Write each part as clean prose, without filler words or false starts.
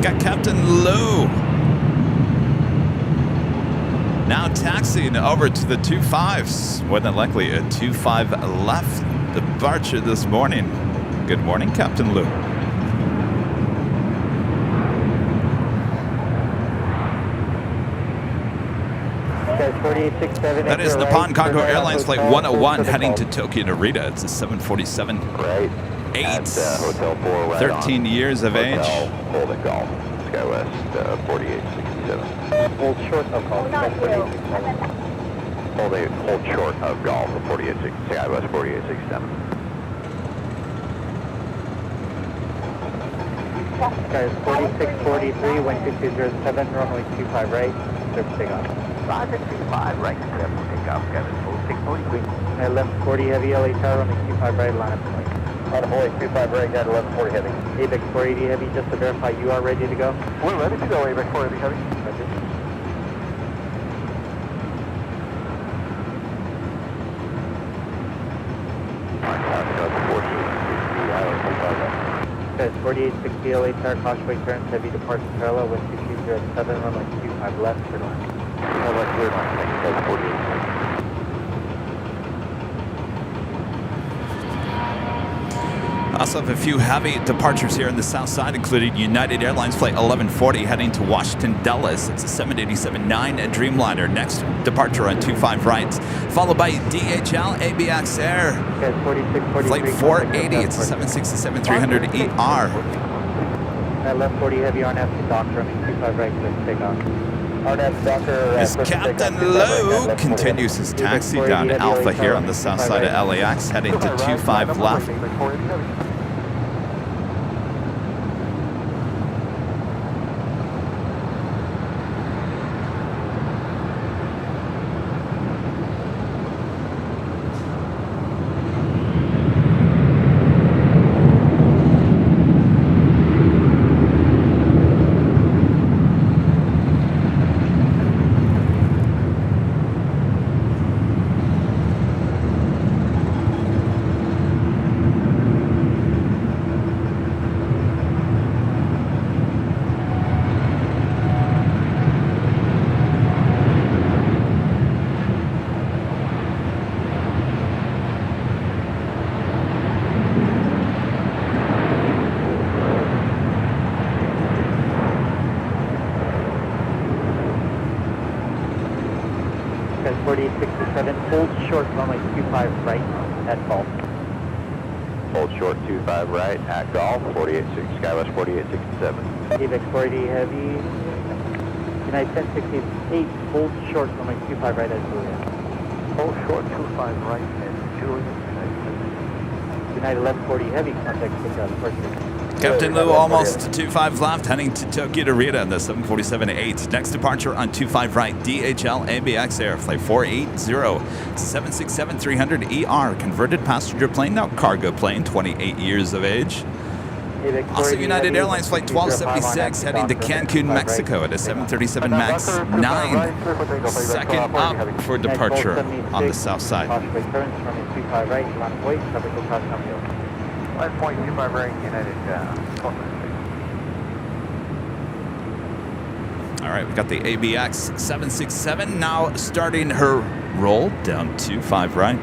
Got Captain Lou. Now taxiing over to the 25s. More than likely a 25 left departure this morning. Good morning, Captain Lou. That is Nippon Cargo Airlines Flight 101 heading to Tokyo Narita. It's a 747. Right. 8. Hotel 4 right 13 years of age. Hold it, golf. SkyWest 4867. Hold short of golf. Hold short of golf. 4867. SkyWest 4867. Guys, 4643, 12207, runway 25 right, surface takeoff. Roger, 25 right, step, takeoff, Kevin, 4643. 1140 heavy, LA tower, runway 25 right, line up and wait. Line up, 25 right, got 1140 heavy. ABEX 480 heavy, just to verify you are ready to go. We're ready to go, ABEX 480 heavy. Roger. Guys, 4860 LA tower, causeway turns, heavy departure parallel, wind 2207, runway 25 left, clear line. Clear line, thank you, guys, 4860. Also have a few heavy departures here on the south side, including United Airlines Flight 1140 heading to Washington Dulles. It's a 787-9 Dreamliner. Next departure on 25 right, followed by DHL ABX Air. Guys, 4643. Flight 480, it's a 767-300ER. Left 40 heavy RNAV to Docker, running 25 right, surface takeoff. RNAV Docker. As Captain Lou continues his taxi down Alpha here on the south side of LAX, heading to 25 left. Guys, 4867, hold short, runway 25 right, at golf. Hold short 25 right at golf, 486, SkyWest 4867. ABEX 480 heavy, United 1068, hold short, runway 25 right at Juliet. Hold short 25 right at Juliet. United 1140 heavy, contact takeoff, departure. Captain Lou almost to 25 left, heading to Tokyo Narita on the 747-8. Next departure on 25 right, DHL ABX Air, Flight 480, 767-300ER, converted passenger plane, now cargo plane, 28 years of age. Also United Airlines Flight 1276, heading to Cancun, Mexico at a 737 MAX 9. Second up for departure on the south side. Causeway turns, runway 25 right, line of wait, tropical cross number. 5.25 right, United. All right, we've got the ABX 767 now starting her roll down 25 right.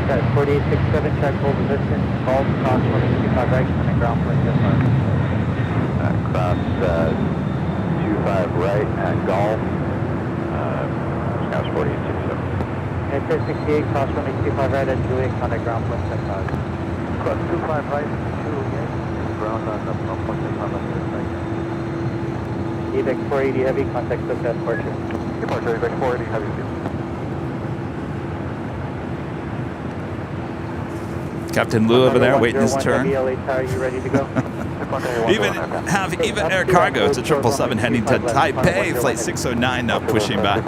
Guys, 4867, check hold resistance, golf, cross, runway 25 right, coming ground point, yes, sir. Cross 25 right at golf, SkyWest 4867. United 1068, cross runway 25 right at Juliet, contact ground point, yes, sir. Cross 25 right, Juliet, ground on the point, yes, sir. ABEX 480 heavy, contact Tokyo departure. Departure, ABEX 480 heavy. Captain Lou over there waiting his turn. LA tower, you ready to go? Even Air Cargo, it's a 777 heading to Taipei, Flight 609 now pushing back.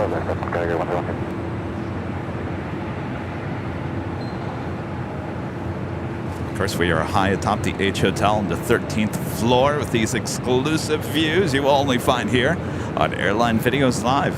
course, we are high atop the H Hotel on the 13th floor with these exclusive views you will only find here on Airline Videos Live.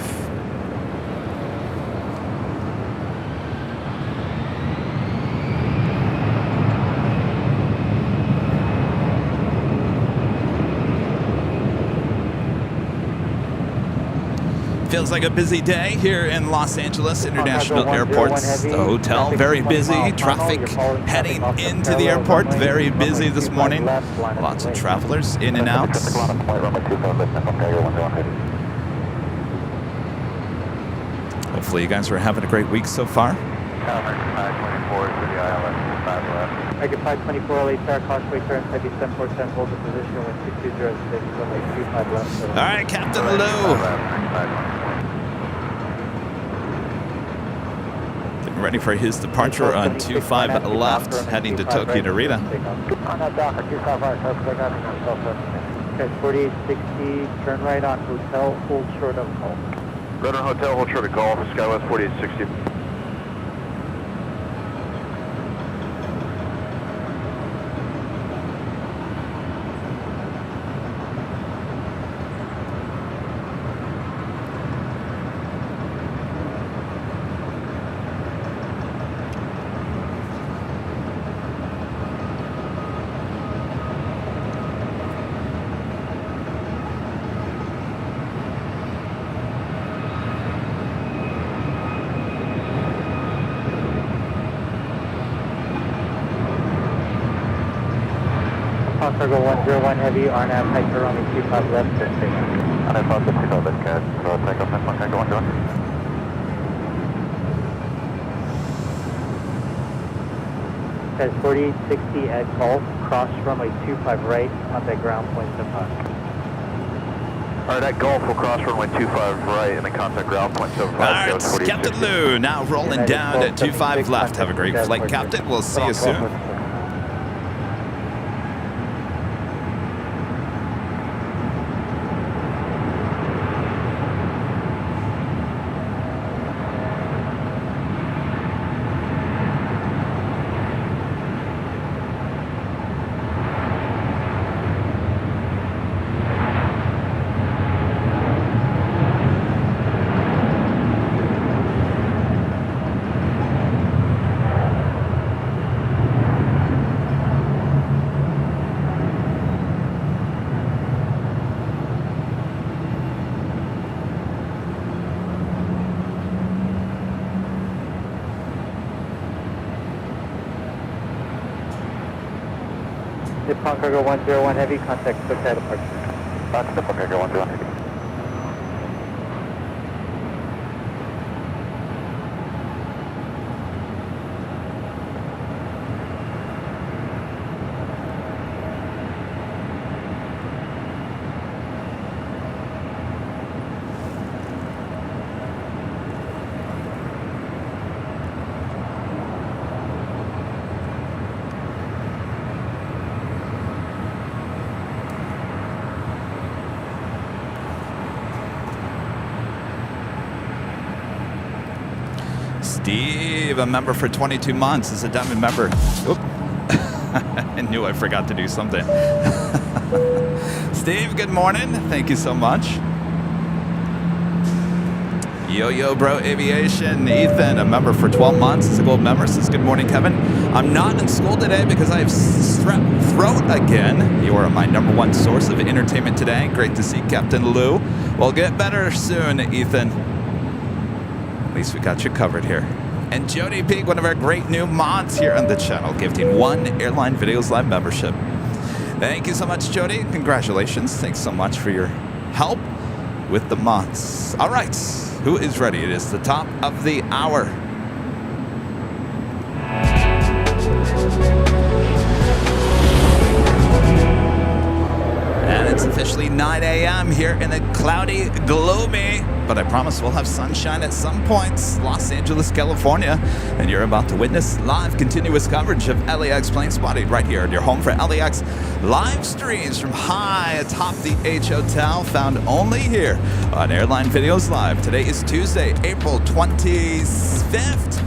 Feels like a busy day here in Los Angeles International Airports. The hotel, very busy. Traffic heading into the airport, very busy this morning. Lots of travelers in and out. Hopefully you guys are having a great week so far. Tiger 524 LA Tower, Causeway turn, heavy 747, hold the position with 2206, runway 25 left. All right, Captain Lou. Getting ready for his departure on 25 left, heading to Tokyo Narita. Okay, 4860, turn right on hotel, hold short of call. Right on hotel, hold short of call, Skywest 4860. Cargo 101 heavy, RNAV height for runway 25 left, turn take off. RNAV 25 left, CAD, take off, next one, Cargo 101. Says 4860 at Gulf, cross runway 25 right, contact ground point 75. Alright, at Gulf, we'll cross runway 25 right and then contact ground point 75. All right, Captain Lou, now rolling down at 25 left. Have a great flight, Captain. We'll see you soon. Nippon Cargo 101 heavy, contact quick side departure. Nippon Cargo 101 heavy. Steve, a member for 22 months, is a diamond member. Oop. I knew I forgot to do something. Steve, good morning. Thank you so much. Yo Bro Aviation, Ethan, a member for 12 months, is a gold member, says good morning, Kevin. I'm not in school today because I have strep throat again. You are my #1 source of entertainment today. Great to see Captain Lou. We'll get better soon, Ethan. At least we got you covered here. And Jody Peak, one of our great new mods here on the channel, gifting 1 Airline Videos Live membership. Thank you so much, Jody. Congratulations. Thanks so much for your help with the mods. All right, who is ready? It is the top of the hour. And it's officially 9 a.m. here in the cloudy, gloomy, but I promise we'll have sunshine at some points, Los Angeles, California. And you're about to witness live continuous coverage of LAX plane spotting right here at your home for LAX live streams from high atop the H Hotel, found only here on Airline Videos Live. Today is Tuesday, April 25th,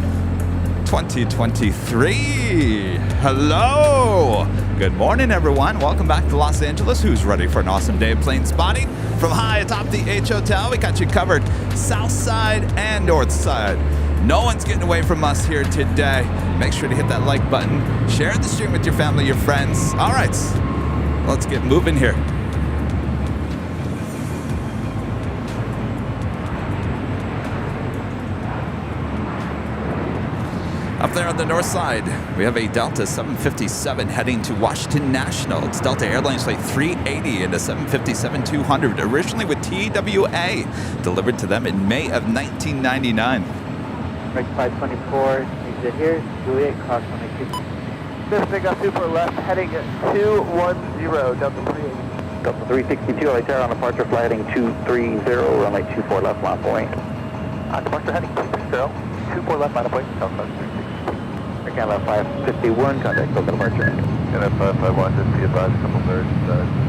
2023. Hello. Good morning, everyone. Welcome back to Los Angeles. Who's ready for an awesome day of plane spotting? From high atop the H Hotel, we got you covered south side and north side. No one's getting away from us here today. Make sure to hit that like button. Share the stream with your family, your friends. All right, let's get moving here. Up there on the north side, we have a Delta 757 heading to Washington National. It's Delta Airlines Flight 380 and a 757-200, originally with TWA, delivered to them in May of 1999. Right 524, exit here, Juliet, cross 182. This big up super left, heading at 210, Delta 380. Delta 362, LA Terra on departure, flight heading 230, runway 24 left, line point. On departure heading 230, 24 left, line point, Southwest 360. Again, left 551, contact Delta departure. And if I wanted to be advised, a couple birds,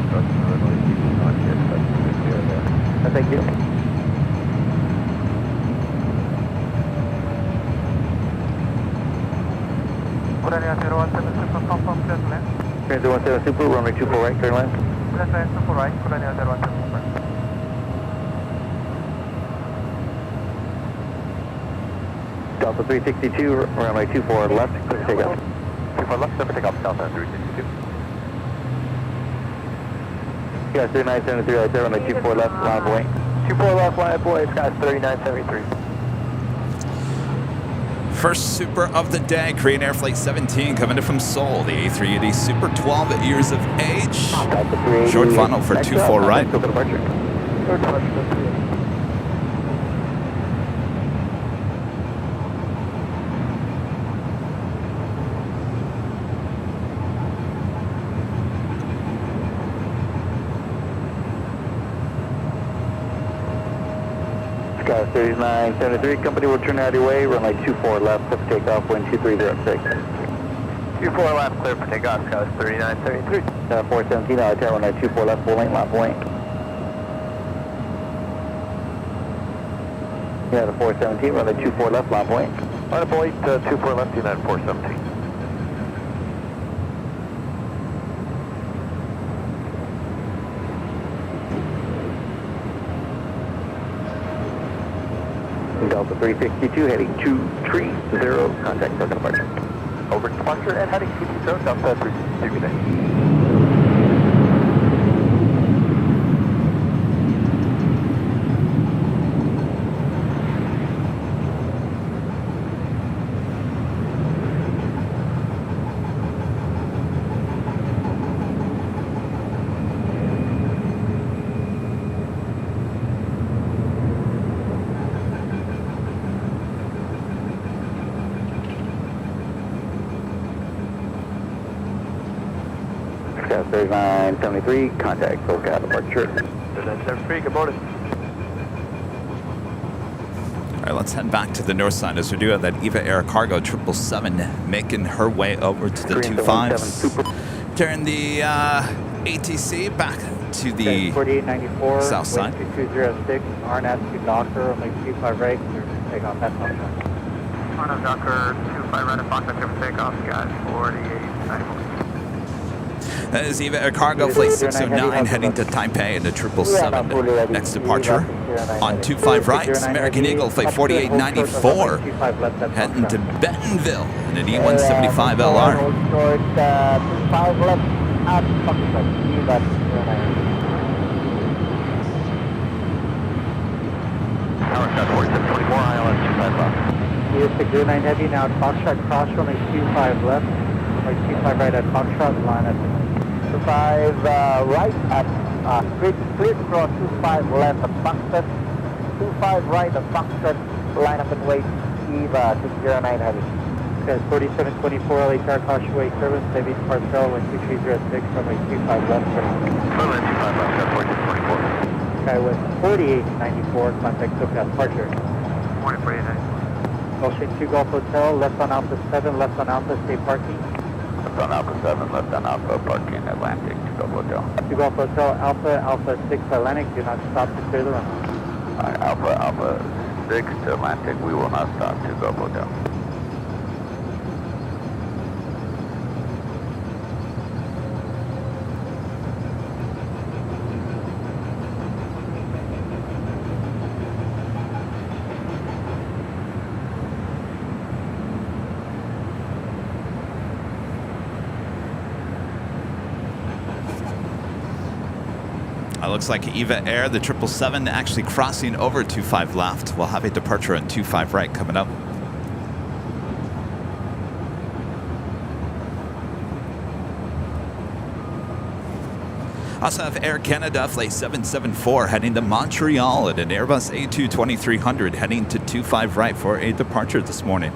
crossing the runway, keeping on here, that's there. Thank you. Korea 017 Super, confirm clear to land. Korea 017 Super, runway 24 right, clear land. Clear to land, Super right, Korea 017 Super. Delta 362, runway 24 left, clear to take off. 24 left, clear to take off, Delta 362. Guys, 3973, LA Terra, runway 24 left, line point. 24 left, line point, skies 3973. First Super of the day, Korean Air Flight 17 coming in from Seoul. The A380 Super, 12 years of age. Short funnel for 24 right. Delta departure. Short funnel for 380. Sky 3973, company will turn out your way, runway 24 left, clear for takeoff, wind 2306. 24 left, clear for takeoff, skies 3973. 417, LA Terra, runway 24 left, full length, line point. Yeah, the 417, runway 24 left, line point. Line point, 24 left, United 417. Delta 362, heading 230, contact Delta departure. Over departure and heading 220, Delta 362, good day. Sky 3973, contact SoCal departure. 3973, good morning. All right, let's head back to the north side as we do have that Eva Air Cargo 777 making her way over to the 25s. Turn the ATC back to the 4894, south side. 2206, RNAV to Docker, only 25 right, clear to take off, that's all. RNAV Docker, 25 right, and Fox, clear for takeoff, skies 4894. That is Eva Air Cargo Flight 609 heading to Taipei in the 777. Next departure on 25 right, American Eagle Flight 4894 heading to Bentonville in an E175LR. Short, 25 left, at Foxtrot, Tower Sky 4724, ILS 25 left. US609 heavy, now at Foxtrot, cross runway 25 left, runway 25 right at Foxtrot, line up. 25 right at straight cross 25 left at Foxtrot, 25 right at Foxtrot, line up and wait, Eva 609 heavy. Okay, 4724 LA Tower, caution wait service, heavy departure, wind 2306, runway 25 left. Runway 25 left at 4624. Sky with 4894, contact SoCal departure. Morning 4894. Gulf Stream 2 Golf Hotel, left on Alpha 7, left on Alpha, stay parking. Left on Alpha 7, left on Alpha, parking Atlantic to Golf Hotel. 2 Golf Hotel, Alpha 6 Atlantic, do not stop to clear the runway. Alpha 6 to Atlantic, we will not stop to Golf Hotel. looks like Eva Air, the 777, actually crossing over 25 left. We'll have a departure on 25 right coming up. Also have Air Canada Flight 774 heading to Montreal at an Airbus A220-300 heading to 25 right for a departure this morning.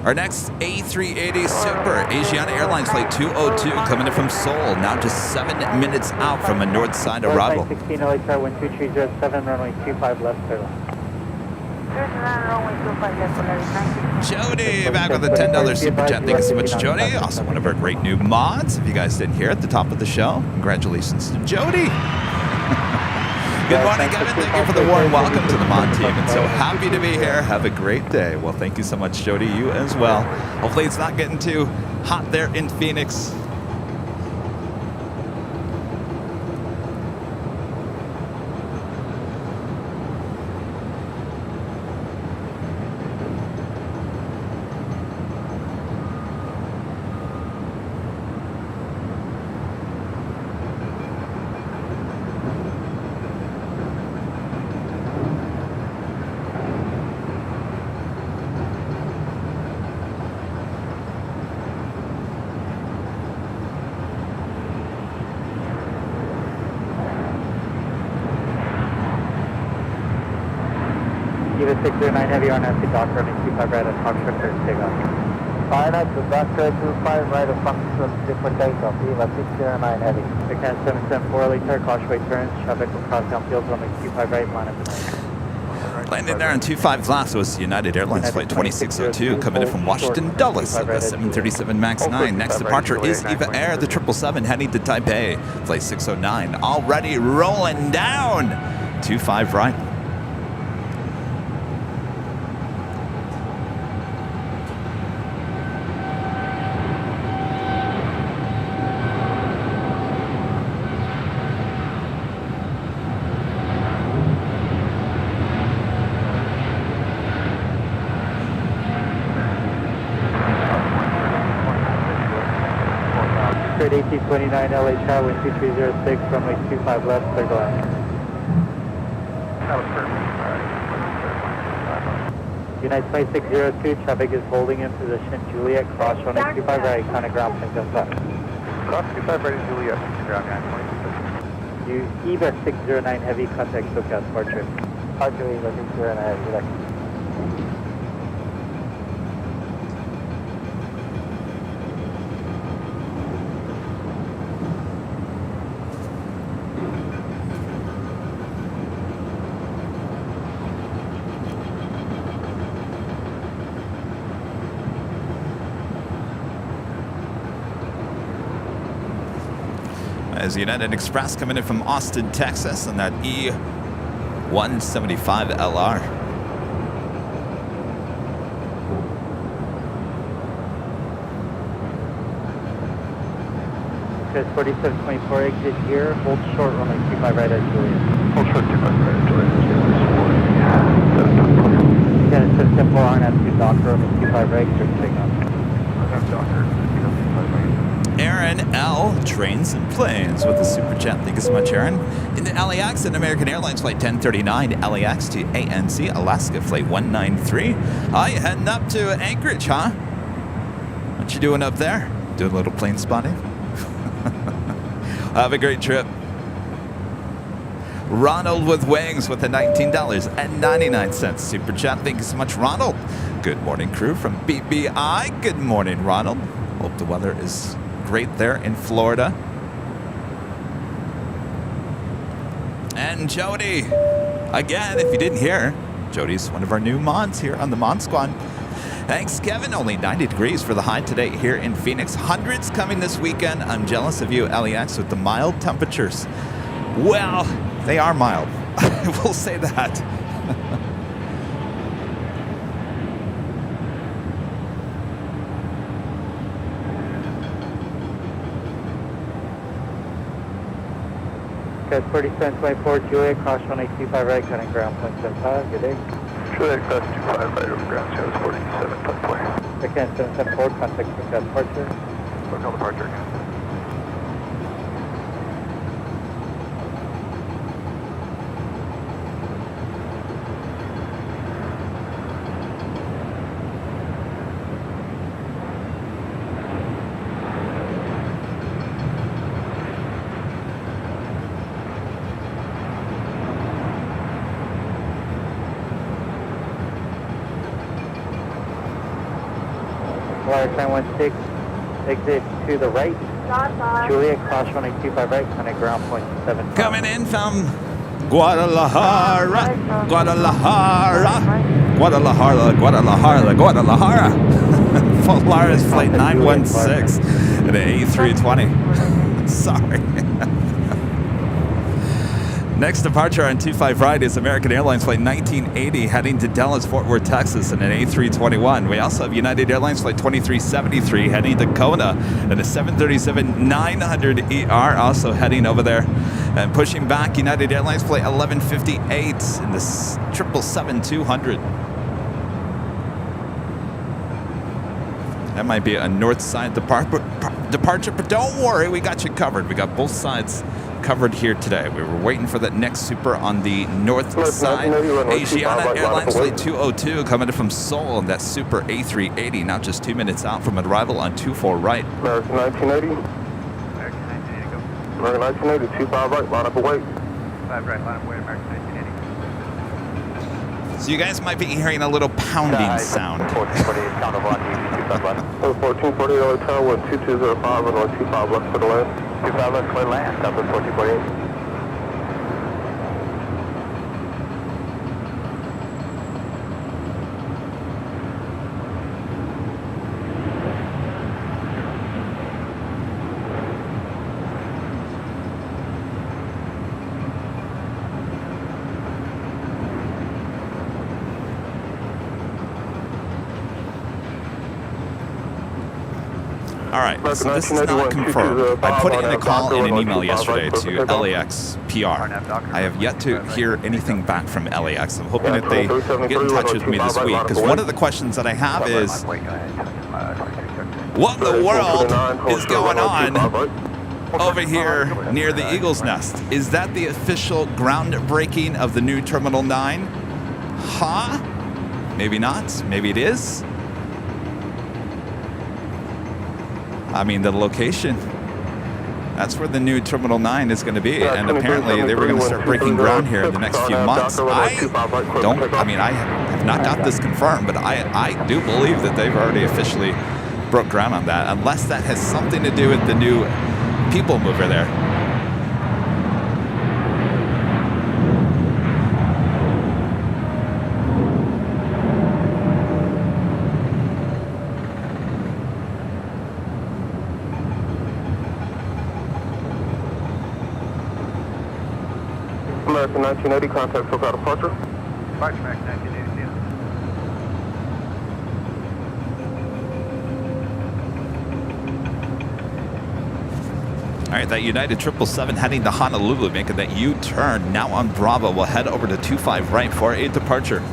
Our next A380 Super Asiana Airlines Flight 202 coming in from Seoul, now just 7 minutes out from a north side arrival. 16 LHR 12307, runway 25 left, clear line. Jody back with a $10 super chat. Thank you so much, Jody. Also one of our great new mods. If you guys didn't hear at the top of the show, congratulations to Jody. Good morning, Kevin. Thank you for the warm welcome to the mod team. And so happy to be here. Have a great day. Well, thank you so much, Jody. You as well. Hopefully it's not getting too hot there in Phoenix. Eva 609 heavy on FC Dock running 25 right at Foxtrot, clear to take off. Pilot to Doctor 25 right of function, different takeoff, Eva 609 heavy. Again, 774 LHR, cautious turns, traffic will cross downfield, runway 25 right, line up and right. Landing there on 25 left was United Airlines Flight 2602 coming in from Washington Dulles at the 737 MAX 9. Next departure is Eva Air, the 777 heading to Taipei, Flight 609 already rolling down 25 right. AT29 LHR 12306, runway 25 left, clear to land. That was perfect. United Flight 602, traffic is holding in position, Juliet, cross runway 25 right, counter ground, plane jump up. Cross 25 ready, Juliet, ground 926. Eva 609 heavy, contact SoCal departure. Departure Eva 609 heavy, direct. As United Express coming in from Austin, Texas, on that E175LR. Chris 4724 exit here, hold short, runway 25 right at Juliet. Hold short 25 right at Juliet. Again, 774 on FC Dock, runway 25 right, clear to take off. Aaron L. Trains and Planes with the super chat. Thank you so much, Aaron. In the LAX and American Airlines Flight 1039, LAX to ANC, Alaska Flight 193. You heading up to Anchorage, huh? What you doing up there? Doing a little plane spotting? Have a great trip. Ronald with Wings with the $19.99 super chat. Thank you so much, Ronald. Good morning, crew from BBI. Good morning, Ronald. Hope the weather is great there in Florida. And Jody, again, if you didn't hear, Jody's one of our new mods here on the Mod Squad. Thanks, Kevin. Only 90 degrees for the high today here in Phoenix. Hundreds coming this weekend. I'm jealous of you, LAX, with the mild temperatures. Well, they are mild. I will say that. Cat 4724, Juliet, cross runway 25 right, cutting ground, plane 75, good day. Juliet, cross 25 right over ground, Channel 47.4. Again, 774, contact SoCal departure. SoCal departure again. Polaris 916, exit to the right. Juliet, cross runway 25 right, on a ground point 7. Coming in from Guadalajara, Guadalajara, Guadalajara, Guadalajara, Guadalajara. Polaris flight 916 at an A320. Sorry. Next departure on 25 right is American Airlines flight 1980 heading to Dallas, Fort Worth, Texas in an A321. We also have United Airlines flight 2373 heading to Kona in a 737-900ER also heading over there. And pushing back, United Airlines flight 1158 in the 777-200. That might be a north side departure, but don't worry, we got you covered. We got both sides covered here today. We were waiting for that next super on the north side. Asiana Airlines flight 202 coming in from Seoul on that super A380, now just 2 minutes out from arrival on 24 right. American 1980. American 1980, go. American 1980, 25 right, line up and wait. 5 right, line up, wait, American 1980. So you guys might be hearing a little pounding sound. 1448, count of 1, 25 left. 1448, LA Tower, 2205, and 25 left for the land. 25 left for the land, stop at 1448. All right, so this is not confirmed. I put in a call and an email yesterday to LAX PR. I have yet to hear anything back from LAX. I'm hoping that they get in touch with me this week, because one of the questions that I have is, what in the world is going on over here near the Eagle's Nest? Is that the official groundbreaking of the new Terminal 9? Huh? Maybe not. Maybe it is. I mean, the location, that's where the new Terminal 9 is going to be. And apparently they were going to start breaking ground here in the next few months. I have not got this confirmed, but I do believe that they've already officially broke ground on that, unless that has something to do with the new people mover there. American 1980, contact for departure. March American 1980, yeah. All right, that United 777 heading to Honolulu, making that U-turn now on Bravo. We'll head over to 25 right for a departure.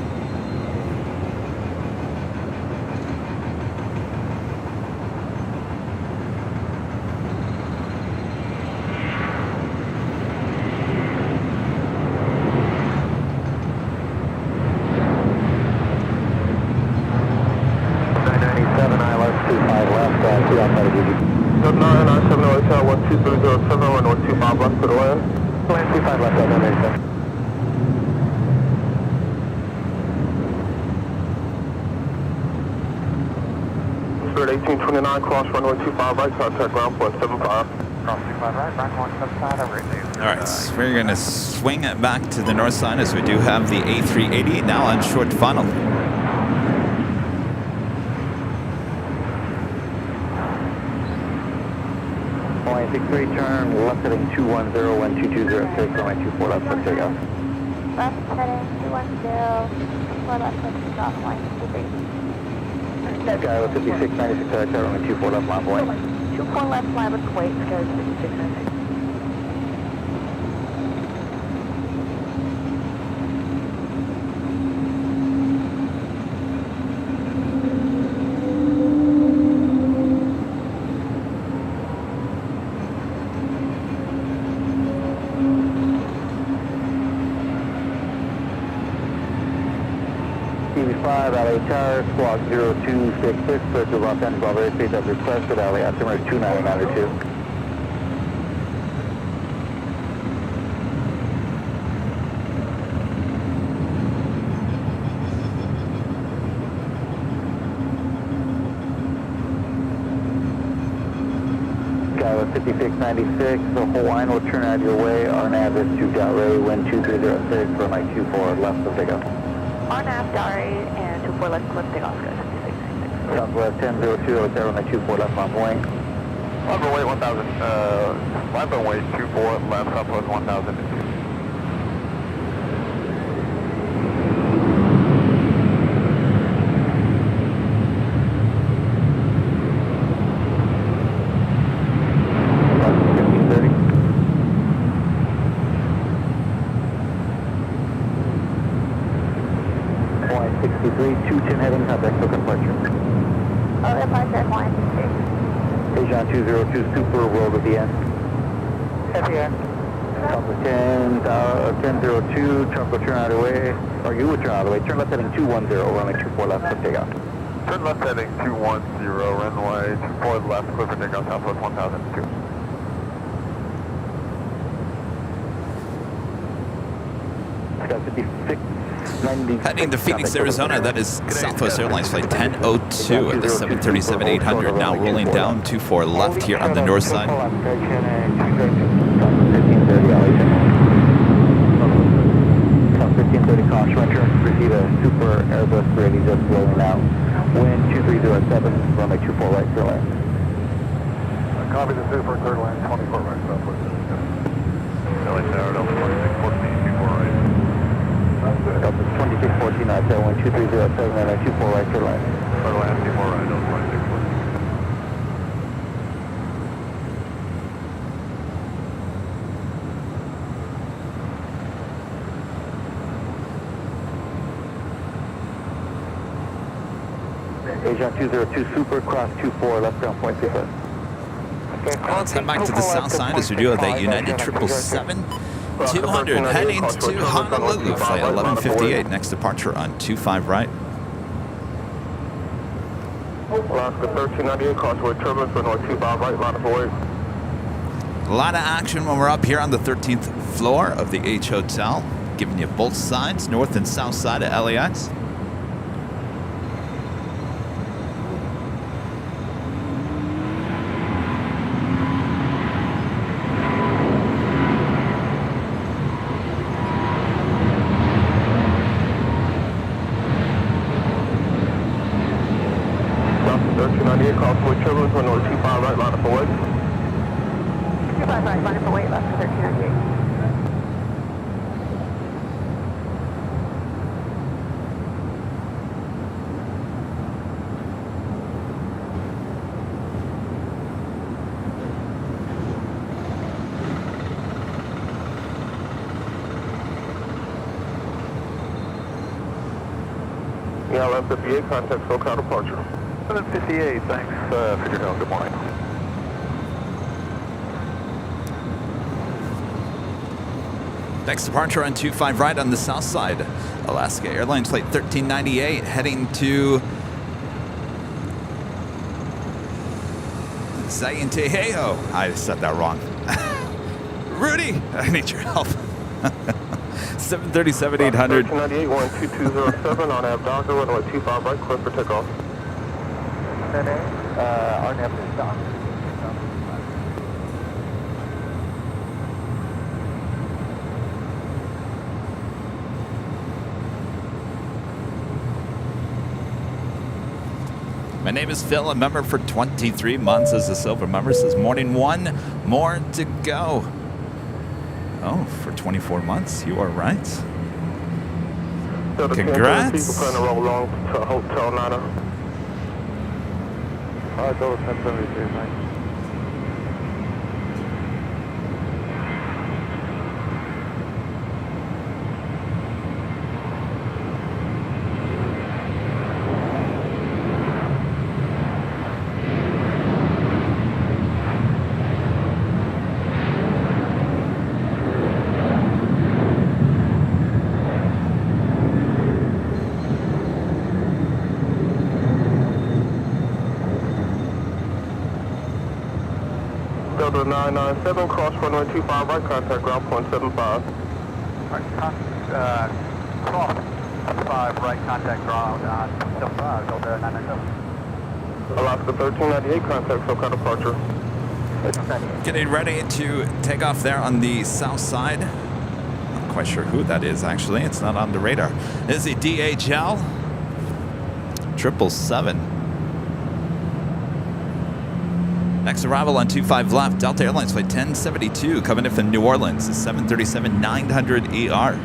Spirit 1829, cross runway 25 right, contact ground point 75. Cross 25 right, ground point 75, over. All right, so we're going to swing it back to the north side as we do have the A380 now on short funnel. Point 63, turn left heading 210, 1220, runway 24 left, let's go. Left heading 210, 4 left, let's off, line 53. Skyler 5696, runway 24 left, line point. 24 left, line with Kuwait, Skyler 5696. TV5, LA Tower, squawk 0266, search of Los Angeles, Bravo airspace as requested, LA altimeter 29902. 5696, the Hawaiian will turn out your way. Our nav is 2 ready, wind 2306, runway 24 left of takeoff. RNAV, Dari, and 24 left, clip takeoff, good. 5696. Southwest 1002, hotel runway 24 left on point. Runway 1000, runway 24 left, Southwest 1000. Airline 202 Super, roll to the end. Heavy 1002, trunk will turn out of the way, or you would turn out of the way. Turn left heading 210, runway 24 left, for takeoff. Turn left heading 210, runway 24 left, clear for takeoff, Southwest 1002. Got 56, 90. Heading to Phoenix, Arizona, that is Southwest Airlines flight 1002 at the 737-800, now rolling down 24 left here on the north side. 1530 crosswind, receive a Super Airbus ready, just rolling out. Wind 2307, runway 24 right, clear lane. Copy the Super, third line, 24 right, Southwest. LA Tower, Delta 2614, 24 right. Delta 2614, tailwind 2307, runway 24 right, clear lane. Third line, 24 right, Delta 2614. Asia 202 Super, cross 24, left ground point 25. Well, let's head back to the south side as we do with that United 777-200 heading to Honolulu, flight 1158, next departure on 25 right. Alaska 1398, crossway turbulence, runway 25 right, line of away. A lot of action when we're up here on the 13th floor of the H Hotel, giving you both sides, north and south side of LAX. Crossway turbulence, runway 25 right, line of away. 25 right, line up away, left to 1398. Yeah, 58, contact SoCal departure. 58, thanks, figured out, good morning. Next departure on 25 right on the south side. Alaska Airlines flight 1398 heading to Zainteheo. I said that wrong. Rudy, I need your help. 737-800. 1398, 12207 on Abdalga, runway 25 right, clear for takeoff. Our nav is down. My name is Phil, a member for 23 months as a silver member. Says morning one, more to go. Oh, for 24 months, you are right. Congrats. People trying to roll along to Hotel Nana. Delta 1073, thanks. Delta 997, cross runway 25 right, contact ground point 75. Cross 5 right, contact ground 75, Delta 997. Alaska 1398, contact SoCal departure. Getting ready to take off there on the south side. Not quite sure who that is, actually. It's not on the radar. This is a DHL 777. Next arrival on 25 left, Delta Airlines flight 1072 coming in from New Orleans, 737-900 ER.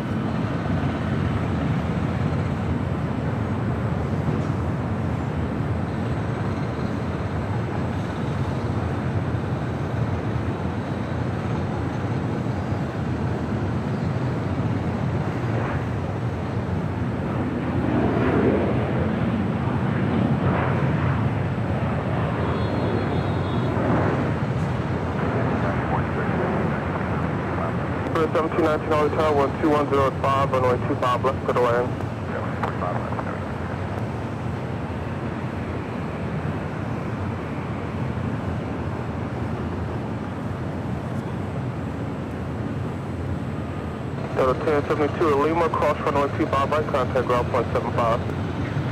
For 1719 all return 12105, runway 25 left for the land. Delta 1072 at Lima, cross runway 25 right, contact ground point 75.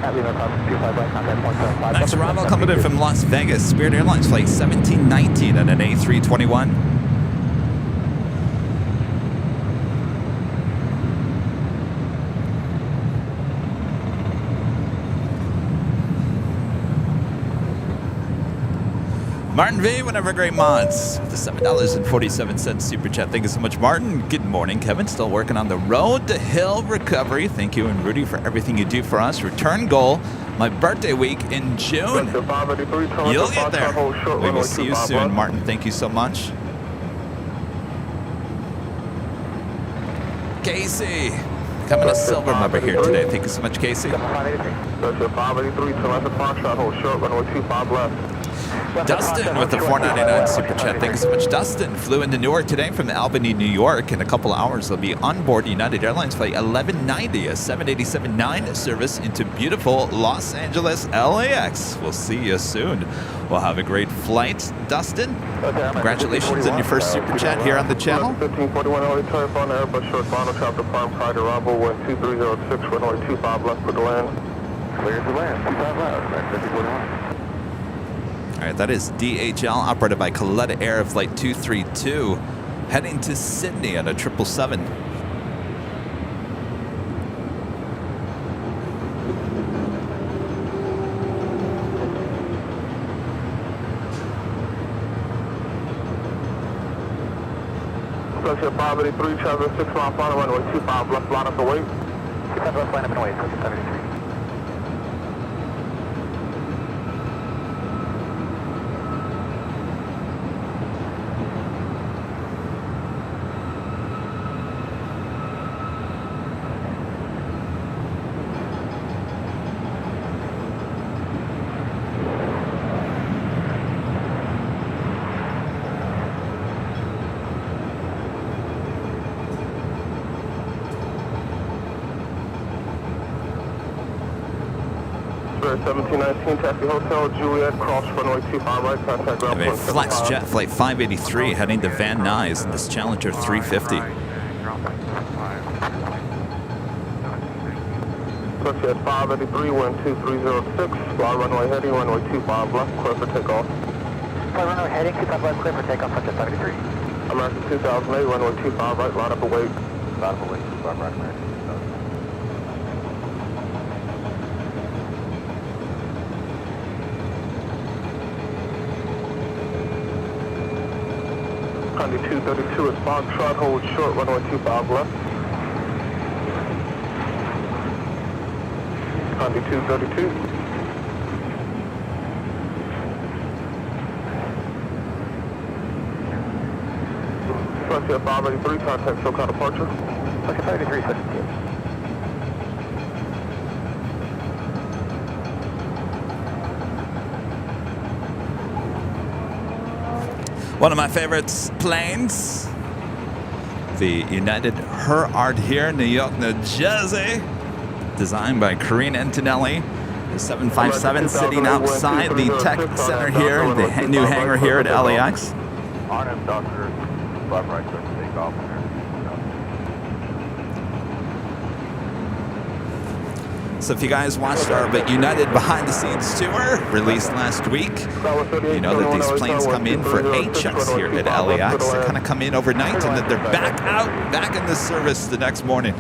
At Lima, cross 25 right, contact point 75. Next arrival coming in from Las Vegas, Spirit Airlines flight 1719 and an A321. Martin V, whenever great mods, the $7.47 super chat. Thank you so much, Martin. Good morning, Kevin. Still working on the road to hill recovery. Thank you, and Rudy, for everything you do for us. Return goal, my birthday week in June. You'll get there. We will see you soon, Martin. Thank you so much. Casey, coming to Silver over here today. Thank you so much, Casey. That's your 583, turn left at Foxtrot, hold short, runway 25 left. Dustin with the $4.99 super chat. Thank you so much, Dustin. Flew into Newark today from Albany, New York. In a couple of hours, they'll be on board United Airlines flight 1190, a 787-9 service into beautiful Los Angeles, LAX. We'll see you soon. We'll have a great flight, Dustin. Congratulations on your first super chat here on the channel. 1541 early turn on Airbus short final traffic departing prior to arrival, wind 2306, runway 25 left for the land. Clear to land, 25 left, 1541. All right, that is DHL, operated by Coletta Air, flight 232, heading to Sydney on a 777. Celsius 583, traveling 6 mile final, runway 25 left, line up and wait. 25 left, line up and wait, 73. Spirit 1719, taxi hotel, Juliet, cross runway 25 right, contact ground point 75. Flex Jet flight 583 heading to Van Nuys in this Challenger 350. Celsius 583, wind 2306, fly runway heading, runway 25 left, clear for takeoff. Fly runway heading, 25 left, clear for takeoff, Celsius 583. American 2008, runway 25 right, line up and wait. Line up and wait, 25 right, American. Condi 232 is Foxtrot, hold short, runway 25 left. Condi 232. Celsius 583, contact SoCal departure. Celsius 583, Celsius 2. One of my favorite planes, the United Her Art here, New York, New Jersey, designed by Corinne Antonelli. The 757 sitting outside the tech center here, the new hangar here at LAX. RNM Doctor, left right, clear for takeoff. So if you guys watched our United Behind the Scenes tour released last week, you know that these planes come in for 8 checks here at LAX. They kind of come in overnight and then they're back out, back into service the next morning.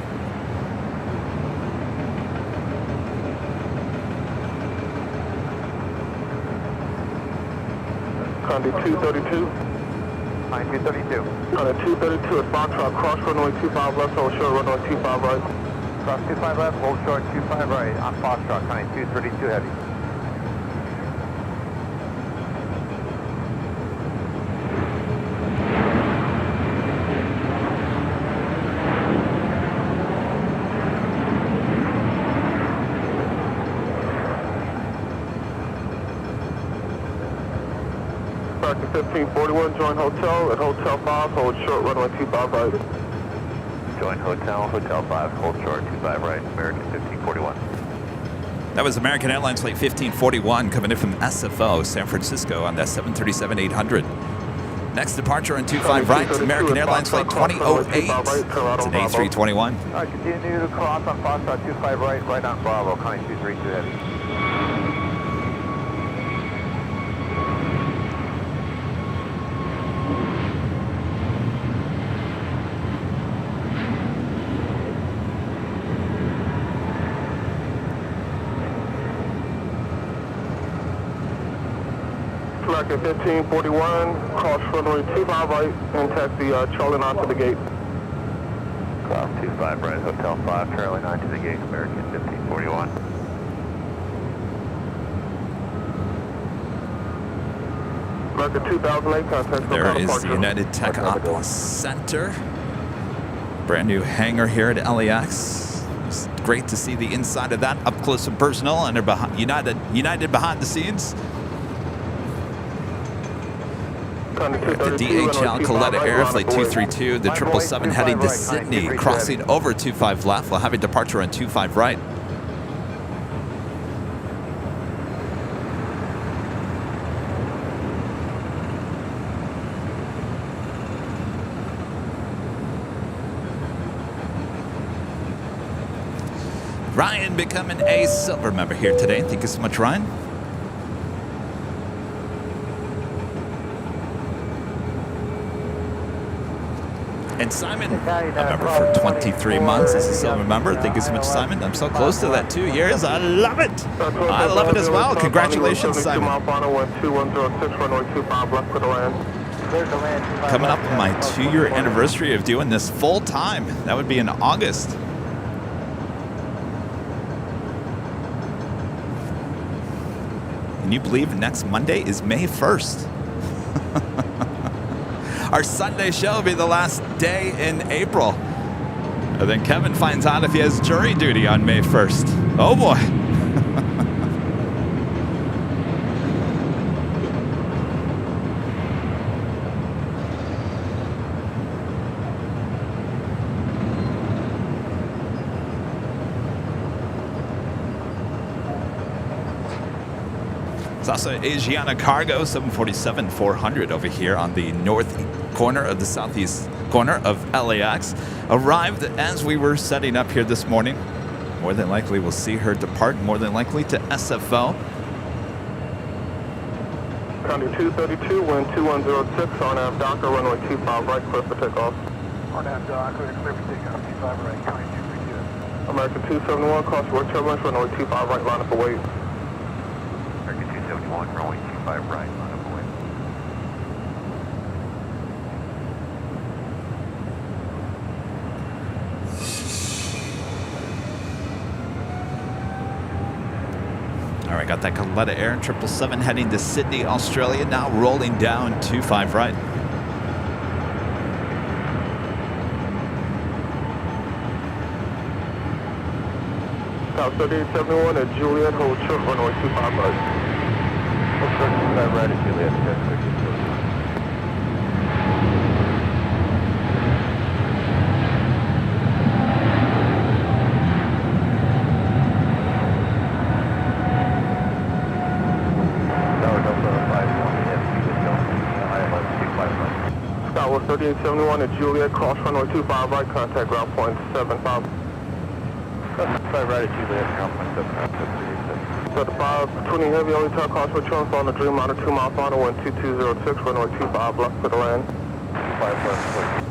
Condy 232. 232. Condy 232 at Foxtrot, cross runway 25 left, hold short runway 25 right. Cross 25 left, hold short 25 right on Foxtrot, Condy 232 heavy. Back to 1541, join hotel at Hotel 5, hold short runway 25 right. Join hotel, Hotel 5, hold short 25 right, American 1541. That was American Airlines Flight 1541 coming in from SFO, San Francisco on that 737-800. Next departure on 25 right, American Airlines Flight 2008. It's an A321. All right, continue to cross on Foxtrot 25 right, right on Bravo, Condy 232 heavy. Back at 1541, cross runway 25 right, and taxi Charlie 9 to the gate. Cross 25 right, Hotel 5, Charlie 9 to the gate, American 1541. Back at 2008, contact There is the United Tech Op Center. Brand new hangar here at LAX. It's great to see the inside of that up close and personal under United behind the scenes. The DHL Coletta Air Flight 232, the 777 heading to Sydney, crossing over 25 left. We'll have a departure on 25 right. Ryan becoming a silver member here today. Thank you so much, Ryan. And Simon, a member for 23 months as a silver member. Thank you so much, Simon. I'm so close to that 2 years. I love it. I love it as well. Congratulations, Simon. Coming up on my 2-year anniversary of doing this full time. That would be in August. Can you believe next Monday is May 1st? Our Sunday show will be the last day in April. And then Kevin finds out if he has jury duty on May 1st. Oh boy. It's also Asiana Cargo 747-400 over here on the north corner of the southeast corner of LAX. Arrived as we were setting up here this morning. More than likely we'll see her depart, more than likely to SFO. Condy 232, wind 2106, on nav Docker, runway 25 right, clear for takeoff. On nav Docker, clear for takeoff, 25 right, Condy 232. American 271, cross your turbulence, runway 25 right, line up await. American 271, runway 25 right, line up await. All right, got that Coletta Air 777 heading to Sydney, Australia, now rolling down 25 right. South 3871 at Juliet, hold short, runway 25 right. Hold short, 25 right at Juliet, Tower 3871 at Juliet, cross runway 25 right, contact ground point 75. right at you there, Delta 520 heavy, only tower crossway trunk on the Dream Liner 2 mile final, 12206, runway 25 left for the land. 5 left.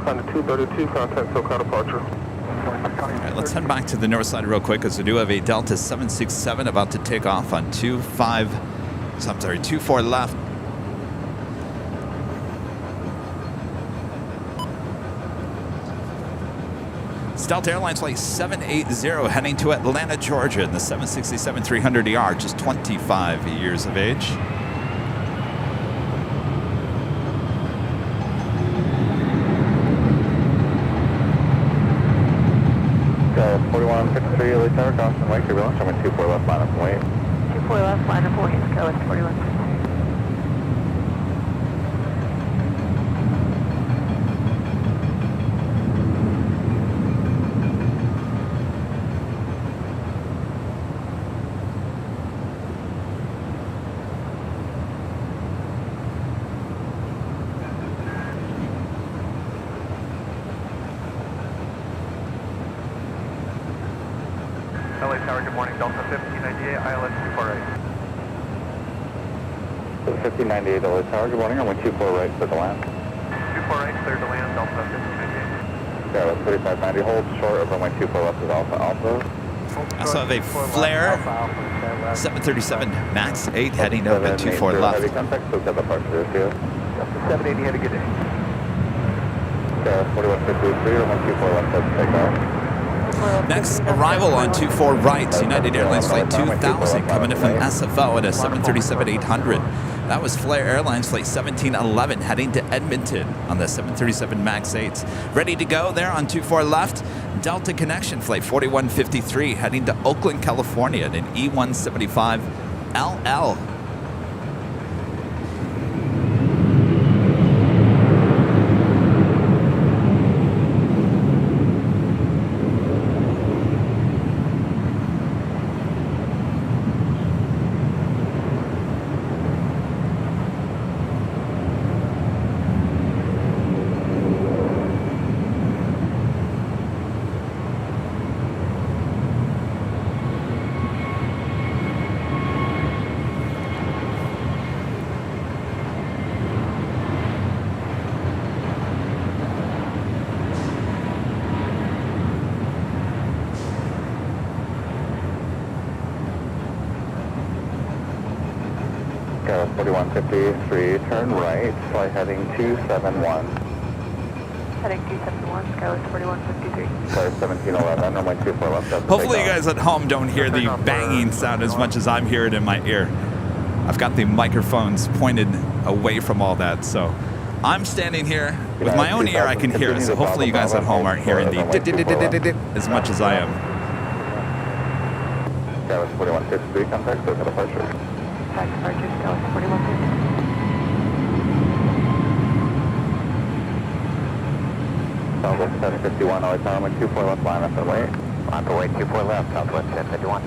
Kind of 232, contact SoCal departure. All right, let's head back to the north side real quick because we do have a Delta 767 about to take off on 24 left. It's Delta Airlines flight 780 heading to Atlanta, Georgia in the 767-300ER, just 25 years of age. 4153, Elite Tower, Constant Wake, Turbulence, I'm 24 left, line up and wait. 24 left, line up, wait, go with 4153. LA Tower, good morning, Delta 1598, ILS 248. 1598, LA Tower, good morning, I'm 24 right, clear to land. 24 right, clear to land, Delta 1598. Yeah, that's 3590, hold short of runway 24 left is Alpha Alpha. I also have a Flare 737 MAX 8 heading up at 24 left. Heavy contact, so got the departure here. Delta 780, had a good day. Yeah, 4153, runway 24 left, let's take off. Next arrival on 24 right, United Airlines flight 2000 coming in from SFO at a 737-800. That was Flair Airlines flight 1711 heading to Edmonton on the 737 MAX 8s. Ready to go there on 24 left, Delta Connection flight 4153 heading to Oakland, California in an E175 LL. Go 4153, turn right, flight heading 271. Heading 271, go with 4153. Flight 1711, runway 24 left. Hopefully you guys at home don't hear the banging sound as much as I'm hearing in my ear. I've got the microphones pointed away from all that, so I'm standing here with my own ear. I can hear it, so hopefully you guys at home aren't hearing the as much as I am. Go 4153, contact SoCal departure. Back departure, go with 4153. Southwest 1051, LA Tower, 24 left, line up and wait. On the way, 24 left, Southwest 1051.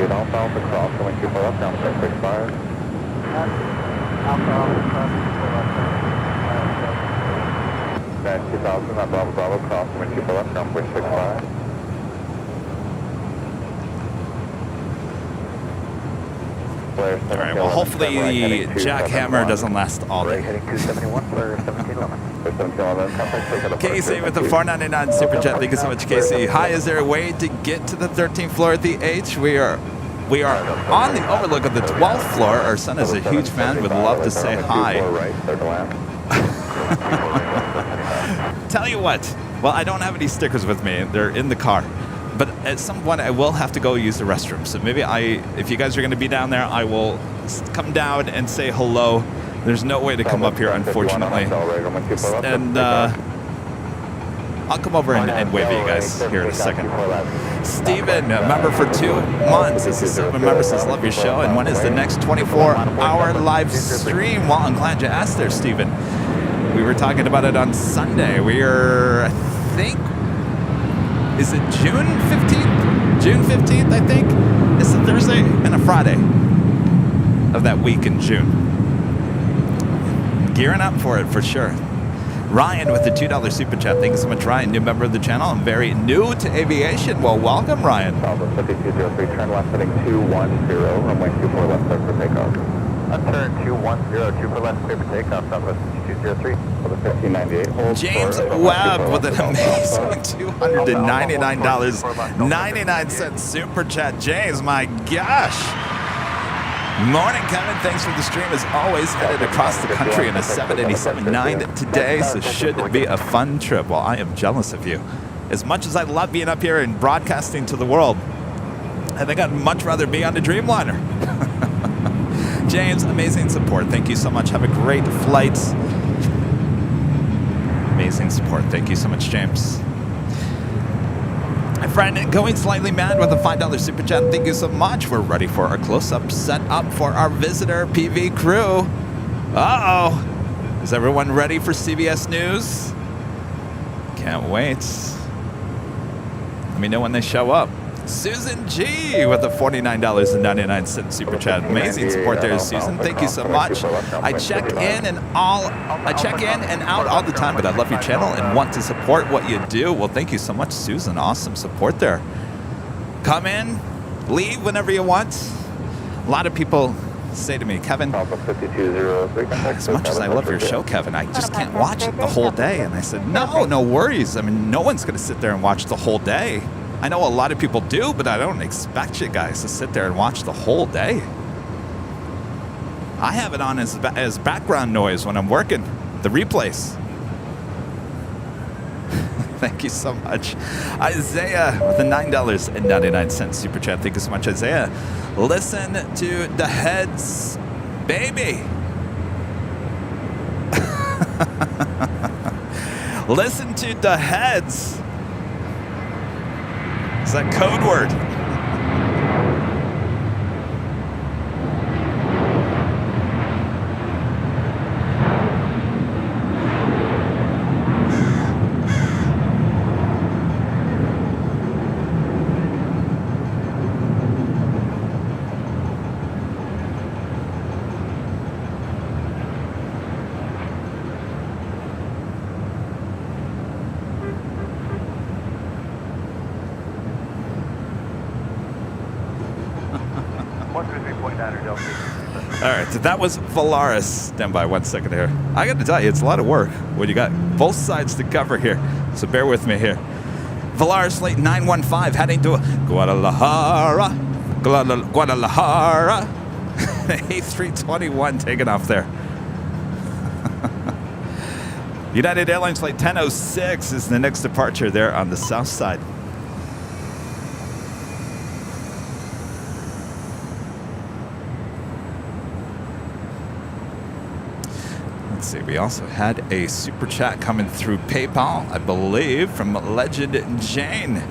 Alpha Alpha cross, going 24 left, down 665. Alpha Alpha cross, 2000, on Bravo Bravo cross, going 24 left, down 665. All right, well, hopefully the jackhammer doesn't last all day. Heading 271 for 1711. Casey with the 499 Super Chat. Thank you so much, Casey. Hi, is there a way to get to the 13th floor at the H? We are on the overlook of the 12th floor. Our son is a huge fan. Would love to say hi. Tell you what. Well, I don't have any stickers with me. They're in the car. But at some point, I will have to go use the restroom. So maybe if you guys are going to be down there, I will come down and say hello. There's no way to come up here, unfortunately. And I'll come over and wave at you guys here in a second. Steven, a member for 2 months. This is Silver member says, love your show. And when is the next 24-hour live stream? Well, I'm glad you asked there, Steven. We were talking about it on Sunday. We are, I think, is it June 15th? June 15th, I think. It's a Thursday and a Friday of that week in June. Gearing up for it for sure. Ryan with the $2 super chat. Thank you so much, Ryan. New member of the channel. I'm very new to aviation. Well, welcome, Ryan. Bravo 5203, turn left heading 210, runway 24 left clear for takeoff. Turn 210, 2 for left clear for takeoff, Southwest 5203, for the 1598. Hold James Webb with an amazing $299.99 super chat. James, my gosh. Morning, Kevin. Thanks for the stream. As always, headed across the country in a 787-9 today, so should be a fun trip. Well, I am jealous of you. As much as I love being up here and broadcasting to the world, I think I'd much rather be on the Dreamliner. James, amazing support. Thank you so much. Have a great flight. Amazing support. Thank you so much, James. My friend, going slightly mad with a $5 super chat. Thank you so much. We're ready for our close-up set up for our visitor PV crew. Uh-oh. Is everyone ready for CBS News? Can't wait. Let me know when they show up. Susan G with a $49.99 super chat. Amazing support there, Susan. Thank you so much. I check in and out all the time, but I love your channel and want to support what you do. Well, thank you so much, Susan. Awesome support there. Come in, leave whenever you want. A lot of people say to me, Kevin, as much as I love your show, Kevin, I just can't watch it the whole day. And I said, no worries. I mean, no one's going to sit there and watch the whole day. I know a lot of people do, but I don't expect you guys to sit there and watch the whole day. I have it on as background noise when I'm working, the replays. Thank you so much. Isaiah with a $9.99 super chat. Thank you so much, Isaiah. Listen to the heads, baby. Listen to the heads. Is that code word? All right, so that was Valaris. Stand by 1 second here. I got to tell you, it's a lot of work when you got both sides to cover here. So bear with me here. Valaris Flight 915 heading to Guadalajara. A321 taking off there. United Airlines Flight 1006 is the next departure there on the south side. Let's see, we also had a super chat coming through PayPal, I believe, from Legend Jane.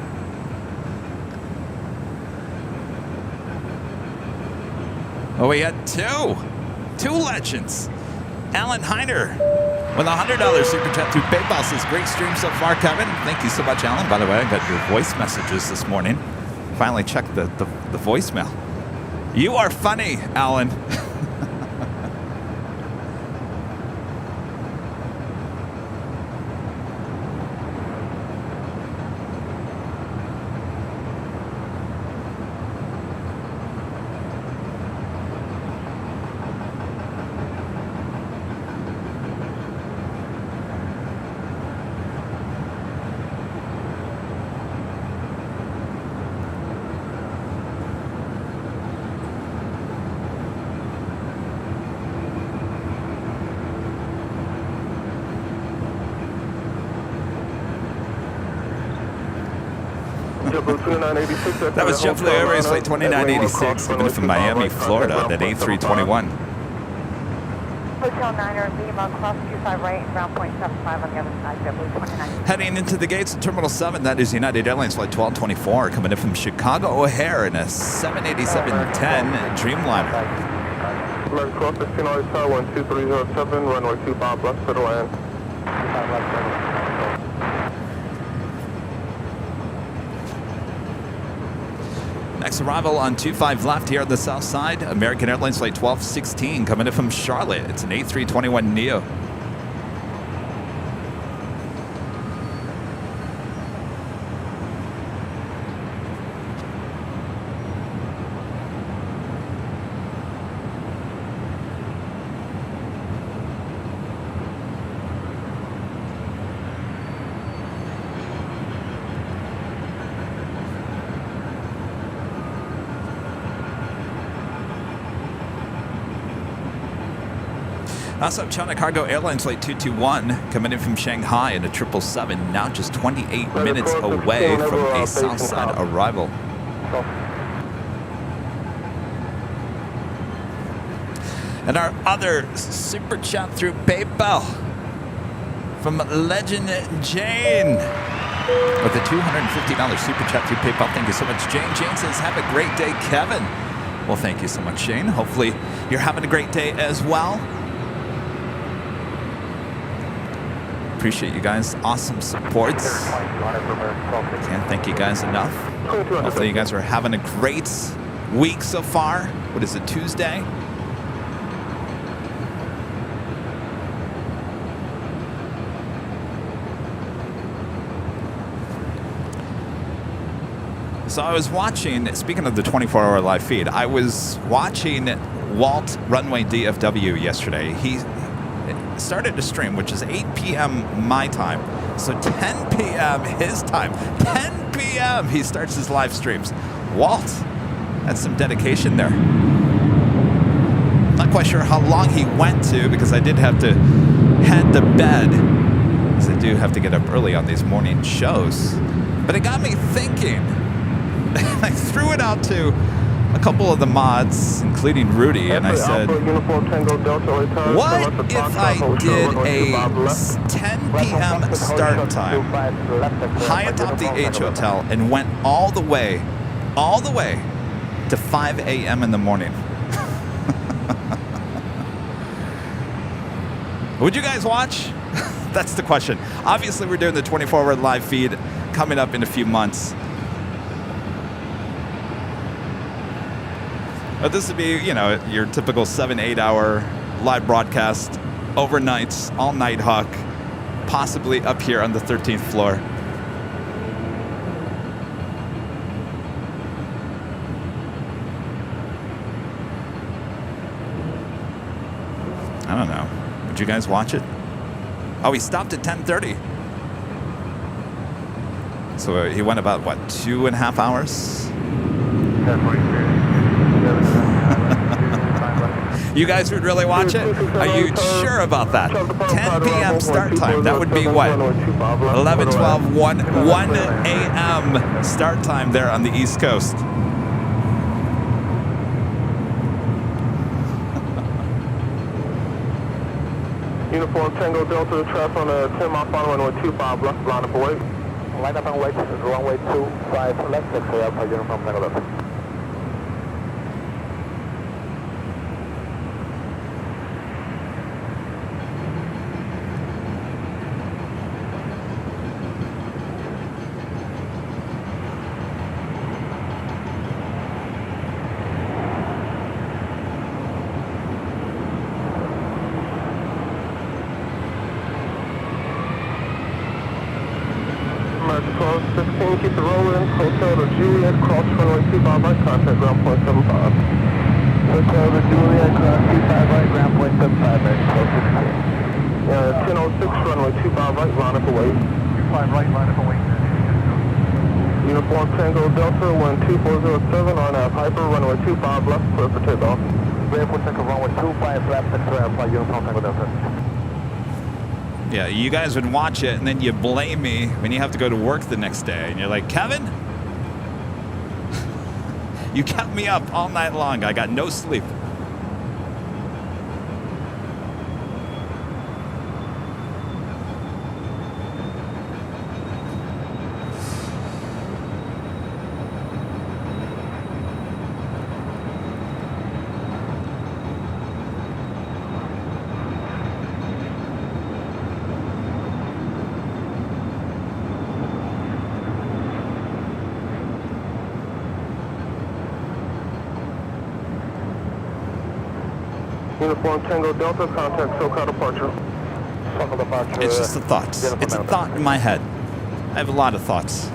Oh, we had two legends. Alan Heiner with a $100 super chat through PayPal says, great stream so far, Kevin. Thank you so much, Alan. By the way, I got your voice messages this morning. Finally checked the voicemail. You are funny, Alan. That was JetBlue Airways Flight 2986, coming from Miami, Florida, that A321. Hotel 9er, Lima, cross 25 right, and ground point 75 on the other side, W29. Heading into the gates of Terminal 7, that is United Airlines Flight 1224, coming in from Chicago O'Hare in a 787-10 Dreamliner. American 1215 Hotel 12307, runway 25 left for the land. 25 left for the land. Next arrival on 25 left here on the south side, American Airlines Flight 1216, coming in from Charlotte. It's an A321neo. Also, China Cargo Airlines Flight 221 coming in from Shanghai in a 777, now just 28 minutes away from a south side arrival. And our other super chat through PayPal from Legend Jane with a $250 super chat through PayPal. Thank you so much, Jane. Jane says, have a great day, Kevin. Well, thank you so much, Shane. Hopefully you're having a great day as well. Appreciate you guys. Awesome supports. Can't thank you guys enough. Hopefully you guys are having a great week so far. What is it, Tuesday? So I was watching, speaking of the 24-hour live feed, I was watching Walt Runway DFW yesterday. He started to stream, which is 8 p.m. my time. So 10 p.m. his time. 10 p.m. he starts his live streams. Walt, that's some dedication there. Not quite sure how long he went to, because I did have to head to bed, because I do have to get up early on these morning shows. But it got me thinking. I threw it out to a couple of the mods, including Rudy, and I said, what if I did a 10 p.m. start time, high atop the H Hotel, and went all the way to 5 a.m. in the morning? Would you guys watch? That's the question. Obviously, we're doing the 24-hour live feed coming up in a few months. But this would be, you know, your typical 7-8 hour live broadcast, overnights, all night hawk, possibly up here on the 13th floor. I don't know. Would you guys watch it? Oh, he stopped at 10:30. So he went about, what, 2.5 hours? You guys would really watch it? Are you sure about that? 10 p.m. start time. That would be what? 11, 12, 1 a.m. start time there on the East Coast. Uniform Tango Delta, traffic on a 10-mile final runway 25 left, line up and wait. Line up and wait, runway 25 left, that's Alpha Uniform Tango Delta. Keep it rolling. Hotel to Juliet, cross runway 25 right, contact ground point 75. Hotel to Juliet, cross 25 right, ground point 75, right, 1006, runway 25 right, line up away. 25 right, line up away. Uniform Tango Delta, 12407, on Piper, runway 25 left, clear for takeoff. Airport Tango, runway 25 left, that's Airline, Uniform Tango Delta. Yeah, you guys would watch it, and then you blame me when you have to go to work the next day. And you're like, Kevin, you kept me up all night long. I got no sleep. Uniform Tango Delta, contact SoCal departure. SoCal departure. It's just a thought. It's a thought in my head. I have a lot of thoughts.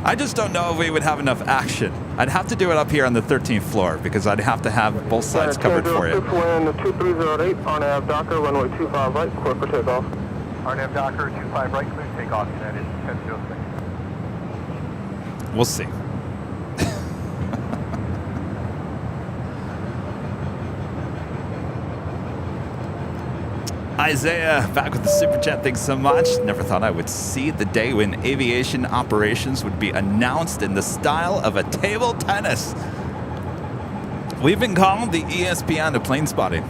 I just don't know if we would have enough action. I'd have to do it up here on the 13th floor because I'd have to have both sides covered for you. Wind 2308, RNAV Docker, runway 25 right, clear for takeoff. RNAV Docker, 25 right, clear takeoff, United 1006. We'll see. Isaiah, back with the super chat. Thanks so much. Never thought I would see the day when aviation operations would be announced in the style of a table tennis. We've been called the ESPN of plane spotting.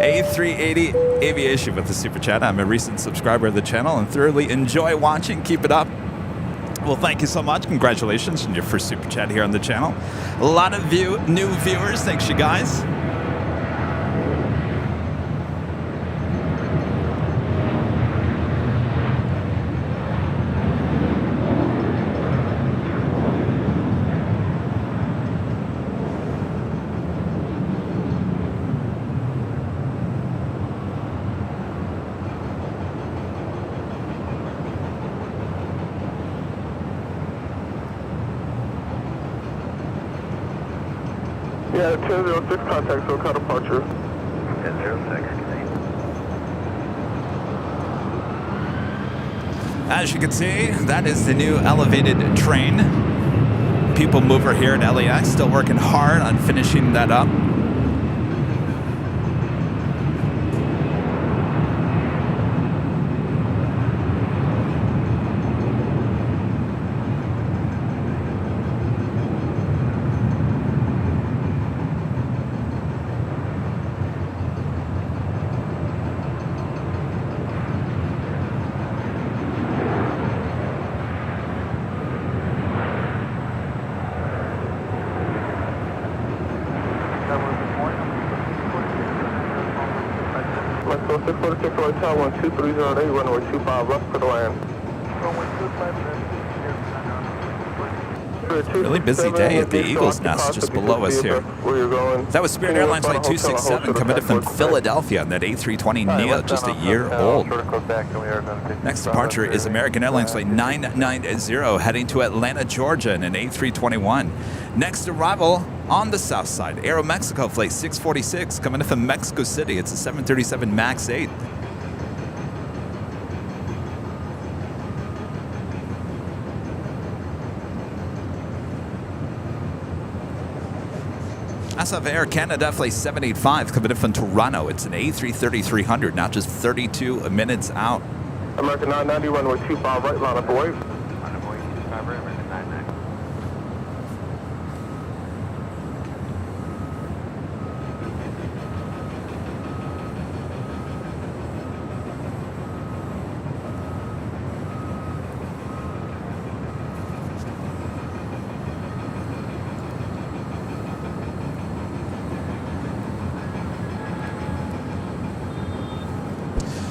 A380 Aviation with the super chat. I'm a recent subscriber of the channel and thoroughly enjoy watching. Keep it up. Well, thank you so much. Congratulations on your first super chat here on the channel. A lot of new viewers. Thanks, you guys. Yeah, 1006, contact SoCal departure. 1006, As you can see, that is the new elevated train. People mover here at LAX, still working hard on finishing that up. Mexico 646, right, Tower 12308, runway 25 left for the land. Really busy day at the Eagle's Nest just below us here. That was Spirit Airlines Flight 267 coming in from Philadelphia on that A320neo, just a year old. Next departure is American Airlines Flight 990 heading to Atlanta, Georgia in an A321. Next arrival on the south side, Aeromexico Flight 646 coming in from Mexico City. It's a 737 MAX 8. SF Air Canada Flight 785 coming in from Toronto. It's an A330-300, now just 32 minutes out. American 990, runway 25 right, line up away. Runway 25 right, American 990.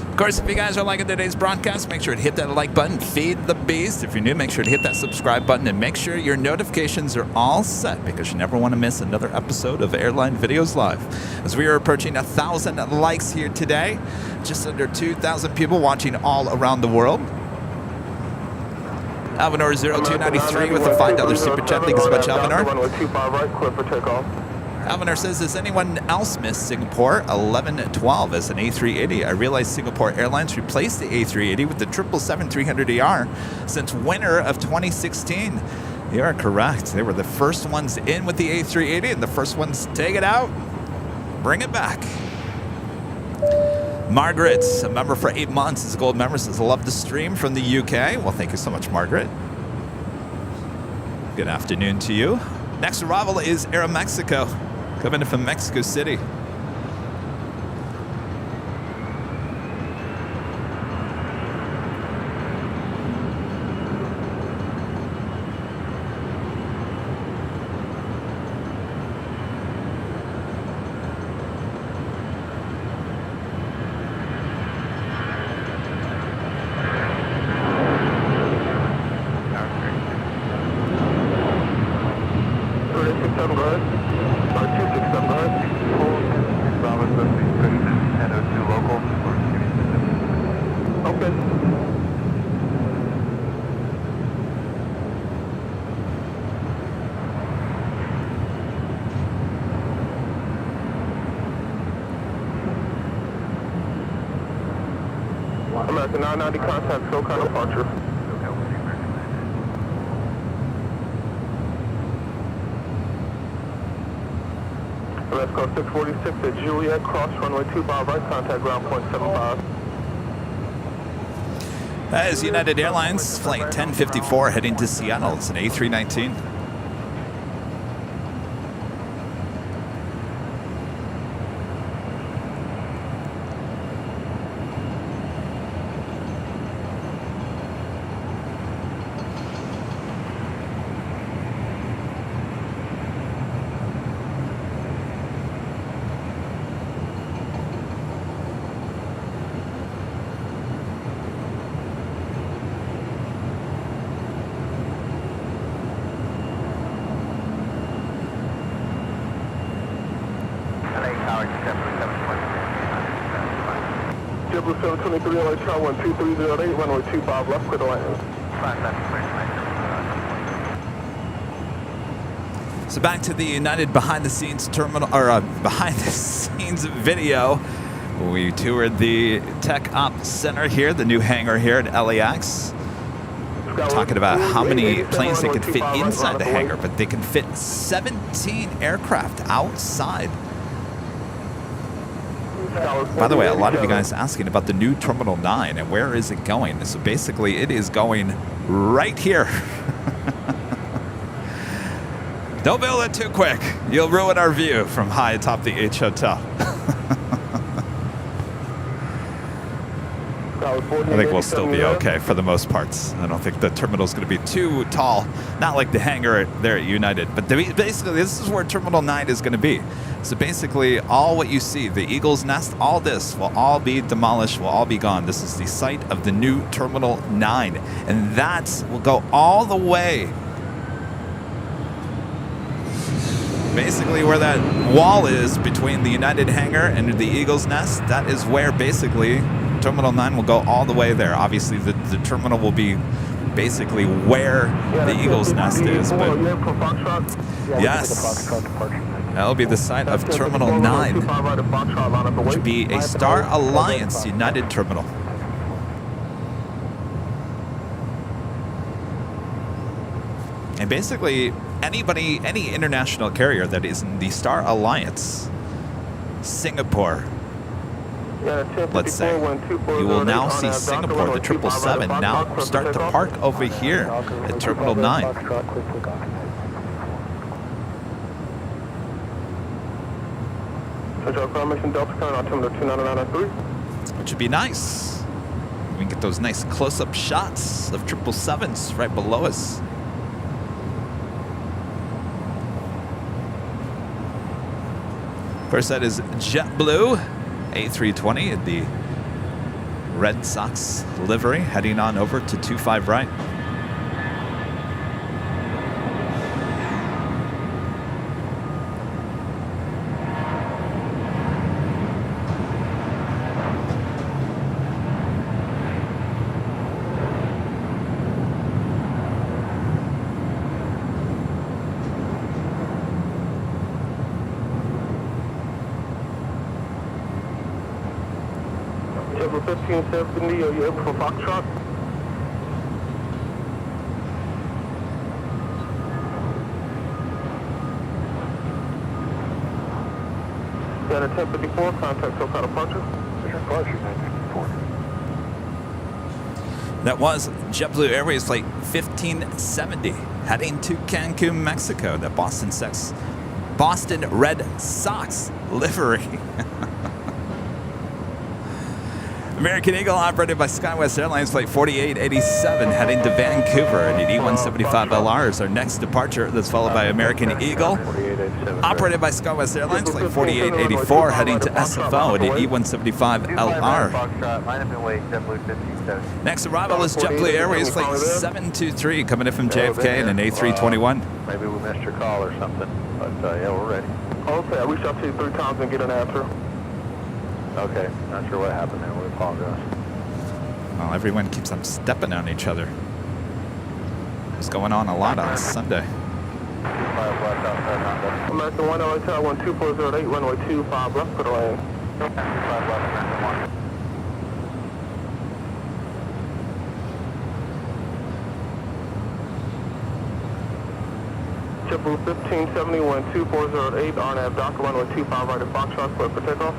Of course, if you guys are liking today's broadcast, make sure to hit that like button, feed the beast. If you're new, make sure to hit that subscribe button and make sure your notifications are all set because you never want to miss another episode of Airline Videos Live. As we are approaching 1,000 likes here today, just under 2,000 people watching all around the world. Alvinor 0293 with a $5 super chat. Thank you so much, Alvinor. Runway 25 right, clear for takeoff. Alvinor says, does anyone else miss Singapore 1112 as an A380? I realize Singapore Airlines replaced the A380 with the 777-300ER since winter of 2016. You are correct. They were the first ones in with the A380 and the first ones to take it out. Bring it back. Margaret, a member for 8 months, is a gold member, says, love the stream from the UK. Well, thank you so much, Margaret. Good afternoon to you. Next arrival is Aeromexico, coming in from Mexico City. American 990 contact, SoCal departure. Let's go 646 at Juliet, cross runway 25 right, contact ground point 75. That is United Airlines, flight 1054 heading to Seattle. It's an A319. JetBlue 723 LA Char 12308, runway 25 left, clear to land. So back to the United behind-the-scenes terminal, or behind-the-scenes video. We toured the Tech Ops Center here, the new hangar here at LAX. Talking about how many planes they could fit inside the hangar, but they can fit 17 aircraft outside. By the way, a lot of you guys asking about the new Terminal 9 and where is it going. So basically, it is going right here. Don't build it too quick. You'll ruin our view from high atop the H Hotel. I think we'll still be okay for the most parts. I don't think the terminal's going to be too tall. Not like the hangar there at United. But basically, this is where Terminal 9 is going to be. So basically, all what you see, the Eagle's Nest, all this will all be demolished, will all be gone. This is the site of the new Terminal 9. And that will go all the way. Basically, where that wall is between the United hangar and the Eagle's Nest, that is where basically Terminal 9 will go all the way there. Obviously, the terminal will be basically where the Eagle's Nest is. But yes, that'll be the site of Terminal 9, which would be a Star Alliance United terminal. And basically, any international carrier that is in the Star Alliance, Singapore, let's say, you will now see Singapore, the 777, now start to park over here at Terminal 9. Which would be nice. We can get those nice close-up shots of 777s right below us. Of course, that is JetBlue A320 in the Red Sox livery, heading on over to 25 right. JetBlue 1570, are you able for Foxtrot? Got a 1054, contact SoCal departure. That was JetBlue Airways flight 1570, heading to Cancun, Mexico. The Boston Red Sox livery. American Eagle, operated by SkyWest Airlines, flight 4887, heading to Vancouver. And an E175LR is our next departure. That's followed by American Eagle, operated by SkyWest Airlines, flight 4884, heading to SFO and an E175LR. Next arrival is JetBlue Airways, flight 723, coming in from JFK and an A321. Maybe we missed your call or something, but yeah, we're ready. Okay, I reached out to you 3 times and get an answer. Okay, not sure what happened there. We apologize. Well, everyone keeps on stepping on each other. It's going on a lot on Sunday. American 1 LA Tower 12408, runway 25 left, clear to land. JetBlue 1570, wind 2408, RNAV Docker, runway 25 right at Foxtrot, clear for takeoff.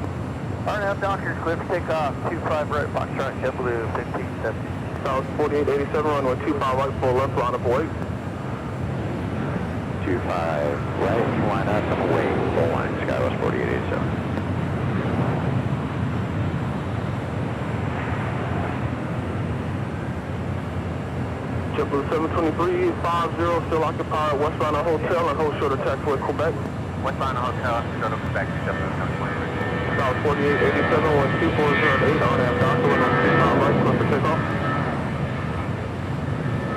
RNAV Docker, clear for takeoff, 25 right, Foxtrot, JetBlue 1570. South 4887, runway 25 right, full left, line up away. 25 right, line up and away, full line, Skywest 4887. JetBlue 72350, still occupied, Westbound Hotel and hold short of taxiway Quebec. Westbound Hotel, short of Quebec, JetBlue 723. South 4887, wind 2408, RNAV Docker, runway 25 right, clear for takeoff.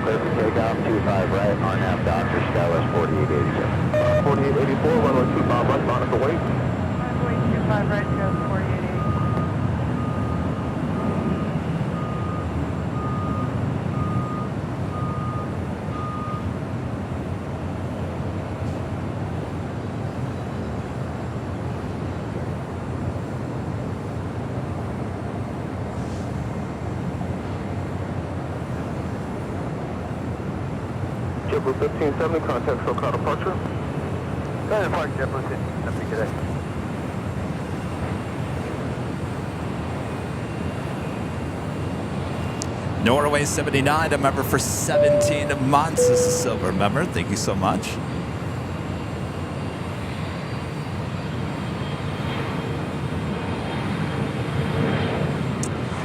Clear for takeoff, 25 right, RNAV Docker, Skywest 4887. 4884, runway 25 right, line up away. Runway 25 right, goes 4880. JetBlue 1570, contact SoCal departure. Go ahead and park JetBlue 1570 today. Norway 79, a member for 17 months. This is a silver member. Thank you so much.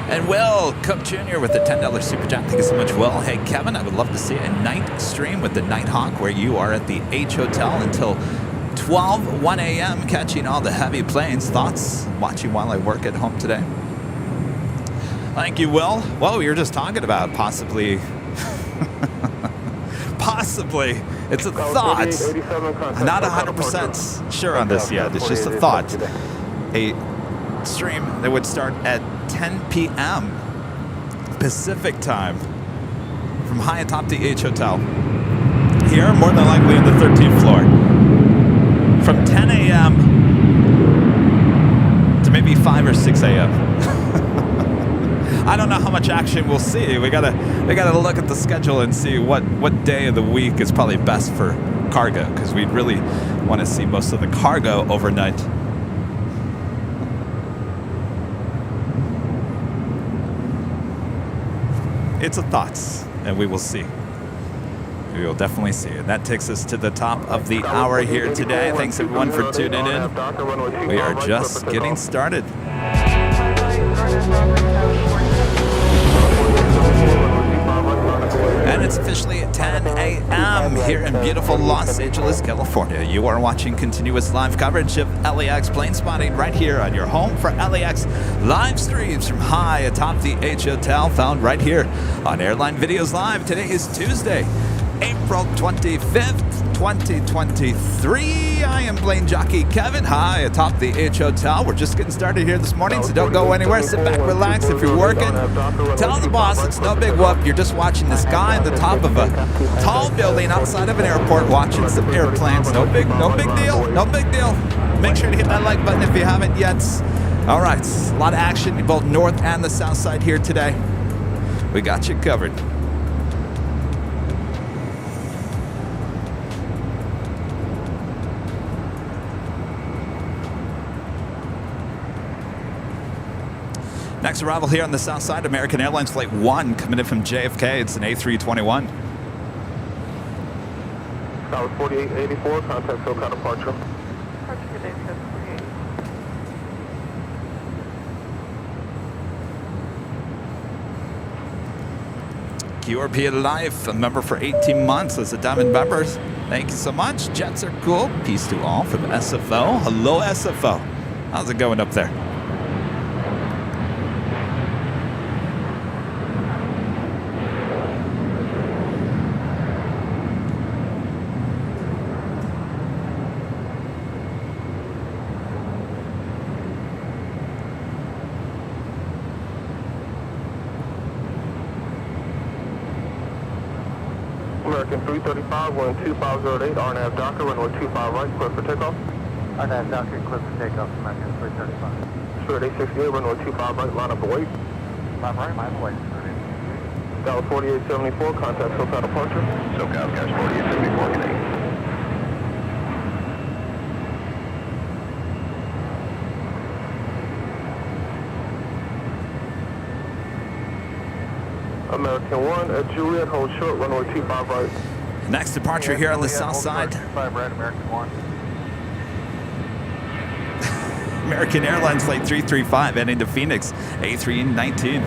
And Will Cook Jr. with the $10 super chat. Thank you so much, Will. Hey, Kevin, I would love to see a night stream with the Nighthawk where you are at the H Hotel until 1 a.m. catching all the heavy planes. Thoughts watching while I work at home today? Thank you, Will. Whoa, we were just talking about possibly... possibly. It's a thought. I'm not 100% sure on this yet. It's just a thought. A stream that would start at 10 p.m. Pacific time from high atop the H Hotel. Here, more than likely on the 13th floor. From 10 a.m. to maybe 5 or 6 a.m. I don't know how much action we'll see. We gotta look at the schedule and see what day of the week is probably best for cargo, because we'd really want to see most of the cargo overnight. It's a thoughts, and we will see. We will definitely see. And that takes us to the top of the hour here today. Thanks everyone for tuning in. We are just getting started. And it's officially 10 a.m. here in beautiful Los Angeles, California. You are watching continuous live coverage of LAX plane spotting right here on your home for LAX live streams from high atop the H Hotel, found right here on Airline Videos Live. Today is Tuesday, April 25th, 2023. I am plane jockey Kevin, high atop the H Hotel. We're just getting started here this morning, so don't go anywhere. Sit back, relax. If you're working, tell the boss it's no big whoop. You're just watching this guy on the top of a tall building outside of an airport watching some airplanes. No big deal. No big deal. Make sure to hit that like button if you haven't yet. All right, a lot of action both north and the south side here today. We got you covered. Next arrival here on the south side, American Airlines Flight 1 coming in from JFK. It's an A321. That was 4884, contact SoCal departure. Departure today, 748. QRP Life, a member for 18 months as a Diamond member. Thank you so much. Jets are cool. Peace to all from SFO. Hello, SFO. How's it going up there? American 335, wind 2508, RNAV Docker, runway 25 right, clear for takeoff. RNAV Docker, clear for takeoff, American 335. Spirit 868, runway 25 right, line up away. Line right, line away, Spirit 868. That was 4874, contact SoCal departure. SoCal, guys, 4874, good day. American 1 at Juliet, hold short, runway 25 right. Next departure here on the south side. 25 right, American 1. American Airlines Flight 335 heading to Phoenix, A319.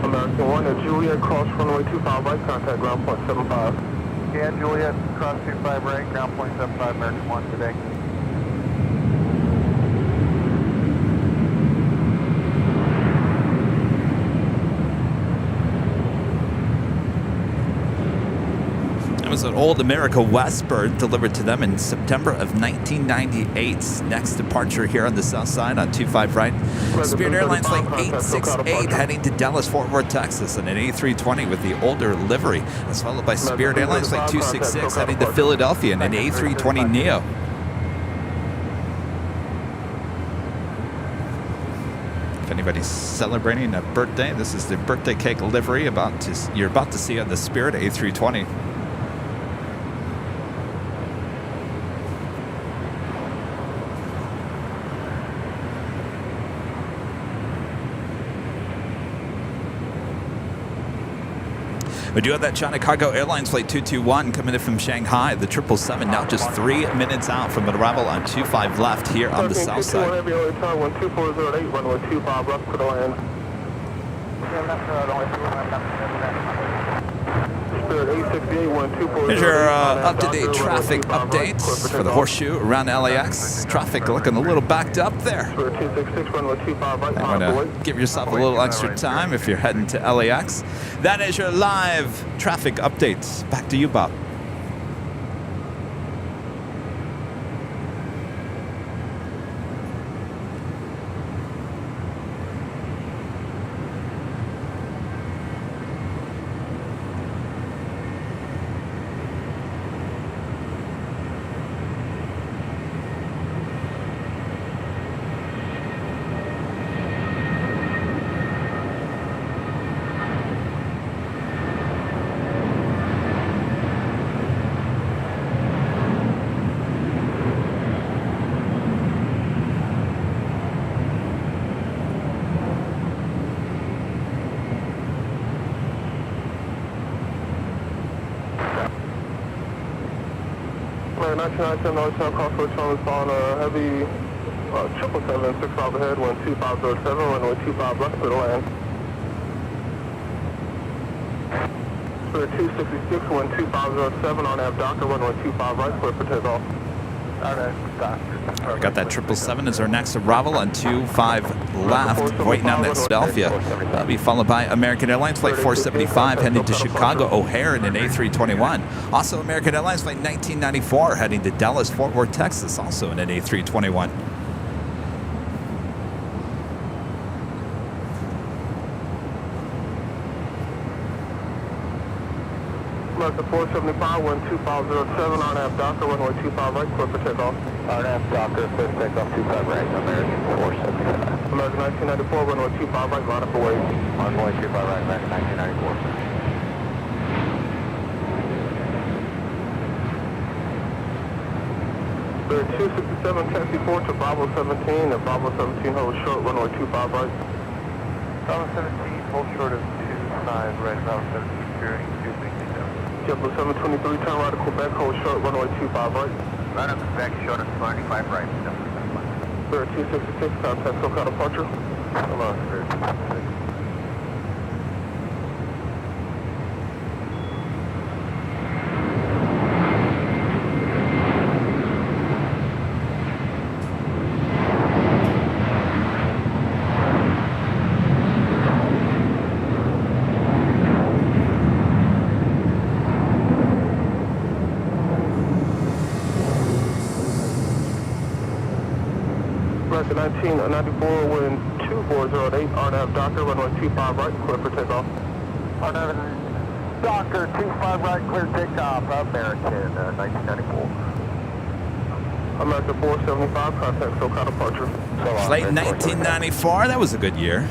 American 1 at Juliet, cross runway 25 right, contact ground point 75. Yeah, Juliet, cross 25 right, ground point 75, American 1 today. It was an old America Westbird delivered to them in September of 1998. Next departure here on the south side on 25 right. Spirit Airlines Flight 868 heading to Dallas, Fort Worth, Texas on an A320 with the older livery. That's followed by Spirit Airlines Flight 266 heading to Philadelphia in an A320neo. If anybody's celebrating a birthday, this is the birthday cake livery you're about to see on the Spirit A320. We do have that China Cargo Airlines Flight 221 coming in from Shanghai. The 777 now just 3 minutes out from an arrival on 25 left here on the south side. Heavy early time, 12408, runway 25 left for the land. Spirit 868, 12408. Here's your up-to-date traffic updates for the horseshoe around LAX. Traffic looking a little backed up there. Spirit 266, runway 25 right, You want to give yourself a little extra time if you're heading to LAX. That is your live traffic updates. Back to you, Bob. American 1997, northbound crossway Charles on a heavy 777, 6 miles ahead, 12507, runway 25 left for the land. Spirit 266, 12507 on Docker, runway 25 right, clear for takeoff. We got that 777 as our next arrival on 25 left, waiting on that Philadelphia. That'll be followed by American Airlines Flight 475 heading to Chicago O'Hare in an A321. Also American Airlines Flight 1994 heading to Dallas, Fort Worth, Texas, also in an A321. American 475, 12507 on Docker, runway 25 right, clear for takeoff. Docker, clear for takeoff 25 right, American 475. American 1994, runway 25 right, line up for wave. Runway 25 right, American 1994. Spirit 267, taxi 4 to Bravo 17, and Bravo 17 hold short, runway 25 right. Bravo 17, hold short of 25 right, Bravo 17, Spirit 260. JetBlue 723, turn right to Quebec, hold short, runway 25 right. Right up Quebec, short of 25 right, Spirit 266, contact SoCal departure. Hello, Spirit 266. American 1994, wind 2408, RNAV Docker, runway 25 right, clear for takeoff. RNAV Docker, 25 right, clear takeoff, American 1994. American 475, contact SoCal departure. Flight 1994, that was a good year.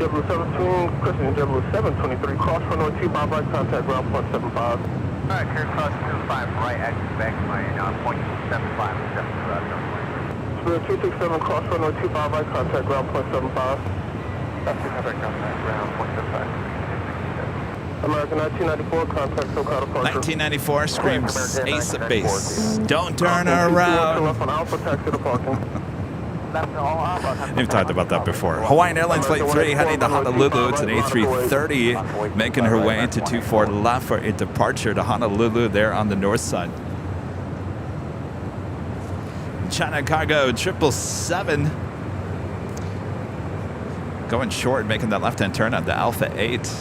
JetBlue 17, Christian JetBlue 723, cross runway 25 right, contact ground point 75. Alright, clear cross 25 right, exit back line, point 75, step to Spirit 267, cross runway 25 right, contact ground point 75. That's 200, contact ground point 75. American 1994, contact SoCal departure. 1994 screams ace of base. Don't turn Left around. on Alpha, taxi to parking. We've talked about that before. Hawaiian Airlines Flight 3 heading to Honolulu. It's an A330 making her way to 24 left for a departure to Honolulu there on the north side. China Cargo 777 going short, making that left-hand turn on the Alpha 8.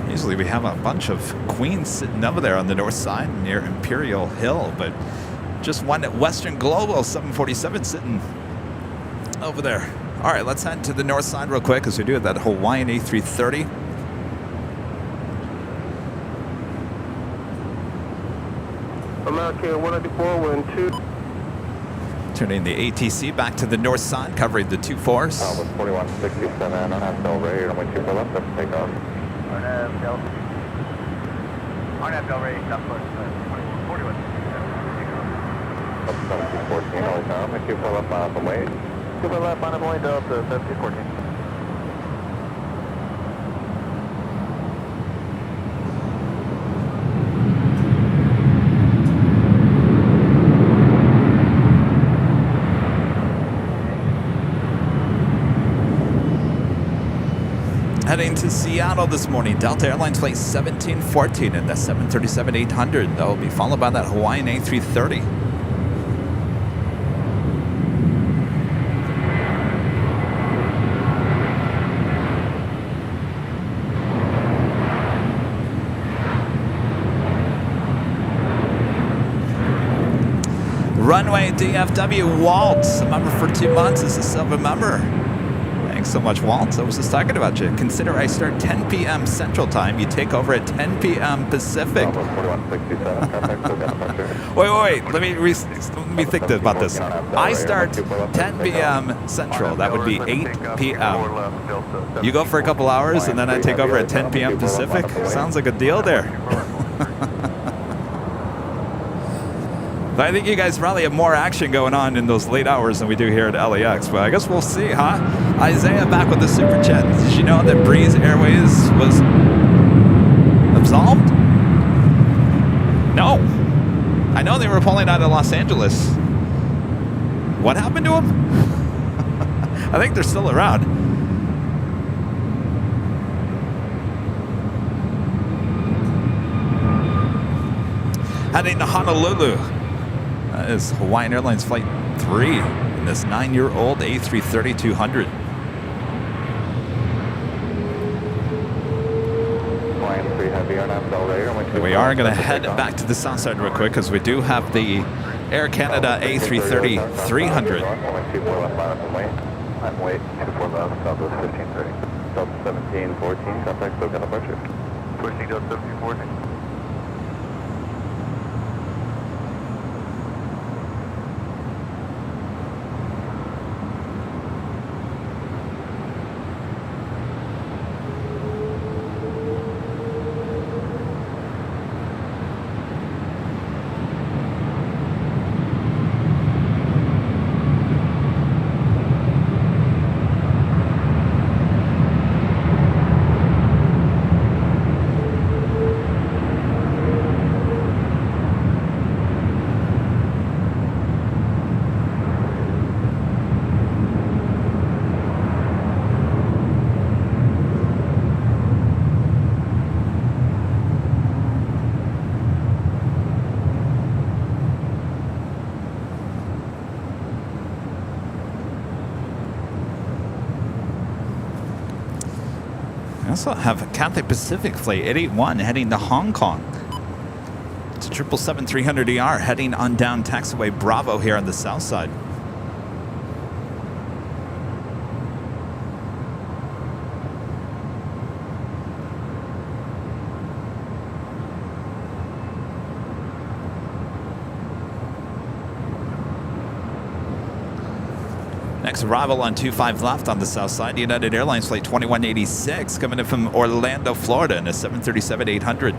Usually we have a bunch of queens sitting over there on the north side near Imperial Hill, but just one at Western Global 747 sitting over there. All right, let's head to the north side real quick as we do that Hawaiian A330. American 184, wind 2. Turning the ATC back to the north side, covering the 2-4s. 4167, on half bell ready, runway 24 left, let's take off. Arnab Bell ready, stop push, 4167, take off. Up 1714, always on, 24 left, miles away. 24 left, on way, Delta 1714. Heading to Seattle this morning, Delta Airlines Flight 1714 and the 737-800. That will be followed by that Hawaiian A330. Runway DFW Walt, a member for 2 months, is a silver member. Thanks so much, Walt. I was just talking about you. Consider I start 10 p.m. Central Time. You take over at 10 p.m. Pacific. Wait. Let me think about this. I start 10 p.m. Central. That would be 8 p.m. You go for a couple hours, and then I take over at 10 p.m. Pacific. Sounds like a deal there. But I think you guys probably have more action going on in those late hours than we do here at LAX. But I guess we'll see, huh? Isaiah back with the super chat. Did you know that Breeze Airways was absolved? No. I know they were pulling out of Los Angeles. What happened to them? I think they're still around. Heading to Honolulu. That is Hawaiian Airlines Flight 3 in this 9-year-old A330-200. We are going to head back to the south side real quick because we do have the Air Canada A330-300. I'm wait, 24 left, Southwest 1530. Delta 1714, contact SoCal departure. Pushing Delta 1714. also have Cathay Pacific Flight 881 heading to Hong Kong. It's a 777-300ER heading on down taxiway Bravo here on the south side. Next arrival on 25 left on the south side, United Airlines Flight 2186 coming in from Orlando, Florida in a 737-800.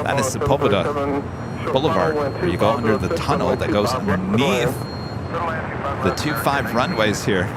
That is Sepulveda Boulevard, where you go under the tunnel that goes underneath the 25 runways here.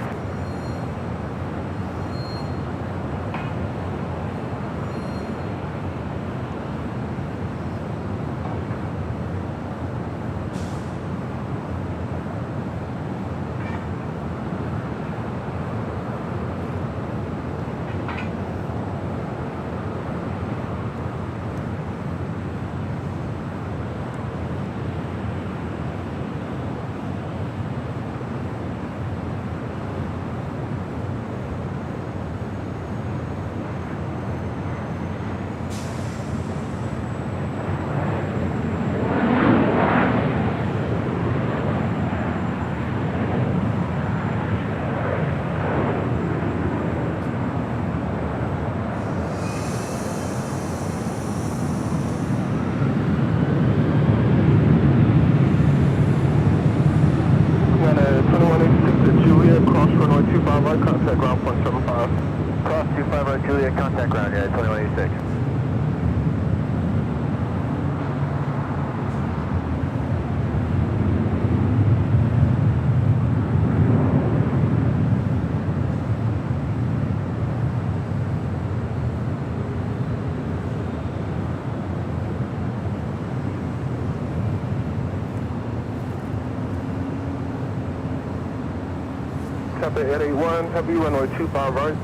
Contact ground 0.75. Cross 25 right Juliet, contact ground, yeah, 2186. Cathay 881, heavy runway 25 right,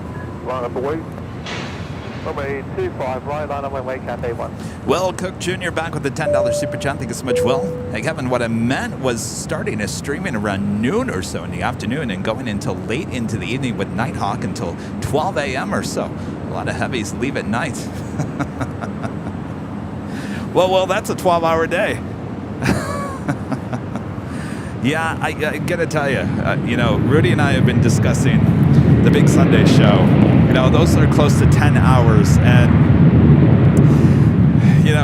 line up away. Runway 25 right, line up away, Cathay 1. Will Cook Jr. back with the $10 super chat. Thank you so much, Will. Hey, Kevin, what I meant was starting a streaming around noon or so in the afternoon and going until late into the evening with Nighthawk until 12 a.m. or so. A lot of heavies leave at night. Well, that's a 12-hour day. Yeah, I gotta tell you, Rudy and I have been discussing the Big Sunday show. Those are close to 10 hours, and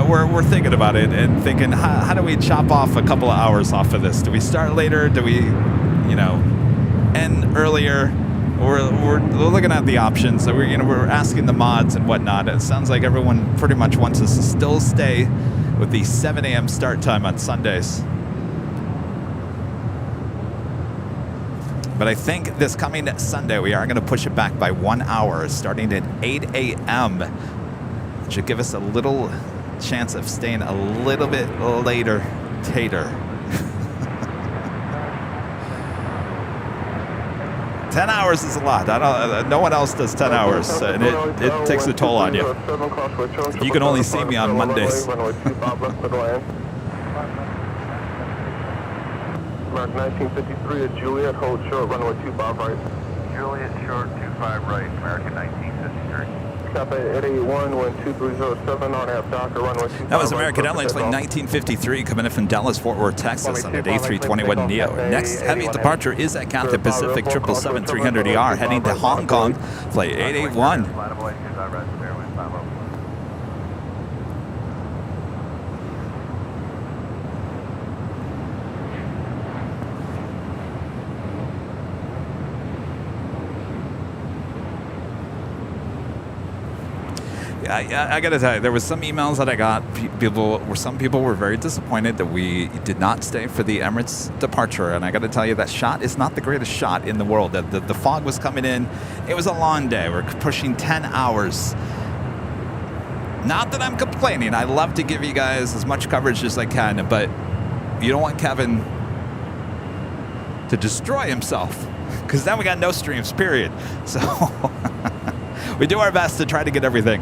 we're thinking about it and thinking, how do we chop off a couple of hours off of this? Do we start later? Do we, end earlier? We're looking at the options. So we're asking the mods and whatnot. It sounds like everyone pretty much wants us to still stay with the 7 a.m. start time on Sundays. But I think this coming Sunday, we are going to push it back by 1 hour, starting at 8 a.m. It should give us a little chance of staying a little bit later, tater. 10 hours is a lot. No one else does 10 hours, and it takes a toll on you. You can only see me on Mondays. Mark 1953 at Juliet, hold short, runway 25 right. Juliet short, 25 right, American 1953. Cathay 881, wind 2307, on half Docker, runway 25 That was American Airlines Flight 1953 coming in from Dallas, Fort Worth, Texas on an A321neo. Next heavy departure is at Cathay Pacific 777-300ER heading to Hong Kong, Flight 881. I got to tell you, there was some emails that I got. Some people were very disappointed that we did not stay for the Emirates departure. And I got to tell you, that shot is not the greatest shot in the world. The fog was coming in. It was a long day. We're pushing 10 hours. Not that I'm complaining. I love to give you guys as much coverage as I can. But you don't want Kevin to destroy himself Because then we got no streams, period. So we do our best to try to get everything.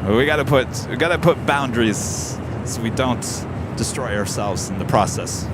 We gotta put boundaries so we don't destroy ourselves in the process.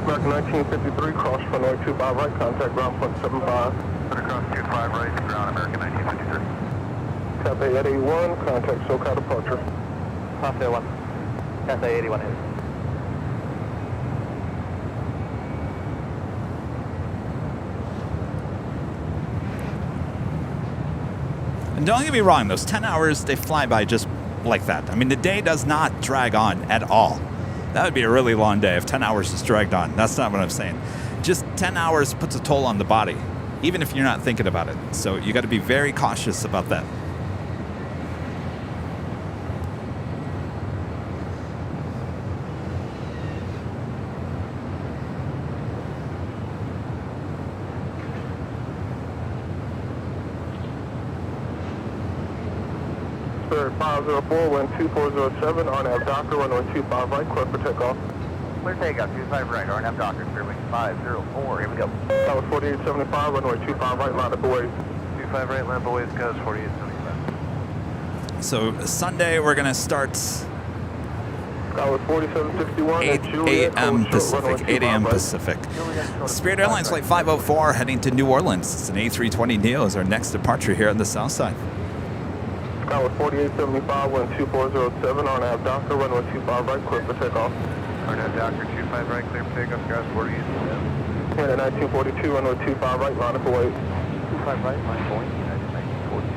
American 1953, cross runway 25 right, contact ground point 75. Put across 25 right, ground American 1953. Cathay 881, contact SoCal departure. Cathay 1. Cathay 81 is. And don't get me wrong, those 10 hours, they fly by just like that. I mean, the day does not drag on at all. That would be a really long day if 10 hours just dragged on. That's not what I'm saying. Just 10 hours puts a toll on the body, even if you're not thinking about it. So you got to be very cautious about that. Spirit 504, wind 2407, RNAV Docker, runway 25 right, clear for takeoff. Clear takeoff, 25 right, RNAV Docker, clear 504, here we go. That was 4875, runway 25 right, line up away. 25 right, lamp away, cuz 4875. So Sunday, we're going to start That was 4761. 8 a.m. Pacific. 8 a.m. Pacific. Spirit Airlines Flight 504 heading to New Orleans. It's an A320neo is our next departure here on the south side. That was 4875, wind 2407, RNAV Docker, runway 25 right, clear for takeoff. RNAV Docker, 25 right, clear for takeoff, guys 4875. And at 1942, runway 25 right, line up away. 25 right, line point, United 1942.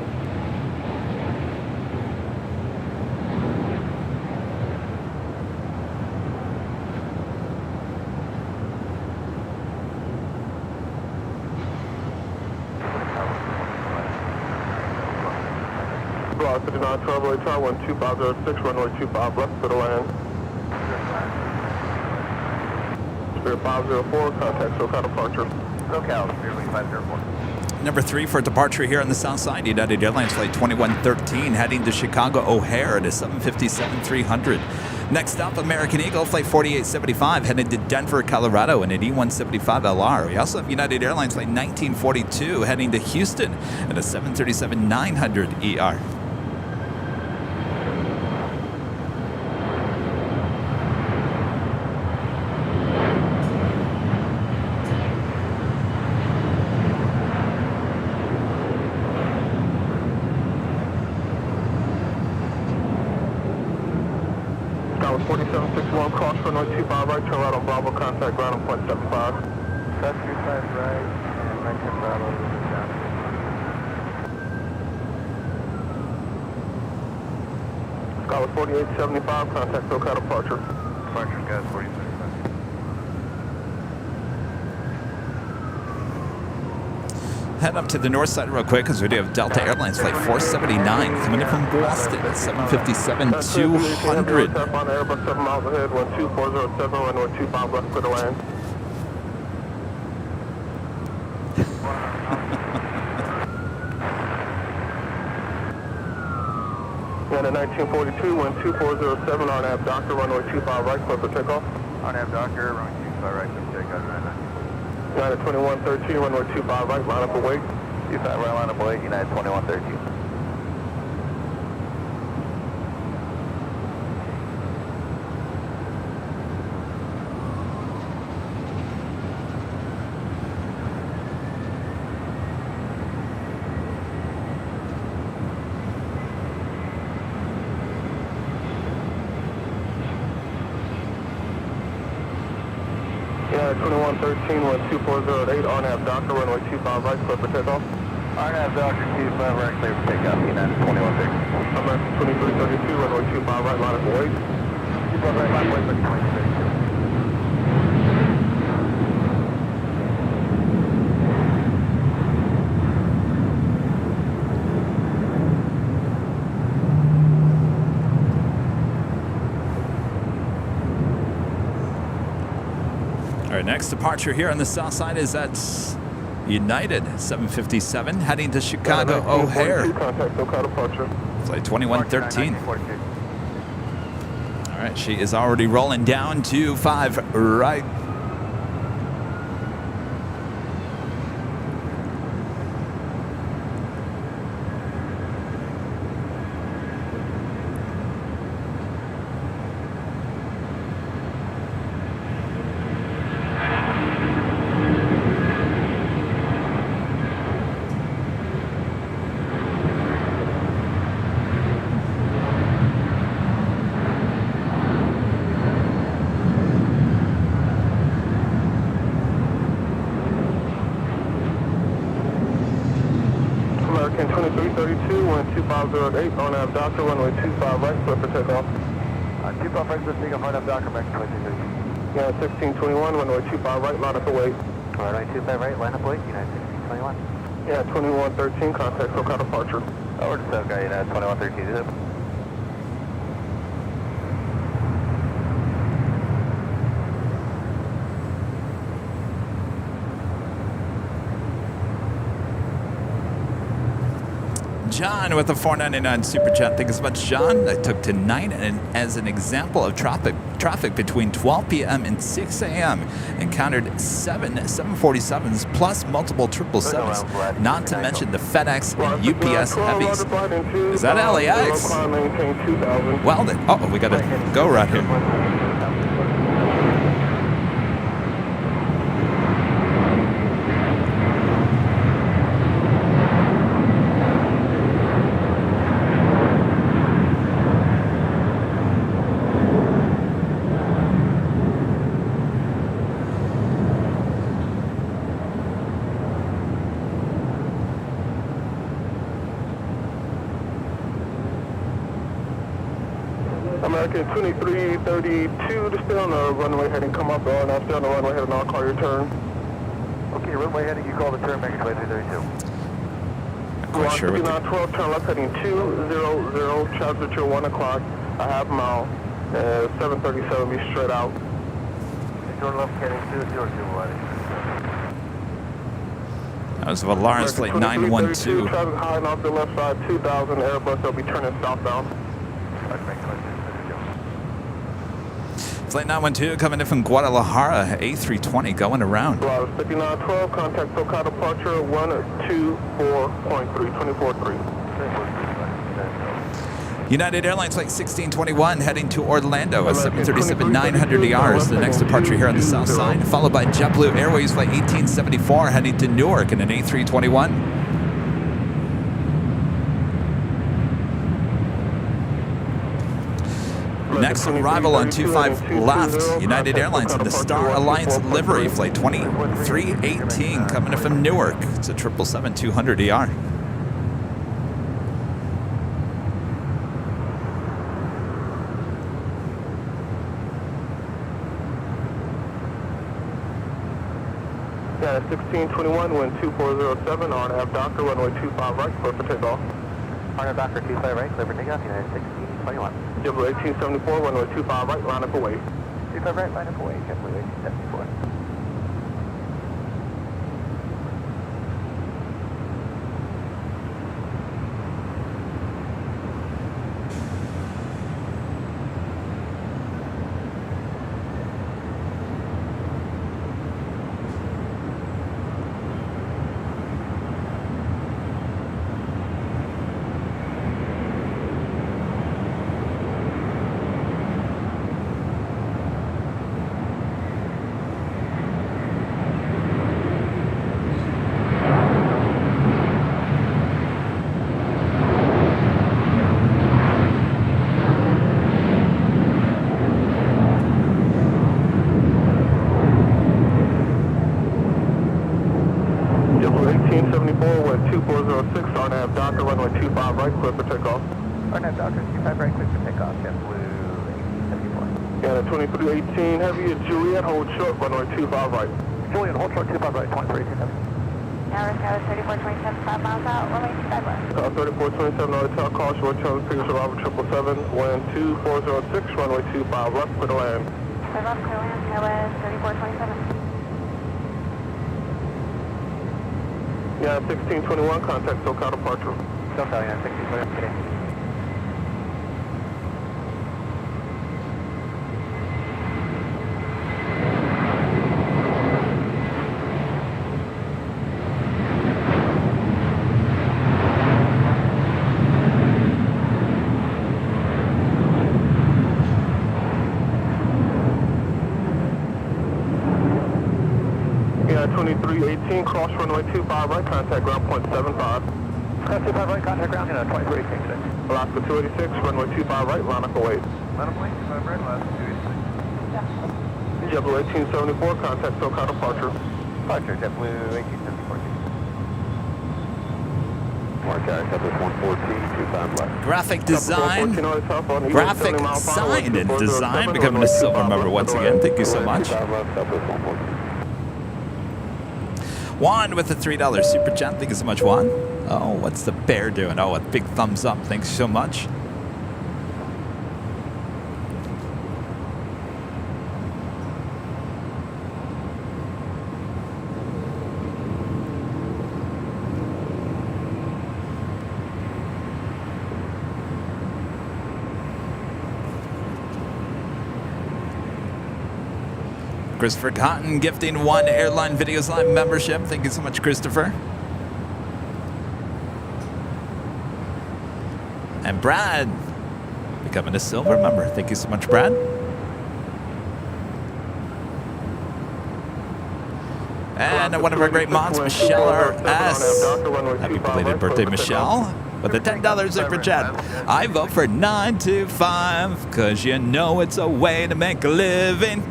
Block 59, Travel HR, wind 2506, runway 25 left for the land. Spirit 504, contact SoCal departure. SoCal, Spirit 504. Number 3 for departure here on the south side. United Airlines Flight 2113 heading to Chicago O'Hare at a 757-300. Next up, American Eagle Flight 4875 headed to Denver, Colorado in an E175LR. We also have United Airlines Flight 1942 heading to Houston at a 737-900 ER. That was 4761, cross runway 25 right, turn right on Bravo, contact ground on point 75. That's 25 right, and right to Bravo, down. That was 4875, contact SoCal departure. Departure, guys 4075. Head up to the north side real quick because we do have Delta Airlines Flight 479 coming in from Boston at 757-200. On Airbus 7 miles ahead, 12407, runway 25 left for the land. And at 1942, wind 2407, RNAV Docker, runway 25 right, clear for takeoff. RNAV Docker, runway 25 right, clear for takeoff, 99. United 2113, runway 25 right, line up away. 25 right, line up away, United 2113. United 2113, wind 2408, RNAV Docker, runway 25 right, clear for takeoff. RNAV Docker, 25 right, clear for takeoff, United 2113. American 2332, runway 25 right, line up away. 25 right, line away, 2026. Our next departure here on the south side is at United 757, heading to Chicago O'Hare. Contact SoCal departure. Flight 2113. All right, she is already rolling down to 5 right. American 2332, 12508, on our Doctor, runway 25 right, clear for takeoff. 25 right, good takeoff, on Doctor, Max 2332. Yeah, 1621, runway 25 right, line up and wait. Runway 25 right, line up, wait, United 1621. Yeah, 2113, contact SoCal departure. Over to SoCal, United 2113. John with the 499 Super Chat. Thank you so much, John. I took tonight and as an example of traffic between 12 p.m. and 6 a.m. encountered 7 747s plus multiple 777s, not to mention the FedEx and UPS heavies. Is that LAX? Well then, we got to go right here. American 2332 to stay on the runway heading, come up, now stay on the runway heading, I'll call your turn. Okay, runway heading, you call the turn, Max 2332. Quite sure what 12, turn left heading 200, temperature 1 o'clock, a half mile, 737, be straight out. Turn left heading 200, that was a Lawrence flight 912. Traffic high and off the left side, 2000 Airbus, they'll be turning southbound. Flight 912 coming in from Guadalajara, A320 going around. 5912, contact SoCal departure 124.3, 24.3. United Airlines flight 1621 heading to Orlando at 737 900 ER. The next departure here on the south side, followed by JetBlue Airways flight 1874 heading to Newark in an A321. Next arrival on 25 left, United Airlines in the Star Alliance livery, flight 2318 coming in from Newark. It's a 777-200 ER. Yeah, 1621, wind 2407, RNAV Doctor, runway 25 right, clear for takeoff. RNAV Doctor 25 right, clear for takeoff, United 1621. JetBlue 1874, runway 25 right, line up away. 25 right, line up away, JetBlue 1874. RNAV Doctor, runway 25 right, clear for takeoff. RNAV Doctor 25 right, clear for takeoff, JetBlue 1874. Yeah, 2318 heavy at Juliet, hold short, runway 25 right. Juliet, hold short, 25 right, 2318 heavy. Tower 3427, 5 miles out, runway 25 left. 3427, hotel call, short term, figures arrival 777, wind 2406, runway 25 left, clear to land. Clear left, clear land, Tower 3427. Yeah, 1621, contact SoCal departure. SoCal, yeah, 1621 today. Yeah, 2318, cross runway 25 right, contact ground point 75. Cross 25 right, contact ground, 2318 today. Alaska 286, runway 25 right, line up and wait. Line up wing, 25 right, Alaska 286. JetBlue 1874, contact SoCal departure. Departure, JetBlue 1874. Mark out, Southwest 114, 25 left. Graphic design. Graphic sign and design becoming a silver member once again. Thank you so much. 25 left, Southwest 114. Juan with the $3 super chat. Thank you so much, Juan. Oh, what's the bear doing? Oh, a big thumbs up. Thanks so much. Christopher Cotton gifting 1 Airline Videos Live membership. Thank you so much, Christopher. And Brad becoming a silver member. Thank you so much, Brad. And one of our great mods, Michelle R.S. Happy belated birthday, Michelle. With a $10 super chat. I vote for 925 because you know it's a way to make a living.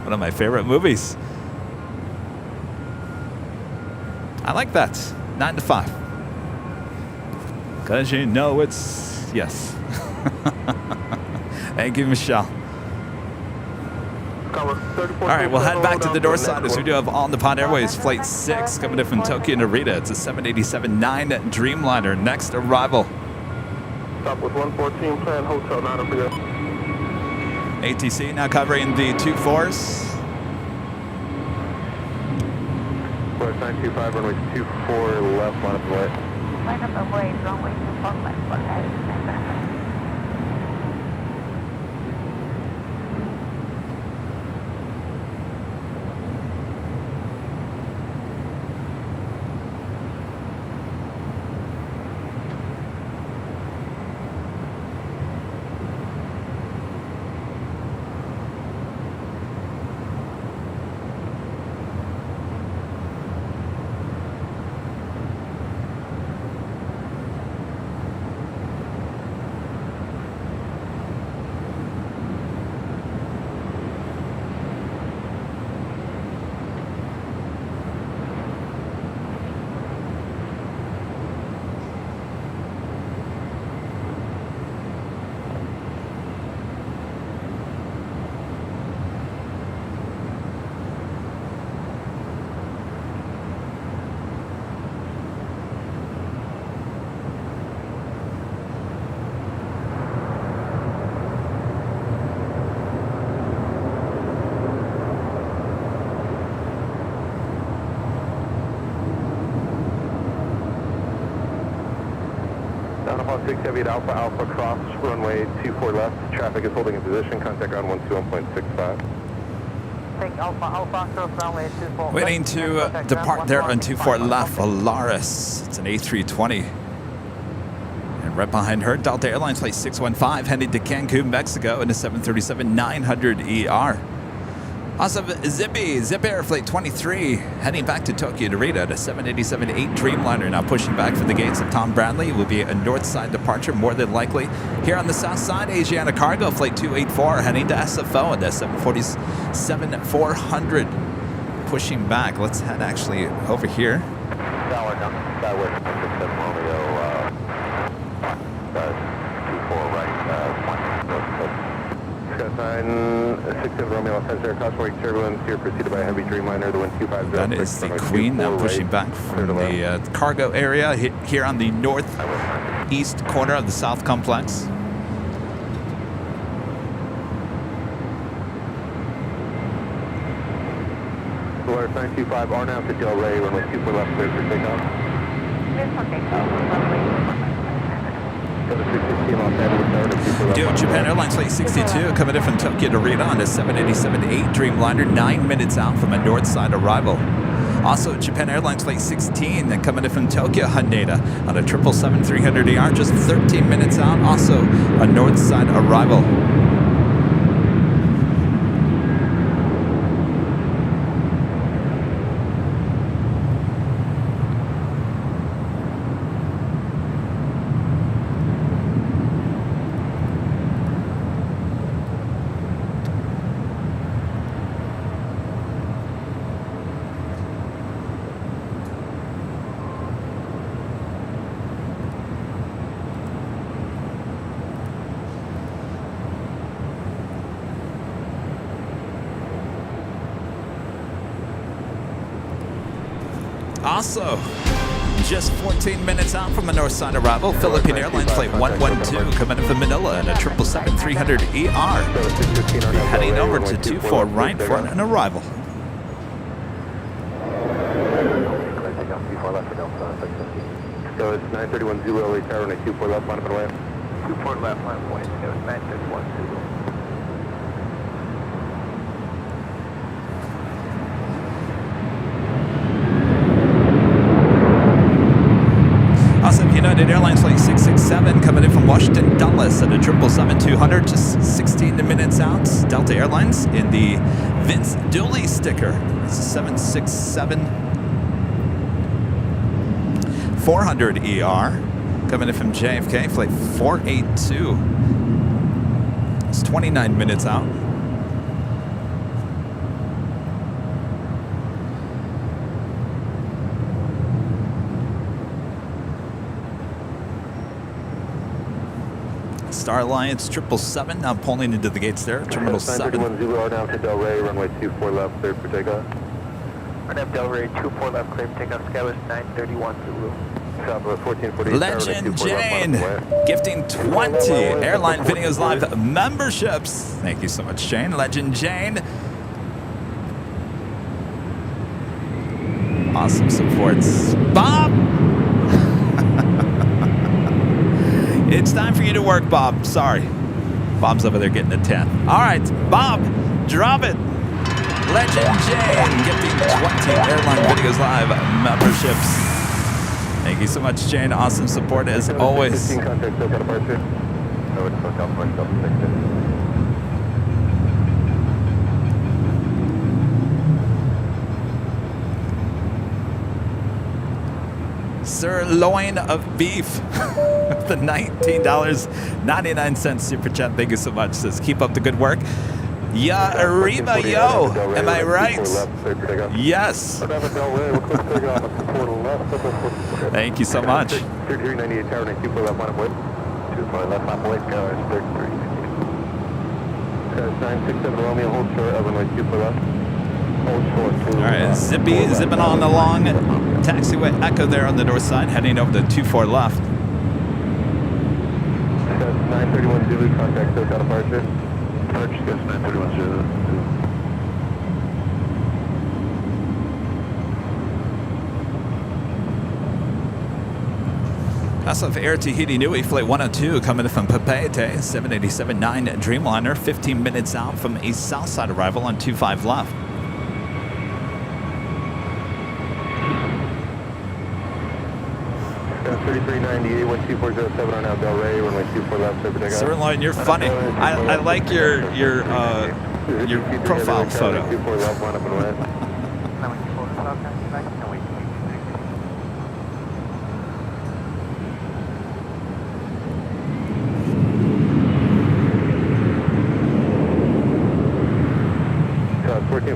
One of my favorite movies. I like that. 9 to 5. Because you know it's... Yes. Thank you, Michelle. All right, we'll head back to the north side as we do have on the Pod Airways Flight 6 coming in from Tokyo Narita. It's a 787-9 Dreamliner. Next arrival. Stop with 114, plan hotel, 9 for you. ATC now covering the 24s. Flight 925, runway 24 left, line up and wait. Line up and wait, runway 24 left, line up. Down upon 678 Alpha, Alpha cross, runway 24 left. Traffic is holding in position. Contact ground 121.65. Take Alpha, Alpha, cross runway 24 Waiting to depart there on 24 left, Alaris. It's an A320. And right behind her, Delta Airlines Flight 615 heading to Cancun, Mexico in a 737-900ER. Also, Zip Air Flight 23 heading back to Tokyo Narita at a 787-8 Dreamliner, now pushing back for the gates of Tom Bradley. It will be a north side departure more than likely. Here on the south side, Asiana Cargo Flight 284 heading to SFO at the 747-400, pushing back. Let's head actually over here. Tower down, Skyway 167 Romeo, 24 right, 967 Romeo, offense air, cautionary turbulence here, preceded by a heavy Dreamliner, the wind 250. That is the Queen now pushing back from the cargo area here on the northeast corner of the South Complex. Polaris 925, R now to Del Rey, runway 24 left, clear for takeoff. This one takes off. Runway 25. Due Japan Airlines Flight 62 coming in from Tokyo to Rita on a 787-8 Dreamliner, 9 minutes out from a north side arrival. Also, Japan Airlines Flight 16 coming in from Tokyo Haneda on a 777-300ER, just 13 minutes out, also a north side arrival. Also, just 14 minutes out from a north side arrival, Philippine Airlines Flight 112 coming in from Manila in a 777-300ER. Heading over to 24 right for an arrival. So it's 931 Zulu, LA Tower, and 24 left, line up and away. 24 left, line point. It was 931 Zulu. Awesome. United Airlines Flight 667 coming in from Washington Dulles at a 777-200, just 16 minutes out. Delta Airlines in the Vince Dooley sticker. It's a 767-400ER coming in from JFK Flight 482. It's 29 minutes out. Star Alliance 777 now pulling into the gates there. Terminal 7. 931 Zulu, R now to Del Rey, runway 24 left, cleared for takeoff. RNAV Del Rey 24 left, clear for takeoff. Skywest 931 Zulu. Southwest 1448. Legend Jane gifting 20 Airline Videos Live memberships. Thank you so much, Jane. Legend Jane. Awesome supports. Bob! It's time for you to work, Bob. Sorry. Bob's over there getting a 10. All right, Bob, drop it. Legend Jane gifting 20 Airline Videos Live memberships. Thank you so much, Jane. Awesome support as always. 15 contact, still got a departure. Over to SoCal, Delta 6. Sirloin of beef. The $19.99 super chat. Thank you so much. Says keep up the good work. Yeah, Arriba, yo. Am I right? Yes. Thank you so much. 3398 tower, 94 left, line up way. 24 left, line up way, Skywest 33. 967 Romeo, hold short, runway 24 left. Hold short. All right, zipping on along. Taxiway Echo there on the north side, heading over to 24 left. 931 Zulu, contact SoCal departure. Departure, yes, 931 Zulu. Also for Air Tahiti Nui, Flight 102 coming in from Papeete, 787-9 Dreamliner, 15 minutes out from a south side arrival on 25 left. That's 3398, 12407 on out Del Rey, runway 24 left, over takeoff. Sirloin, you're funny. I like your profile photo. 24 left, line up and west.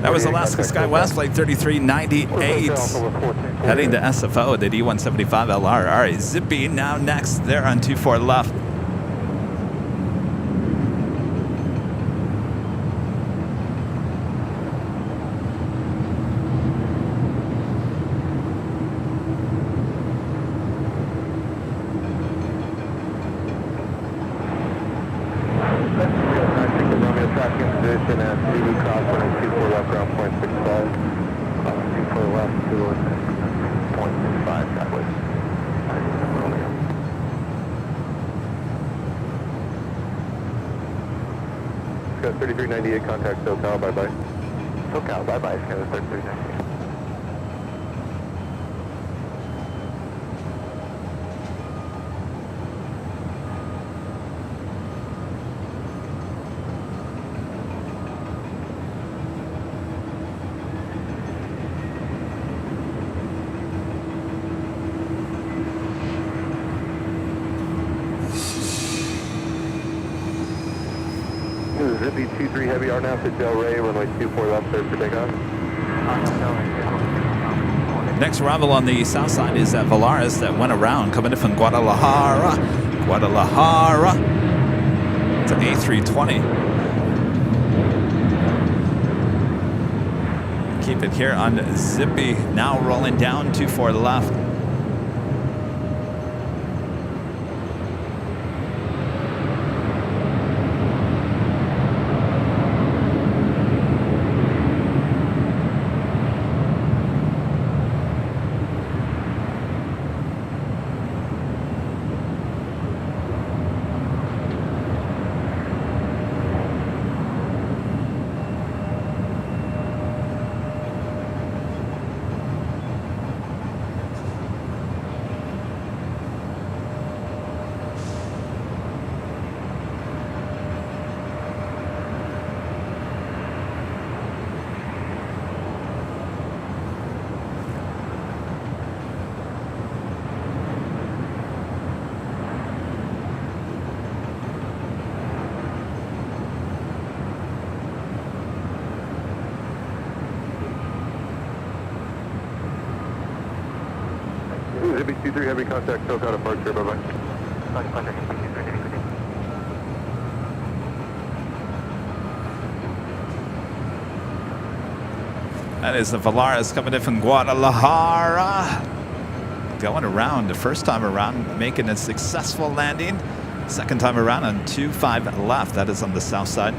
That was Alaska SkyWest Flight 3398, heading to SFO, the D175LR. All right, Zippy now next there on 24 left. Skyler 3398, contact SoCal, bye-bye. SoCal, bye-bye, Skyler 3398. Zippy 23 Heavy R now to Del Rey, runway 24 left, clear for takeoff. Next arrival on the south side is at Valaris that went around, coming in from Guadalajara. It's an A320. Keep it here on Zippy. Now rolling down 24 left. Zippy 23 Heavy, contact SoCal departure, bye-bye. That is the Valaris coming in from Guadalajara. Going around the first time around, making a successful landing. Second time around on 25 left. That is on the south side.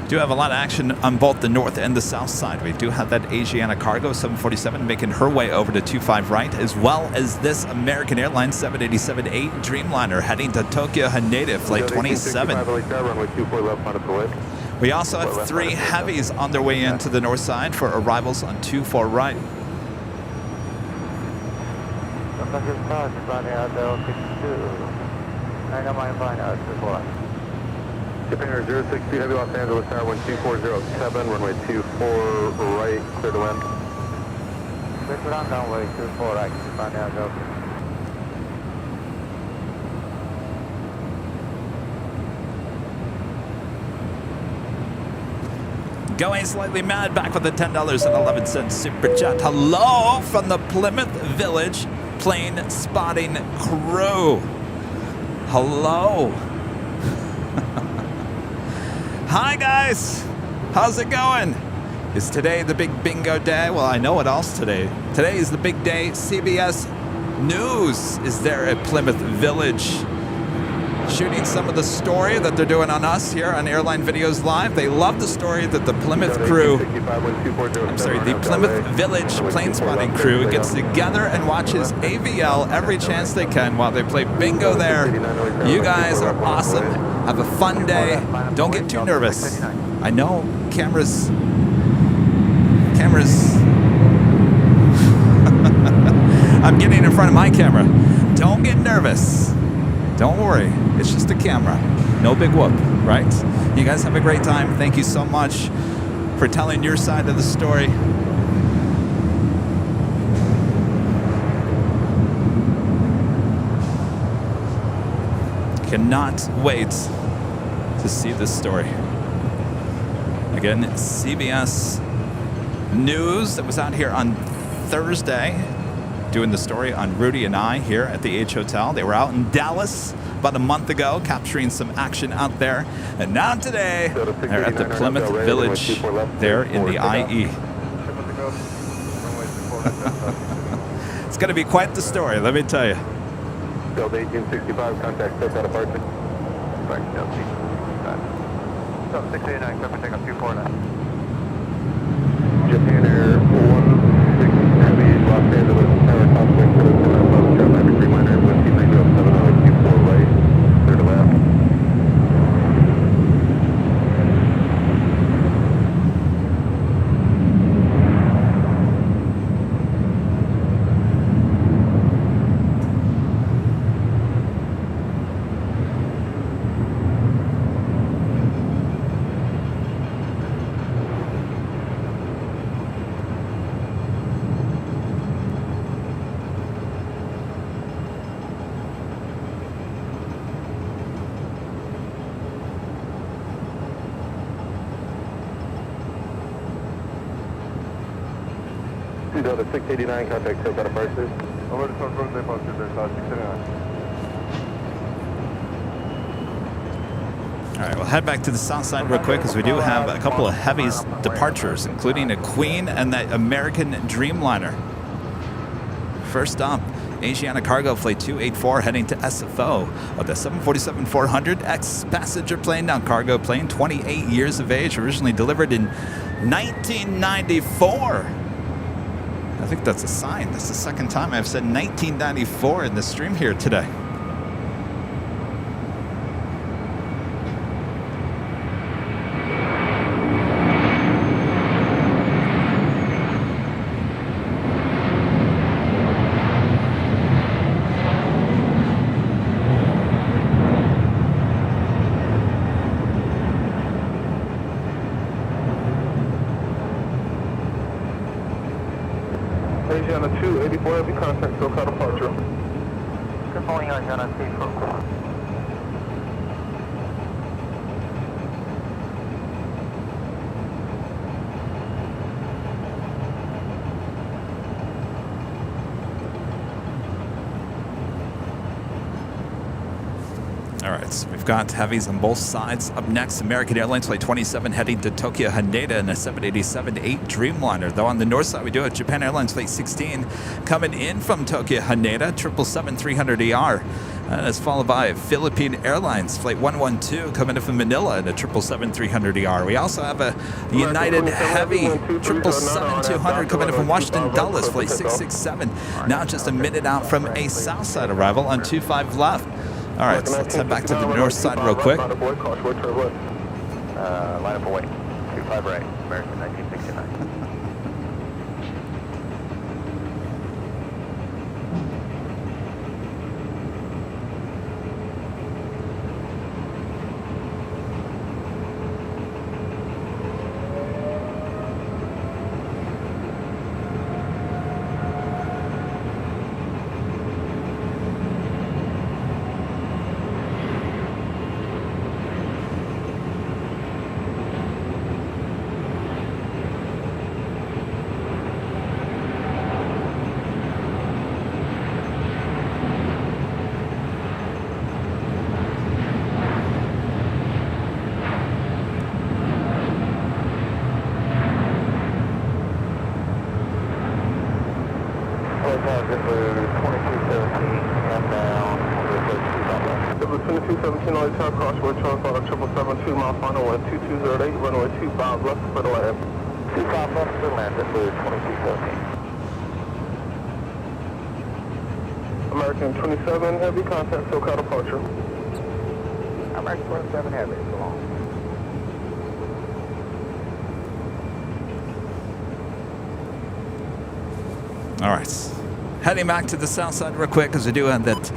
Do have a lot of action on both the north and the south side. We do have that Asiana Cargo 747 making her way over to 25 right, as well as this American Airlines 787-8 Dreamliner heading to Tokyo Haneda, flight 27. We also have 3 heavies on their way into the north side for arrivals on 24 right. Japan 062 Heavy Los Angeles Tower 12407, runway 24 right, clear to land. Runway 24 right, Japan Airlines. Going slightly mad, back with the $10.11 super chat. Hello from the Plymouth Village plane spotting crew. Hello. Hi guys, how's it going? Is today the big bingo day? Well, I know what else today. Today is the big day. CBS News is there at Plymouth Village, shooting some of the story that they're doing on us here on Airline Videos Live. They love the story that the Plymouth crew, the Plymouth Village plane spotting crew gets together and watches AVL every chance they can while they play bingo there. You guys are awesome. Have a fun day. Don't get too nervous. I know cameras. I'm getting in front of my camera. Don't get nervous. Don't worry, it's just a camera. No big whoop, right? You guys have a great time. Thank you so much for telling your side of the story. Cannot wait to see this story. Again, CBS News that was out here on Thursday, doing the story on Rudy and I here at the H Hotel. They were out in Dallas about a month ago, capturing some action out there. And now today, they're at the Plymouth Village there in the IE. It's going to be quite the story, let me tell you. Delta 1865, contact SoCal departure. Right, Delta 689, clear for takeoff 249. Japan Air 16 Heavy, Los Angeles Tower, contact SoCal departure. 2 Delta 689, contact SoCal departure. Over to South Road, departure, there's 689. All right, we'll head back to the south side real quick because we do have a couple of heavies departures, including a Queen and that American Dreamliner. First up, Asiana Cargo Flight 284 heading to SFO of the 747-400 ex-passenger plane, now cargo plane, 28 years of age, originally delivered in 1994. I think that's a sign. That's the second time I've said 1994 in the stream here today. Asiana 284, heavy contact, SoCal departure. Good morning, Asiana 284. All right, so we've got heavies on both sides. Up next, American Airlines Flight 27 heading to Tokyo Haneda in a 787-8 Dreamliner. Though on the north side, we do have Japan Airlines Flight 16 coming in from Tokyo Haneda, 777-300ER. And it's followed by Philippine Airlines Flight 112 coming in from Manila in a 777-300ER. We also have a United Heavy 777-200 coming in from Washington Dulles Flight 667. Now just a minute out from a south side arrival on 25 left. All right, so let's head back to the north side real quick. Line up away. 25 right. American 1969. Crossword Charles 772, mile final 2208, runway 25 left for the land. 25 left for the land at 2217. American 27, heavy contact, SoCal departure. American 27 heavy, so long. All right, heading back to the south side real quick because we do have that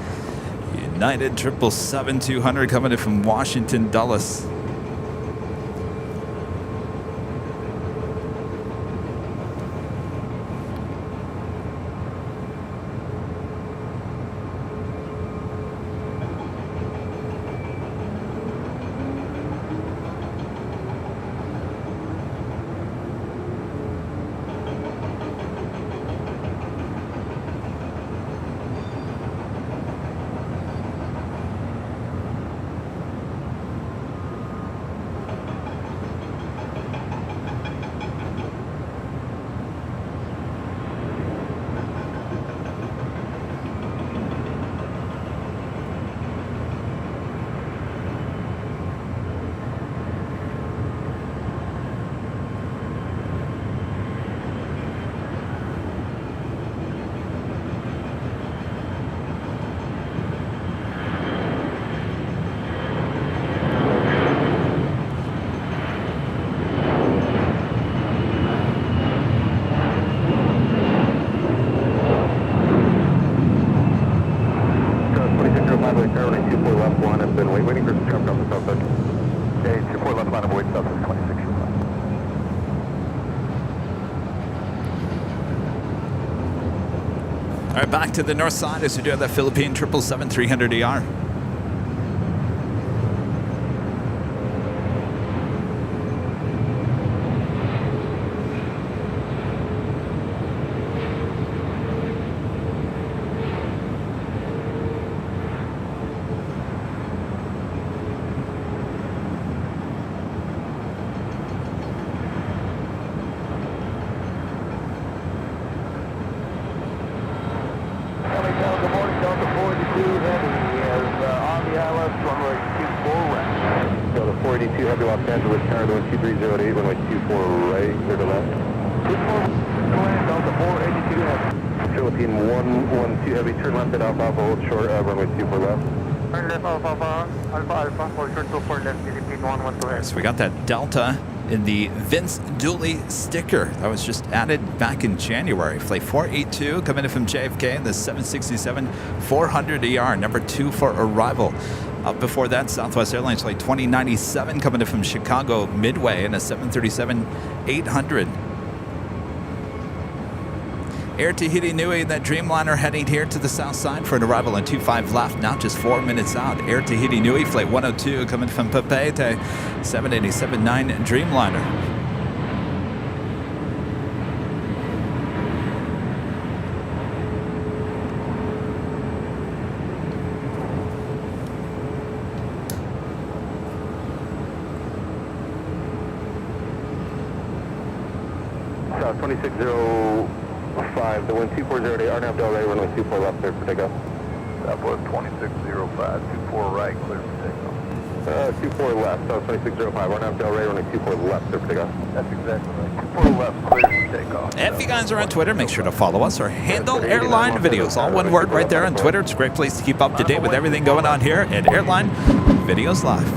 United 777-200 coming in from Washington Dulles. All right, back to the north side as we do have that Philippine 777-300ER. Delta 482 Heavy is on the ILS, runway 24 right. Delta 482 Heavy, Los Angeles, turn to 2308, runway 24 right, clear to left. 24 land, Delta 482 Heavy. Philippine 112 Heavy, turn left at Alpha, hold short, runway 24 left. Turn left, Alpha, hold short 24 left, Philippine 112 Heavy. So we got that Delta in the Vince Dooley sticker that was just added back in January. Flight 482 coming in from JFK in the 767-400ER, number 2 for arrival. Up before that, Southwest Airlines Flight 2097 coming in from Chicago Midway in a 737-800. Air Tahiti Nui, that Dreamliner heading here to the south side for an arrival on 25 left, now just 4 minutes out. Air Tahiti Nui, Flight 102 coming from Papeete, 787-9 Dreamliner. South 2605, the wind 2408, RNAV Del Rey, runway 24 left, clear for takeoff. That was 2605, 24 right, clear for takeoff. 24 left, South 2605, RNAV Del Rey, runway 24 left, clear for takeoff. That's exactly right. 24 left, clear for takeoff. If you guys are on Twitter, make sure to follow us or handle Airline Videos. All one word right there on Twitter. It's a great place to keep up to date with everything going on here at Airline Videos Live.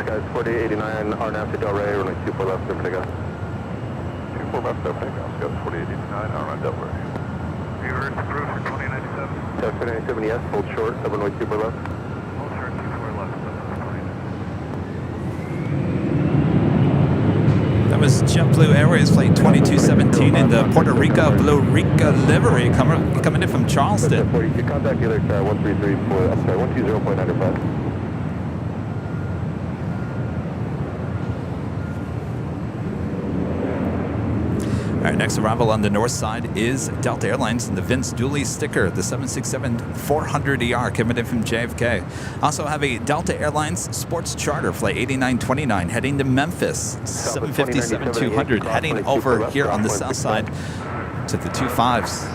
Guys, 4889, RNAV to Del Rey, runway 24 left, clear for takeoff. 24 left, clear for takeoff. Got 4889, RNAV Del Rey. Reverse approved for 2097. South 2097, yes, hold short, runway 24 left. Hold short, 24 left, 2097. That was JetBlue Airways Flight 2217 in the Puerto Rico Blue Rica livery coming in from Charleston. 42, contact dealer, 1334, I'm sorry, 120.95. All right, next arrival on the north side is Delta Airlines and the Vince Dooley sticker, the 767-400ER coming in from JFK. Also have a Delta Airlines sports charter flight 8929 heading to Memphis, 757-200 heading over here on the south side to the 25s.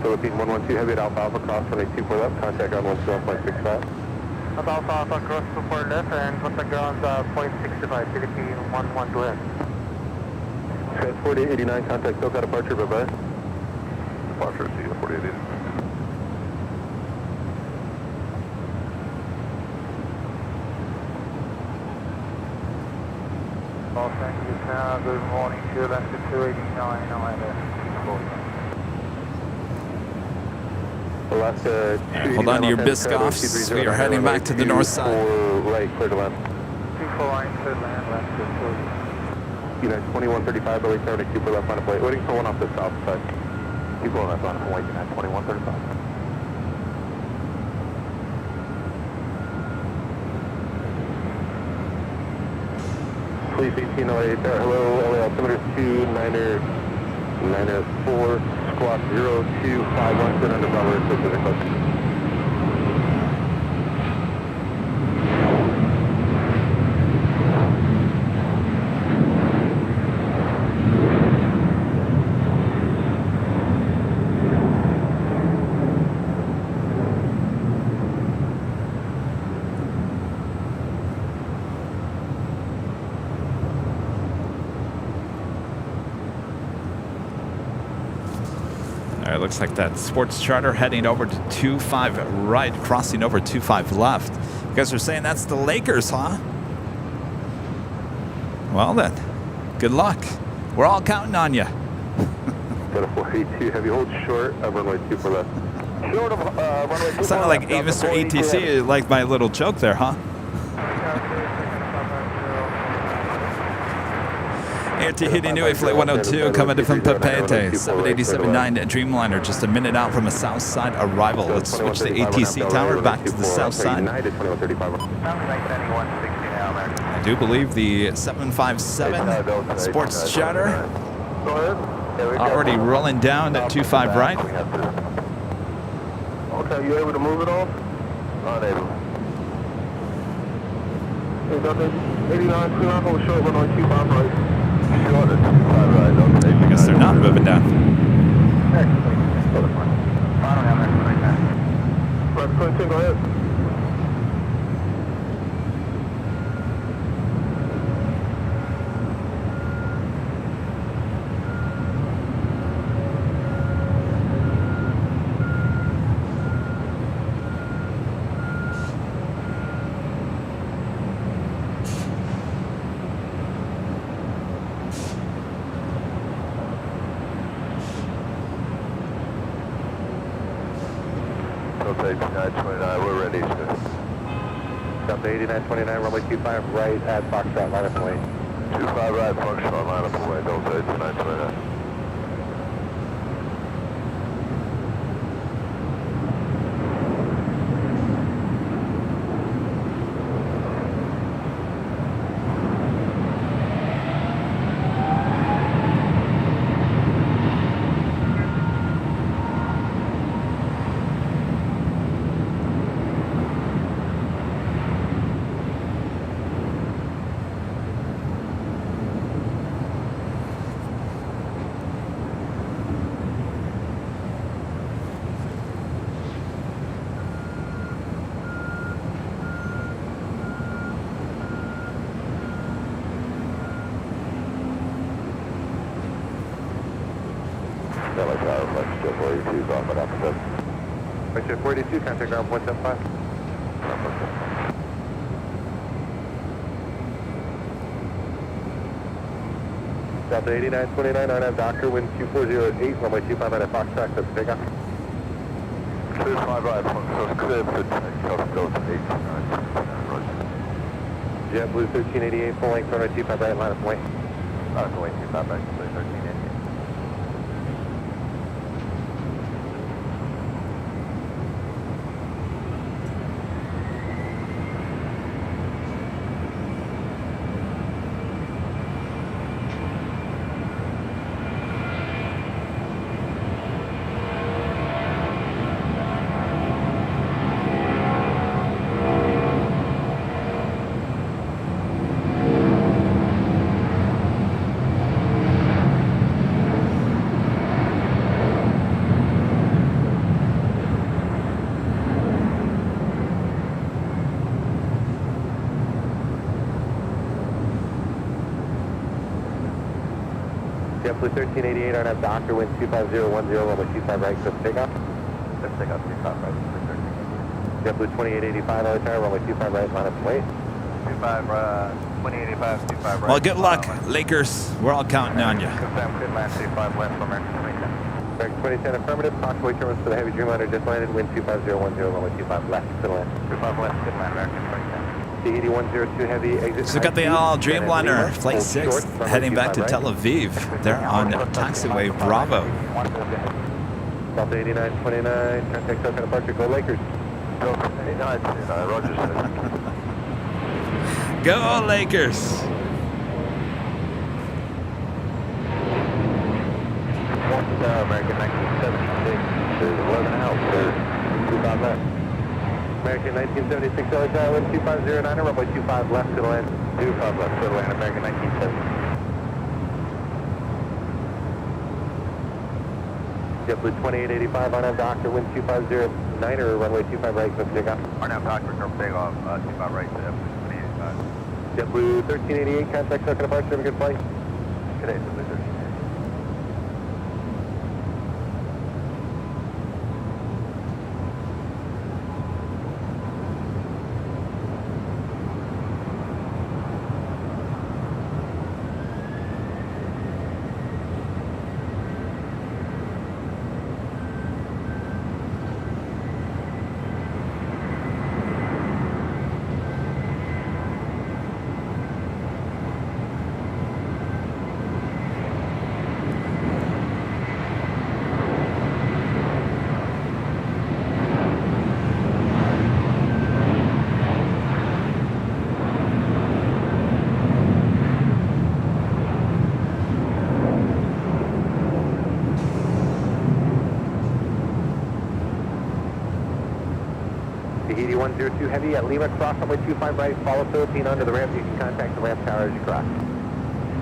Philippine 112 Heavy at Alpha Alpha, cross runway 24 left, contact ground 121.65. Alpha Alpha, cross 24 left and contact ground 0.65, Philippine 112 left. Guys, 4889, contact SoCal departure, bye-bye. Departure, see you, 4889. Los Angeles now, good morning, Sherlands 289, Alaska, Hold on to your Biscoffs. We are heading back to the north side. Right, clear to land. 24 right, clear land, left 2. United 2135, Billy 72 for left on a plate. Waiting for one off the south side. Keep going left on a plate, United 2135. Police 1808, hello, LA altimeter 2994, squawk 0251, sit under Bravo, Pacific Coast. All right, looks like that sports charter heading over to 25 right, crossing over 25 left. You guys are saying that's the Lakers, huh? Well then, good luck. We're all counting on you. Got a 482 heavy, hold short, runway 24 left. Short of runway 24 Sounded like, hey, Mr. ATC, you liked my little joke there, huh? Air Tahiti Nui Flight 102 coming in from Papeete. 787-9 Dreamliner, just a minute out from a south side arrival. Let's switch the ATC tower back to the south side. I do believe the 757 Sports Chatter already rolling down at 25 right. Okay, you able to move it off? Unable. 89, clear out, hold short, 125 right. Short at 25 right, okay. I guess they're not moving down. Right, 22, go ahead. Okay, 929, we're ready, sir. Delta 8929, runway 25 right at Foxtrot, line up and wait. 25 right, Foxtrot, line up away, Delta 8929. Right, 42, contact ground 175. Delta 8929, on Doctor, wind 2408, runway 25 right at Foxtrot, that's big up. 25 right, Foxtrot, clear for takeoff, Delta 8929, roger. JetBlue 1388, full length, runway 25 right, line up and wait. Line up and wait, 25 right, 1388. JetBlue 1388, RNAV Doctor, wind 25010, runway 25 right, cliff takeoff. Let's take off 25 right, 1388. JetBlue 2885, retire, runway 25 right, line up and wait. 25, 2885, 25 right. Well, good luck, Lakers. We're all counting on you. Confirm, good land, 35 left, American 2010. American 2010 affirmative, Foxway terminals for the heavy Dreamliner just landed, wind 25010, runway 25 left, to land. 25 left, good land, American 2010. The 8102 heavy exit. So we got the Dreamliner Flight 6 heading back to Tel Aviv. They're on taxiway Bravo. Delta 8929, contact token departure, go Lakers. Delta 8929, roger, sir. Go Lakers! American 1976, there's 11 out, there's 25 left. American 1976, LHI, wind 2509, runway 25 left to the land. 25 left, to the land, American 1970. JetBlue 2885, RNAV Doctor, wind 2509, or runway 25 right, cliff takeoff. RNAV Doctor, confirm takeoff, 25 right to F285. JetBlue 1388, contact token departure, have a good flight. Good day, JetBlue 1388. 102 heavy at Lima, cross runway 25 right, follow Philippine under the ramp. You can contact the ramp tower as you cross.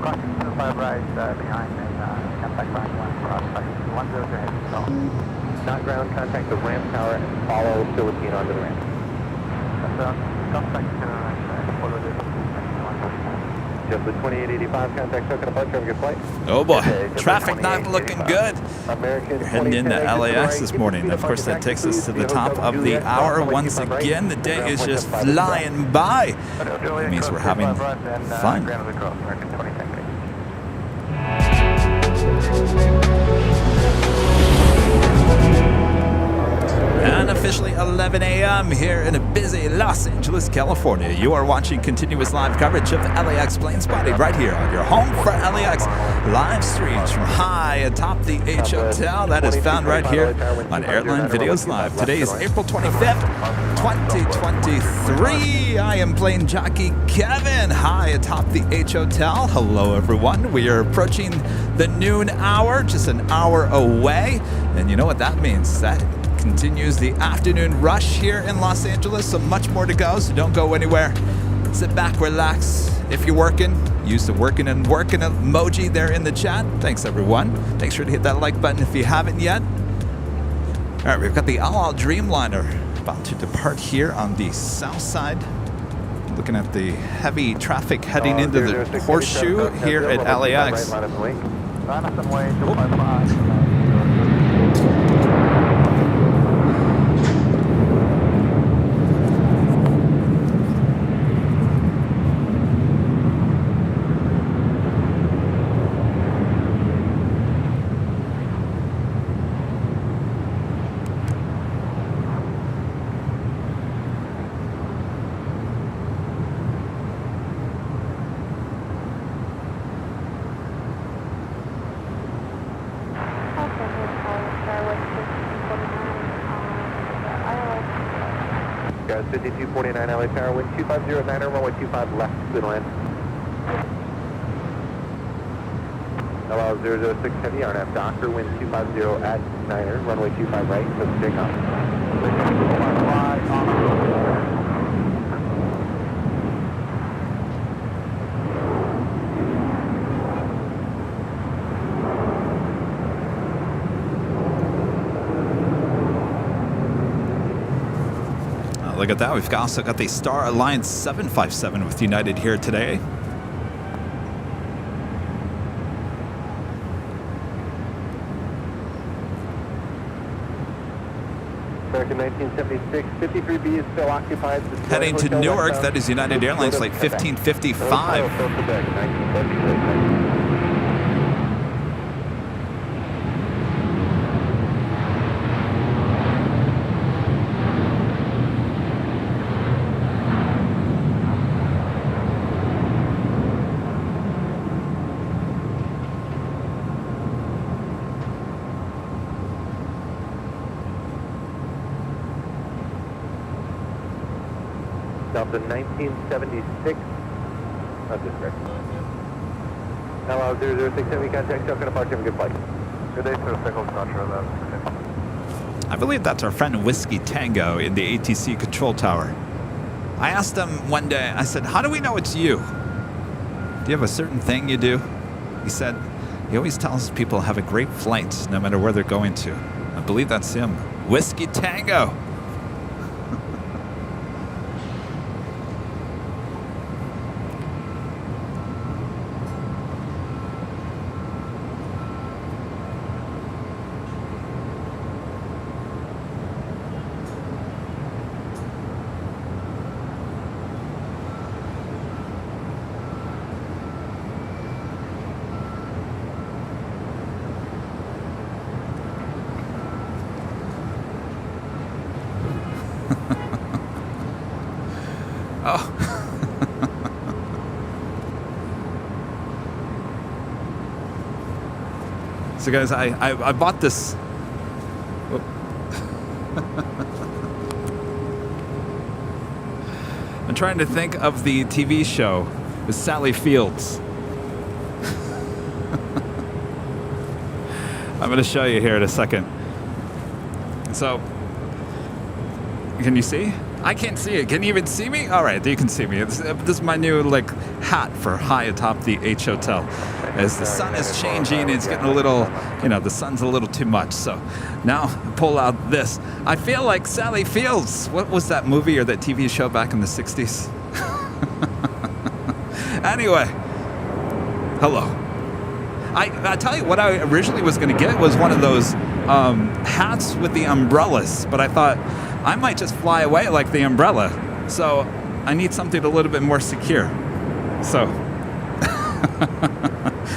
Crossing 25 right behind and contact line 1 cross. 102 heavy, so. Not ground, contact the ramp tower and follow Philippine onto the ramp. Contact follow the Just the 2885, contact token departure, have a good flight. Oh boy, traffic not looking good. American We're heading into LAX this morning. Of course, that takes us to the top of the hour. Once again, the day is just flying by. It means we're having fun. And officially 11 a.m. here in a busy Los Angeles, California. You are watching continuous live coverage of LAX Plane Spotting right here on your home for LAX live streams from high atop the H Hotel. That is found right here on Airline Videos Live. Today is April 25th, 2023. I am plane jockey Kevin, high atop the H Hotel. Hello, everyone. We are approaching the noon hour, just an hour away. And you know what that means? That continues the afternoon rush here in Los Angeles, so much more to go, so don't go anywhere. Sit back, relax. If you're working, use the working emoji there in the chat. Thanks, everyone. Make sure to hit that like button if you haven't yet. All right, we've got the El Al Dreamliner about to depart here on the south side. Looking at the heavy traffic heading into the Horseshoe here at LAX. Guys, 5249 LA Tower, wind 2509, runway 25 left, clear to land. Allow 006 heavy, RNAV Doctor, wind 250 at 9er, runway 25 right, so take off. Look at that. We've also got the Star Alliance 757 with United here today. American 1976, 53B is still occupied. Heading to Newark, that is United Airlines flight 1555. Delta 1976, not this correct. Hello, 006 Heavy, contact Delta departure, have a good flight. Good day, sir, Cycle Contra, I believe that's our friend Whiskey Tango in the ATC control tower. I asked him one day, I said, how do we know it's you? Do you have a certain thing you do? He said, he always tells people have a great flight no matter where they're going to. I believe that's him. Whiskey Tango. Oh. So guys, I bought this. I'm trying to think of the TV show with Sally Fields. I'm going to show you here in a second. So, can you see? I can't see it. Can you even see me? All right, you can see me. This is my new like hat for high atop the H Hotel. As the sun is changing, it's getting a little, you know, the sun's a little too much. So now pull out this. I feel like Sally Fields. What was that movie or that TV show back in the 60s? Anyway, hello. I tell you what I originally was going to get was one of those hats with the umbrellas, but I thought I might just fly away like the umbrella. So I need something a little bit more secure. So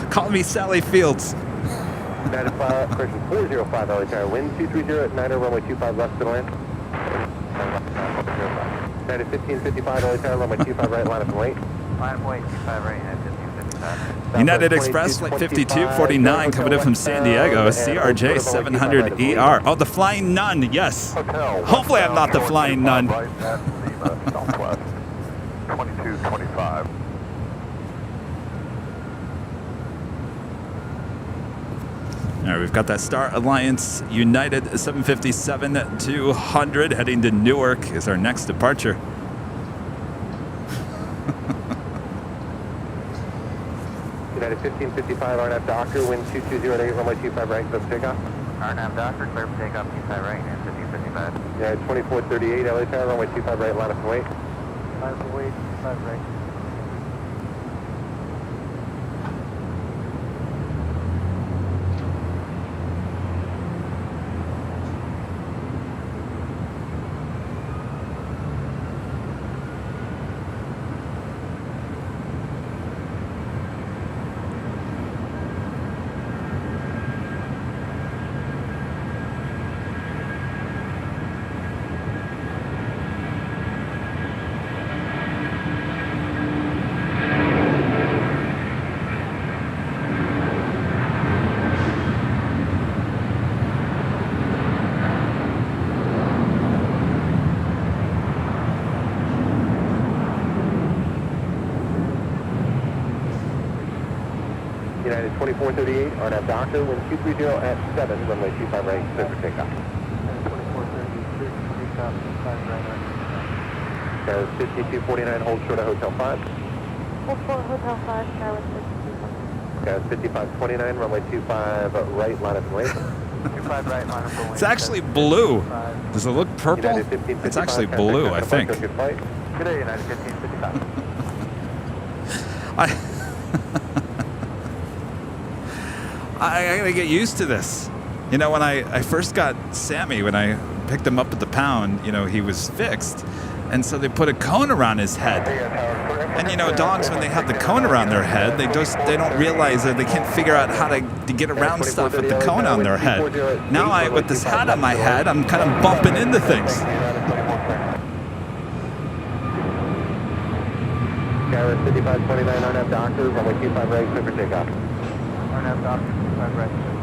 call me Sally Fields. 95, correction, 405 LA Tower, wind 230 at 90, runway 25 left to land. 1555 LA Tower, runway 25 right, line up and wait. Line up wait, 25 right, and 1555. United Express Flight 5249 coming in from San Diego, CRJ 700ER. Oh, the Flying Nun, yes. Hopefully I'm not the Flying Nun. Right at Lima, Southwest, 2225. All right, we've got that Star Alliance United 757-200 heading to Newark is our next departure. United 1555, RNAV Doctor, wind 2208, runway 25 right, clear for takeoff. RNAV Doctor, clear for takeoff, 25 right, and 1555. United 2438 LA Tower, runway 25 right, line up and wait. Line up and wait, 25 right. United 2438, RNAV Doctor, wind 230 at 7, runway 25 right, clear for takeoff. 2433, takeoff, 25 right. Tower 5249, hold short of Hotel 5. Hold for Hotel 5, Star with 52. Tower 5529, runway 25 right, line up and wait. 25 right, line up and wait. It's actually blue. Does it look purple? United 1555, It's actually blue, I think. Good flight. Good day, United 1555. I gotta get used to this. You know, when I first got Sammy, when I picked him up at the pound, you know, he was fixed. And so they put a cone around his head. And you know, dogs, when they have the cone around their head, they don't realize that they can't figure out how to get around stuff with the cone on their head. Now with this hat on my head, I'm kind of bumping into things. Tower 5529, RNAV Doctor, runway 25 right, clear for takeoff. RNAV Doctor, 25 right, clear for takeoff.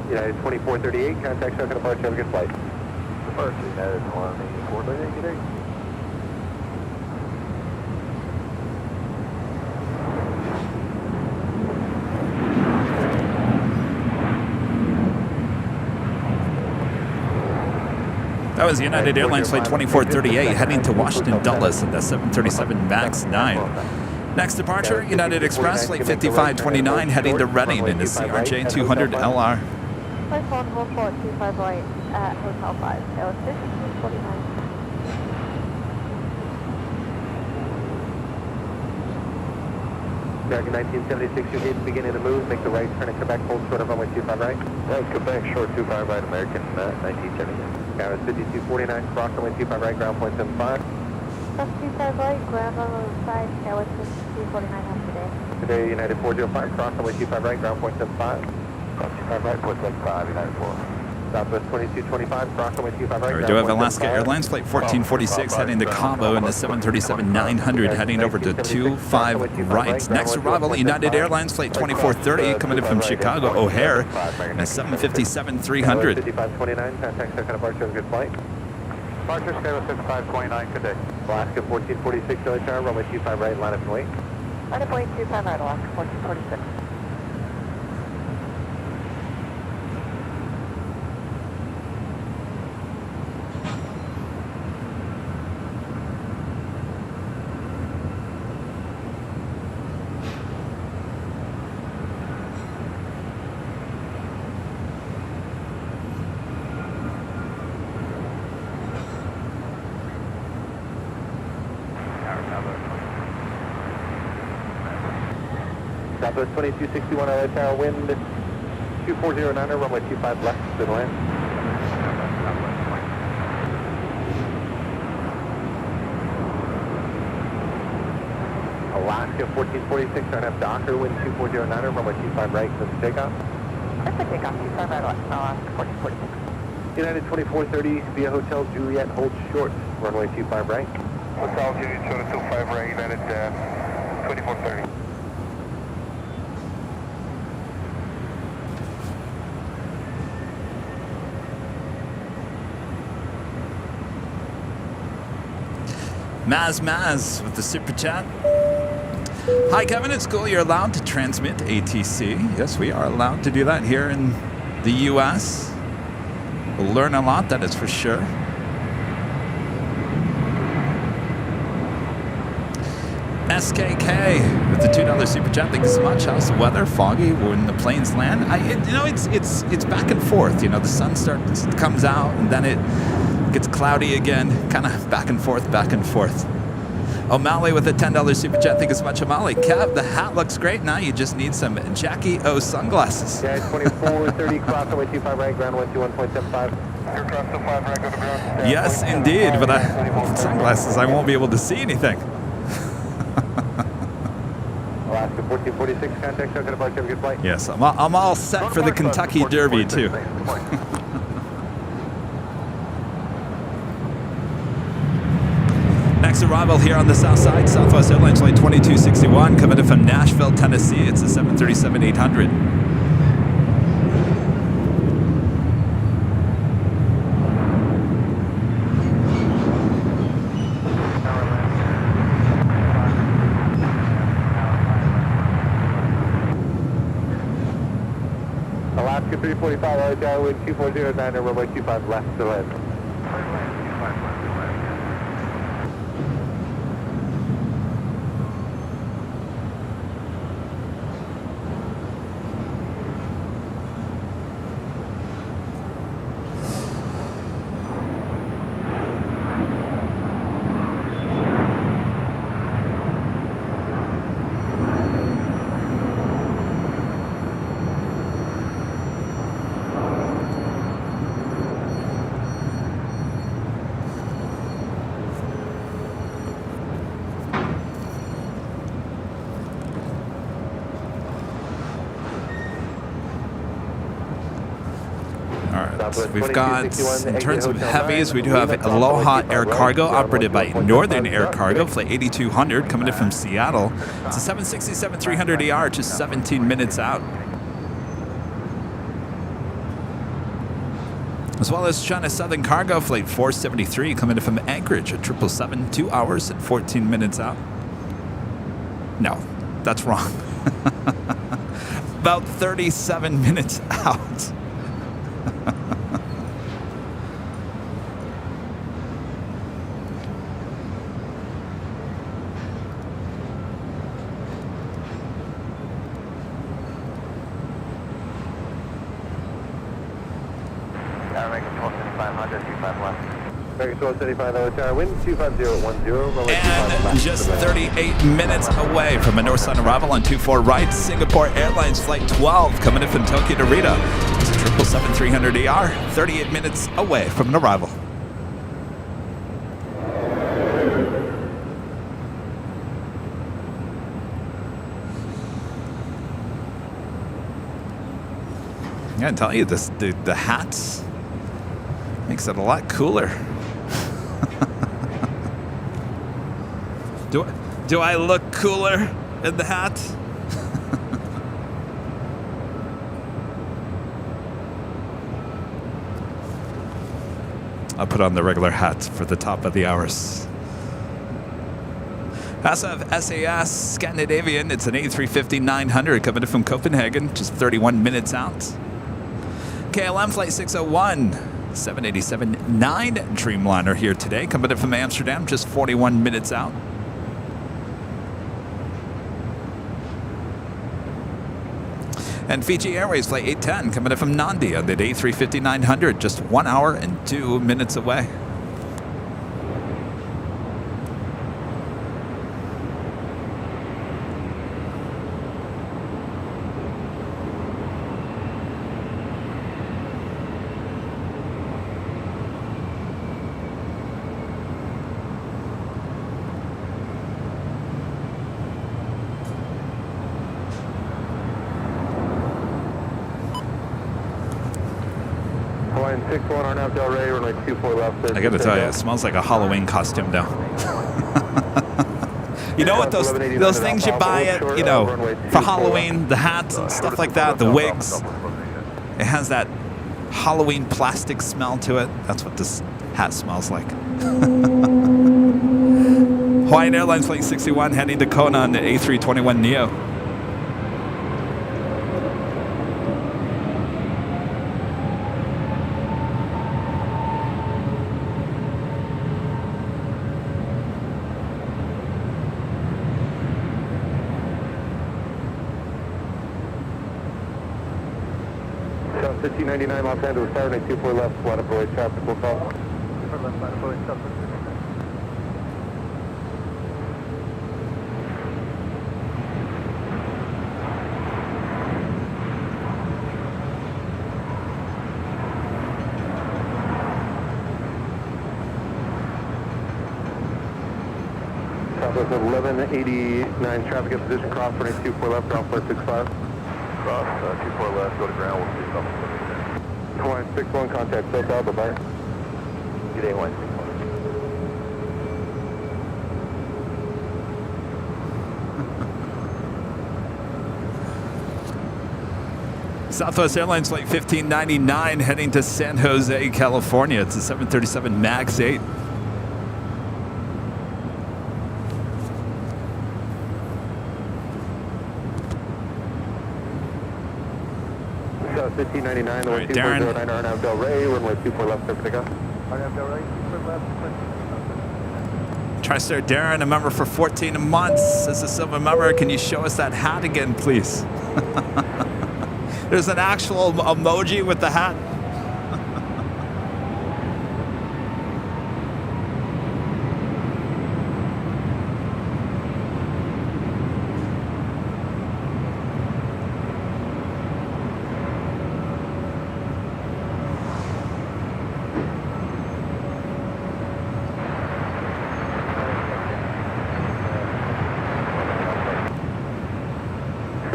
United 2438, contact Shark departure, have a good flight. Departure, United 18438, good day. That was United Airlines Flight 2438 heading to Washington Dulles at the 737 MAX 9. Next departure, United Express Flight 5529 heading to Reading in the CRJ 200LR. Flight 1, hold for 25 right at Hotel 5, Tower 5249. Dragon 1976, your gates beginning to move, make the right turn at Quebec, hold short of runway 25 right. Right, Quebec, short 25 right, American 1976. Tower 5249, cross runway 25 right, ground point 75. Cross 25 right, ground level 5, Tower 5249 after day. Today, United 405, cross runway 25 right, ground point 75. Cross 25 right, point 75, United 4. Southwest 2225, cross runway 25 right, We ground do have point Alaska 75. Airlines Flight 1446 heading to Cabo in the 737-900 heading over to 25 right. Next arrival, United Airlines Flight 2430 coming in from Chicago O'Hare in the 757-300. 5529, contact Shark departure, have a good flight. Departure, schedule 5529, good day. Alaska 1446, LA Tower, runway 25 right, line up and wait. Line up wing 25 right, Alaska 1446. Southwest 2261 LA Tower, wind 2409, runway 25 left, good land. Alaska 1446, turn up Docker, wind 2409, runway 25 right, close to takeoff. That's a takeoff, 25 right, Alaska 1446. United 2430 via Hotel Juliet, hold short, runway 25 right. Hotel Juliet, 25 right, United 2430. Maz with the super chat. Hi Kevin, it's cool you're allowed to transmit ATC. Yes, we are allowed to do that here in the US. We'll learn a lot, that is for sure. SKK with the $2 super chat. Thank you so much. How's the weather? Foggy when the planes land? It's back and forth. You know, the sun comes out and then it gets cloudy again. Kind of back and forth, back and forth. O'Malley with a $10 super chat. Thank you so much, O'Malley. Kev, the hat looks great. Now you just need some Jackie O sunglasses. Yeah, 2430, cross runway 25 right, ground 121.75. Aircraft 5 right, go to ground. Yes, indeed. But with sunglasses, I won't be able to see anything. Alaska 1446, contact Chuck, departure, have a good flight. Yes, I'm all set for the Kentucky Derby, too. Next arrival here on the south side, Southwest Airlines Flight 2261, coming in from Nashville, Tennessee. It's a 737-800. Alaska 345, LA Tower, wind 2409, runway 25 left, to land. We've got, in terms of heavies, we do have Aloha Air Cargo, operated by Northern Air Cargo, flight 8200, coming in from Seattle. It's a 767-300ER, just 17 minutes out. As well as China Southern Cargo, flight 473, coming in from Anchorage, a 777, 2 hours and 14 minutes out. No, that's wrong. About 37 minutes out. And just 38 minutes away from a north-south arrival on 24 right, Singapore Airlines Flight 12, coming in from Tokyo to Rita. It's a 777-300ER, 38 minutes away from an arrival. I gotta tell you, the hats makes it a lot cooler. Do I look cooler in the hat? I'll put on the regular hat for the top of the hours. SF SAS Scandinavian, it's an A350-900 coming in from Copenhagen, just 31 minutes out. KLM Flight 601, 787-9 Dreamliner here today, coming in from Amsterdam, just 41 minutes out. And Fiji Airways Flight 810 coming in from Nandi on the A350-900, just 1 hour and 2 minutes away. Hawaiian 61 on Del Rey, runway 24 left. I gotta tell you, it smells like a Halloween costume now. You know what, those things you buy at, you know, for Halloween, the hats and stuff like that, the wigs. It has that Halloween plastic smell to it. That's what this hat smells like. Hawaiian Airlines Flight 61 heading to Kona on the A321neo. South 1599 Los Angeles, Saturday 24 left, line up Roy traffic will call. 24 left, line up Roy, South 1599. Southwest 1189 traffic in position, cross running 24 left, ground floor 65. Cross, 24 left, go to ground, we'll see something. Hawaiian 61, contact SoCal, bye-bye. Good day, Hawaiian 61. Southwest Airlines Flight 1599 heading to San Jose, California. It's a 737 MAX 8. South 1599, All right, Darren. 2409 Arnav Del Rey, runway 24 left, clear for takeoff. Arnav Del Rey, 24 left, TriStar Darren, a member for 14 months. As a silver member, can you show us that hat again, please? There's an actual emoji with the hat.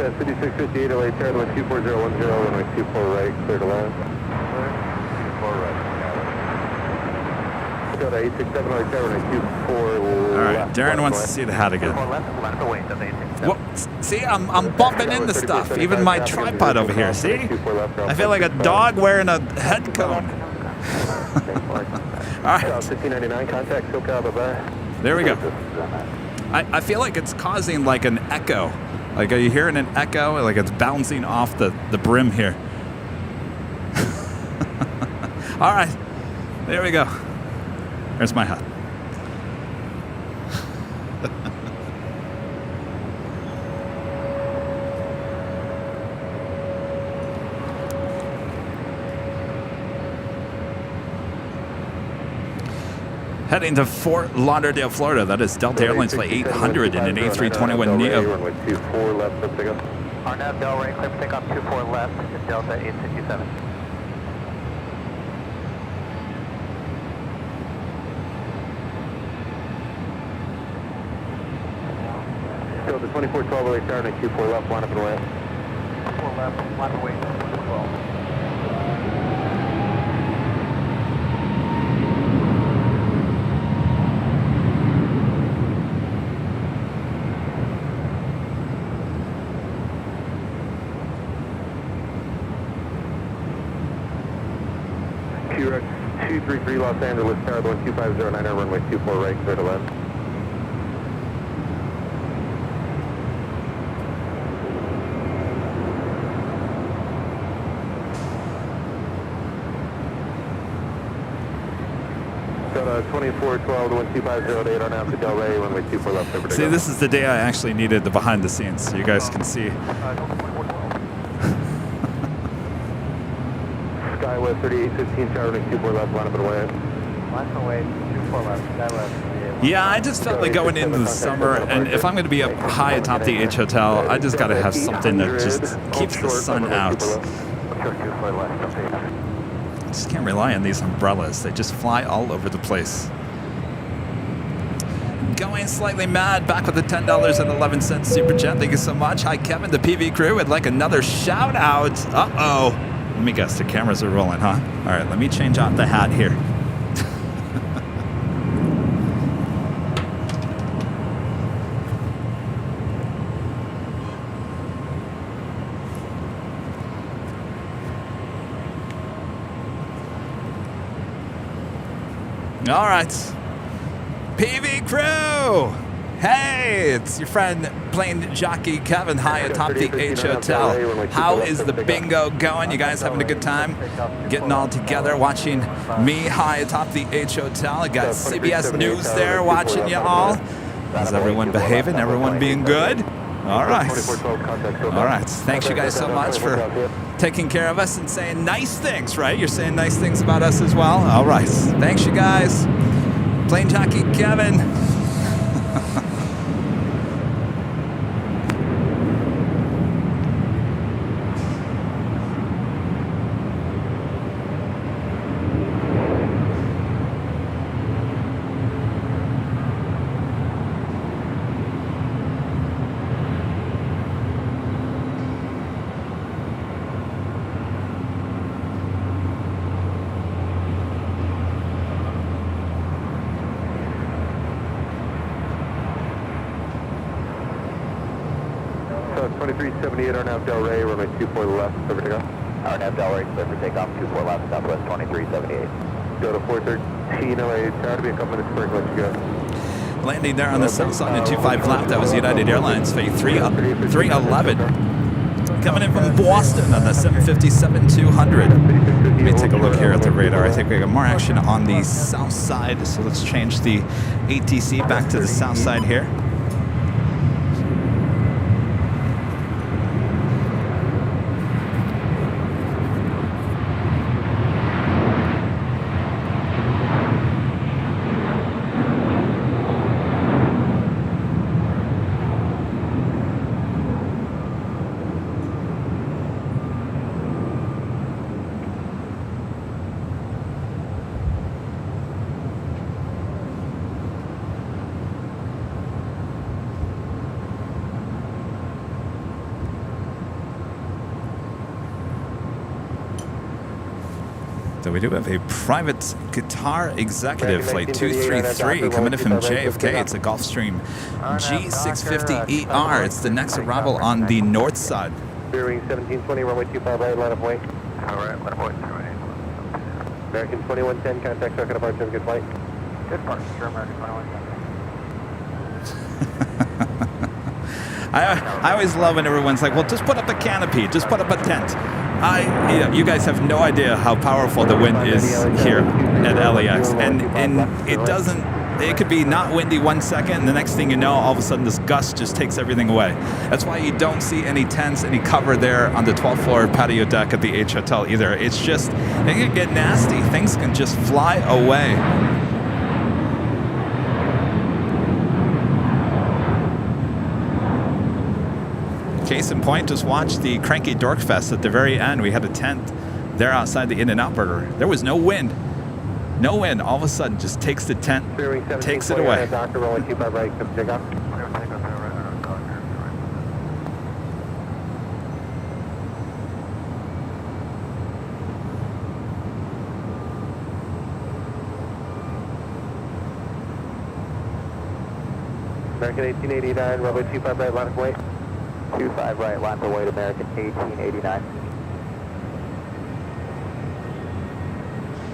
South 5658 LA, Terrain 24010, runway 24 right, clear to land. 24 right. Go to 867 LA, Terrain 24 All right, left. Darren wants to see the hat again. 24 left, line up away, does 867. Well, see, I'm bumping into stuff. Even my tripod over here. See? I feel like a dog wearing a head cone. All right, South 1599, contact SoCal, bye-bye. there we go. I feel like it's causing like an echo. Like, are you hearing an echo? Like it's bouncing off the brim here. All right, there we go. There's my hat. Heading to Fort Lauderdale, Florida. That is Delta Airlines Flight 800 in an A321neo. Runway 24 left, clear for takeoff. Arnav Del Rey, clear for takeoff 24 left, to Delta 867. Delta 2412 LA, Terrain 24 left, line up and away. 24 left, line up away, 12. QRX 233 Los Angeles, Tower 12509, runway 24 right, clear to land. Delta 2412 to 12508 on out to Del Rey, runway 24 left. Over to See, go. this is the day I actually needed the behind the scenes, so you guys can see. Skywest 3815, tower runway 24 left, line up and away. Line up and away, 24 left, Skywest. Yeah, I just felt like going into the summer, and if I'm going to be up high atop the H Hotel, I just got to have something that just keeps the sun out. Just can't rely on these umbrellas. They just fly all over the place. Going slightly mad, back with the $10.11 super chat. Thank you so much. Hi, Kevin, the PV crew would like another shout out. Uh-oh. Let me guess, the cameras are rolling, huh? All right, let me change out the hat here. All right, PV crew. Hey, it's your friend plane jockey Kevin high atop the H Hotel. How is the bingo going? You guys having a good time? Getting all together, watching me high atop the H Hotel. I got CBS News there watching you all. Is everyone behaving? Everyone being good? All right. All right. Thanks you guys so much for taking care of us and saying nice things, right? You're saying nice things about us as well? All right. Thanks you guys. Plane jockey Kevin. So 2378 Arnav Del Rey, runway 24 left, over to go. Arnav Del Rey, clear for takeoff, 24 left, Southwest 2378. Go to 413 LA, tower to be a couple minutes break, let you go. Landing there on the south side of 25 left. That was United Airlines flight 311. Coming in from Boston on the 757-200. Let me take a look here at the radar. I think we got more action on the south side. So let's change the ATC back to the south side here. So we do have a private guitar executive flight 233 coming in from JFK. It's a Gulfstream G650ER. It's the next arrival on the north side. Bearing 1720, runway 25 right, line of way. All right, line of way. American 2110, contact circuit departure, have a good flight. Good partner, sure, American 2110. I always love when everyone's like, well, just put up a canopy, just put up a tent. You guys have no idea how powerful the wind is here at LAX, and it could be not windy 1 second, and the next thing you know, all of a sudden this gust just takes everything away. That's why you don't see any tents, any cover there on the 12th floor patio deck at the H Hotel either. It's just, it can get nasty. Things can just fly away. Case in point, just watch the Cranky Dork Fest at the very end. We had a tent there outside the In-N-Out Burger. There was no wind. No wind. All of a sudden, just takes the tent, takes it away. Doctor, rolling 25 right, come take off. American 1889, runway 25 right, line of way. 25 right, line for weight, American 1889.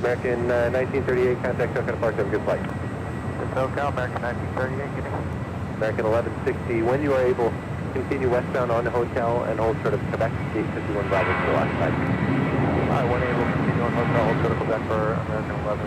American 1938, contact circuit departure, have a good flight. SoCal, American 1938, getting. American 1160, when you are able, continue westbound on the hotel and hold short of Quebec, gate 51 Bravo to the last side. All right, when able, continue on hotel, hold short of Quebec for American 11.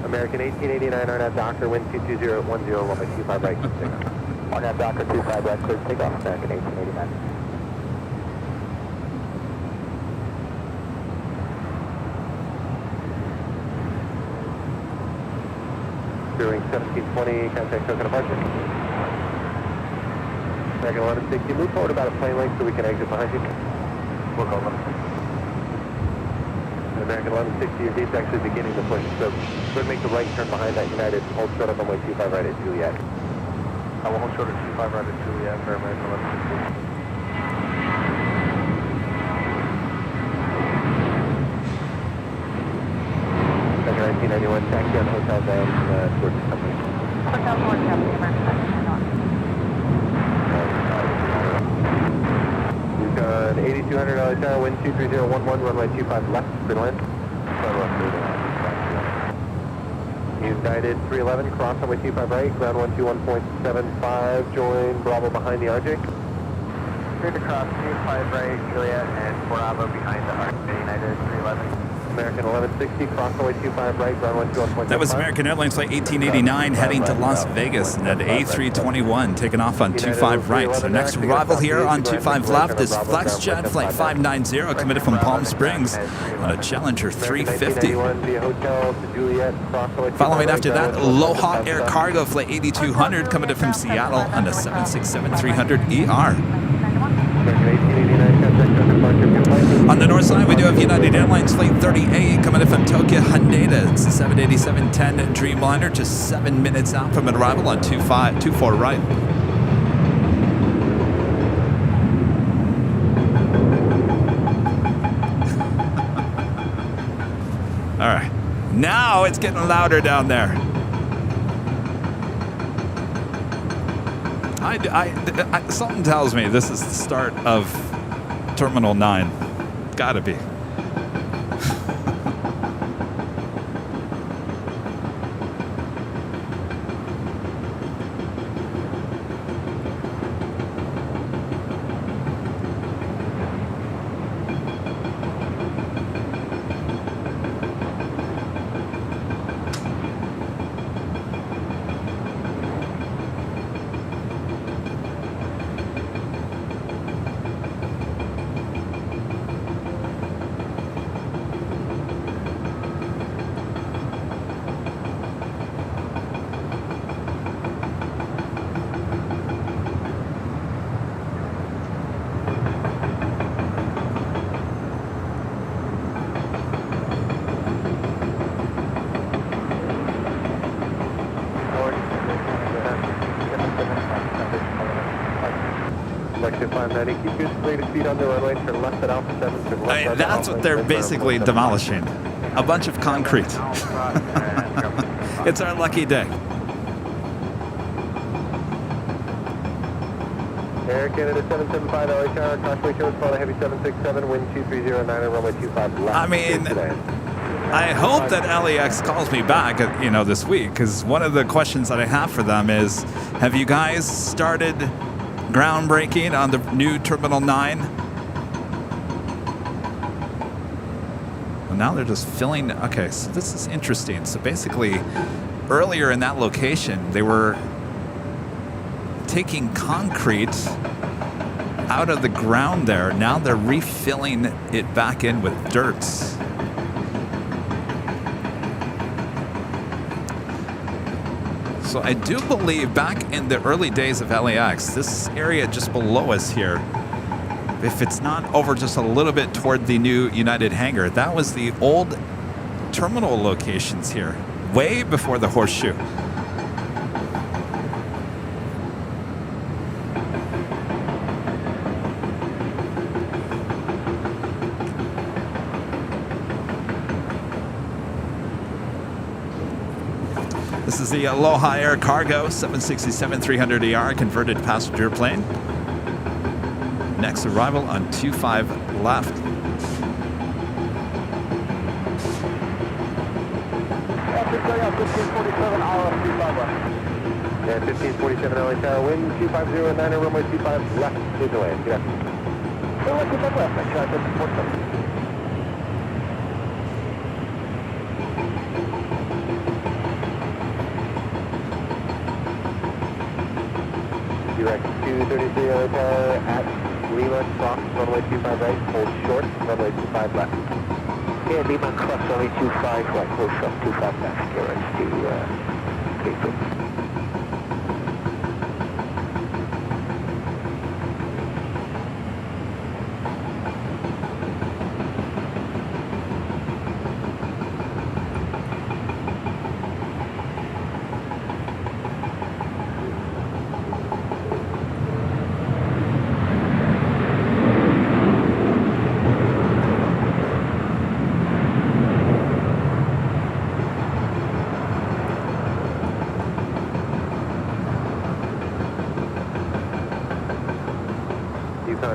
American 1889, RNAV Doctor, wind 220 at 10, runway 25 right, clear takeoff. RNAV Doctor 25 right, clear takeoff, American 1889. Doing 1720, contact token departure. American 1160, move forward about a plane length so we can exit behind you. We'll go on. American 1160, your gate's actually beginning to push, so go ahead and make the right turn behind that United, hold short of runway 25 right at Juliet. I will hold short of 25 right at Juliet for American 1160. American 1991, taxi on Hotel Van towards the company. Hotel North Company, American 1991. We've got 8200 tower, wind 23011, runway 25 left, clear to land. United 311, cross runway 25 right, ground 121.75, join Bravo behind the RJ. Clear to cross 25 right, Juliet, and Bravo behind the RJ, United 311. American 1160, cross runway 25 right, ground 121.75. That was American Airlines Flight 1889 heading to Las Vegas at A321, taking off on 25 right. So next arrival here on 25 left is FlexJet Flight 590 committed from Palm Springs on a Challenger 350. Following after that, Aloha Air Cargo Flight 8200 committed from Seattle on a 767-300 ER. On the north side, we do have United Airlines Flight 38 coming in from Tokyo Haneda. It's a 787-10 Dreamliner, just 7 minutes out from an arrival on 24 right. All right, now it's getting louder down there. Something tells me this is the start of Terminal 9. Gotta be. That's what they're basically demolishing. A bunch of concrete. It's our lucky day. Air Canada 775 LA Tower, crossway shows follow heavy 767, wind 2309 and runway 25 left. I mean, I hope that LAX calls me back, this week, because one of the questions that I have for them is, have you guys started groundbreaking on the new Terminal 9? Well, now they're just filling. Okay, so this is interesting. So basically, earlier in that location, they were taking concrete out of the ground there. Now they're refilling it back in with dirt. So I do believe back in the early days of LAX, this area just below us here, if it's not over just a little bit toward the new United hangar, that was the old terminal locations here, way before the Horseshoe. This is the Aloha Air Cargo 767-300ER converted passenger plane. Next arrival on 25 left. And 1547 LA Tower, wind 2509 and runway 25 left, please away. Good afternoon. Direct 233 LA Tower at Lima, cross runway 25 right, hold short, runway 25 left. Yeah, Lima, cross runway 25 right, hold short, 25 left, clearance to Cape.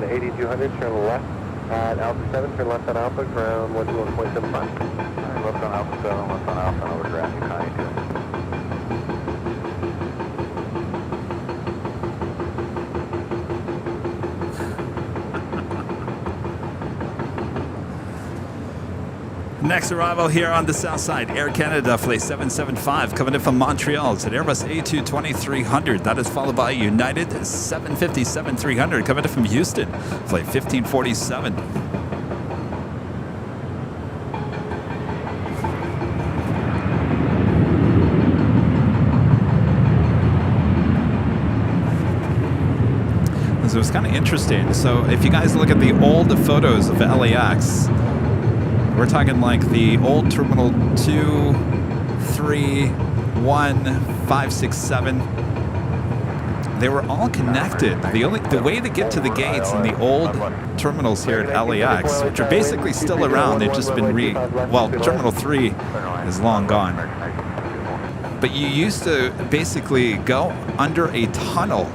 8200, turn left at Alpha 7, turn left on Alpha, ground 121.75. Left on Alpha 7, left on Alpha, and over ground, Yukon 82. Next arrival here on the south side, Air Canada Flight 775 coming in from Montreal. It's an Airbus A220-300. That is followed by United 757-300 coming in from Houston, Flight 1547. So it's kind of interesting. So if you guys look at the old photos of LAX, we're talking like the old Terminal 2, 3, 1, 5, 6, 7. They were all connected. The way to get to the gates in the old terminals here at LAX, which are basically still around, they've just been well, Terminal 3 is long gone. But you used to basically go under a tunnel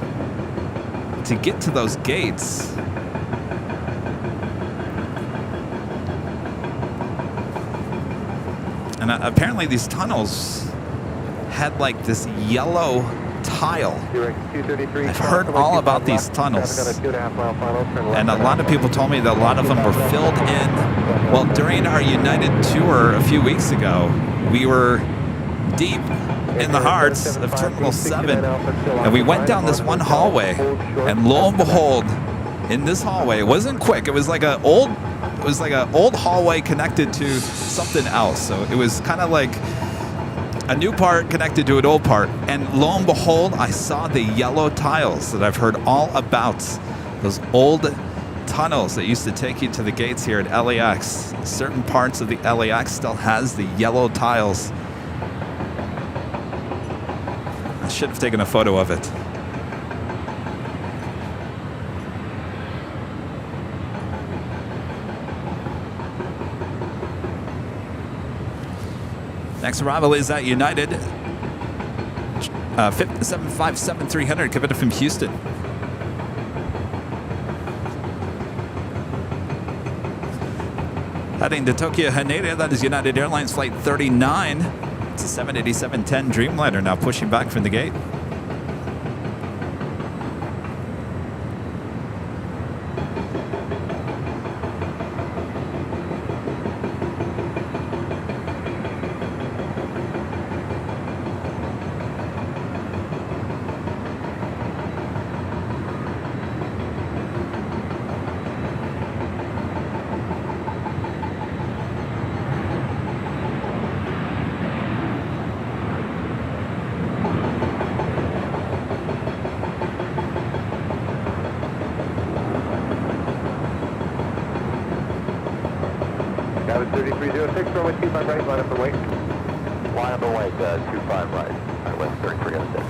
to get to those gates. And apparently these tunnels had like this yellow tile. I've heard all about these tunnels. And a lot of people told me that a lot of them were filled in. Well, during our United tour a few weeks ago, we were deep in the hearts of Terminal 7. And we went down this one hallway. And lo and behold, in this hallway, it wasn't quick. It was like an old hallway connected to something else. So it was kind of like a new part connected to an old part. And lo and behold, I saw the yellow tiles that I've heard all about. Those old tunnels that used to take you to the gates here at LAX. Certain parts of the LAX still has the yellow tiles. I should have taken a photo of it. Next arrival is at United 757-300 coming from Houston. Heading to Tokyo Haneda, that is United Airlines Flight 39. It's a 787-10 Dreamliner now pushing back from the gate. That was 3306, runway 25 right, line up and wait. Line up and wait, 25 right. Alright, west 3306.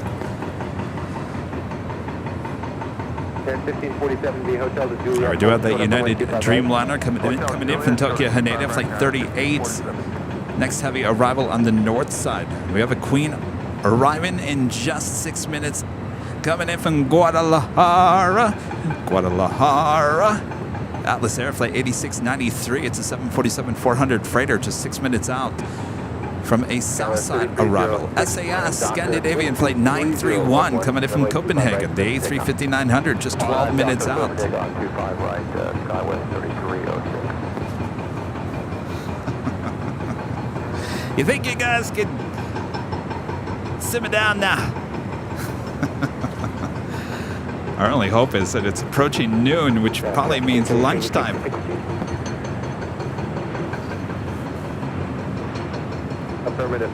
10-1547, the hotel to Juliet. All right, do have that United Dreamliner coming in from Tokyo Haneda, Flight 38. Next heavy arrival on the north side. We have a Queen arriving in just 6 minutes. Coming in from Guadalajara. Atlas Air Flight 8693. It's a 747-400 freighter, just 6 minutes out from a south side arrival. SAS Scandinavian Flight 931 coming in from Copenhagen. The A350-900, just 12 minutes out. Big on 25 right, Skywest 3306. You think you guys can simmer down now? Our only hope is that it's approaching noon, which probably means lunchtime. Affirmative.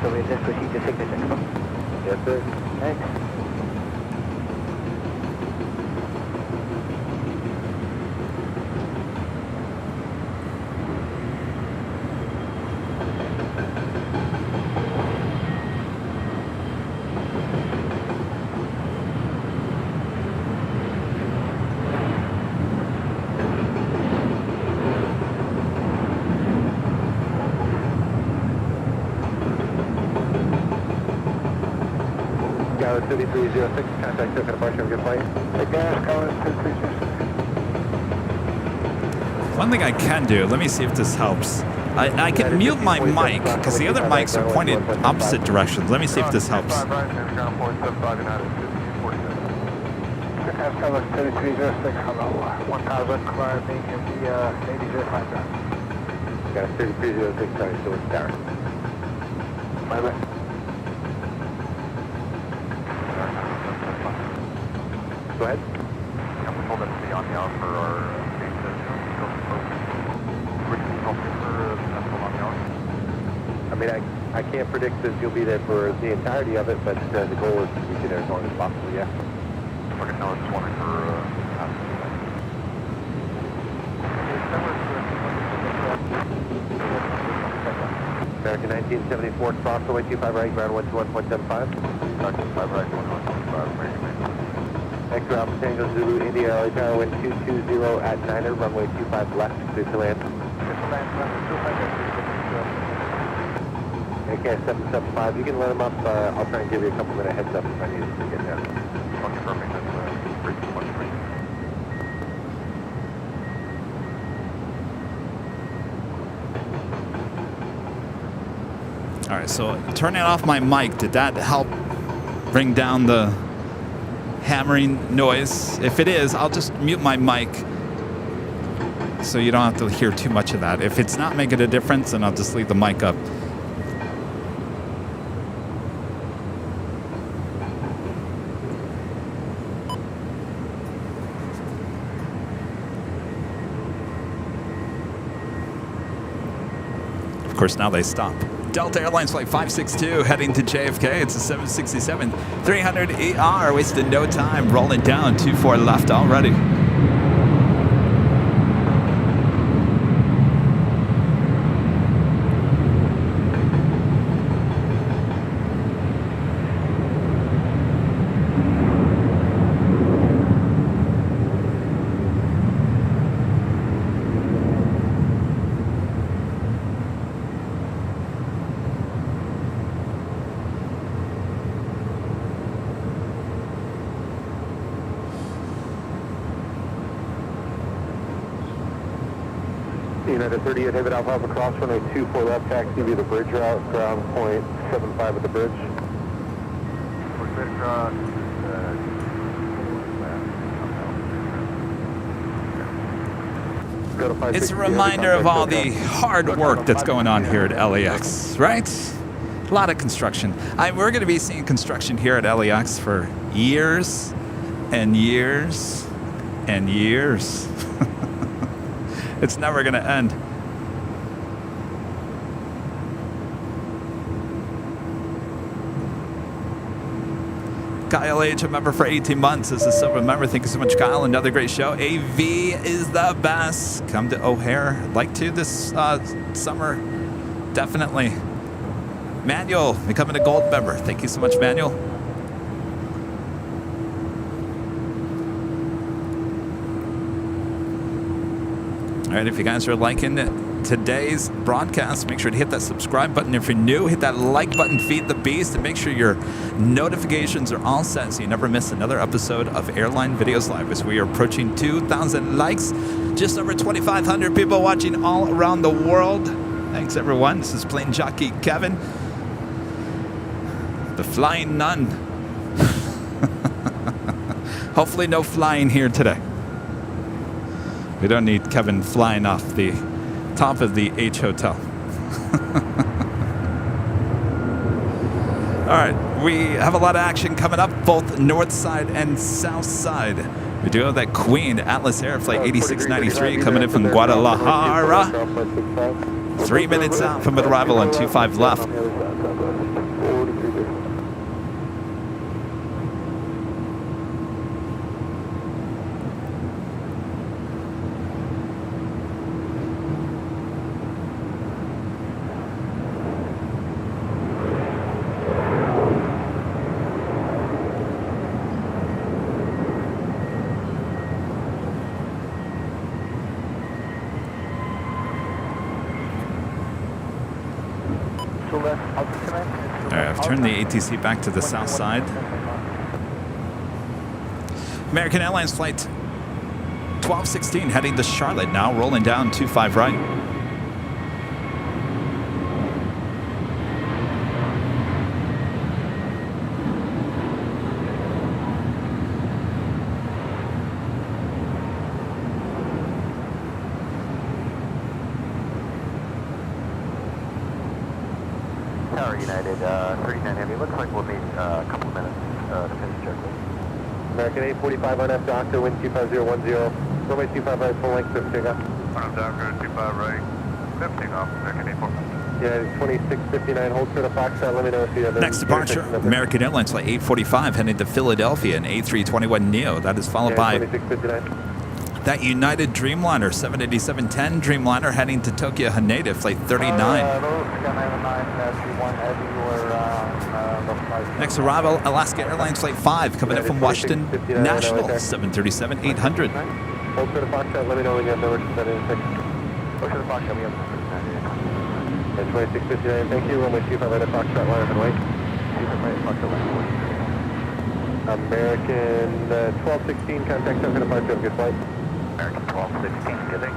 So we just proceed to signature. Yes, sir. Thanks. Tower 3306, contact token departure of your plane. Gas, Tower 3306. One thing I can do, let me see if this helps. I can mute my mic because the other mics are pointed opposite directions. Let me see if this helps. Gas, Tower 3306, hello. 1000, climb mayhem via Navy 05 ground. Gas 3306, sorry, so it's Tower. Bye-bye. Go ahead. I'm told that to be on the hour for our state I mean, I can't predict that you'll be there for the entirety of it, but the goal is to be there as long as possible, yeah. Okay, no, I was just wondering for American 1974, crossway 25 right, ground 121.75. 5 right, 125, Extra Alpha Tango Zulu, India, LA Tower, wind 220 at 9er, runway 25 left, clear to land. AK 775, you can let them up, I'll try and give you a couple minute heads up if I need to get there. confirming that's pretty much for you. All right, so turning off my mic, did that help bring down the hammering noise? If it is, I'll just mute my mic so you don't have to hear too much of that. If it's not making a difference, then I'll just leave the mic up. Of course, now they stop. Delta Airlines Flight 562 heading to JFK. It's a 767 300 ER. Wasted no time. Rolling down 24 left already. United 38, David Alpha Alpha cross runway 24 left, taxi via the bridge route, ground point 75 at the bridge. It's a reminder of all the hard work that's going on here at LAX, right? A lot of construction. We're going to be seeing construction here at LAX for years and years and years. It's never going to end. Kyle H., a member for 18 months, is a silver member. Thank you so much, Kyle. Another great show. AV is the best. Come to O'Hare. Like to this summer. Definitely. Manuel, becoming a gold member. Thank you so much, Manuel. All right, if you guys are liking today's broadcast, make sure to hit that subscribe button. If you're new, hit that like button, feed the beast, and make sure your notifications are all set so you never miss another episode of Airline Videos Live as we are approaching 2,000 likes. Just over 2,500 people watching all around the world. Thanks, everyone. This is Plane Jockey Kevin, the Flying Nun. Hopefully no flying here today. We don't need Kevin flying off the top of the H Hotel. All right, We have a lot of action coming up, both north side and south side. We do have that Queen Atlas Air Flight 8693 coming in from Guadalajara. 3 minutes out from arrival on 25 left. I've turned the ATC back to the south side. American Airlines Flight 1216 heading to Charlotte now, rolling down 25 right. Tower United, 39 Heavy. Looks like we'll need a couple of minutes to finish checklist. American 845 on F Doctor, wind 25010. Runway 25 right, full length, 15 off. On Doctor, 25 right, 15 off. American 845. Yeah, 2659, hold for the Foxtrot, let me know if you have Next departure, American Airlines Flight 845 heading to Philadelphia in A321neo. That is followed by 2659. that United Dreamliner 787-10 Dreamliner heading to Tokyo Haneda, Flight 39. Next arrival, Alaska Airlines Flight 5 coming in from Washington National 737-800. Hold for the Foxtrot, let me know when you have numbers set in. Hold for the Foxtrot, we have 2659, thank you. Runway 25 right at Foxtrot, line up and wait. 25 right, Foxtrot, line up and wait. American 1216, contact time for departure, have a good flight. American 1216, good day.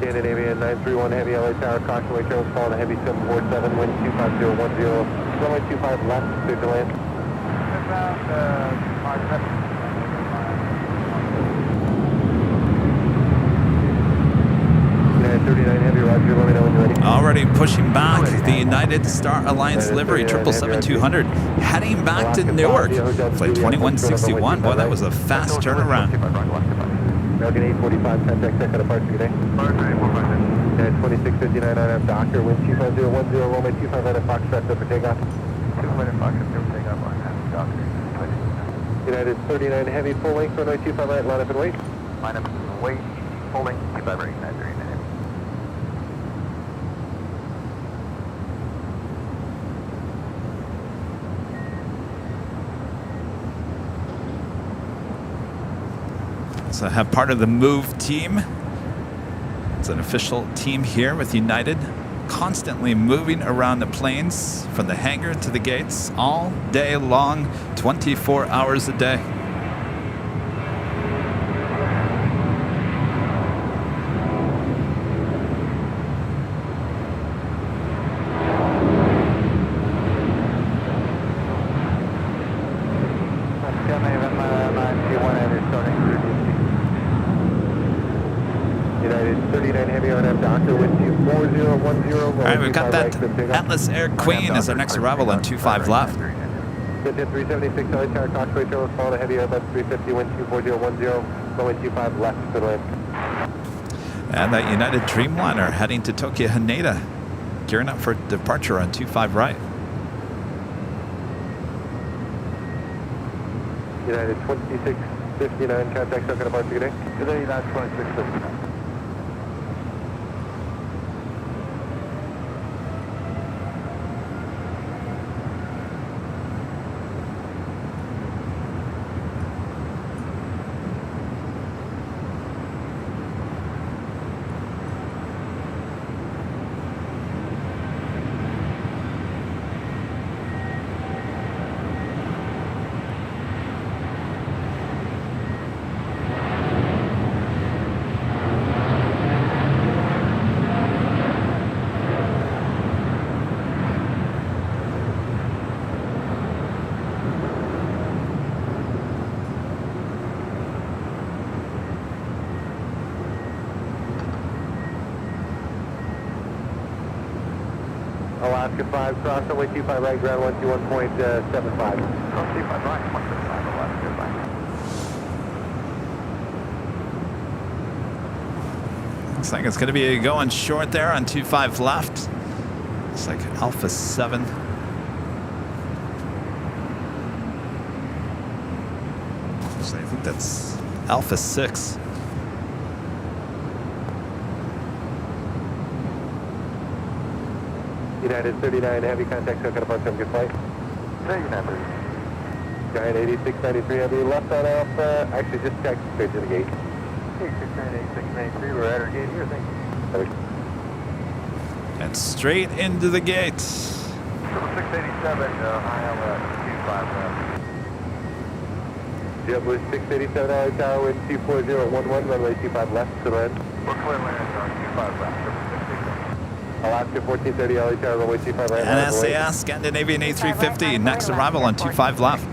Scandinavian 931 Heavy LA Tower, caution wake trails falling a heavy 747, wind 25010, runway 25 left, clear to land. United 39 Heavy, roger, let me know when you're ready. Already pushing back the United Star Alliance livery 777-200 heading back to Newark. Flight 2161. Boy, that was a fast turnaround. American 845, contact check out departure, good day. United 2659 on F Doctor, wind 25010, runway 25 right at Foxtrot, set for takeoff. 25 right at Foxtrot, takeoff on F Doctor. United 39 Heavy, full length, runway 25 right, line up and wait. Line up and wait, full length, 25 right, 939. So I have part of the MOVE team. It's an official team here with United, constantly moving around the planes from the hangar to the gates all day long, 24 hours a day. All right, we've got that Atlas Air Queen as our next arrival on 25 left. 376 LA Tower, Coxway Trails, falling a heavy Airbus 350, wind 24010, runway 25 left, to the land. And that United Dreamliner heading to Tokyo Haneda, gearing up for departure on 25 right. United 2659, contact second departure, good day. Good day, United 2659. Alaska 5, cross runway 25 right, ground 121.75. Cross 25 right, 175, Alaska, bye. Looks like it's going to be going short there on 25 left. Looks like Alpha 7. Actually, I think that's Alpha 6. United 39, heavy contact, so got a bunch of good flight. 39, please. Giant 8693, heavy left on Alpha. Actually, just check straight to the gate. 8693, we're at our gate here, thank you. And straight into the gate. 687, high on 25 left. JetBlue 687, LA Tower, wind 24011, runway 25 left, to the end. We're clear land on 25 left, 687. Alaska 1430, LA Tower, runway 25 right. And SAS Scandinavian A350, next arrival on 25 left.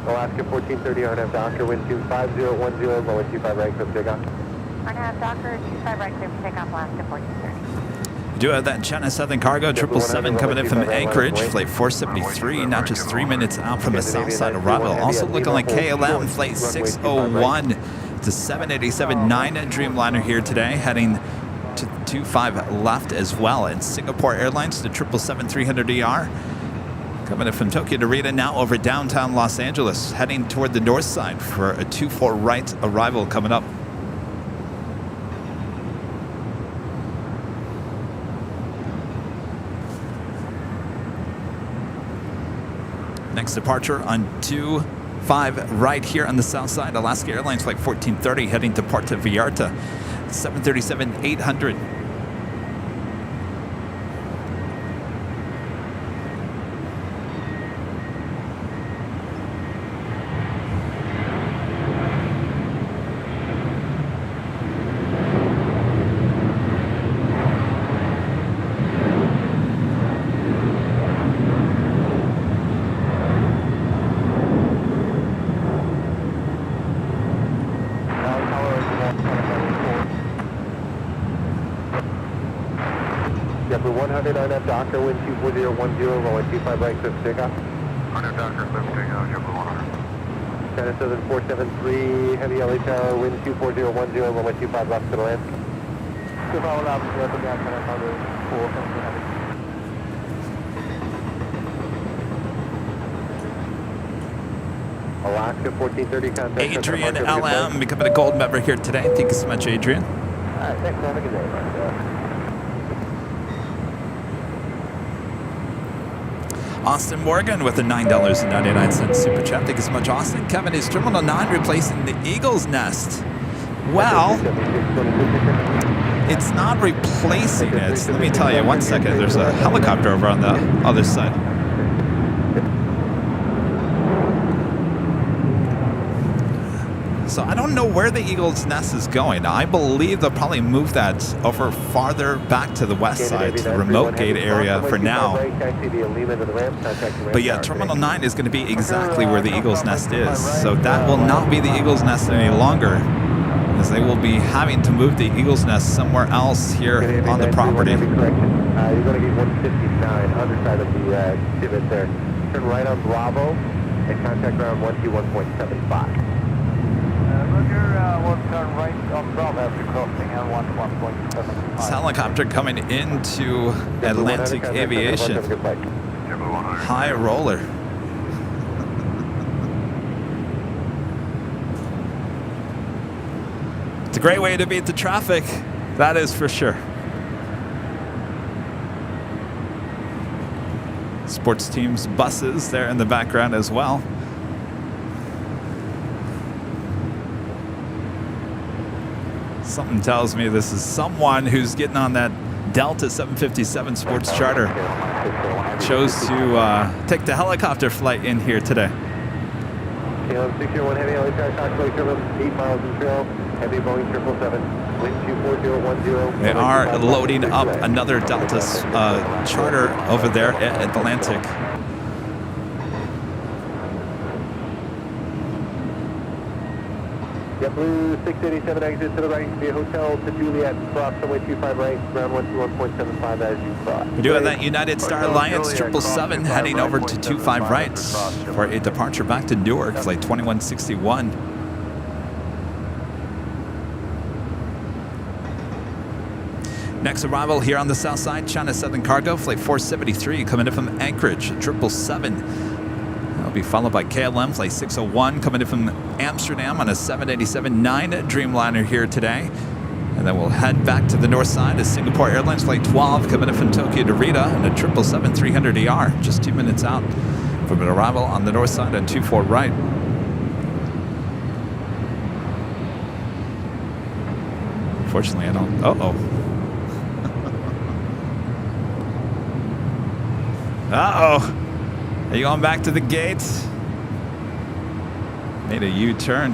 Alaska 1430, RNAV Docker, wind 25010, runway 25 right, clear for takeoff. RNAV Docker 25 right, clear for takeoff, Alaska 1430. We do have that China Southern Cargo 777 coming in from Anchorage, flight 473, not just 3 minutes out from the south side arrival. Also looking like KLM, flight 601 to 787-9 Dreamliner here today, heading to 25 left as well. And Singapore Airlines, the 777-300ER, coming in from Tokyo Narita, now over downtown Los Angeles, heading toward the north side for a 24 right arrival coming up. Next departure on 25 right here on the south side. Alaska Airlines flight 1430 heading to Puerto Vallarta. 737-800. JetBlue 100, RNAV Docker, wind 24010, runway 25 right, clear for takeoff. RNAV Docker, clear for takeoff, JetBlue 100. China Southern 473, heavy LA Tower, wind 24010, runway 25 left, to the land. 25 left, clear for down, China Southern 473. Alaska 1430, contact. Adrian LM becoming a gold member here today. Thank you so much, Adrian. All right, thanks. Have a good day, man. Austin Morgan with a $9.99 super chat. Thank you so much, Austin. Kevin, is Terminal 9 replacing the Eagle's Nest? Well, it's not replacing it. Let me tell you, one second. There's a helicopter over on the other side. So I don't know where the Eagle's Nest is going. I believe they'll probably move that over farther back to the west side, to the remote gate area for now. But yeah, Terminal 9 is going to be exactly where the Eagle's Nest is. So that will not be the Eagle's Nest any longer, as they will be having to move the Eagle's Nest somewhere else here on the property. You're going to get 159, underside of the divot there. Turn right on Bravo and contact ground 121.75. Roger, we'll turn right on Bravo after crossing and 121.75. This helicopter coming into Atlantic Aviation. High roller. It's a great way to beat the traffic. That is for sure. Sports teams, buses there in the background as well. Something tells me this is someone who's getting on that Delta 757 sports charter. Chose to take the helicopter flight in here today. KLM 601 Heavy Helicopter, Coxway Turbine, 8 miles in trail, Heavy Boeing 777, wind 24010. They are loading up another Delta charter over there at Atlantic. JetBlue 687 exit to the right via Hotel to Juliet, cross runway 25 right, ground 121.75 as you cross. We're doing that United Star Alliance 777 heading over to 25 right for a departure back to Newark, flight 2161. Next arrival here on the south side, China Southern Cargo, flight 473, coming in from Anchorage, 777. That'll be followed by KLM, flight 601, coming in from Amsterdam on a 787-9 Dreamliner here today. And then we'll head back to the north side as Singapore Airlines, flight 12, coming in from Tokyo to Rita on a 777-300ER, just 2 minutes out from an arrival on the north side on 24 right. Unfortunately, I don't... Uh-oh. Uh-oh. Are you going back to the gates? Made a U-turn.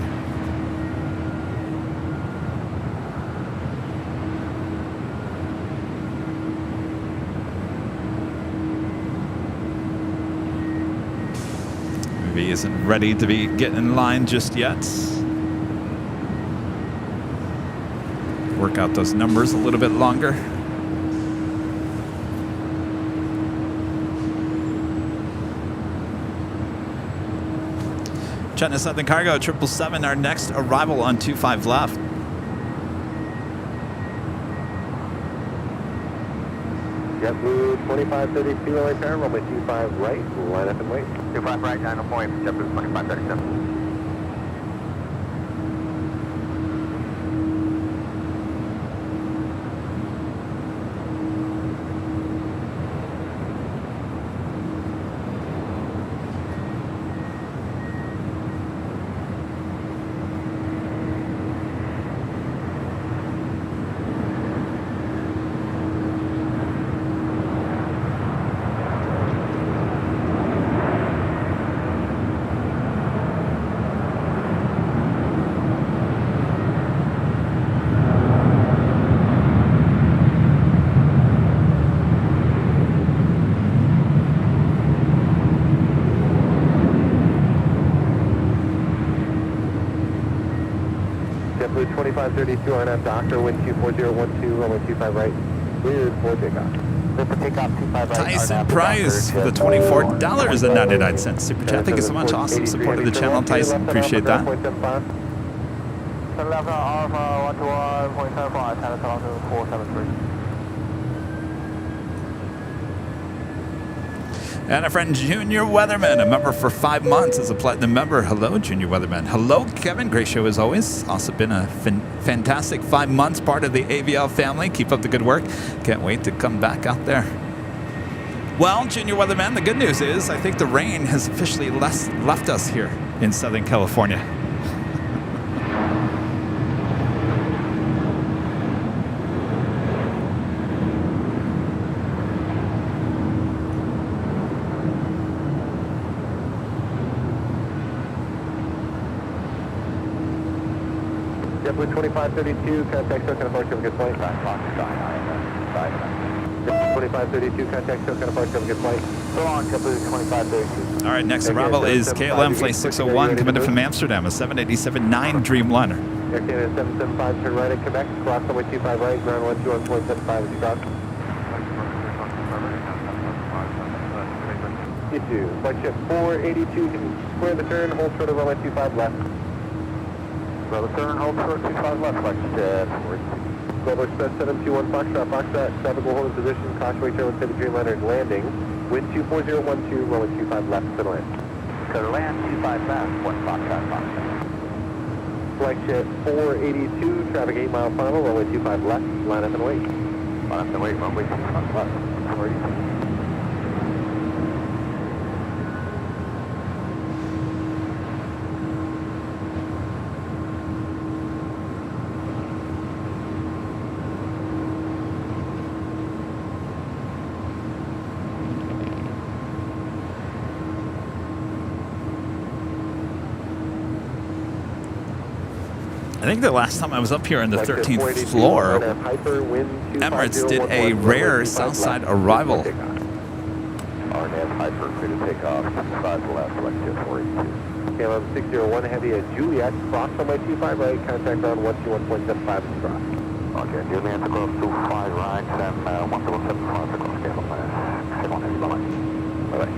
Maybe he isn't ready to be getting in line just yet. Work out those numbers a little bit longer. China Southern Cargo, 777, our next arrival on 25 left. JetBlue 2532 LA Parent, runway 25 right, line up and wait. 25 right, 9 point, JetBlue 2537. JetBlue 2532 RNF Doctor, wind 24012, runway 25 right, cleared for takeoff. Clear for takeoff, 25 right. Tyson Price for the $24.99 super chat. Thank you so much. Awesome support of the channel, Tyson. Appreciate that. 11 Alpha 121.75, China Southern 473. And a friend, Junior Weatherman, a member for 5 months as a platinum member. Hello, Junior Weatherman. Hello, Kevin. Great show as always. Also been a fantastic 5 months, part of the AVL family. Keep up the good work. Can't wait to come back out there. Well, Junior Weatherman, the good news is I think the rain has officially left us here in Southern California. JetBlue 2532, contact SoCal Park, have a good flight. 2532, contact SoCal Park, have a good flight. So long, JetBlue 2532. All right, next arrival is KLM Flight 601 coming in from Amsterdam, a 787-9 Dreamliner. Air Canada 775, turn right at Quebec, cross runway 25 right, ground 121.75 as you cross. You flight ship 482, can square the turn, hold short of runway 25 left. Well, the turn, hold short 25 left, flight ship 482. Global Express 721 Foxtrot, traffic will hold in position, Cautionway Turn to the Dreamliner is landing. Wind 24012, runway 25 left, clear to land. Clear to land, 25 left, 1 Foxtrot. flight jet 482, traffic 8 mile final, runway 25 left, line up and wait. Line up and wait, runway 25 left. 482. I think the last time I was up here on the 13th floor, Emirates did a rare Southside arrival. RNAV Hyper, clear to take off, 5 left, flight jet 482. KLM 601 Heavy at Juliet, cross runway 25 right, contact on 121.75 and cross. Okay, Juliet, close to 5 right, and 175 across KLM. Second Heavy, bye-bye. Bye-bye.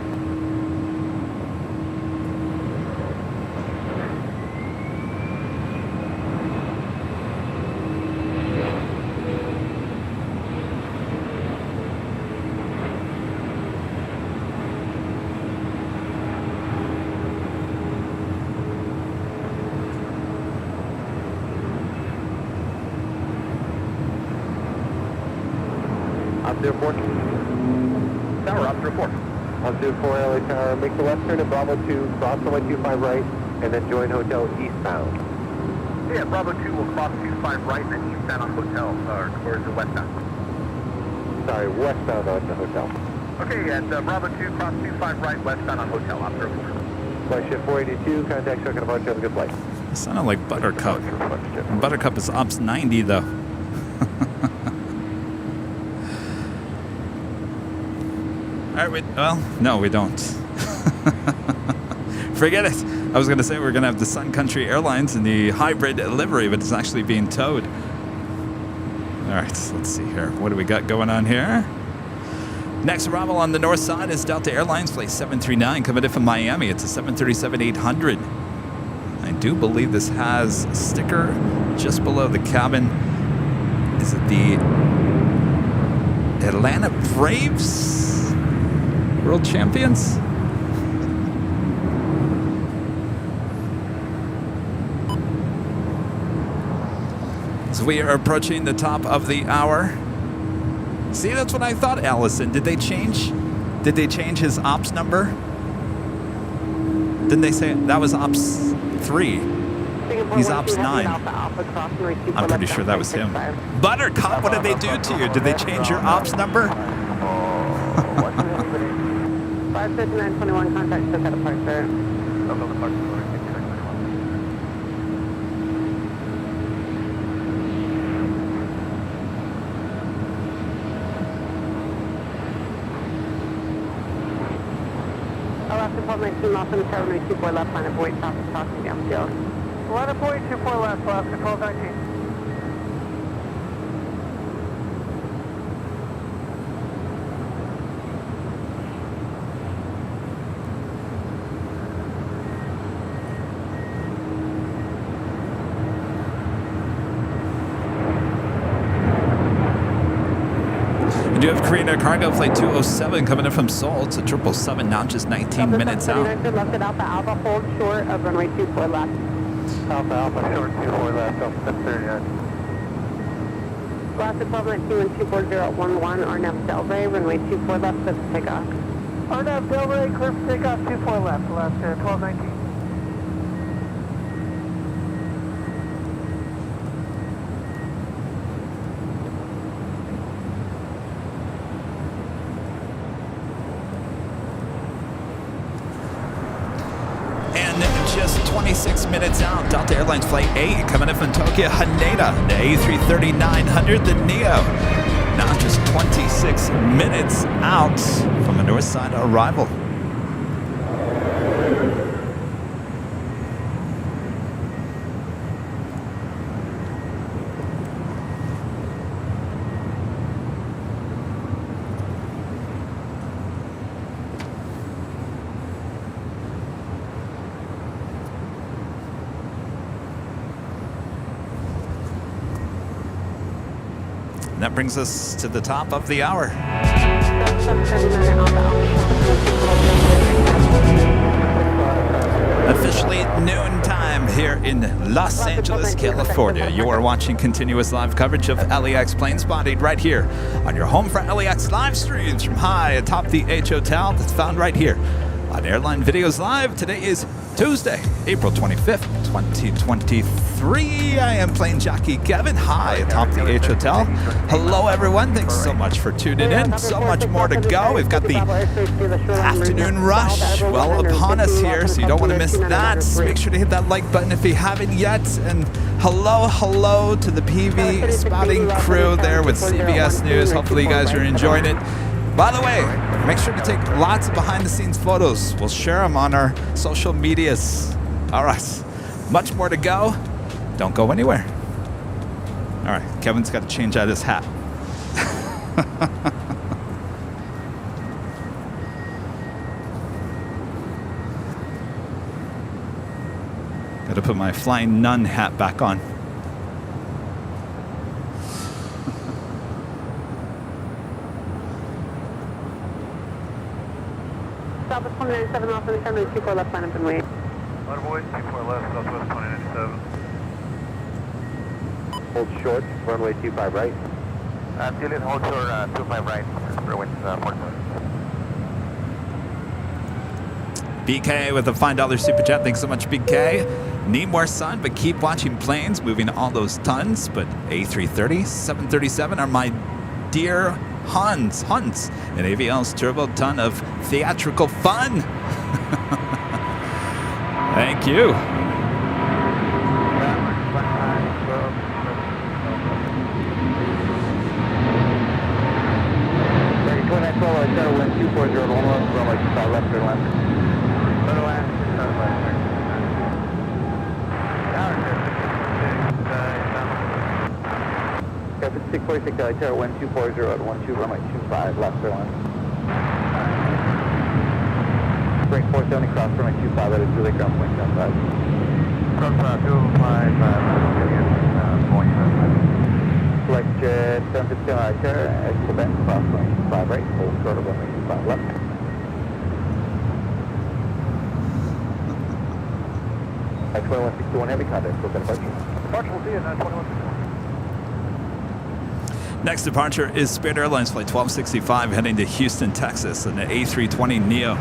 Op 04. Tower, Op 04. Op 04, LA Tower. Make the left turn to Bravo 2, cross runway 25 right, and then join hotel eastbound. Yeah, Bravo 2 will cross 25 right, and then eastbound on hotel, or is it westbound? Sorry, westbound on the hotel. Okay, and Bravo 2, cross 25 right, westbound on hotel, Op 04. Flight shift 482, contact circuit departure, have a good flight. It sounded like Buttercup. Buttercup is ops 90 though. All right, well, no, we don't. Forget it. I was going to say we're going to have the Sun Country Airlines in the hybrid livery, but it's actually being towed. All right, let's see here. What do we got going on here? Next arrival on the north side is Delta Airlines, flight 739, coming in from Miami. It's a 737-800. I do believe this has a sticker just below the cabin. Is it the Atlanta Braves? World champions? So we are approaching the top of the hour. See, that's what I thought, Allison. Did they change his ops number? Didn't they say that was ops 3? He's ops 9. I'm pretty sure that was him. Buttercup, what did they do to you? Did they change your ops number? 55921, contact circuit departure. Alaska 1219, Lawson, Tower 24 left, line of weight, south of crossing downfield. Line of weight, 24 left, Alaska 1219. We do have Korean Air Cargo Flight 207 coming in from Seoul. It's a 777 now, just 19 minutes out. Left at Alpha, Alpha, hold short of runway 24 left. Alpha, short 24 left, Alpha 739. Alaska 1219 and 24011, RNAV Delray, runway 24 left, clear for takeoff. RNAV Delray, clear for takeoff, 24 left, Alaska 1219. Just 26 minutes out, Delta Airlines Flight 8 coming in from Tokyo, Haneda, the A330-900, the NEO. Now just 26 minutes out from a north side arrival. That brings us to the top of the hour. Officially noon time here in Los Angeles, California. You are watching continuous live coverage of LAX Plane Spotting right here on your home for LAX live streams from high atop the H Hotel that's found right here on Airline Videos Live. Today is Tuesday, April 25th, 2023. I am plane jockey Kevin, high atop the H Hotel. Hello, everyone. Thanks so much for tuning in. So much more to go. We've got the afternoon rush well upon us here, so you don't want to miss that. Make sure to hit that like button if you haven't yet. And hello to the PV spotting crew there with CBS News. Hopefully you guys are enjoying it. By the way, make sure to take lots of behind-the-scenes photos. We'll share them on our social medias. All right, much more to go. Don't go anywhere. All right, Kevin's got to change out his hat. Got to put my flying nun hat back on. Southwest 2097, off of the 724 left line up and wait. Runway 24 left, Southwest 2097. Hold short, runway 25 right. Juliet, hold short, 25 right, for wind, port. BK with a $5 super chat. Thanks so much, BK. Need more sun, but keep watching planes moving all those tons. But A330, 737 are my dear Hunts, and AVL's turbo ton of theatrical fun. Thank you. Traffic 646, Terra wind 240 at 12, runway 25, left airline. Spring 470, cross runway 25, that is Juliet, ground point 75. Cross 255, point. Select jet 757 Terra, at Quebec, cross runway 25 right, hold short of runway 25 left. At 2161 heavy contact, full departure. Departure will see you at 2161. Next departure is Spirit Airlines Flight 1265 heading to Houston, Texas on the A320neo.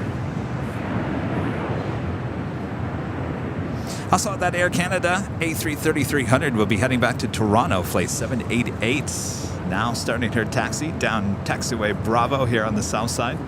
Also at that Air Canada A330-300 will be heading back to Toronto, Flight 788. Now starting her taxi down taxiway Bravo here on the south side.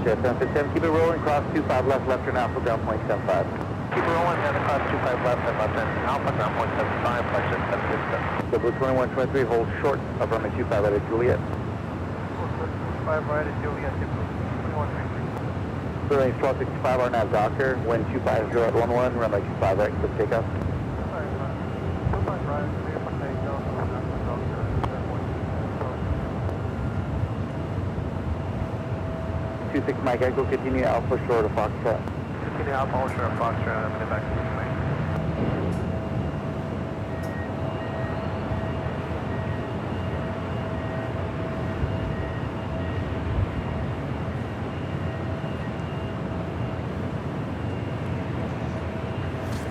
Jet 757, keep it rolling, cross 25 left, left turn alpha, ground point 75. Keep it rolling, and cross 25 left, and left turn alpha, ground point 75, flight jet 767. Double 2123, hold short of runway 25 at Juliet. 25 right at Juliet, 2133. Range 1265, RNAV Doctor, wind 250 at 11, runway 25 right, quick takeoff. 25 right, clear for takeoff, Doctor, 26 Mike Echo, continue alpha short of Foxtrot. Continue alpha, hold short of Foxtrot, I'm heading back to the plane.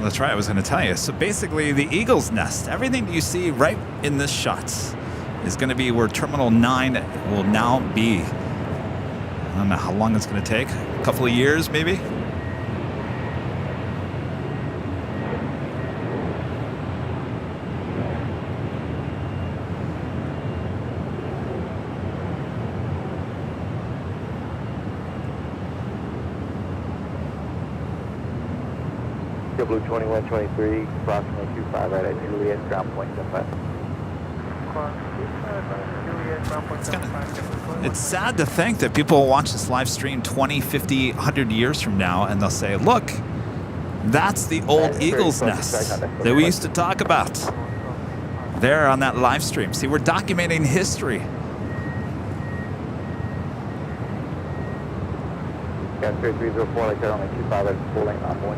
That's right, I was going to tell you. So basically, the Eagle's Nest, everything you see right in this shot is going to be where Terminal 9 will now be. I don't know how long it's going to take. A couple of years, maybe? Blue 2123, approximately 25 right at Juliet, ground point 75. It's sad to think that people will watch this live stream 20, 50, 100 years from now and they'll say, look, that's the old Eagle's Nest that we used to talk about there on that live stream. See, we're documenting history. Gas 3304, like that, only 25 at full lane on one.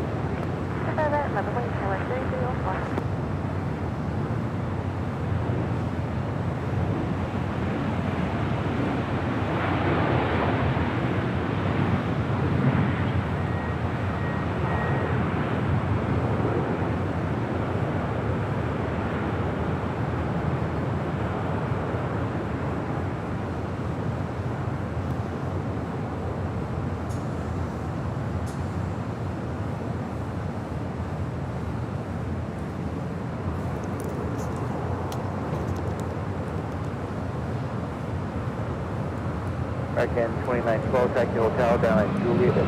Again, 2912, taxi hotel down at Juliet at 8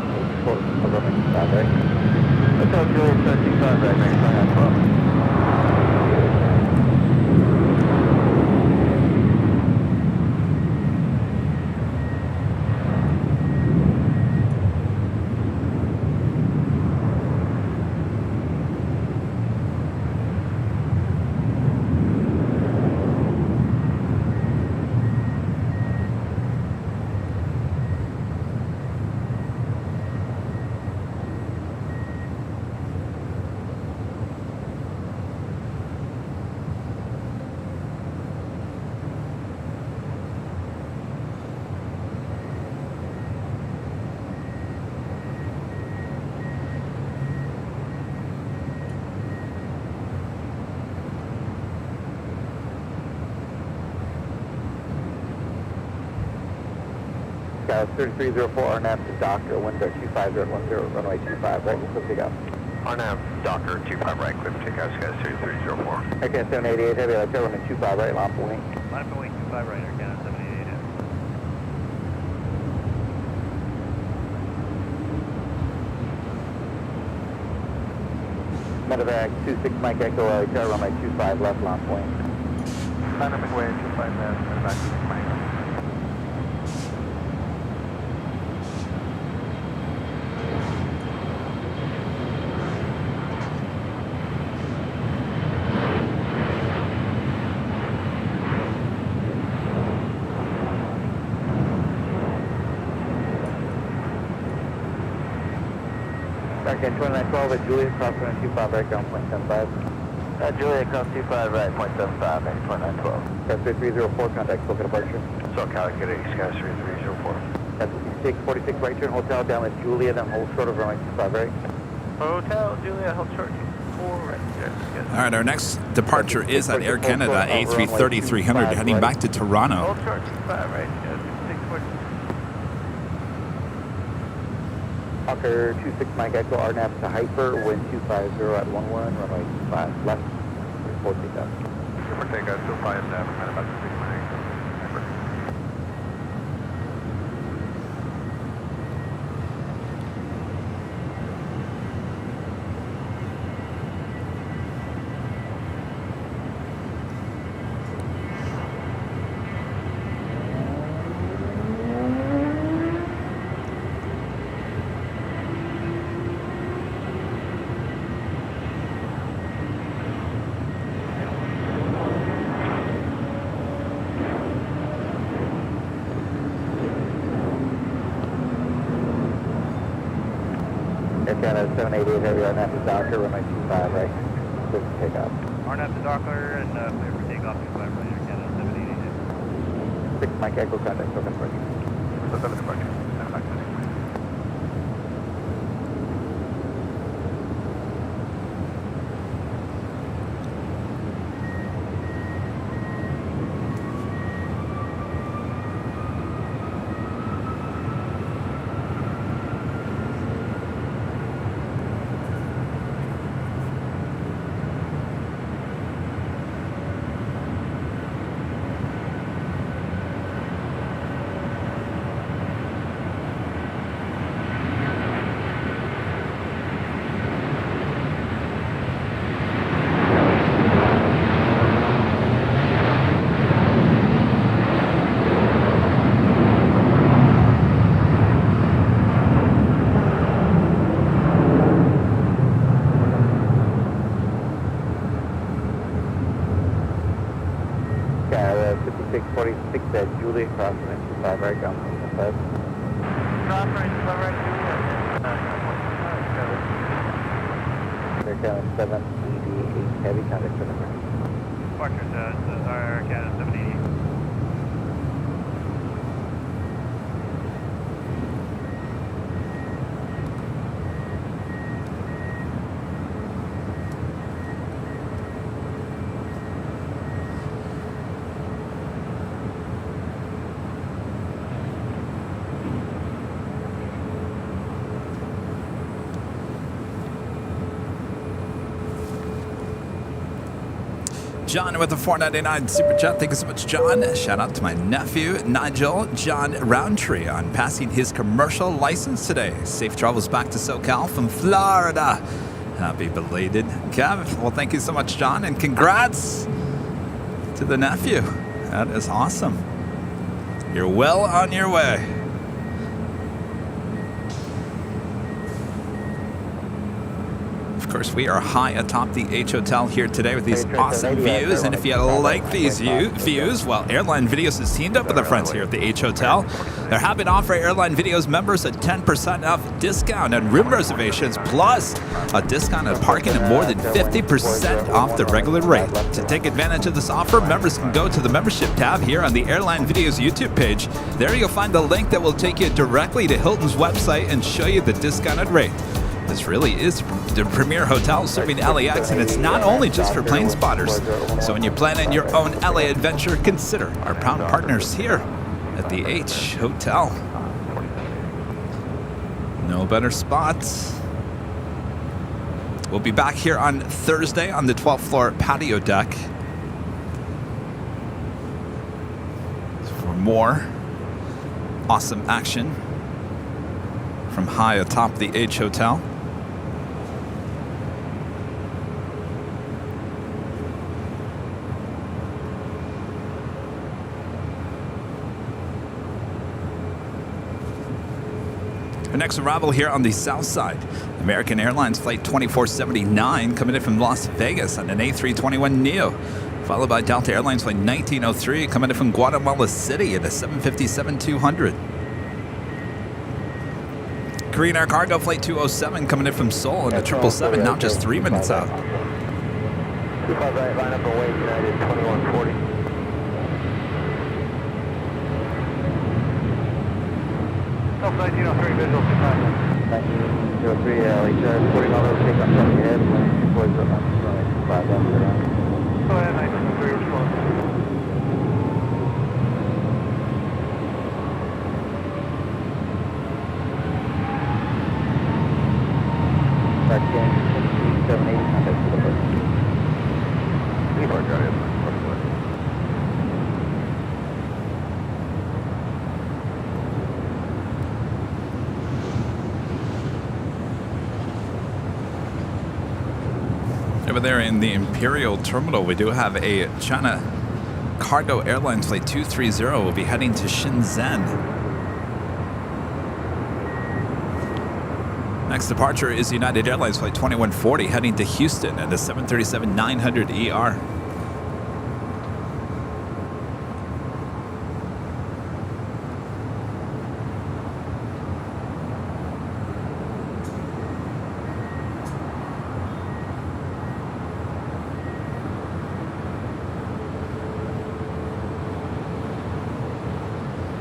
runway 25 right. Hotel Juliet 35 right, next line at 12. Sky 3304 RNAV to Docker, wind 25010, runway 25 right, we'll pick up. RNAV Docker 25 right, clear for takeoff, Sky 3304. Aircan 788 heavy, like runway 25 right, line up wing. Line up wing 25 right, Aircan 788. Medevac 26 Mike Echo, LHR, runway 25 left, line up wing. Line up McWay 25 left, Medevac 26 Mike. Aircan 2912 at Juliet, cross runway 25 right, ground point 75. Juliet, cross 25 right, 0.75, next 2912. Sky 3304, contact Boca departure. So calculate Sky 3304. That's 46 right turn, hotel down at Juliet, and hold short of runway 25 right. Hotel Juliet, hold short 4 right, yes. All right, our next departure is at Air Canada A330-300, heading back to Toronto. Hold short 25 right, yes, 640. Hawker 26 Mike Echo, RNAV to Hyper, wind 250 at 11, runway 25 left, report takeoff. Report takeoff, 25 left, about 6 Mike. Canada 788 heavy, RNAV to Docker, runway 25 right, clear for takeoff. RNAV to Docker and clear for takeoff 25 right, Aircan 788. 6 Mike Echo, contact Boca departure. So that's the departure. Canada 5646 at Juliet, cross runway 25 right, ground point 75. Cross right, 25 right, Air Canada 788 heavy, contact Boca departure. Departure to Aircan 788. John with the 499 Super Chat. Thank you so much, John. Shout out to my nephew, Nigel John Roundtree, on passing his commercial license today. Safe travels back to SoCal from Florida. Happy belated, Kev. Well, thank you so much, John, and congrats to the nephew. That is awesome. You're well on your way. Of course, we are high atop the H Hotel here today with these awesome views. And if you like these views, well, Airline Videos has teamed up with our friends here at the H Hotel. They're happy to offer Airline Videos members a 10% off discount on room reservations, plus a discount on parking of more than 50% off the regular rate. To take advantage of this offer, members can go to the membership tab here on the Airline Videos YouTube page. There you'll find the link that will take you directly to Hilton's website and show you the discounted rate. This really is the premier hotel serving LAX, and it's not only just for plane spotters. So when you're planning your own LA adventure, consider our proud partners here at the H Hotel. No better spots. We'll be back here on Thursday on the 12th floor patio deck for more awesome action from high atop the H Hotel. Our next arrival here on the south side, American Airlines Flight 2479 coming in from Las Vegas on an A321neo, followed by Delta Airlines Flight 1903 coming in from Guatemala City at a 757-200. Korean Air Cargo Flight 207 coming in from Seoul in a 777, now just 3 minutes out. 25 right, line up away, United 2140. Delta 1903, visual 1903, LHR, 40 miles, take up from your head, towards the 5 left around. Go ahead, 1903, respond. Back again, 780, contact to the bus. Departure, got it. Over there in the Imperial Terminal, we do have a China Cargo Airlines Flight 230. We'll be heading to Shenzhen. Next departure is United Airlines Flight 2140 heading to Houston at the 737-900ER.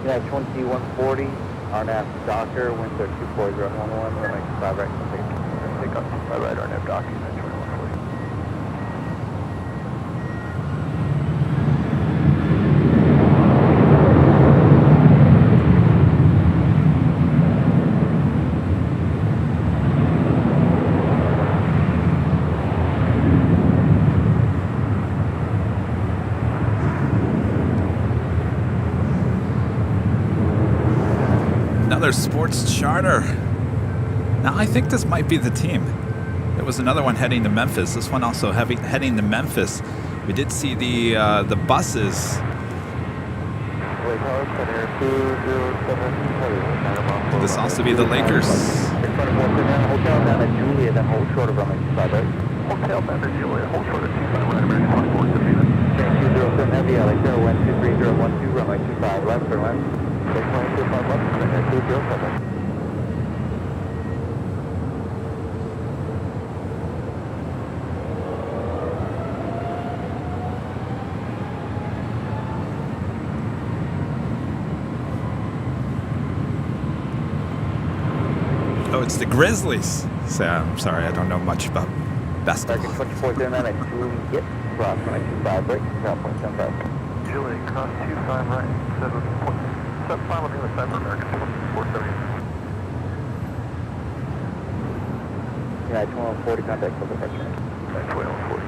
Yeah, 2140, RNAV Docker, wind 24011, runway 5 right, Take up 5 right, RNAV docking at 2140. Another sports charter. Now I think this might be the team. There was another one heading to Memphis. This one also heading to Memphis. We did see the buses. This also be the Lakers. Hotel down at Julia, then hold short of runway 25 right. Hotel down at Julia, hold short of 25 right, American 2470. Change 207 heavy, LHR, wind 23012, runway 25 left, turn left. 625 left, turn 207. Oh, it's the Grizzlies. So, I'm sorry, I don't know much about basketball. 2409 at Juliet, cross runway 25 right, 0.75. Julia, cross 25 right, 7.75 on the other side for American 470. Yeah, 2140, contact for the departure. 2140.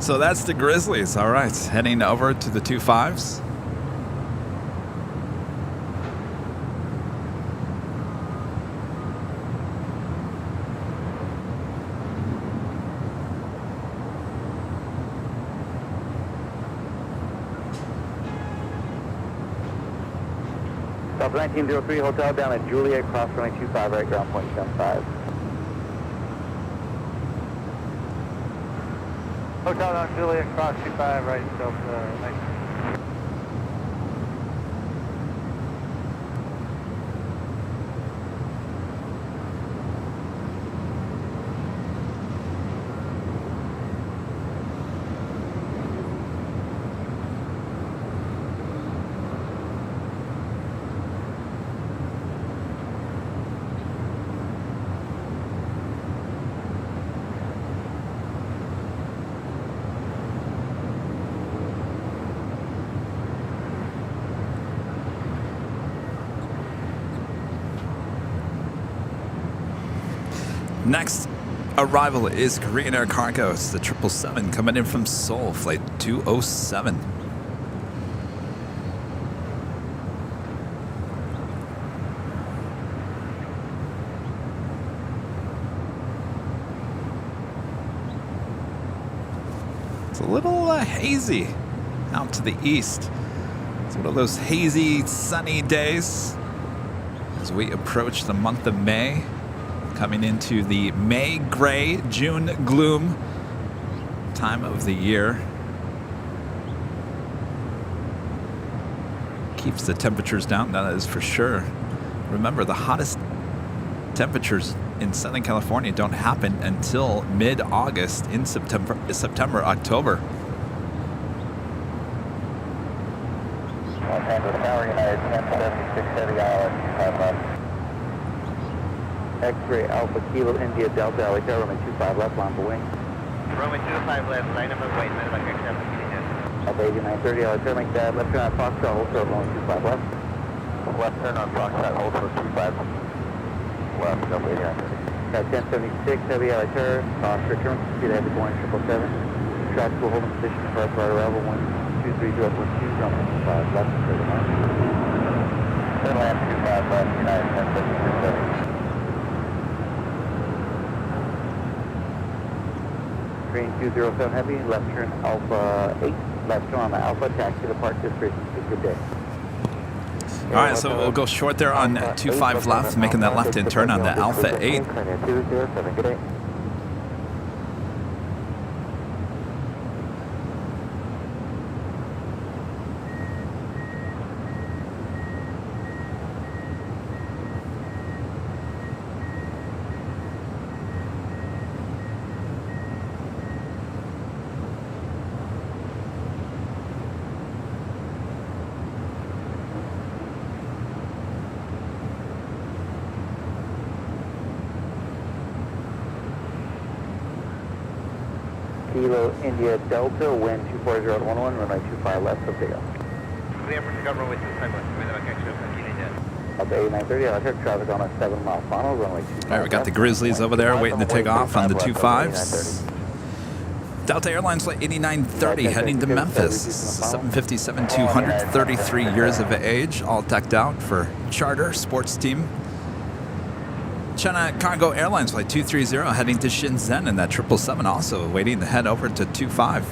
So that's the Grizzlies. All right, heading over to the 25s. South 1903 Hotel down at Juliet, cross runway 25 right, ground point 75. Hotel down Juliet, cross 25 right, nice. Next arrival is Korean Air Cargo. It's the 777 coming in from Seoul, flight 207. It's a little hazy out to the east. It's one of those hazy, sunny days as we approach the month of May. Coming into the May gray, June gloom time of the year. Keeps the temperatures down, that is for sure. Remember, the hottest temperatures in Southern California don't happen until mid-August in September, October. X-ray Alpha Kilo India Delta LA runway 25 left, line for wing. Runway 25 left, line number wait, medevac aircraft completed. Alpha 8930 LA turn like that, left turn on Foxtrot, hold short runway 25 left. Left turn on Foxtrot, hold for 25. Left, Delta 8930. Got 1076, heavy LA turn, Foxtrot turn, speed ahead to Boeing 777. Traffic will hold in position for our arrival 123 012, runway 25 left, clear to mark. Turn land 25 left, United 1076. Green 207 heavy, left turn Alpha 8, left turn on the Alpha, taxi to park discretion. Good day. All right, so we'll go short there on 25 left, making that left-hand turn on the Alpha 8. 207, good day. Kilo India Delta, wind 24011, runway 25 left, so big up. Clear for takeoff, runway 25 left, medevac aircraft completed. Up to 8930, I'll check traffic on a 7-mile funnel, runway 25 All right, we got the Grizzlies over there waiting to take off on the 25s. Delta Airlines flight 8930 heading to Memphis. 757, 233 years of age, all decked out for charter sports team. China Cargo Airlines flight 230 heading to Shenzhen, and that 777 also waiting to head over to 25.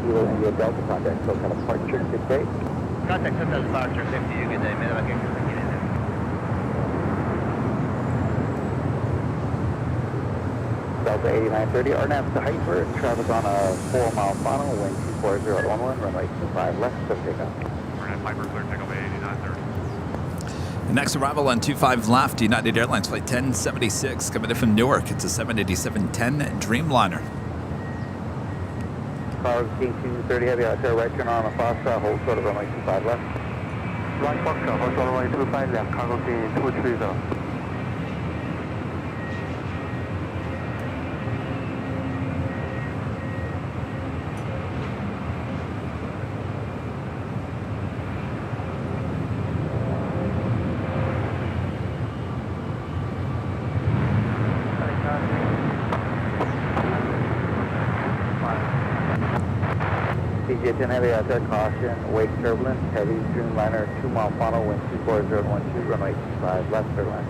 Kilo India Delta, contact SoCal departure, good day. Contact SoCal departure, 50, good day, medevac aircraft completed. Delta 8930, RNAV to Hyper, traffic on a 4-mile funnel, wind 24011, runway 25 left, so takeoff. RNAV Hyper, clear takeoff 8930. The next arrival on 25 left, United Airlines flight 1076 coming in from Newark. It's a 787-10 Dreamliner. Car King 230 heavy out there, right turn on a Foxtrot, hold short of runway 25 left. Right Foxtrot, hold short of runway 25 left, cargo King 230. BJ-10 Heavy out there, caution, wake turbulence, heavy streamliner, 2-mile funnel, wind 24012, runway 25, left third line.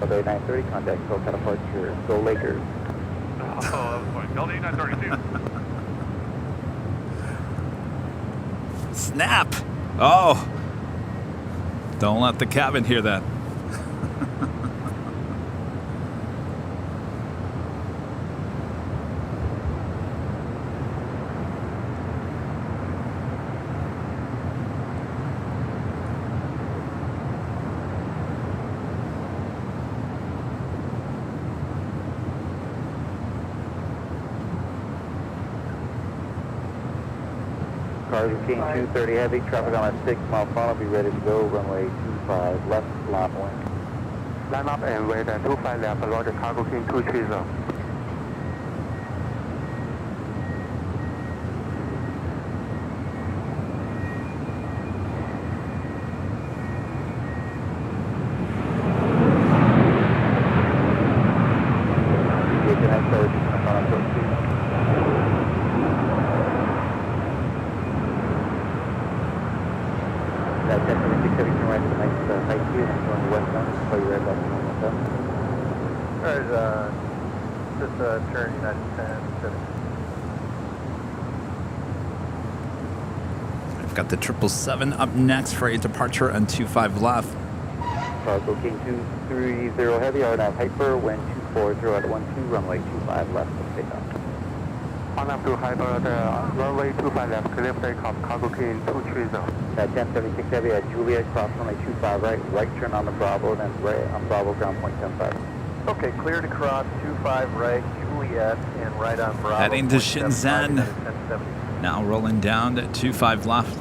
Delta 930, contact SoCal departure, go Lakers. Oh, that was funny. Delta 932. Snap! Oh! Don't let the cabin hear that. Cargo King 230 Heavy, traffic on a 6-mile funnel, be ready to go, runway 25, left, line wind. Line up and wait at 25 left, Roger, Cargo King 230. Just turn United 10. We've got the 777 up next for a departure on 25 left. Cargo King 230 Heavy, RNAV Hyper, wind 240 at 12, runway 25 left, for takeoff. On up to Hyper, runway 25 left, clear for takeoff, Cargo King 230. 1076 Heavy at Juliet, cross runway 25 right turn on the Bravo, then right on Bravo, ground point 105. Okay, clear to cross 25 right, Juliet, and right on Bravo. Heading to 75, Shenzhen. 1070. Now rolling down to 25 left.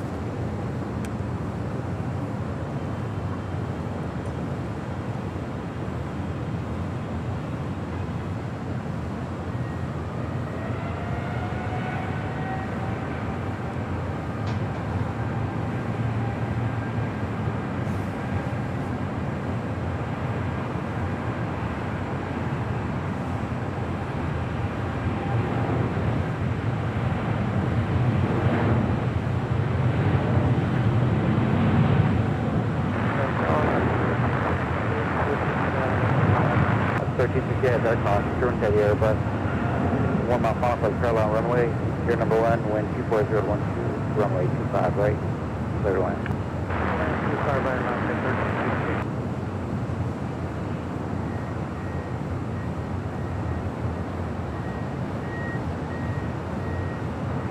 Turn to the Airbus, 1-mile funnel for the parallel runway, gear number 1, wind 24012, runway 25 right, clear line. 25 right, around 1030.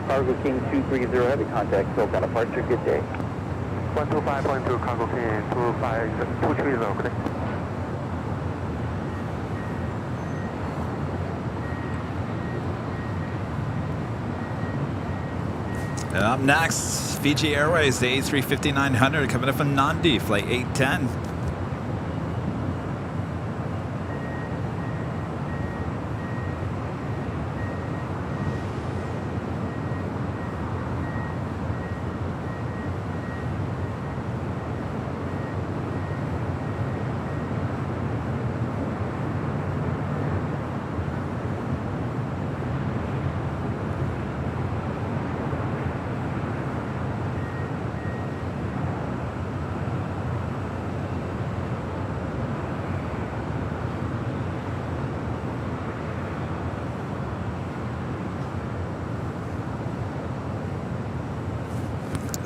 Cargo King 230 Heavy, contact SoCal departure, good day. 125.2, Cargo King 230, okay. And up next, Fiji Airways, the A350-900 coming up from Nandi, flight 810.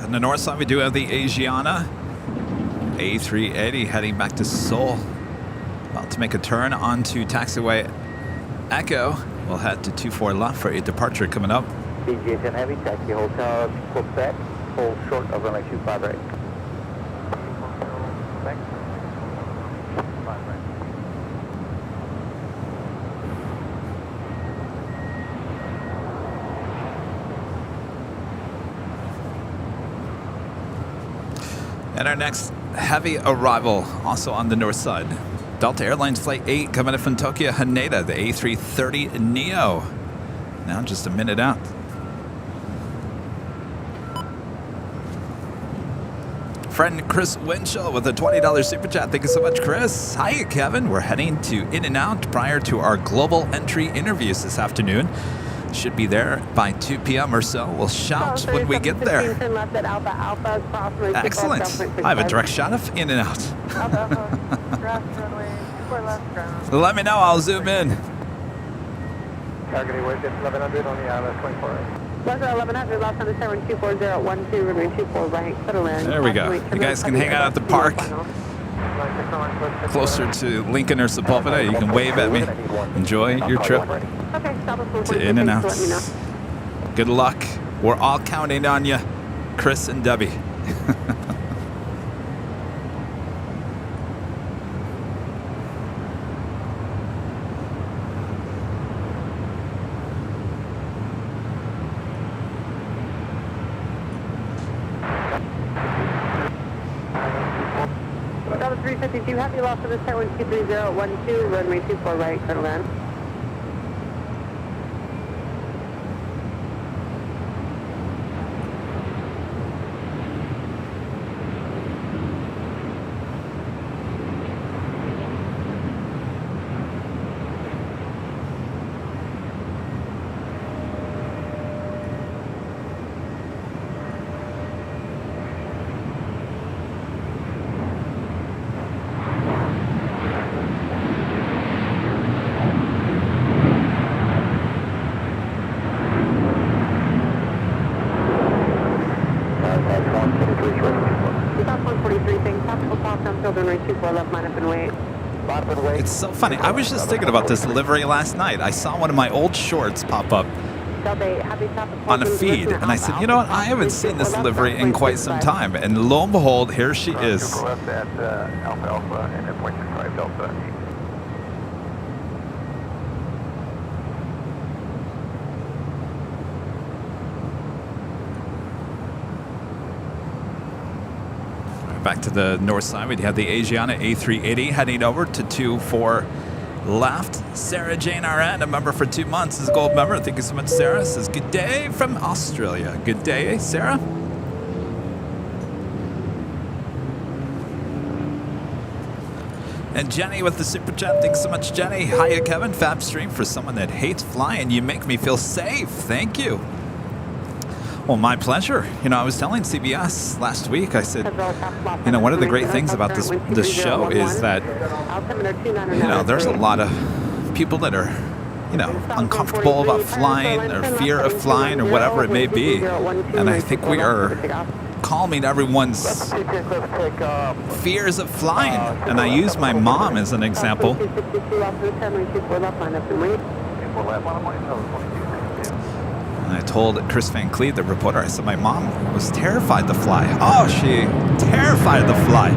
On the north side, we do have the Asiana A380 heading back to Seoul. About to make a turn onto taxiway Echo. We'll head to 24 left for a departure coming up. BJ-10 Heavy, taxi hotel, Quebec, hold short of runway 25 right. Thanks. 5 right. And our next heavy arrival, also on the north side. Delta Airlines Flight 8 coming in from Tokyo Haneda, the A330neo. Now just a minute out. friend Chris Winchell with a $20 super chat. Thank you so much, Chris. Hi, Kevin. We're heading to In-N-Out prior to our global entry interviews this afternoon. Should be there by 2 p.m. or so. We'll shout when we get there. Excellent. I have a direct shot of In-N-Out. Let me know. I'll zoom in. Targeting wave 1100 on the ILS 24. Roger 1100, last time is 724012, runway 24 right, settle in. There we go. You guys can hang out at the park. Closer to Lincoln or Sepulveda. You can wave at me. Enjoy your trip to In-N-Out. Good luck. We're all counting on you, Chris and Debbie. Delta 352, happy loss of the 723012, runway 24 right, settle in. It's so funny. I was just thinking about this livery last night. I saw one of my old shorts pop up on a feed, and I said, you know what? I haven't seen this livery in quite some time. And lo and behold, here she is. At Alpha Alpha and at 0.65 Delta. Back to the north side, we have the Asiana A380 heading over to 24 left. Sarah Jane RN, a member for 2 months, is a gold member. Thank you so much, Sarah. Says good day from Australia. Good day, Sarah. And Jenny with the super chat. Thanks so much, Jenny. Hiya, Kevin. Fab stream for someone that hates flying. You make me feel safe. Thank you. Well, my pleasure. You know, I was telling CBS last week, I said, you know, one of the great things about this show is that, you know, there's a lot of people that are, you know, uncomfortable about flying or fear of flying or whatever it may be. And I think we are calming everyone's fears of flying. And I use my mom as an example. And I told Chris Van Cleet, the reporter, I said, my mom was terrified to fly. Oh, she terrified to fly.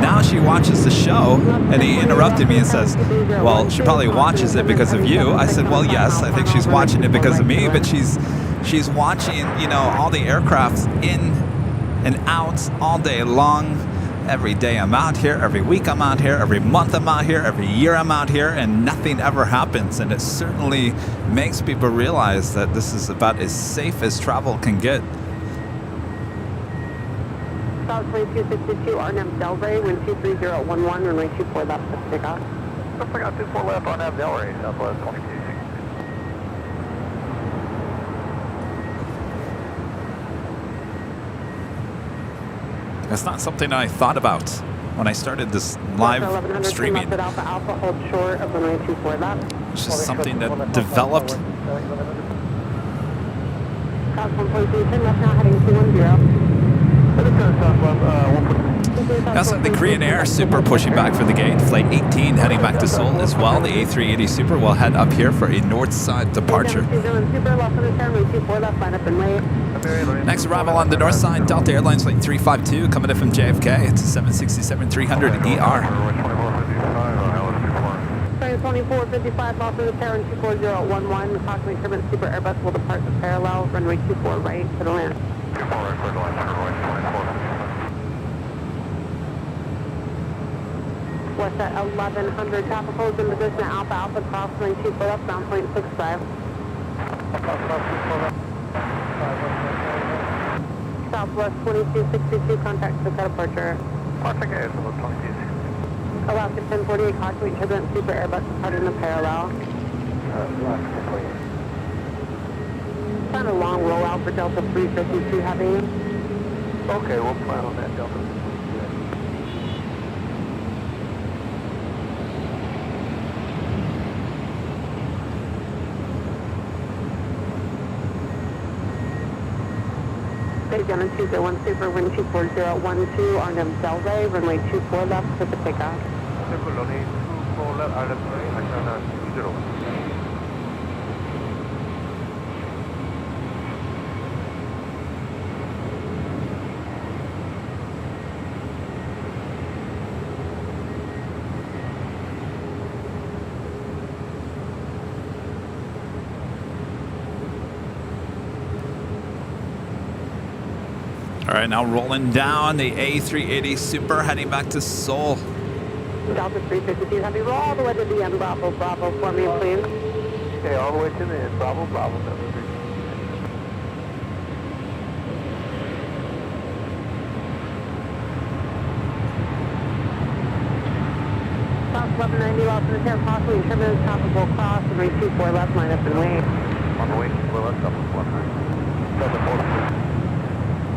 Now she watches the show, and he interrupted me and says, well, she probably watches it because of you. I said, well, yes, I think she's watching it because of me, but she's watching, you know, all the aircrafts in and out all day long. Every day I'm out here, every week I'm out here, every month I'm out here, every year I'm out here, and nothing ever happens. And it certainly makes people realize that this is about as safe as travel can get. South 2262, RNM Delray, wind 23011, runway 24 left, let's take off. Looks like I'm 24 left on that Delray, Southwest 22. It's not something I thought about when I started this live streaming. It's just something that developed. Also, the Korean Air Super pushing back for the gate. Flight 18 heading back to Seoul as well. The A380 Super will head up here for a north side departure. Next arrival on the north side, Delta Airlines Flight 352 coming in from JFK. It's a 767-300 ER. 2455 off of the Terran 24011, approximately turbine Super Airbus will depart the parallel, runway 24 right to the land. 24 right, clear to land, runway 24. West at 1100, topicals in position at Alpha Alpha, crossing 24 left, bound point 65. Southwest 2262, contact SoCal departure. Contact AS about 2262. Alaska 1048, Hawkeye turbulent Super Airbus departing the parallel. Alaska 1048. Plan a long rollout for Delta 352 Heavy. Okay, we'll plan on that, Delta. Daytona 201 Super, wind 24012, RNM Delray, runway 24 left, clear for takeoff. Super runway 24 left, RNM, Atlanta 20. All right, now rolling down the A380 Super, heading back to Seoul. Delta 352 Heavy, roll all the way to the end, Bravo, Bravo for me, please. Okay, all the way to the end, Bravo, Bravo, Delta 352. South 1190, lost in the tail, possibly turbulence, topical cross, runway 24 left, line up and wait. On the way, we're left, Delta 4. Delta 4.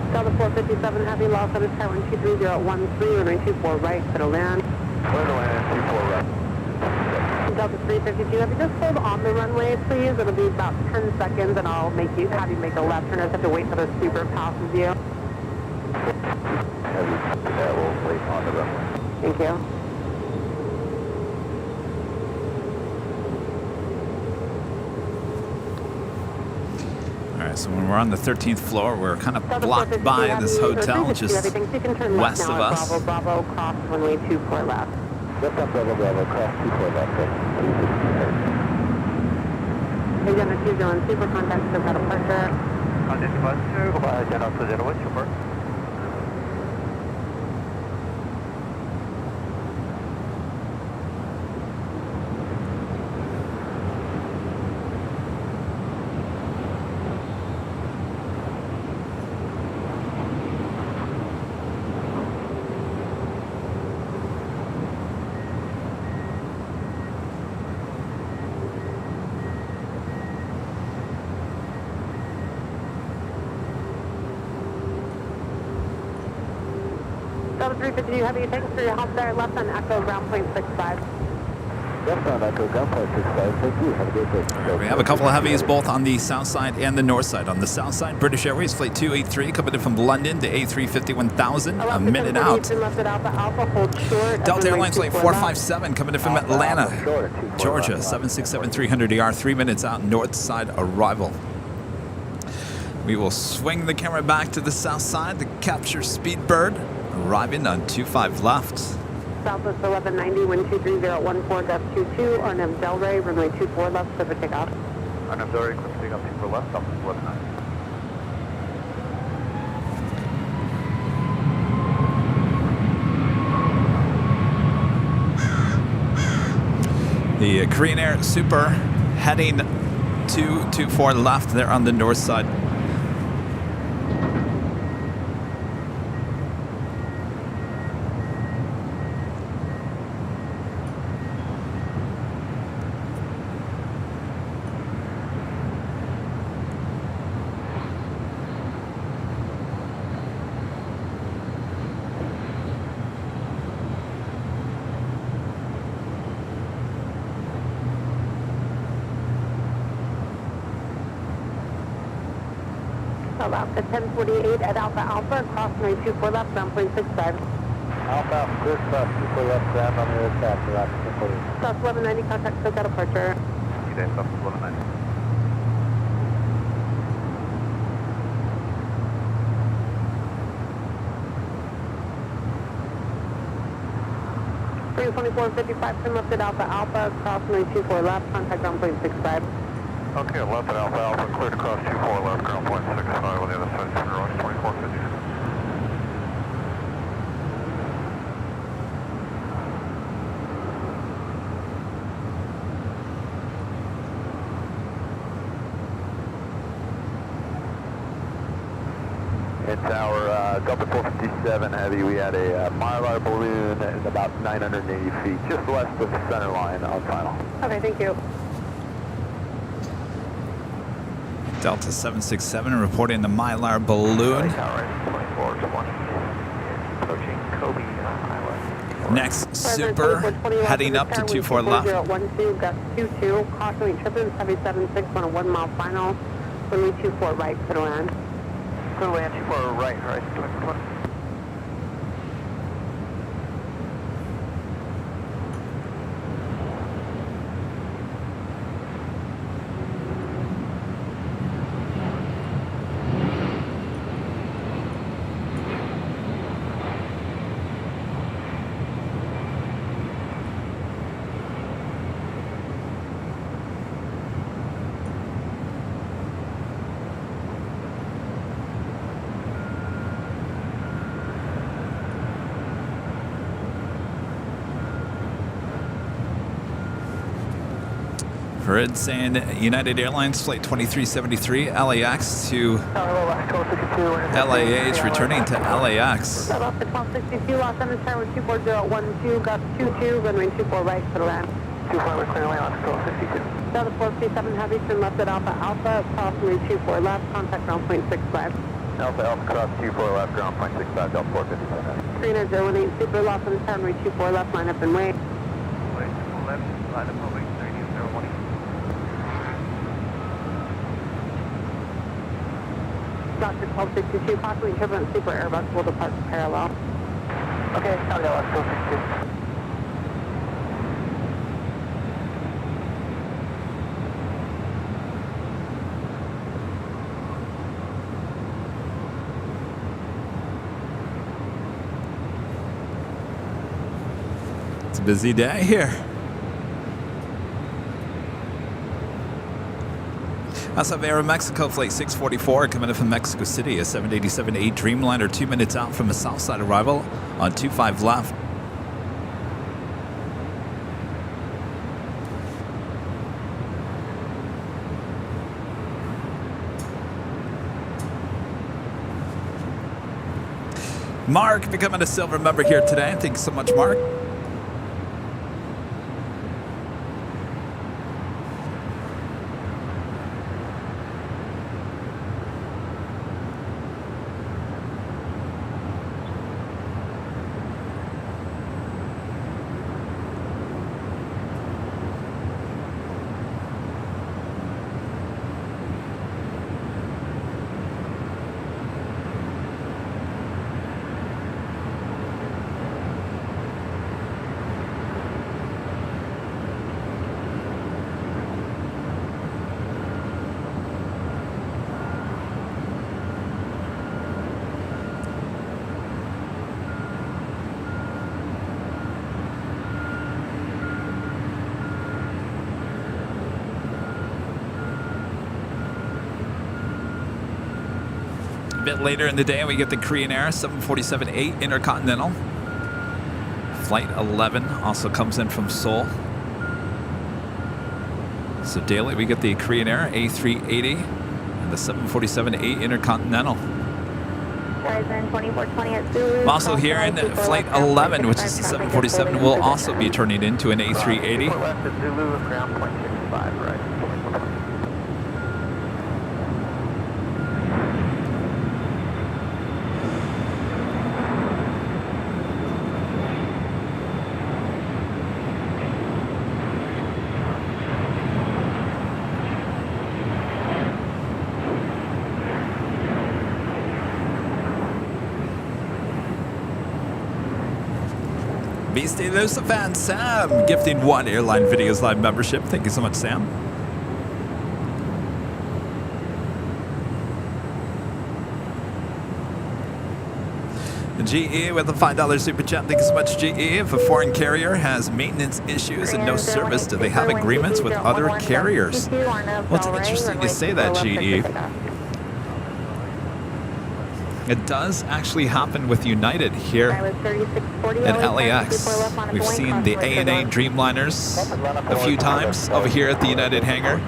Delta 457 Heavy, lost on the tower 23013, runway 24 right, clear to land. Clear to land, 24 right. Delta 352 Heavy, just hold on the runway, please. It'll be about 10 seconds, and I'll have you make a left turn. I just have to wait till the Super passes you. Heavy, we'll wait on the runway. Thank you. All right, so when we're on the 13th floor, we're kind of blocked by this hotel just west of us. Bravo, Bravo, cross runway 24 left. Lift up, Bravo, Bravo, cross 24 left. Daytona 201 Super, contact SoCal departure. Contact departure, goodbye, General 201 Super. Delta 352 Heavy, thanks for your help there. Left on Echo, ground point 65. Left on Echo, ground point 65. Thank you. Have a good day. We have a couple of heavies both on the south side and the north side. On the south side, British Airways Flight 283 coming in from London, the A350-1000, a minute out. Delta Airlines Flight 457 coming in from Atlanta, Georgia, 767-300ER, 3 minutes out, north side arrival. We will swing the camera back to the south side to capture Speedbird, arriving on 25 left. Southwest 1190, wind 23014, depth 22, RNM Delray, runway 24 left, clear for takeoff. RNM Delray, clear for takeoff, 24 left, Southwest 1190. The Korean Air Super heading 224 left there on the north side. Alaska 1048 at Alpha Alpha, cross runway 24 left, ground point 65. Alpha, clear cross, 24 left, ground on the other side, Alaska 1048. South 1190, contact SoCal departure. Midday, Southwest 1190. Three 2455, turn left at Alpha Alpha, cross runway 24 left, contact ground point 65. Okay, left at Alpha Alpha, cleared across 24 left, ground point 65 on the other side, Center Rock 2450. And Tower, Delta 457 Heavy, we had a Mylar balloon at about 980 feet, just west of the center line on final. Okay, thank you. Delta 767 reporting the Mylar balloon. Tower 2420, approaching Kobe Island. Next, Super, heading up to 24 left. 012, gust 22, caution tripping, 776 on a 1 mile final. Runway 24 right, clear to land. Clear to land 24 right, 20. Heard saying United Airlines Flight 2373 LAX to LAH, returning to LAX. Start off the 1262, Los Angeles Tower 24012, gust 22, runway 24 right, clear to land. 24 clear to land on 1262. Delta 437 Heavy, turn left at Alpha Alpha, cross runway 24 left, contact ground point 65. Alpha Alpha cross 24 left, ground point 65, Delta 457. Screener 018, Super, Los Angeles Tower runway 24 left, line up and wait. Wait, left, line up and wait, 30, 018. Dr. 1262, possibly turbulent Super Airbus will depart parallel. Okay, copy that, let's go 62. It's a busy day here. Also have Aeromexico Flight 644 coming in from Mexico City, a 787-8 Dreamliner, 2 minutes out from a Southside arrival on 25 left. Mark becoming a silver member here today. Thank you so much, Mark. Bit later in the day, we get the Korean Air 747-8 Intercontinental. Flight 11 also comes in from Seoul. So daily, we get the Korean Air A380 and the 747-8 Intercontinental. Horizon 2420 at Zulu. I'm also hearing that Flight 11, which is the 747, will also be turning into an A380. Left at Zulu, ground point 65, right. Beastie Lucifan Sam gifting 1 Airline Videos Live membership. Thank you so much, Sam. GE with a $5 super chat. Thank you so much, GE. If a foreign carrier has maintenance issues and no service, do they have agreements with other carriers? Well, it's interesting you say that, GE. It does actually happen with United here at LAX. We've seen the ANA Dreamliners a few times over here at the United hangar.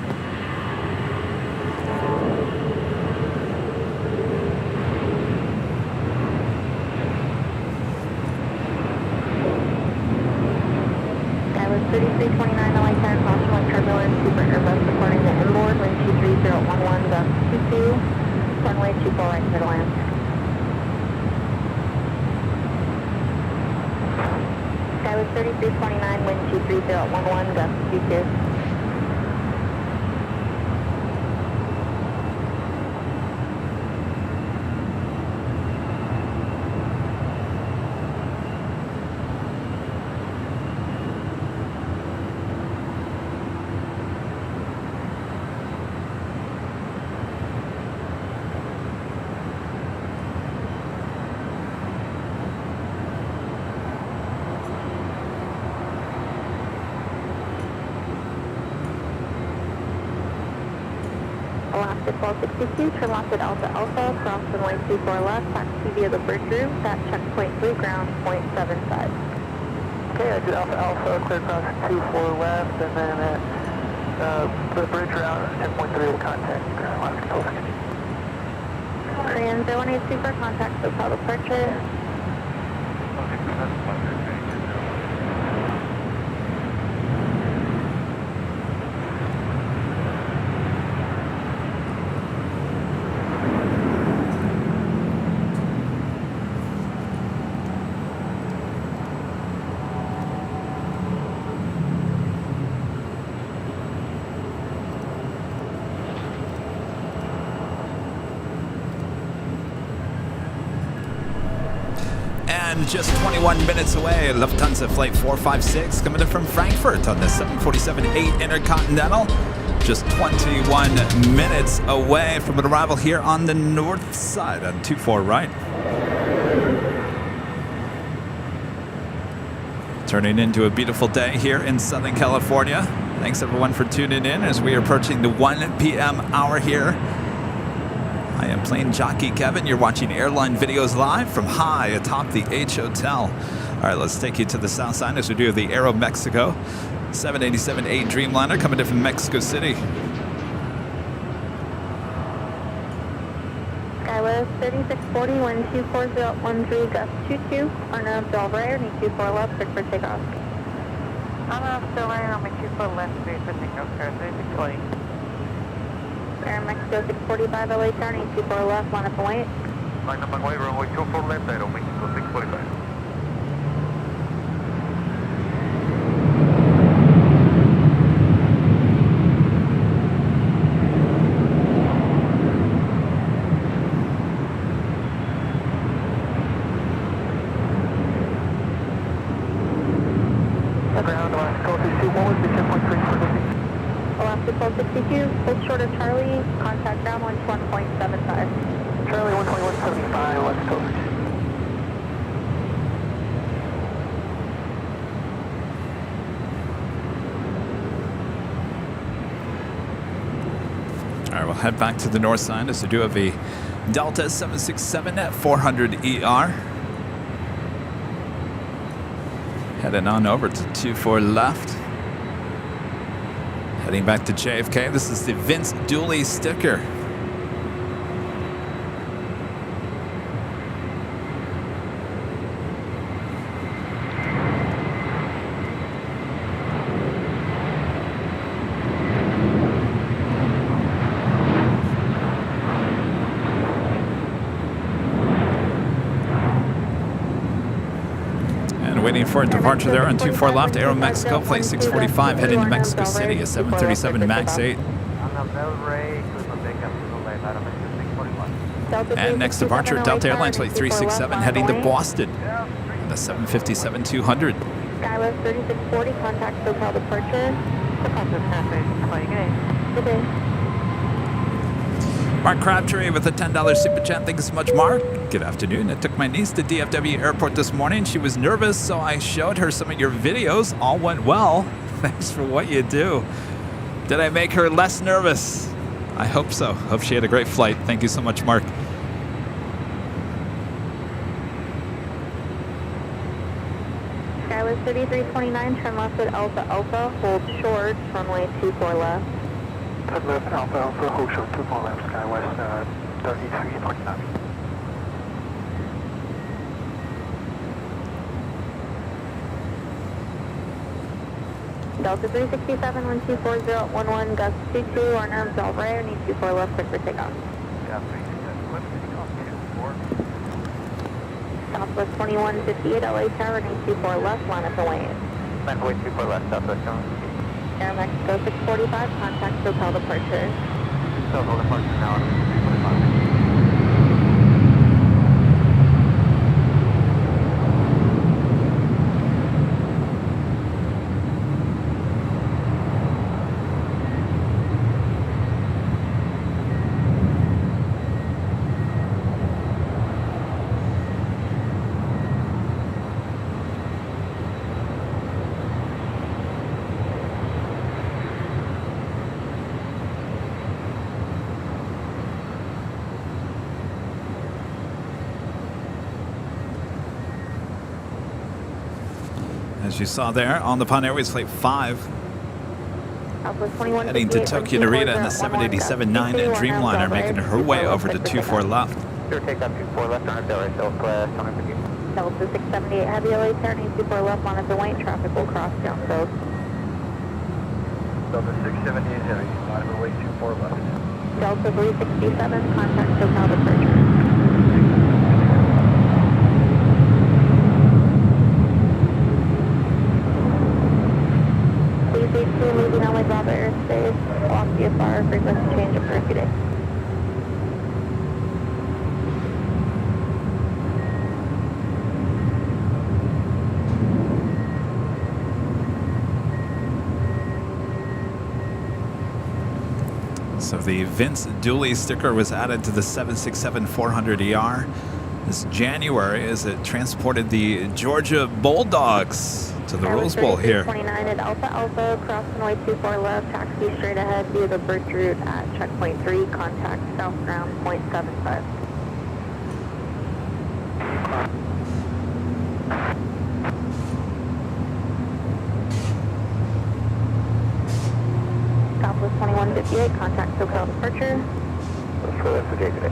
runway 24 right clear to land. Skyway 3329, wind 23011, gust 22. Alaska 1262, turn left at Alpha Alpha, cross runway 24 left, taxi via the bridge route, at checkpoint 3, ground point 75. Okay, exit Alpha Alpha, clear cross 24 left, and then at the bridge route, 10.3 will contact Alaska 1262. Korean 0182 for contact, SoCal departure. And just 21 minutes away, Lufthansa Flight 456 coming in from Frankfurt on the 747-8 Intercontinental. Just 21 minutes away from an arrival here on the north side on 24 right. Turning into a beautiful day here in Southern California. Thanks everyone for tuning in as we are approaching the 1 p.m. hour here. I am plane jockey Kevin. You're watching Airline videos live from high atop the H Hotel. All right, let's take you to the south side as we do the Aero Mexico 787-8 Dreamliner coming in from Mexico City. Skyway 3640, wind 24013, gust 22, Arnav Delray, need 24 left, clear for takeoff. Arnav Delray, runway 24 left, clear for takeoff, car 3620. Air Mexico 645 LA tower, need 24 left, line up and wait. Line up and wait, runway 24 left, Aero Mexico 645. Ground, Alaska 1262, what was the 10.3 for Disney? Alaska 1262, hold short of Charlie, contact ground 121.75. Charlie 121.75, Alaska 1262. All right, we'll head back to the north side as we do have a Delta 767 at 400 ER. Heading on over to 24 left. Heading back to JFK. This is the Vince Dooley sticker. Waiting for a departure there on 24 left, Aero Mexico, flight 645, heading to Mexico City, a 737 MAX 8. And next departure, Delta Airlines, flight 367, heading to Boston, the 757-200. Skyway 3640, contact SoCal departure. Good day. Mark Crabtree with a $10 super chat. Thank you so much, Mark. Good afternoon. I took my niece to DFW Airport this morning. She was nervous, so I showed her some of your videos. All went well. Thanks for what you do. Did I make her less nervous? I hope so. Hope she had a great flight. Thank you so much, Mark. Skyway 3329, turn left at Alpha Alpha, hold short, runway 24 left. Turn left Alpha Alpha, hold short 24 left, Skywest 3329. Delta 367, 124011, gust 22, Arnav Delray, need 24 left, clear for takeoff. Southwest 2158 LA Tower, 924 left, line up and wait. 924 left, Southwest Tower. Air Mexico 645, contact SoCal departure. SoCal departure now on 345. As you saw there, on the Pan Airways Flight 5, Southwest 2158, heading to Tokyo Narita in the 787-9 Dreamliner, making her way over to 24 left. Sure, take up 24 left, on Delray, Southwest, on with you. Delta 678 Heavy LA Tower, 924 left, line up and wait. Traffic will cross down south. Delta 678 Heavy, line of way 24 left. Delta 367, contact SoCal departure. Leaving LA Bravo airspace, off VFR, frequency change of curfew day. So the Vince Dooley sticker was added to the 767-400ER this January as it transported the Georgia Bulldogs to the Rose Bowl here. 29 at Alpha Alpha, cross runway 24 left, taxi straight ahead via the bridge route at checkpoint 3, contact south ground 0.75. Southwest 2158, contact SoCal departure. Let's go, that's okay today.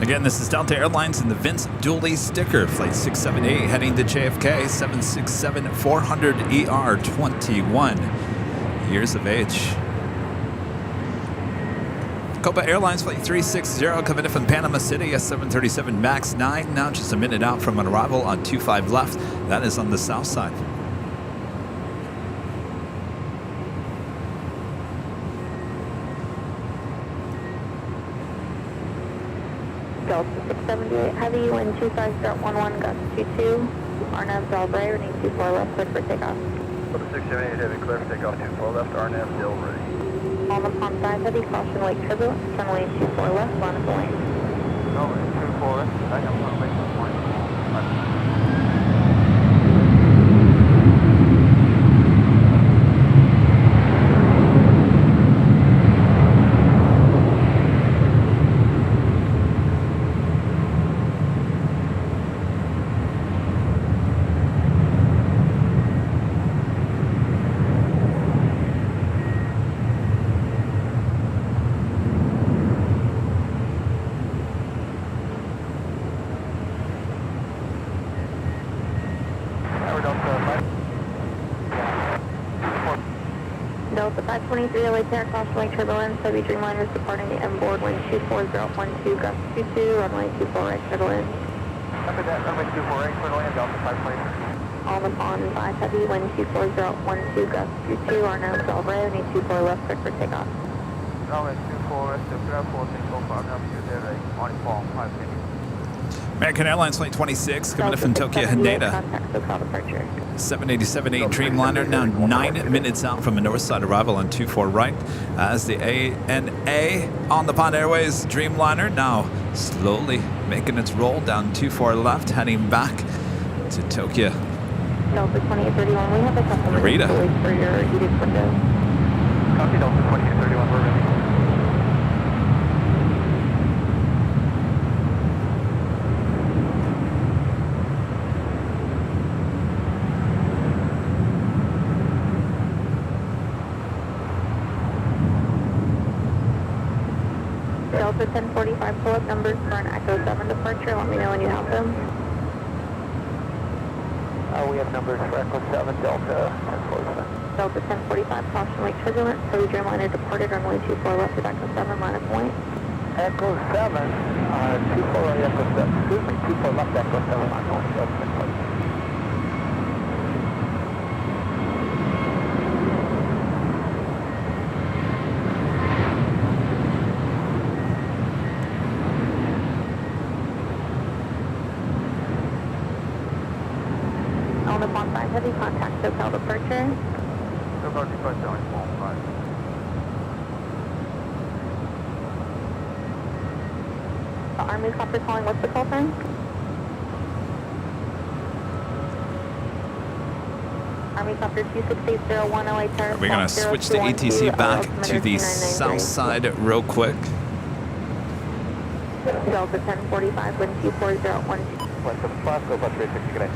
Again, this is Delta Airlines and the Vince Dooley sticker, Flight 678, heading to JFK, 767-400ER, 21 years of age. Copa Airlines Flight 360, coming in from Panama City, a 737 MAX 9, now just a minute out from an arrival on 25 left. That is on the south side. Delta 678 Heavy, wind 25.11, gust 22. RNAV Delray, running 24 left, clear for takeoff. Delta 678 Heavy, clear for takeoff 24 left, RNAV Delray. On the pond side, heavy, caution lake turbulence, runway 24 left, line up the lane. Runway 24 left, I am runway 24 left. Delta 523 LA Tower, caution lake turbulence, heavy Dreamliner is departing the M board, wind 24012, gust 22, runway 24 right, clear to land. Copy that, runway 24 right, clear to land, Delta 523. On the pond 5 heavy, wind 24012, gust 22, RNAV Delray, runway 24 left, clear for takeoff. Runway 24 left, clear for takeoff, RNAV Delray, on fall 5 minutes. American Airlines Flight 26, coming in from Tokyo Haneda. Contact SoCal departure. 787-8 Dreamliner, now 9 minutes out from a north side arrival on 24 right. As the ANA on the Pan Airways Dreamliner, now slowly making its roll down 24 left, heading back to Tokyo. Delta 2831, we have a couple Narita. minutes for your heated window. Copy Delta 2831, we're ready. Delta 1045, pull up numbers for an Echo 7 departure. Let me know when you have them. We have numbers for Echo 7, Delta 1045. Delta 1045, caution lake turbulence. Heavy Dreamliner departed, runway 24 left at Echo 7, line of point. Echo 7, 24 right, Echo 7, excuse me, 24 left, Echo 7, line of point. Element 15, heavy contact, SoCal departure. SoCal departure, only 15. The Army copter calling, what's the call sign? Army copter 2680108 Paris. We're going to switch the ATC back to the south side real quick. Delta 1045, wind 24012. West of Flasco, bus 360, good day.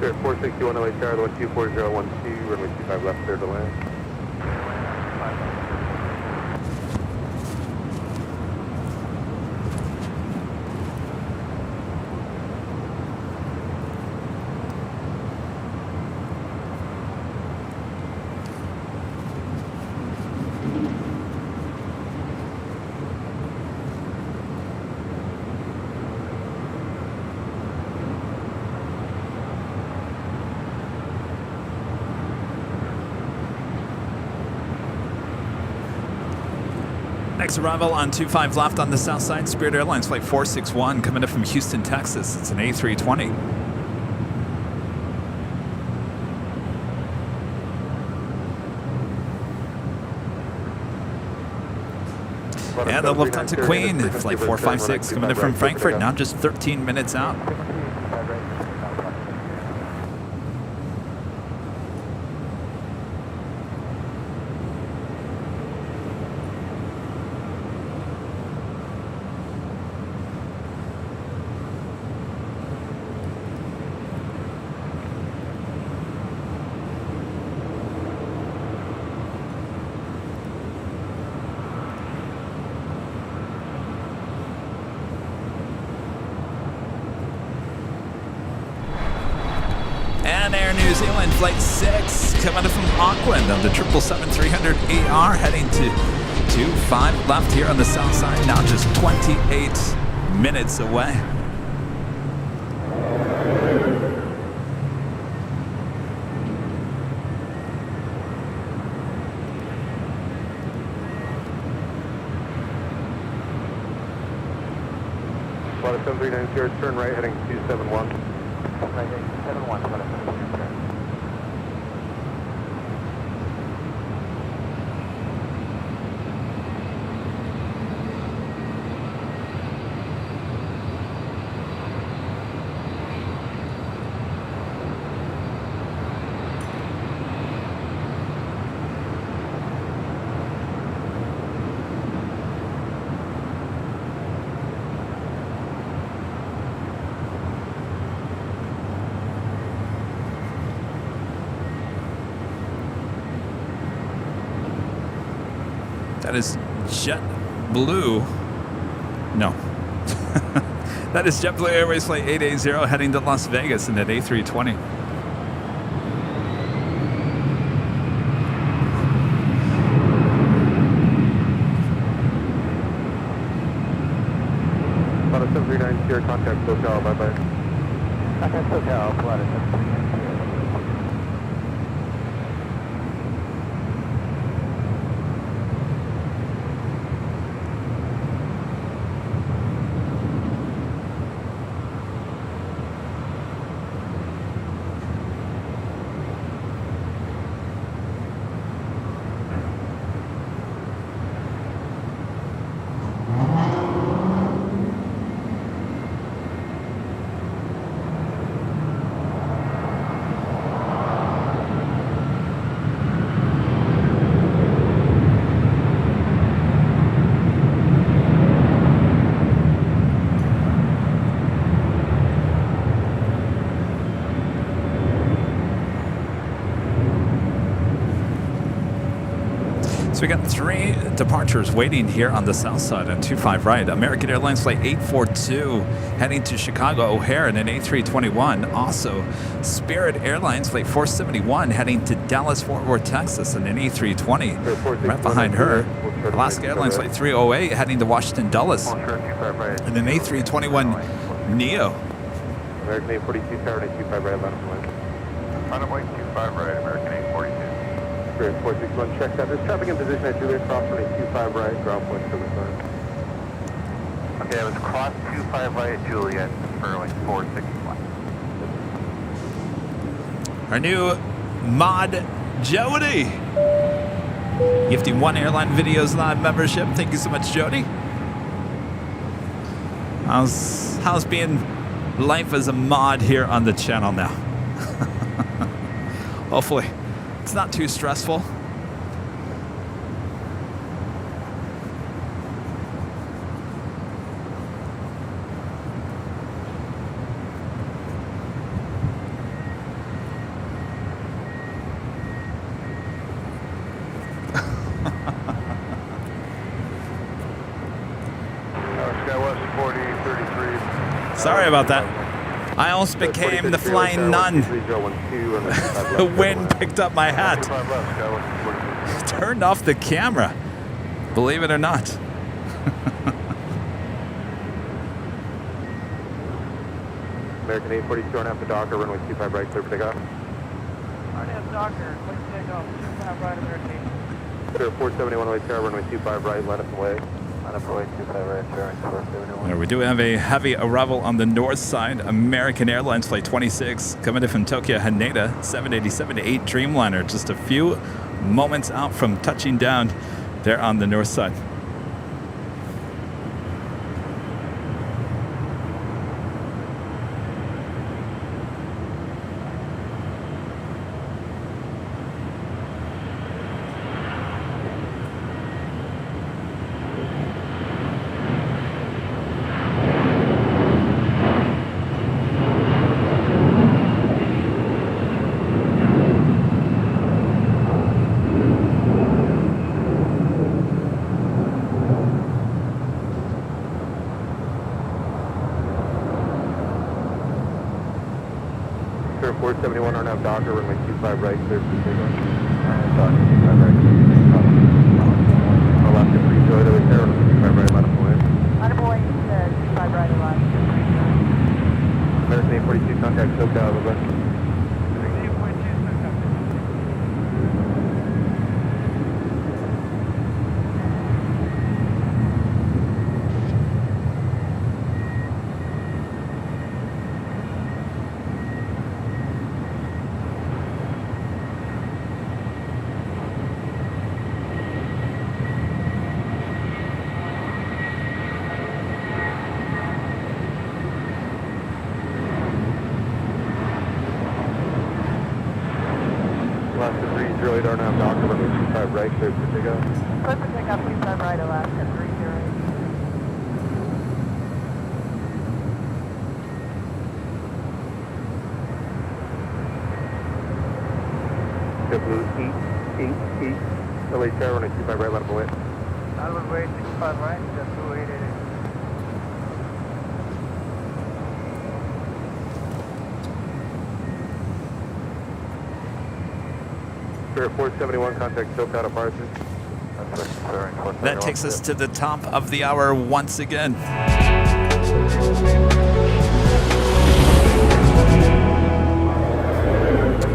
Sure, 46108 Tower, 124.012, runway 25 left, clear to land. Next arrival on 25 left on the south side, Spirit Airlines Flight 461 coming up from Houston, Texas. It's an A320. And the Lufthansa Queen, Flight 456 coming in from Frankfurt, now just 13 minutes out. And Air New Zealand Flight 6 coming up from Auckland on the 777-300ER heading to 25 left here on the south side, now just 28 minutes away. Flight 7390, turn right, heading 271. Right, 71, what is it? That is JetBlue. No. That is JetBlue Airways Flight 880 heading to Las Vegas in that A320. Flight 7390, contact SoCal, bye-bye. Contact SoCal, Flight 7390. we got 3 departures waiting here on the south side on 25 right. American Airlines flight 842 heading to Chicago O'Hare in an A321. Also, Spirit Airlines flight 471 heading to Dallas Fort Worth, Texas in an A320. Right behind her, Alaska Airlines flight 308 heading to Washington Dulles in an A321 Neo. American 842 tower, 25 right, line up and Runway 25 right, American 842. Spirit 461, check that. There's traffic in position at Juliet Cross, runway 25 right, ground point service line. Okay, it was cross 25 right at Juliet for runway 461. Our new mod, Jody. Gifting 1 Airline Videos Live membership. Thank you so much, Jody. How's being life as a mod here on the channel now? Hopefully it's not too stressful. Skywest 4033. Sorry about that. I almost became the flying nun. The wind picked up my hat. Turned off the camera. Believe it or not. American 842 on after Docker, runway 25 right, clear for takeoff. RNF Docker, please take off, 25 right, American 471 runway tower, runway 25 right, line up and away. Line up away 25 right, Sharon 471. There we do have a heavy arrival on the north side. American Airlines flight 26 coming in from Tokyo Haneda, 787-8 Dreamliner. Just a few moments out from touching down there on the north side. Spirit 471 on after Docker, runway 25 right, clear for takeoff. Docker 25 right. Alaska 3 Joy, runway tower, runway 25 right, line up and away. Line up away, 25 right, Alaska. American 842 contact SoCal, over. Alaska 3 Joy, on after Docker, runway 25 right, clear for takeoff. Clear for takeoff, 25 right, Alaska 30. JetBlue 888, LA tower, runway 25 right, line up and away. Line up away, 65 right, JetBlue 888. Spirit 471, contact SoCal, Parsons. That takes us to the top of the hour once again.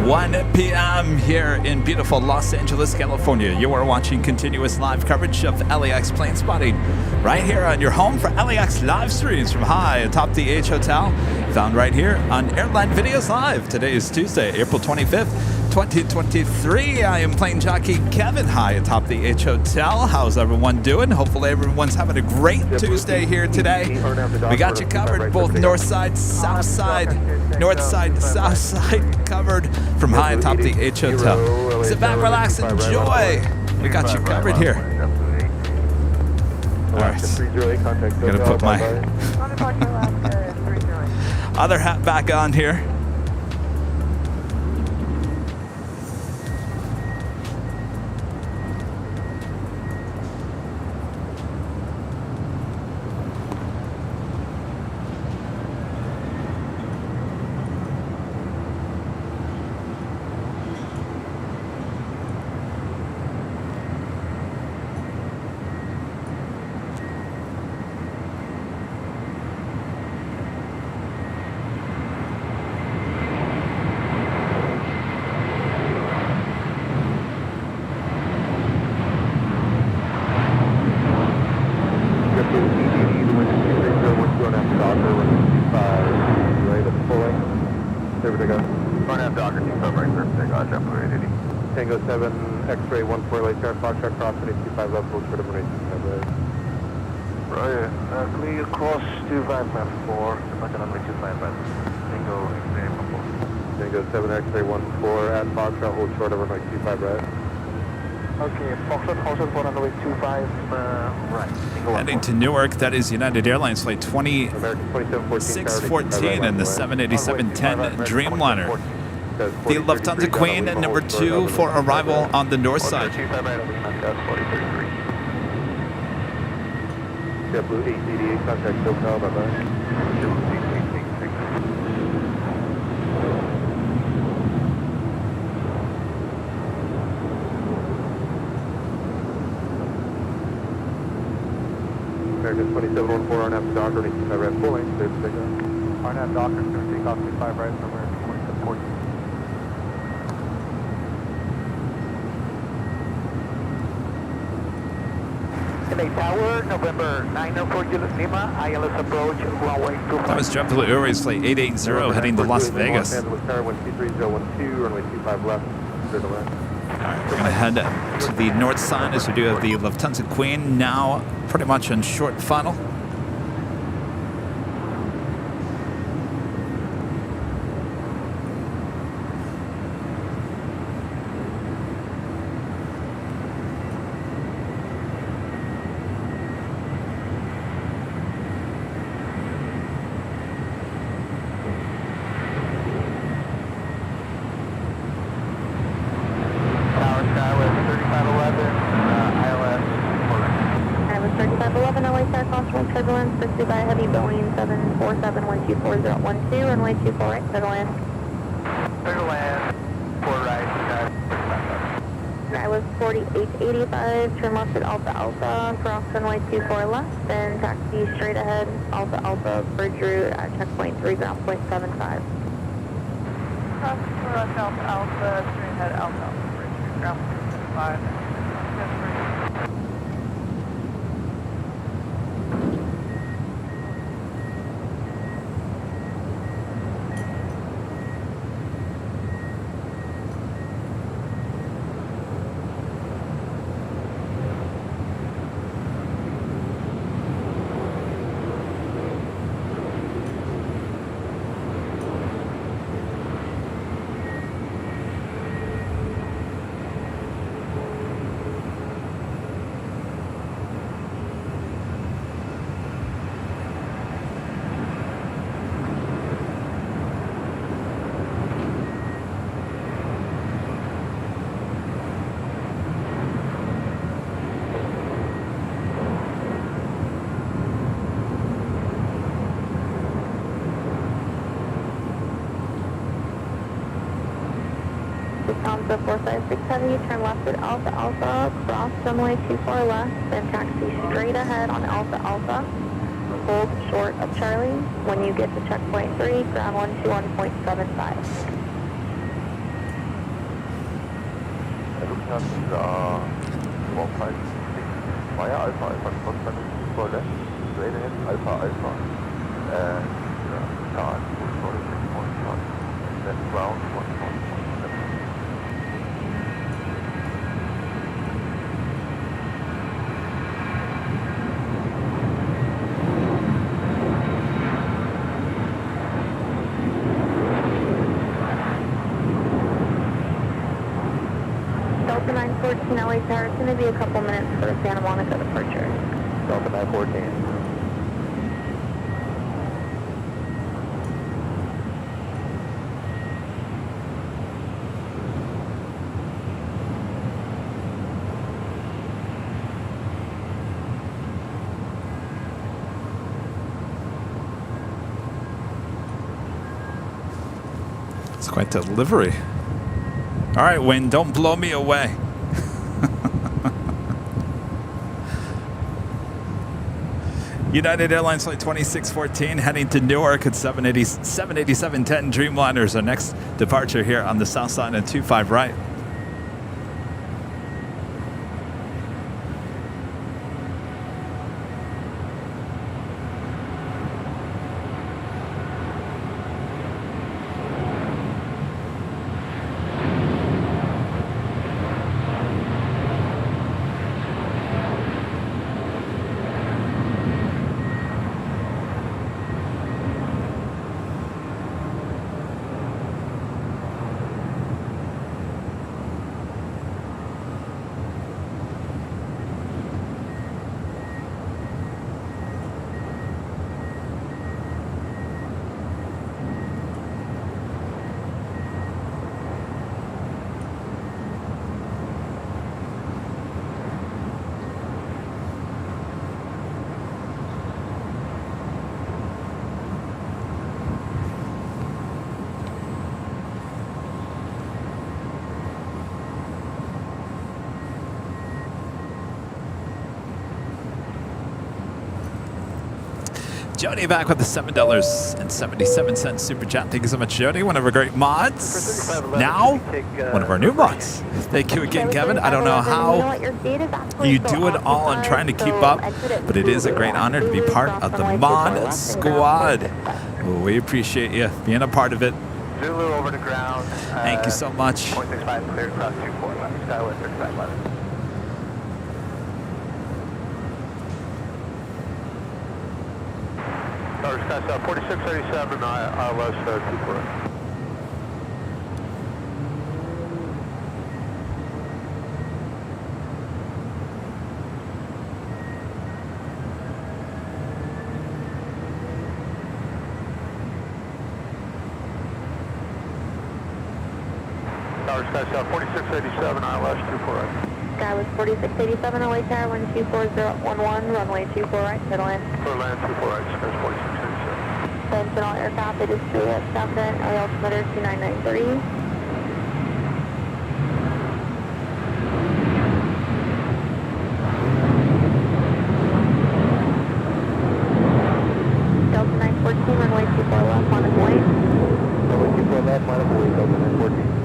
1 p.m. here in beautiful Los Angeles, California. You are watching continuous live coverage of LAX plane spotting right here on your home for LAX live streams from high atop the H Hotel, found right here on Airline Videos Live. Today is Tuesday, April 25th, 2023. I am plane jockey Kevin high atop the H Hotel. How's everyone doing? Hopefully everyone's having a great Tuesday here today. We got you covered, both north side, south side, north side, south side covered from high atop the H Hotel. Sit back, relax, enjoy. We got you covered here. All right, gonna put my other hat back on here. clear for takeoff. RNAV Docker 25 right, clear for takeoff, JetBlue 880. Tango 7, X-ray 14 late Sierra Foxtrot, cross 25 left, hold short of 185 right. Right, clear cross 25 left 4, departure runway 25 left. Tango X-ray 14. Tango 7, X-ray 14 at Foxtrot, hold short of runway 25 right. Okay, Foxtrot, hold short for runway 25 right. Tango Heading to Newark, that is United Airlines flight American 2614 and the 787-10 Dreamliner. The Lufthansa Queen at number 2 for arrival on the north side. JetBlue 888, contact SoCal, bye-bye. American 2714, RNAV Docker, 25 right, full length, clear for takeoff. RNAV Docker, clear for takeoff 25 right from American 2714. Midday Tower, November 904 Juliet Lima, ILS approach, runway 25. That was JetBlue Airways flight 880 heading to Las Vegas. All With tower 123.012, runway 25 left, clear to land. right, we're going to head to the north side as we do have the Lufthansa Queen now pretty much in short funnel. Tower Skyway 3511, ILS 4 I was 3511 LA Star crosswind turbulence, pursued by a heavy Boeing 747-124-012, runway 24 right, clear to land. Clear to land, 4 right, I was 4885, turn left at Alpha Alpha, cross runway 24 left, then taxi straight ahead, Alpha Alpha, bridge route at checkpoint 3, ground point 75. Cross Alpha Alpha, straight ahead Alpha Alpha, bridge route, ground point 75. Lufthansa 456 Heavy, turn left at Alpha Alpha, cross runway 24 left, then taxi straight ahead on Alpha Alpha. Hold short of Charlie. When you get to checkpoint 3, ground 121.75. Lufthansa 156 via Alpha Alpha, cross 24 left, straight ahead, Alpha Alpha, and start, for the checkpoint start, then ground 121.75. Delta 914 LA Tower, it's going to be a couple minutes for the Santa Monica departure. Delta 914. It's quite the delivery. All right, Wayne, don't blow me away. United Airlines flight 2614 heading to Newark at 787-10 Dreamliners. Our next departure here on the south side at 25 right. Jody back with the $7.77 super chat. Thank you so much, Jody. One of our great mods. Now, one of our new mods. Thank you again, Kevin. I don't know how you do it all. I'm trying to keep up, but it is a great honor to be part of the mod squad. We appreciate you being a part of it. Zulu over to ground. Thank you so much. 0.65 clear across 24 left. Skyline 35 left. Tower Sky 4637 ILS 24 left. Tower Sky 4687 ILS 24 right. Sky was 4687, away tower 124011, runway 24 right, middle end. For land 24 right, Sky 4687. Sentinel aircraft, it is Juliet, south end, LA altimeter 2993. Delta 914, runway 24 left, minus weight. Runway 24 left, minus weight, Delta 914.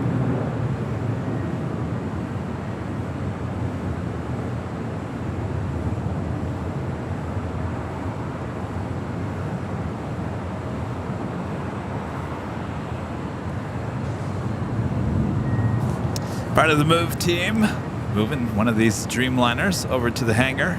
Part of the move team, moving one of these Dreamliners over to the hangar.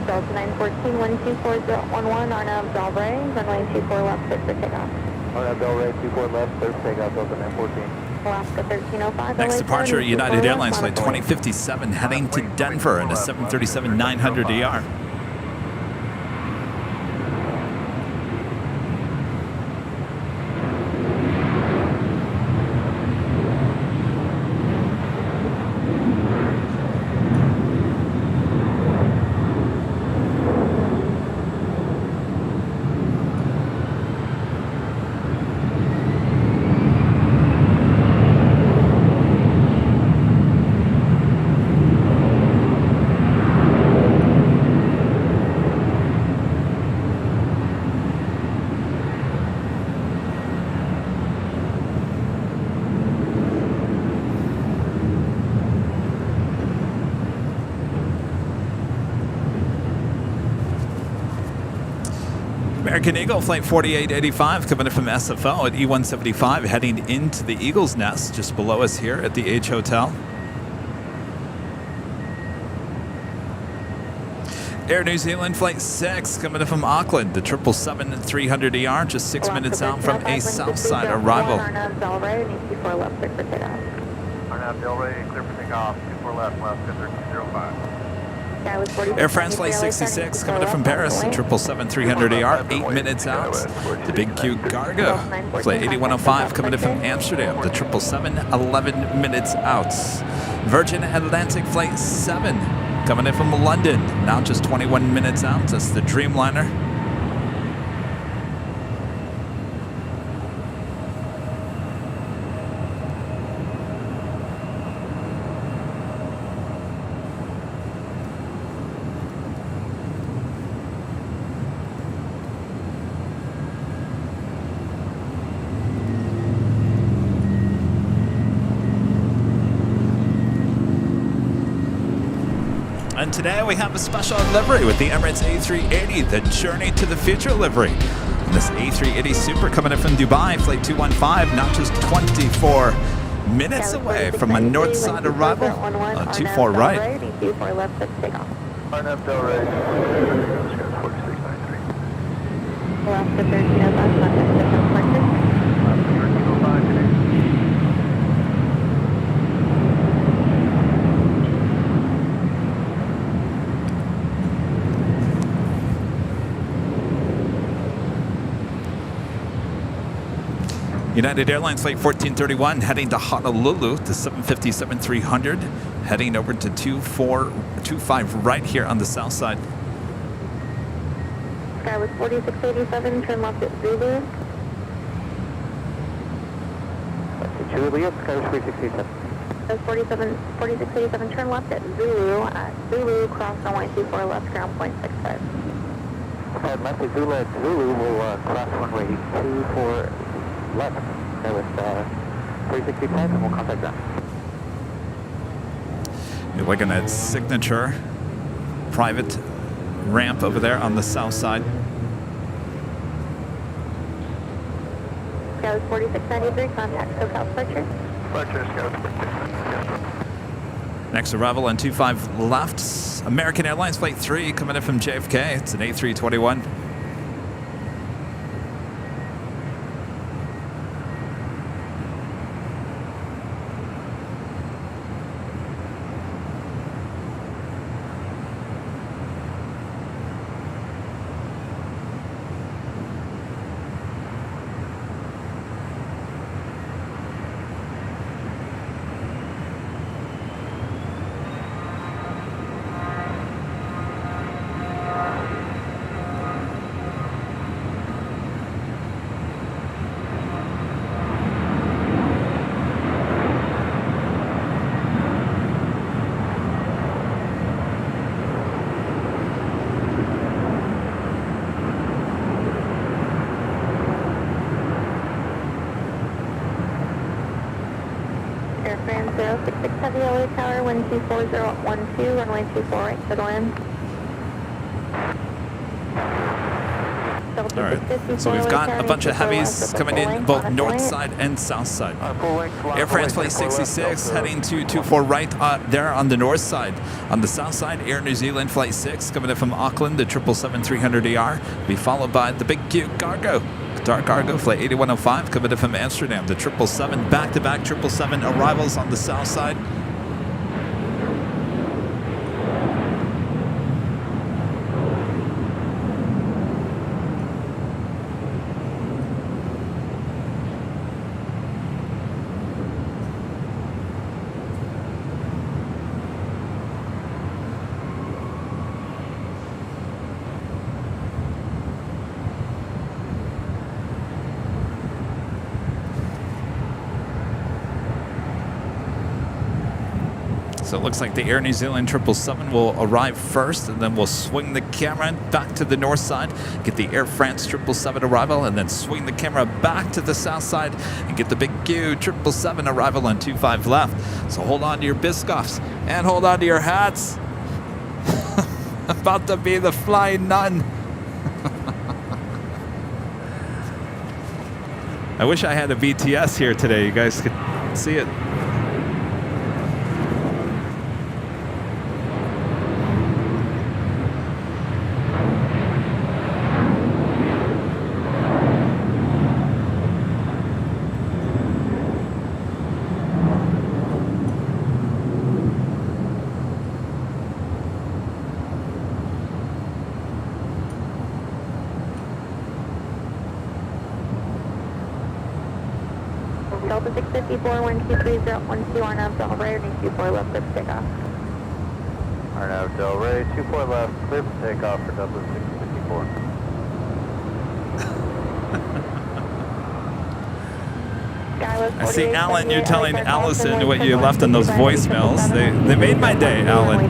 Delta 914, 124011, Arnav Dalbray, runway 24 left, clear for takeoff. Arnav Dalbray, 24 left, clear for takeoff, Delta 914. Alaska 1305. Next departure, United Airlines flight 2057, heading to Denver in a 737-900ER. American Eagle flight 4885 coming in from SFO at E175, heading into the Eagle's Nest just below us here at the H Hotel. Air New Zealand flight 6 coming in from Auckland, the 777-300ER, just 6 minutes out from a Southside arrival. Arnav Dalbray, needs 24 left, clear for takeoff. Arnav Dalbray, clear for takeoff, 24 left, left, 1305. Air France flight 66 coming in from Paris, the 777-300ER, 8 minutes out. The Big Q Cargo flight 8105 coming in from Amsterdam, the 777, 11 minutes out. Virgin Atlantic flight 7 coming in from London, now just 21 minutes out. That's the Dreamliner. And today we have a special livery with the Emirates A380, the Journey to the Future livery. And this A380 Super coming in from Dubai, flight 215, not just 24 minutes away from a north side arrival, 24 right. 24 left, let's take off. Arnav Dalbray, 4693. Alaska 1305, London, 1306. United Airlines flight 1431 heading to Honolulu, the 757-300, heading over to 2425 right here on the south side. Sky was 4687, turn left at Zulu. Juliet, Sky 367. 4687, turn left at Zulu, cross runway 24 left, ground point 65. Turn left at Zulu, will cross runway 24 left. That was 365, and we'll contact ground. You're looking at Signature private ramp over there on the south side. Scout 4693, contact SoCal departure. Departure, Scout 4693. Next arrival on 25 left, American Airlines Flight 3 coming in from JFK. It's an A321. Air France 066 Heavy LA Tower, wind 24012, runway 24 right, clear to land. All right, so we've got a bunch of heavies coming in both north side and south side. Air France Flight 66 heading to 24 right there on the north side. On the south side, Air New Zealand Flight 6 coming in from Auckland, the 777-300ER, be followed by the big cute cargo. Qatar Cargo Flight 8105 coming in from Amsterdam, the 777 back-to-back 777 arrivals on the south side. So it looks like the Air New Zealand 777 will arrive first, and then we'll swing the camera back to the north side, get the Air France 777 arrival, and then swing the camera back to the south side and get the big Q 777 arrival on 25 left. So hold on to your biscoffs and hold on to your hats. About to be the flying nun. I wish I had a VTS here today. You guys could see it. Delta 654, wind 23012 on up, Del Rey, runway 24 left, clear for takeoff. Arnav Del Rey, 24 left, clear for takeoff for Delta 654. I see, Alan, you're telling Allison what you left on those voicemails. They made my day, Alan.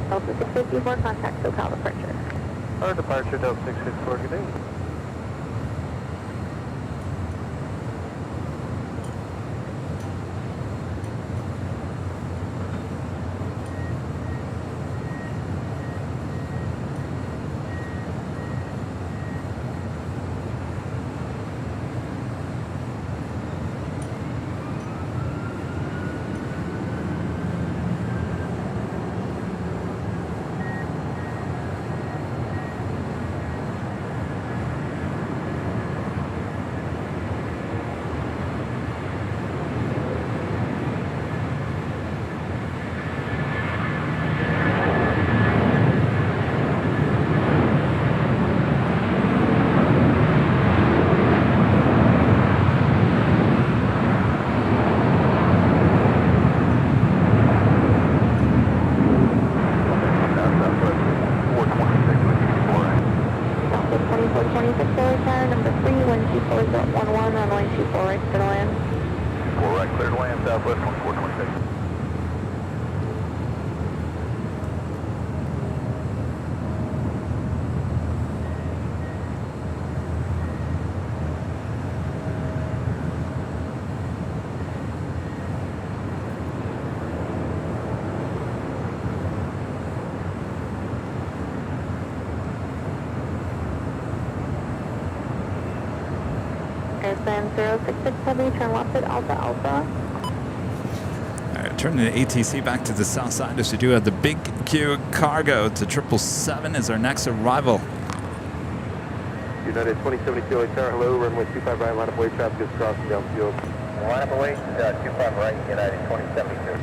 Delta 654, contact SoCal departure. Our departure, Delta 654, good day. clear to land southwest 1426. Airline 066 Heavy, turn left at Alpha Alpha. All right, turning the ATC back to the south side as we do have the Big Q Cargo to 777 is our next arrival. United 2072 LA Tower, hello, runway 25 right, line up away, traffic is crossing downfield. Line up away, 25 right, United 2072.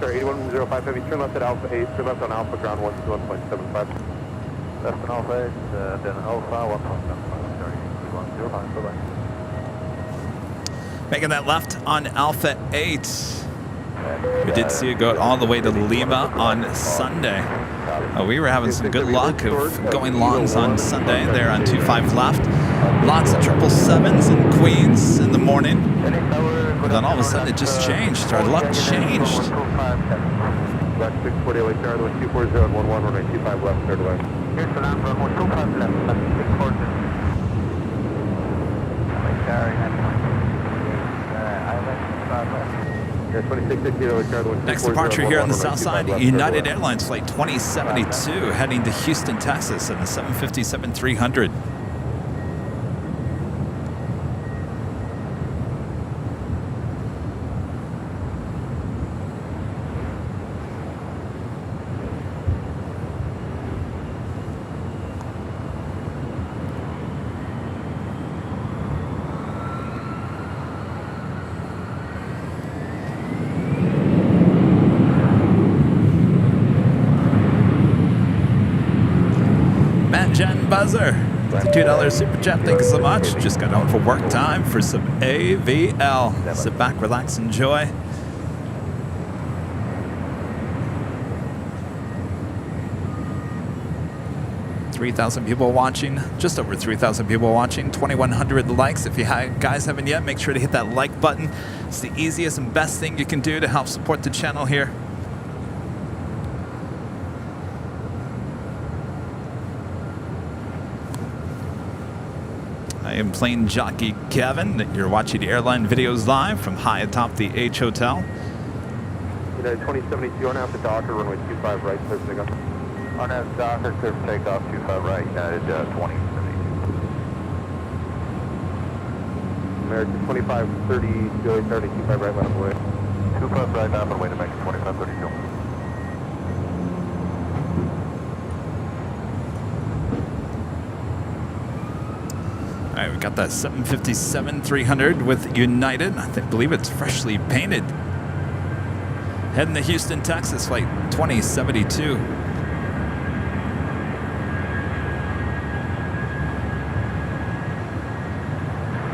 Sir, 8105 Heavy, turn left at Alpha 8, turn left on Alpha, ground 121.75. Left on Alpha 8, then Alpha 1.75. Sorry, 105, bye-bye. Making that left on Alpha 8. We did see it go all the way to Lima on Sunday. We were having some good luck of going longs on Sunday there on 25 left. Lots of 777s and Queens in the morning. And then all of a sudden it just changed. Our luck changed. Left 640 LA Tower, 240 and 11, runway 25 left, clear to land. Here's the land runway 25 left, left 640. Yeah, 2660 LA Tower, Next departure here on the south side, United Airlines flight 2072 heading to Houston, Texas in the 757-300. Jen Buzzer, the $2 super chat. Thank you so much. Just got home for work time for some AVL. Sit back, relax, enjoy. $3,000 people watching, just over 3,000 people watching, 2,100 likes. If you guys haven't yet, make sure to hit that like button. It's the easiest and best thing you can do to help support the channel here. I am plane jockey Kevin. You're watching the airline videos live from high atop the H Hotel. United 2072 on out the Docker, runway 25 right, clear for takeoff. On out Docker, clear for takeoff, 25 right, United 2072. American 2530, LA Tower, 25 right, line up away. 25 right, now on the way to make 2532. All right, we got that 757-300 with United. I believe it's freshly painted. Heading to Houston, Texas, flight 2072.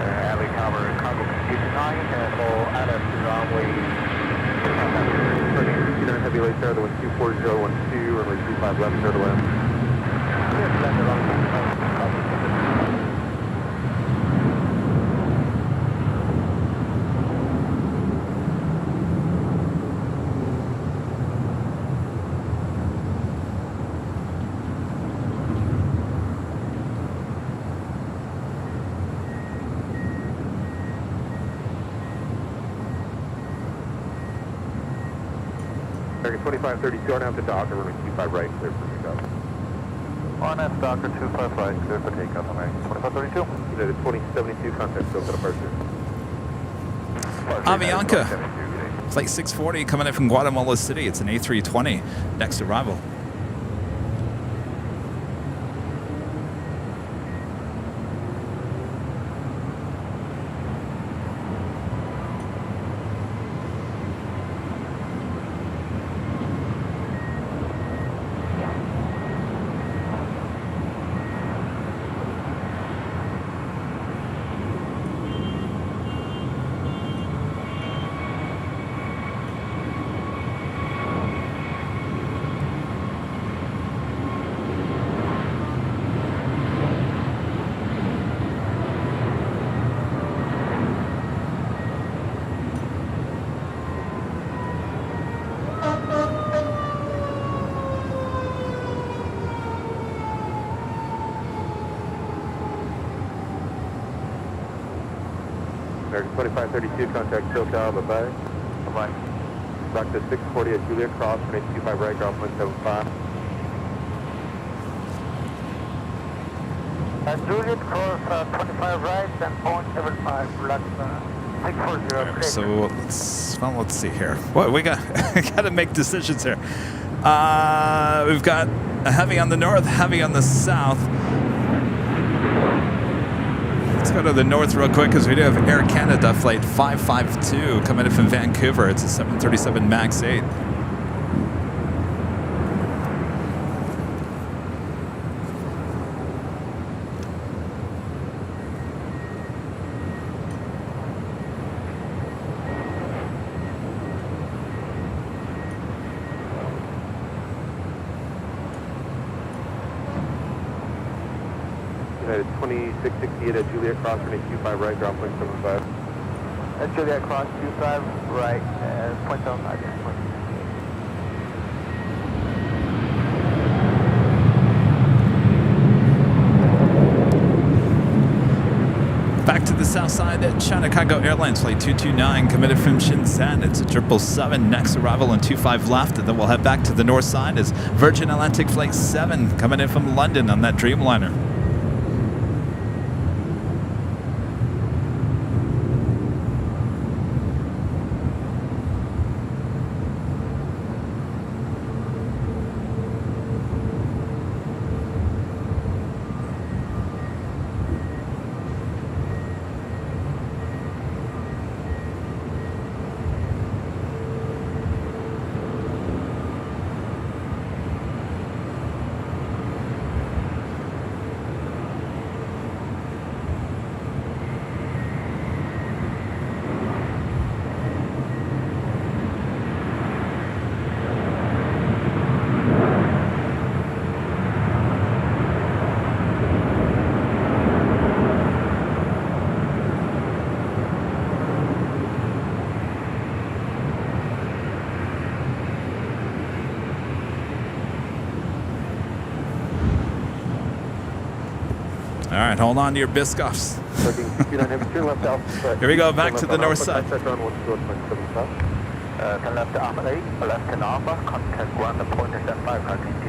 Alley cover, cargo confusion 9, and all LS to runway. United Heavy LA Tower, 24012, runway 25 left, clear to land. Yes, land around. 2532 on out the dock, runway 25 right, clear for takeoff. On F Docker 25 right, clear for takeoff, American 2532. United 2072, contact still to departure. Avianca, flight 640 coming in from Guatemala City. It's an A320. Next arrival. American 2532, contact SoCal, bye-bye. Bye-bye. Back to 640 at Juliet Cross, runway 25 right, ground 175. Juliet Cross 25 right and 0.75 left 640. So let's see here. What we got? Got to make decisions here. We've got a heavy on the north, heavy on the south. Let's go to the north real quick because we do have Air Canada flight 552 coming in from Vancouver. It's a 737 MAX 8. United 2668 at Juliet Cross, runway 25 right, ground 175. At Juliet Cross 25 right, 0.75. Back to the south side at China Cargo Airlines flight 229 committed from Shenzhen. It's a 777. Next arrival on 25 left, and then we'll head back to the north side as Virgin Atlantic flight 7 coming in from London on that Dreamliner. All right, hold on to your Biscoffs. Here we go, back to the north side. Turn left to Alpha 8, left 10 Alpha, contact ground at 0.75, contact TDF.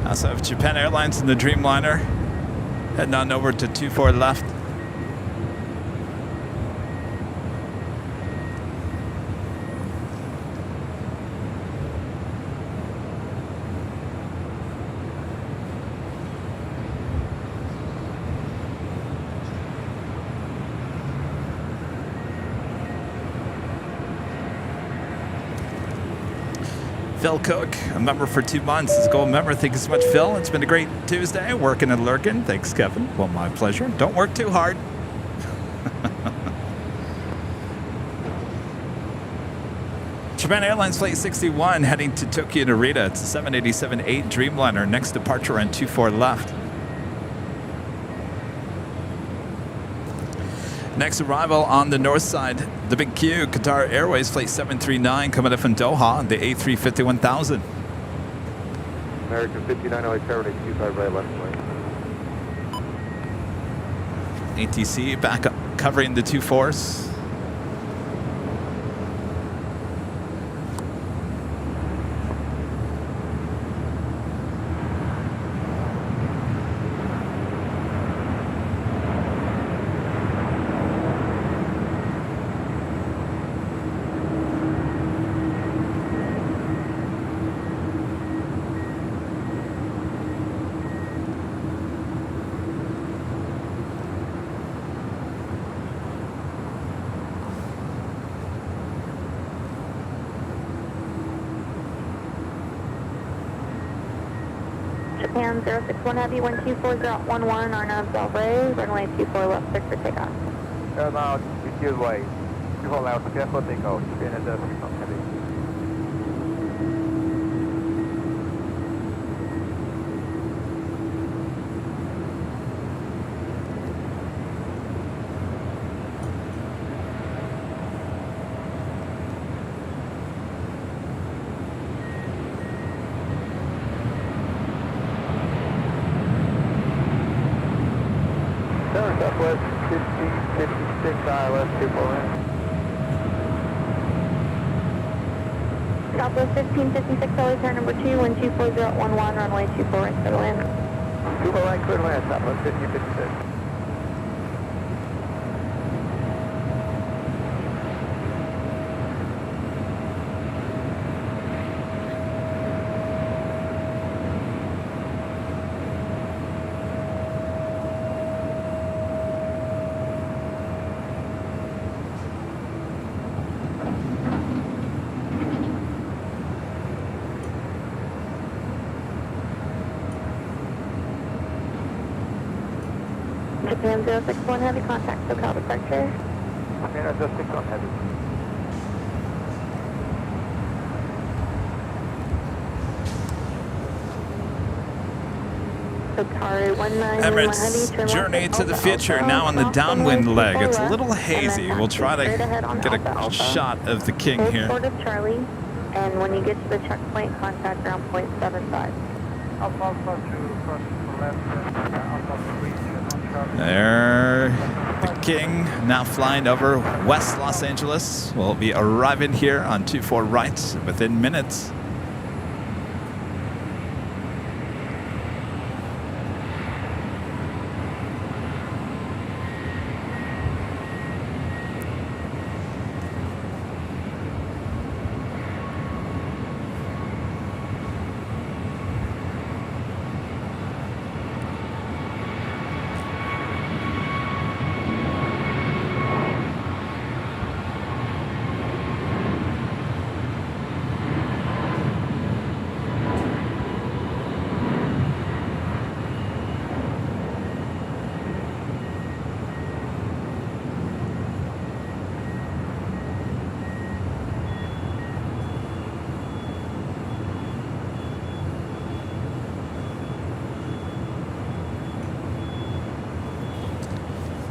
Also have Japan Airlines in the Dreamliner. Heading on over to 24 left. Phil Cook, a member for 2 months, is a gold member. Thank you so much, Phil. It's been a great Tuesday, working and lurking. Thanks, Kevin. Well, my pleasure. Don't work too hard. Japan Japan Airlines Flight 61 heading to Tokyo Narita. It's a 787-8 Dreamliner. Next departure on 24 left. Next arrival on the north side, the big Q, Qatar Airways Flight 739 coming up from Doha, the A350-1000. American 5908 Faraday 25 right left lane. ATC back up, covering the 24s. Japan 061 Heavy 124.11 Arnav Delray, runway 24 left, cleared for takeoff. Now, DQ right. 24 left, clear for takeoff. Japan 061 Heavy. Southwest 1556 ILS 24 in. Southwest 1556, LA pair number 2, 124.011, runway 24 right, clear to land. 24 right, clear to land, Southwest 1556. Japan 061 Heavy, contact SoCal departure. Japan 061 Heavy. Emirates Journey to the Future, now on the downwind leg. It's a little hazy. We'll try to get a shot of the king here. Port of Charlie, and when you get to the checkpoint, contact ground point 75. There, the king now flying over West Los Angeles. Will be arriving here on 24 right within minutes.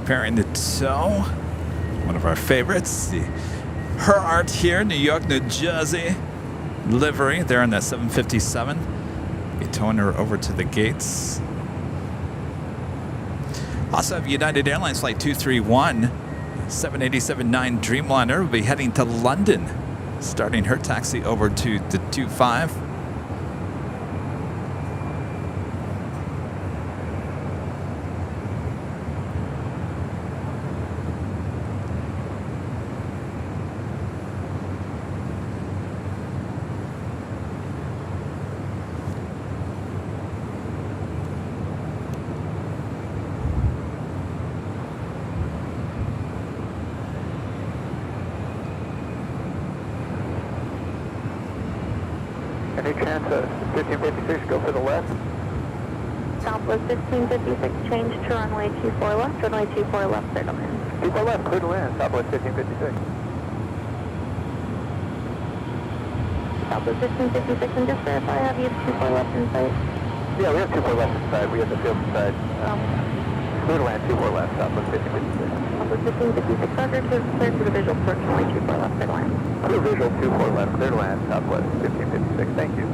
Preparing the tow, one of our favorites, the Her Art here, New York, New Jersey livery there on that 757. Be towing her over to the gates. Also have United Airlines Flight 231, 787-9 Dreamliner will be heading to London, starting her taxi over to the 25. Any chance 1556 go for the left? Southwest 1556, change to runway 24 left, runway 24 left, clear to land. 24 left, clear to land, Southwest 1556. Southwest 1556, and just verify, have you 24 left in sight? Yeah, we have 24 left inside. We have the field inside. Clear to land 24 left, Southwest 1556. Southwest 1556, Roger, clear to the visual approach, runway 24 left, clear to land. Clear visual 24 left, clear to land, Southwest 1556. Thank you.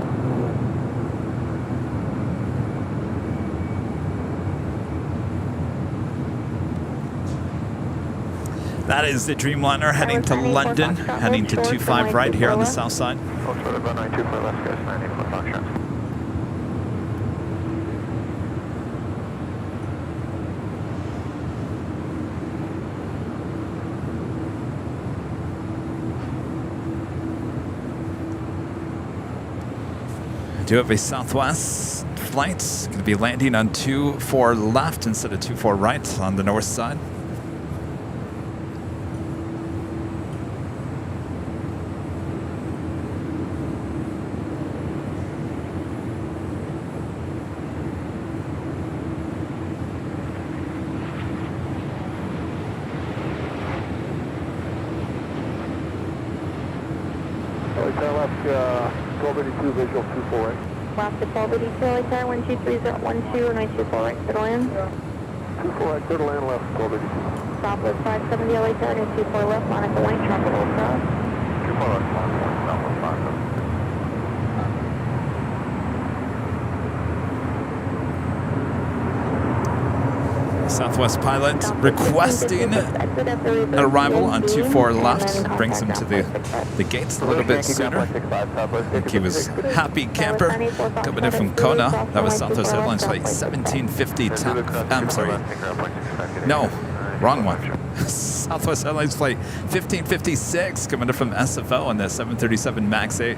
That is the Dreamliner heading to London, heading to 25 right here on the south side. Also, the runway 24 left, guys, 94 Foxtrot. Do have a Southwest flight. Going to be landing on 24 left instead of 24 right on the north side. Turn left, 1282 visual 24 right. Last to 1282, like there, 123012, runway 24 right, clear to land. 24 right, clear to land left, 1282. Southwest 570, like there, 24 left, Monica White, tropical cross. 24 left, Southwest 570. Southwest pilot requesting an arrival on 24 left. Brings him to the gates a little bit sooner. I think he was happy camper coming in from Kona. That was Southwest Airlines flight 1750 I'm sorry. No, wrong one. Southwest Airlines flight 1556 coming in from SFO on the 737 MAX 8.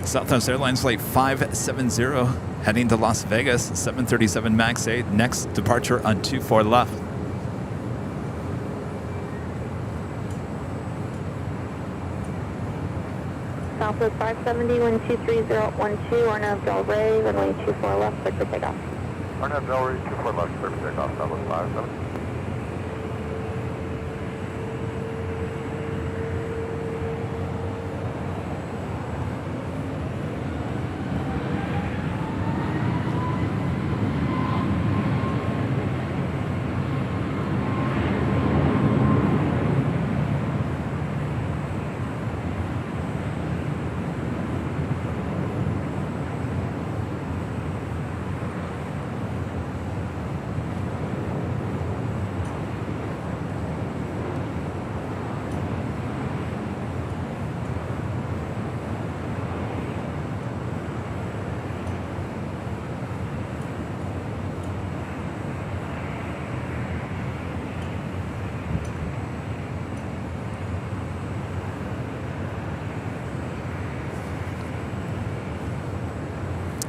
Southwest Airlines flight 570 heading to Las Vegas, 737 MAX 8. Next departure on 24 left. Southwest 570, 123012, Arnav Del Rey, runway 24 left, clear for takeoff. Arnav Del Rey, 24 left, clear for takeoff, Southwest 570.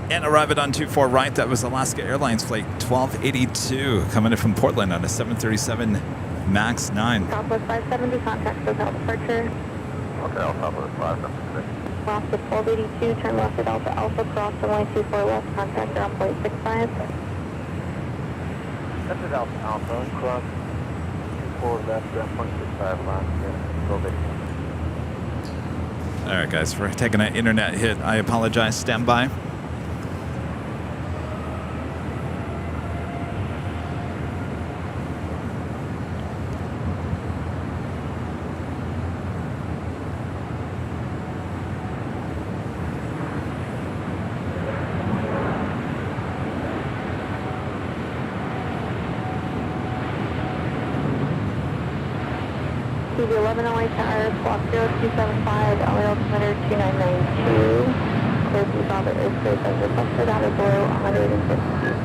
And arriving on 24 right, that was Alaska Airlines flight 1282 coming in from Portland on a 737 MAX 9. Southwest 570, contact hotel departure. Okay, I'll Southwest 576. Last to 1282, turn left at Alpha Alpha, cross runway 24 left, contact ground point 65. That's at Alpha Alpha, cross 24 left, ground point 65, last, 1282. All right, guys, for taking an internet hit, I apologize. Stand by. TV11 LA Towers, block 0275, LA altimeter 2992. Clear to solve it airspace as requested, out of below 150.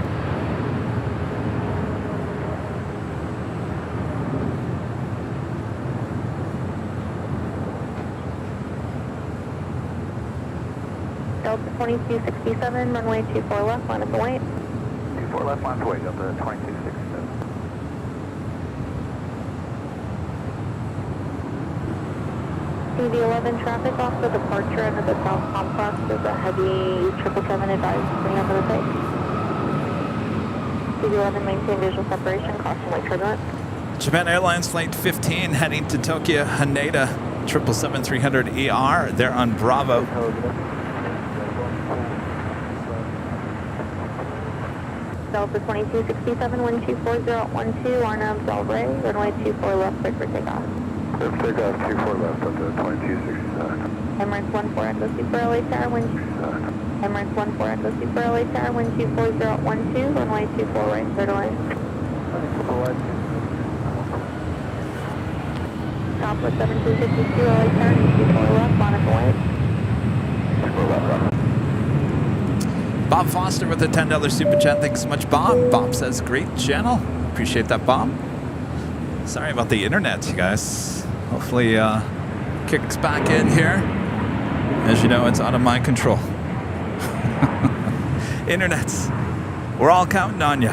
Delta 2267, runway 24 left, line up and wait. 24 left, line to wait, Delta 2267. CV11 traffic off the departure into the South Complex. There's a heavy 777 advised bring up to the take. CV11 maintain visual separation, caution light turbulence. Japan Airlines Flight 15 heading to Tokyo Haneda 777-300ER. They're on Bravo. Delta 2267, 124012, Arnhem Del Rey, runway 24 left, clear for takeoff. Clear for takeoff, 24 left up to 2267. Emirates 14 Echo Super LA Tower, wind. Emirates 14 Echo Super LA Tower, wind 24012, runway 24 right, clear to land. Southwest 1752 LA Tower, 24 left, Monaco White. 24 left. Bob Foster with a $10 super chat. Thanks so much, Bob. Bob says, great channel. Appreciate that, Bob. Sorry about the internet, you guys. Hopefully, kicks back in here. As you know, it's out of my control. Internets, we're all counting on you.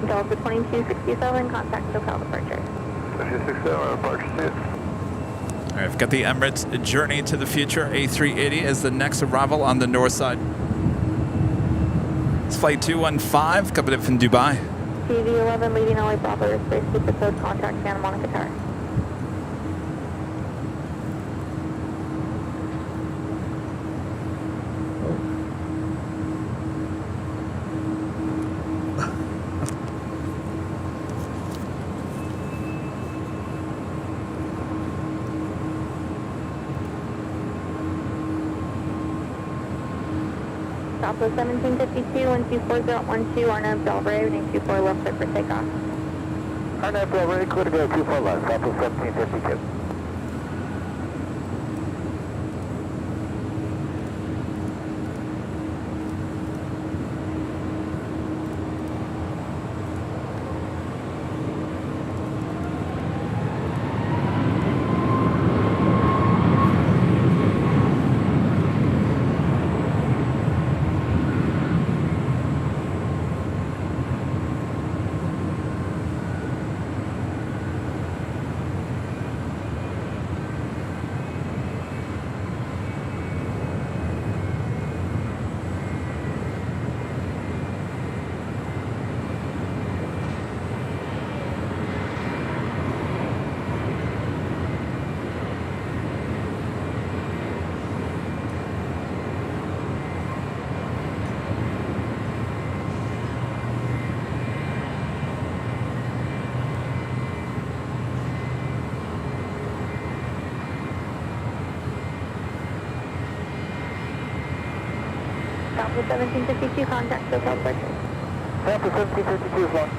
Delta 2267, contact SoCal departure. 2267, departure seat. All right, I've got the Emirates Journey to the Future A380 as the next arrival on the north side. It's flight 215 coming in from Dubai. CV11 leading LA Bravo airspace, super code, contact Santa Monica Tower. Southwest 1752, 124012, Arnhem Del Rey, running 24 left, clear for takeoff. Arnhem Del Rey, clear to go 24 left, Southwest 1752. Southwest 1752, contact SoCal departure. Southwest 1752 is long.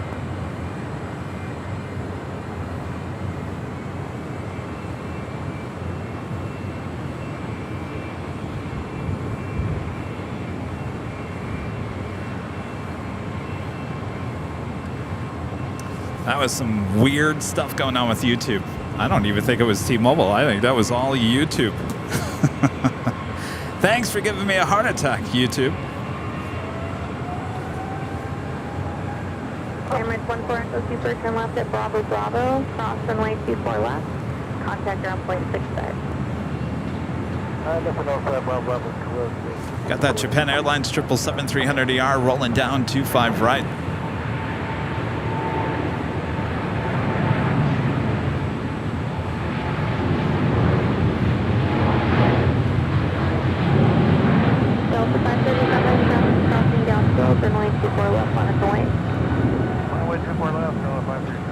That was some weird stuff going on with YouTube. I don't even think it was T-Mobile. I think that was all YouTube. Thanks for giving me a heart attack, YouTube. Emirates 14 Echo Super, turn left at Bravo Bravo, cross runway 24 left, contact ground point 65. Got that Japan Airlines 777-300ER rolling down 25 right. Delta 537, traffic crossing down slope, runway 24 left, Monaco White. Runway 24 left, Delta 537.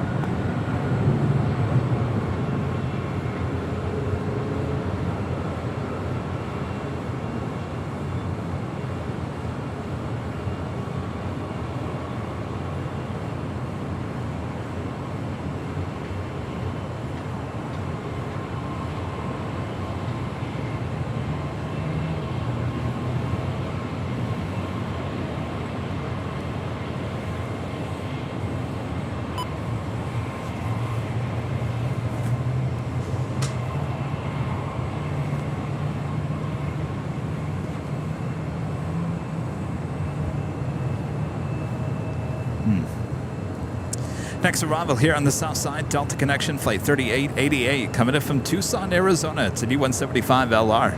Next arrival here on the south side, Delta Connection Flight 3888, coming in from Tucson, Arizona. It's a D175LR.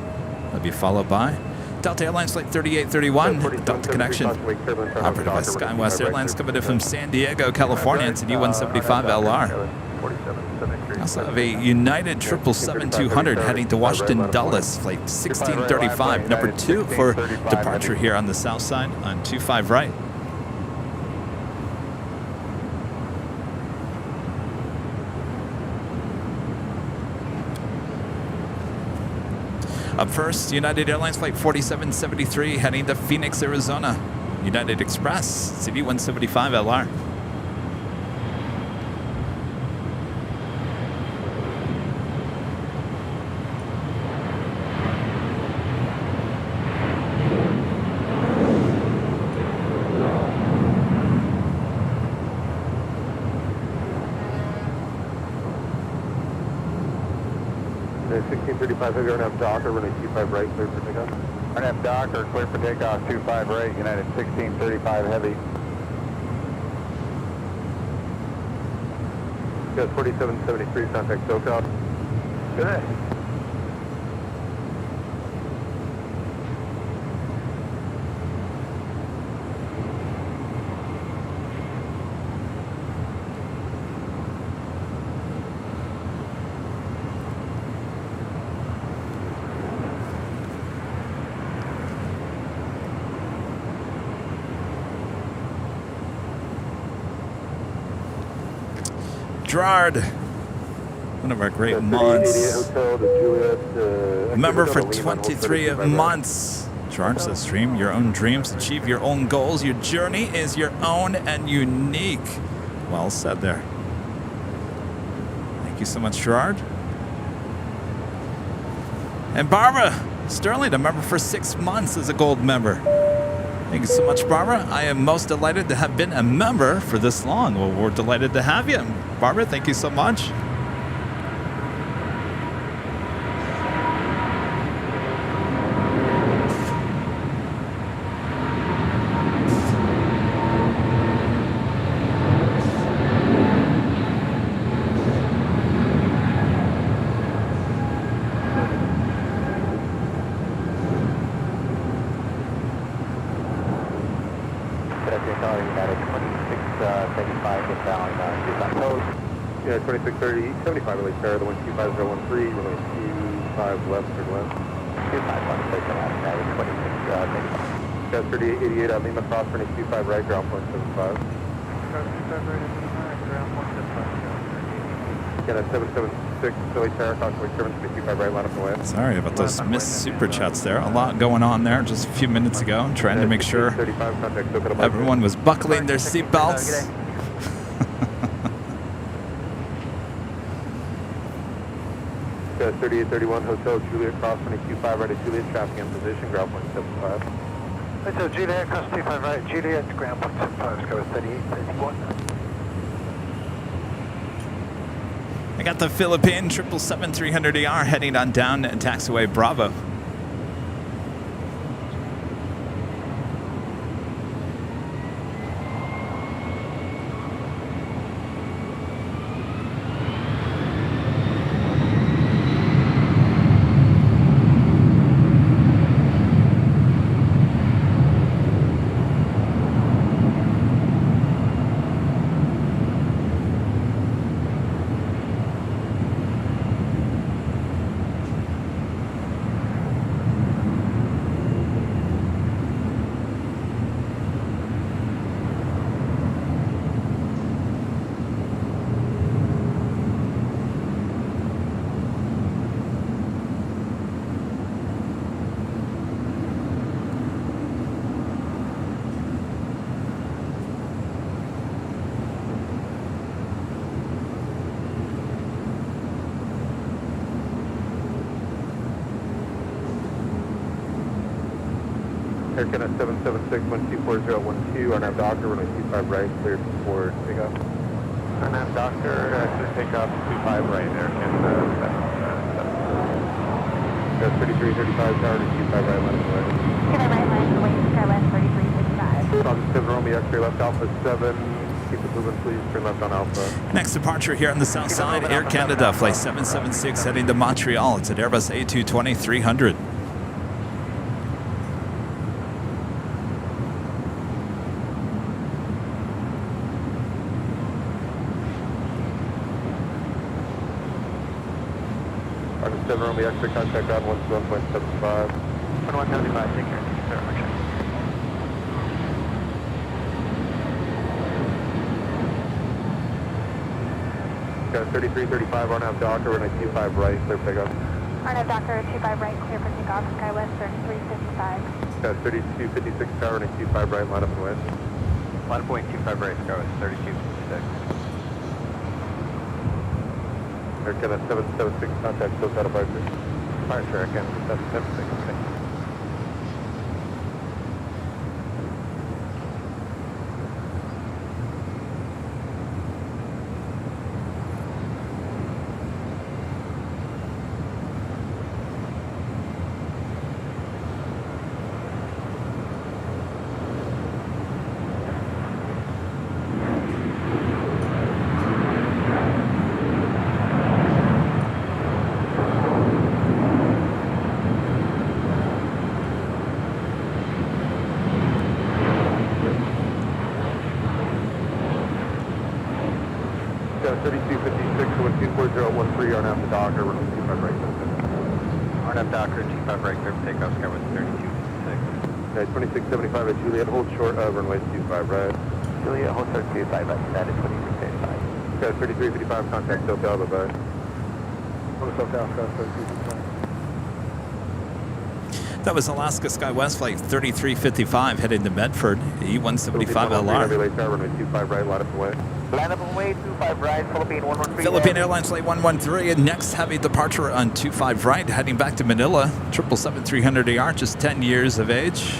That'll be followed by Delta Airlines Flight 3831, Delta Connection. Operated by SkyWest Airlines, coming in from San Diego, California. It's a D175LR. Also have a United 777-200 heading to Washington Dulles, Flight 1635, number 2 for departure here on the south side on 25 right. Up first, United Airlines Flight 4773 heading to Phoenix, Arizona. United Express, CD175LR. Heavy RNAV Docker, runway 25 right, clear for takeoff. RNAV Docker, clear for takeoff, 25 right, United 1635 heavy. Got 4773, contact SoCal. Good day. Gerard, one of our great mods. Member for 23 months. Gerard says, dream your own dreams, achieve your own goals. Your journey is your own and unique. Well said there. Thank you so much, Gerard. And Barbara Sterling, a member for 6 months as a gold member. Thank you so much, Barbara. I am most delighted to have been a member for this long. Well, we're delighted to have you. Barbara, thank you so much. Yeah, 2630, 75 relay pair, the 12513, relay 25 left, turn left. 251, got 3888 at Lima Cross, running 25 right, ground point 75. Got a 776 relay pair, contact service 25 right, line up the way. Sorry about those missed super chats there. A lot going on there just a few minutes ago. Trying to make sure everyone was buckling their seatbelts. 3831 Hotel Juliet Cross, running 25 right at Juliet, traffic in position, ground point 75. Hotel Juliet, cross 25 right, Juliet, ground point 75, go 3831. I got the Philippine 777-300ER heading on down taxiway Bravo. Air Canada 776 124012, RNAV Doctor, running 25 right, cleared for takeoff. RNAV Doctor, clear takeoff, 25 right, Air Canada 3335, tower to 25 right, line of the way. Can I right line away to Skyline 3335? Fox 7 Romeo, X-ray left Alpha 7. Keep it moving, please. Turn left on Alpha. Next departure here on the south side, Air Canada, flight 776 heading to Montreal. It's an Airbus A220-300. Arctic 7 Romeo X-ray contact ground 17.75. 2175, take care. Thank you very much. Got 3335 on out Docker, runway 25 right, clear pickup. Arnav Docker 25 right, clear for takeoff, SkyWest 3355. Got 3256 power, runway 25 right, line up and west. Line up wing 25 right, SkyWest 3256. Air Canada 776 contact, still got a departure. Departure, Air Canada 776, thank you. Got 3256, 124013 on out the Docker, runway 25 right. Arnav Docker 25 right, clear for takeoff, SkyWest 3256. Okay, 2675 at Juliet, hold short, runway 25 right. Juliet, hold short 25 right, that is 2685. Got 3355, contact SoCal, bye-bye. On the SoCal, Scott, 3355. That was Alaska SkyWest flight 3355 heading to Medford, E175LR. Relay tower, runway 25 right, line up and way. Line up and way 25 right, Philippine 113. Philippine Airlines flight 113, and next heavy departure on 25 right, heading back to Manila, 777-300ER, just 10 years of age.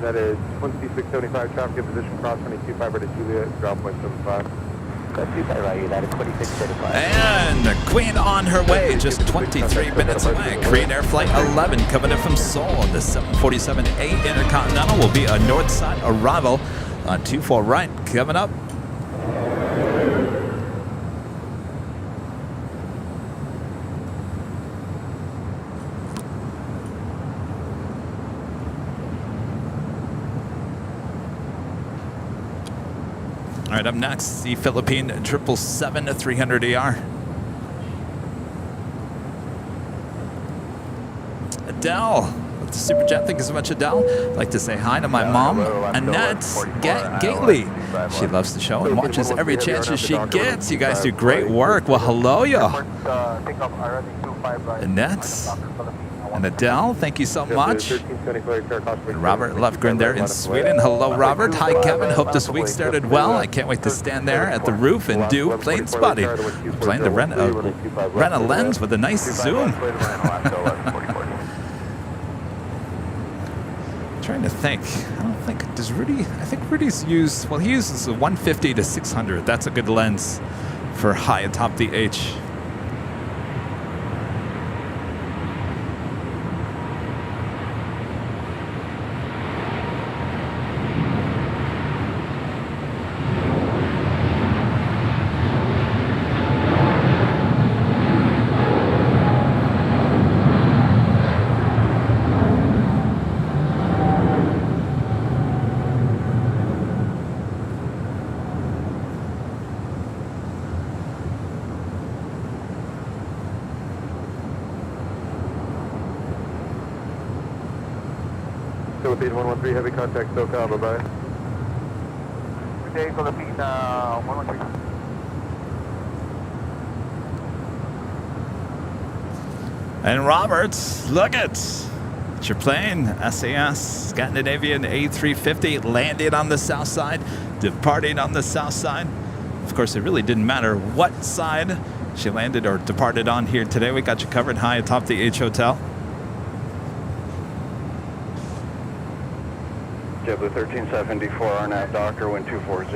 That is 2675, traffic in position, cross runway 25 right at Juliet, ground point 75. That's 25 right, that is 2635. And Queen on her way, just 23 minutes away. Korean Air Flight 11 coming in from Seoul. The 747-8 Intercontinental will be a north side arrival on 24 right coming up. All right, up next, the Philippine 777-300ER. Adele, with the Super Jet. Thank you so much, Adele. I'd like to say hi to my mom, Annette Gately. She loves the show and watches every chance she gets. You guys do great work. Well, hello, y'all. Annette and Adele, thank you so much. And Robert Lufgren there in Sweden. Hello, Robert. Hi, Kevin. Hope this week started well. I can't wait to stand there at the roof and do plane spotting. I'm planning to rent a lens with a nice zoom. Trying to think. I don't think, does Rudy, I think Rudy's used, well, he uses a 150 to 600. That's a good lens for high atop the H. Philippine 113, heavy contact, SoCal, bye-bye. Midday, Philippine 113. And Roberts, look it. It's your plane, SAS Scandinavian A350, landing on the south side, departing on the south side. Of course, it really didn't matter what side she landed or departed on here today. We got you covered high atop the H Hotel. JetBlue 1374, RNAV Docker, wind 240 at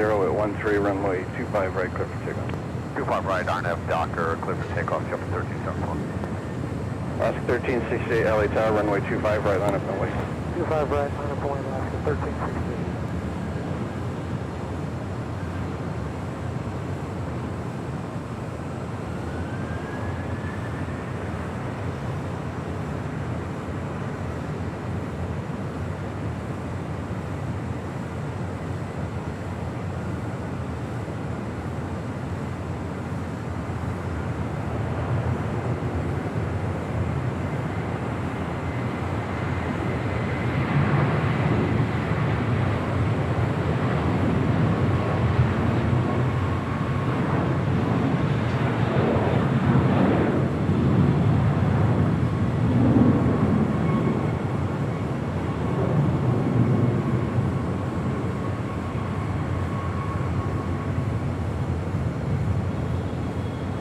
13, runway 25 right, clear for takeoff. 25 right, RNF Docker, clear for takeoff, JetBlue 1374. Alaska 1368, LA Tower, runway 25 right, line up and wait. 25 right, line up and wait, Alaska 1368.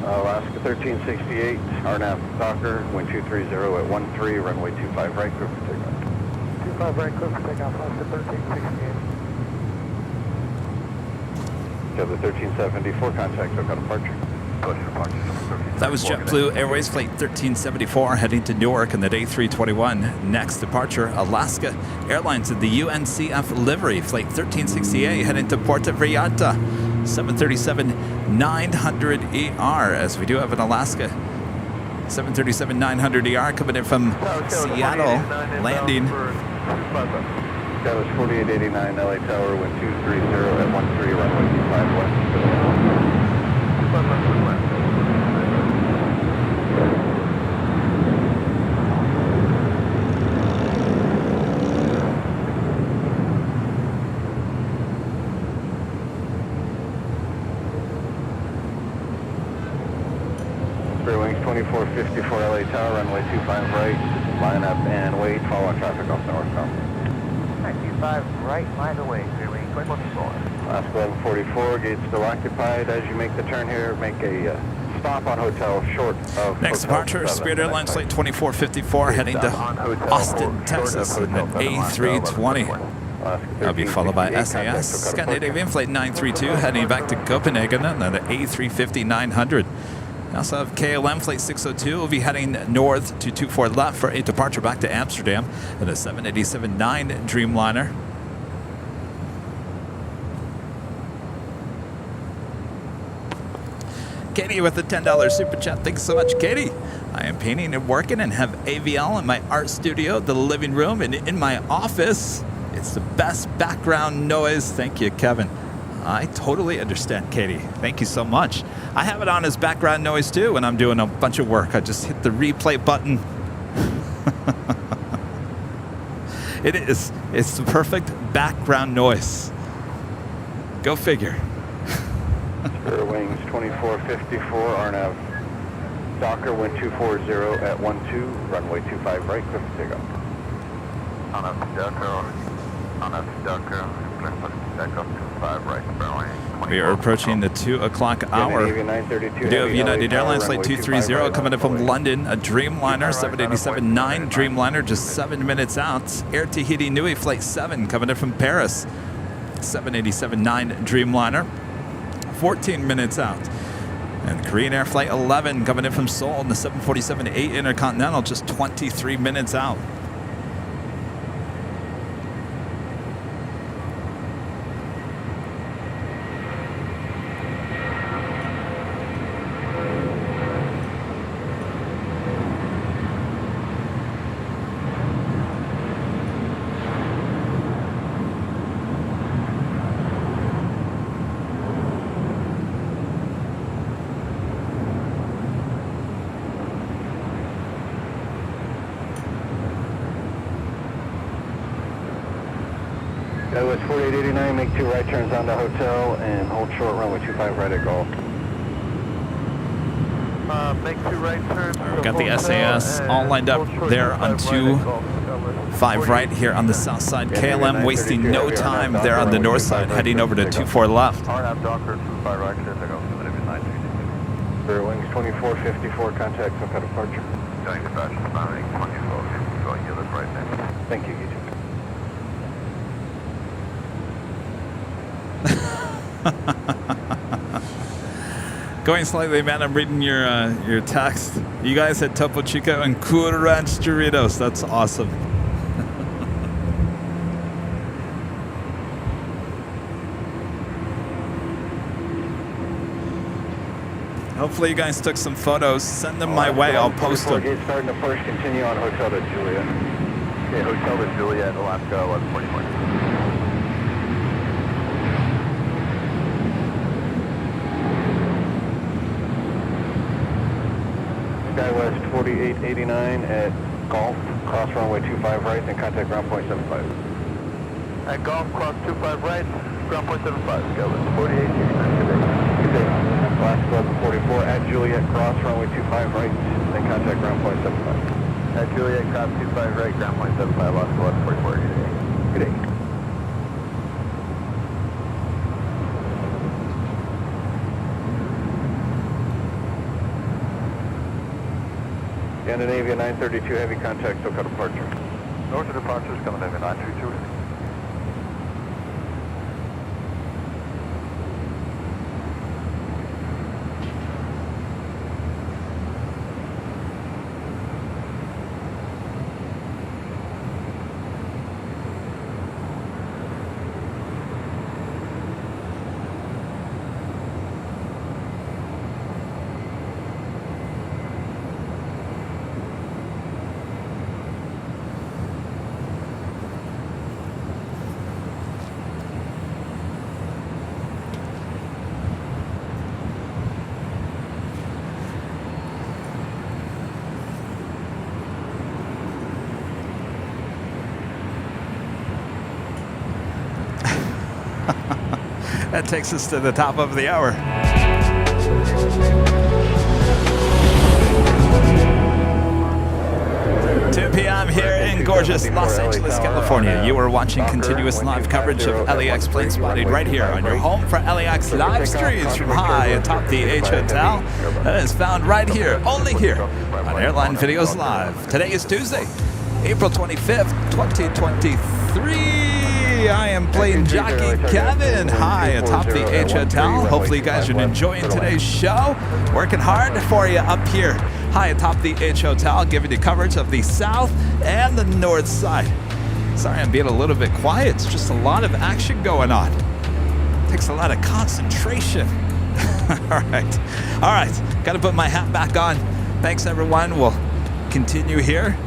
Alaska 1368, RNAV Docker, wind 230 at 13, runway 25 right, clear for takeoff. 25 right, clear for takeoff, Alaska 1368. JetBlue 1374, contact SoCal departure. That was JetBlue Airways Flight 1374 heading to Newark in the day 321. Next departure, Alaska Airlines in the UNCF livery, Flight 1368 heading to Puerto Vallarta, 737-900ER, as we do have an Alaska 737-900ER coming in from Seattle, landing. That was 4889 LA Tower, wind 230 at 13, runway 25 west. Square wings 2454 LA Tower, runway 25 right, line up and wait, follow traffic off the northbound. 95 right, line away, clear wing 2154. Alaska 1144, gates still occupied. As you make the turn here, make a stop on hotel short of Next Hotel departure, 7. Spirit Airlines Flight 2454 heading to Austin, Texas in an A320. That'll be followed by SAS Scandinavian Flight 932 heading back to Copenhagen and then an A350-900. We also have KLM Flight 602 will be heading north to 24 left for a departure back to Amsterdam and a 787-9 Dreamliner. Katie with a $10 super chat. Thanks so much, Katie. I am painting and working and have AVL in my art studio, the living room, and in my office. It's the best background noise. Thank you, Kevin. I totally understand, Katie. Thank you so much. I have it on as background noise too when I'm doing a bunch of work. I just hit the replay button. It's the perfect background noise. Go figure. Spirit Wings 2454, RNAV Docker, wind 240 at 12, runway 25 right, clear for takeoff. RNF Docker, clear for takeoff 25 right, Spare We are approaching the 2 o'clock hour. We do have United Airlines Flight 230 coming in from London, a Dreamliner, 787-9 Dreamliner, just 7 minutes out. Air Tahiti Nui Flight 7 coming in from Paris, 787-9 Dreamliner, 14 minutes out. And Korean Air Flight 11 coming in from Seoul in the 747-8 Intercontinental, just 23 minutes out. That was 4889, make 2 right turns onto hotel and hold short runway 25 right at golf. Make 2 right turns. We got the SAS all lined up there on 25 right here on the south side. KLM wasting no time there on the north side, heading over to 24 left. RNAV Docker 25 right, clear takeoff, Spirit Wings 2454, contact SoCal departure. Going to Dutch, bounding 2454, you look right now. Thank you, YouTube. Going slightly, man. I'm reading your text. You guys had Topo Chico and Cool Ranch Doritos. That's awesome. Hopefully you guys took some photos. Send them my way. I'll post them. Starting to first, continue on Hotel to Juliet. Okay, Hotel to Juliet, Alaska, 1141. SkyWest 4889 at Golf, cross runway 25 right, then contact ground point 75. At Golf, cross 25 right, ground point 75, SkyWest 4889, good day. Good day. Last 1144 at Juliet, cross runway 25 right, then contact ground point 75. At Juliet, cross 25 right, ground point 75, lost 1144, good day. Good day. Scandinavia 932 heavy contact, SoCal departure. North of departure, Scandinavia 932. That takes us to the top of the hour. p.m. here in gorgeous Los Angeles, California. You are watching continuous live coverage of LAX Planespotting right here on your home for LAX live streams from high atop the H Hotel. That is found right here, only here on Airline Videos Live. Today is Tuesday, April 25th, 2023. I am plane jockey Kevin high atop the H Hotel. Hopefully you guys are enjoying today's show. Working hard for you up here high atop the H Hotel, giving you coverage of the south and the north side. Sorry I'm being a little bit quiet. It's just a lot of action going on. Takes a lot of concentration. All right. Got to put my hat back on. Thanks everyone. We'll continue here.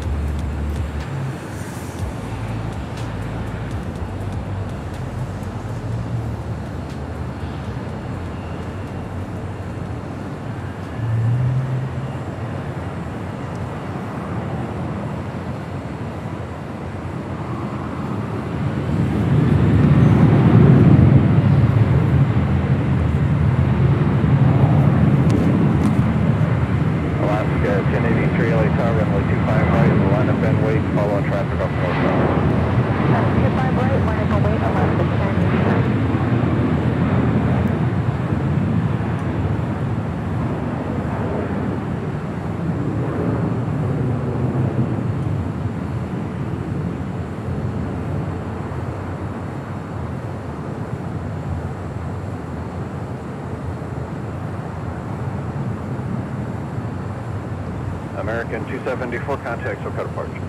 American 274, contact SoCal departure.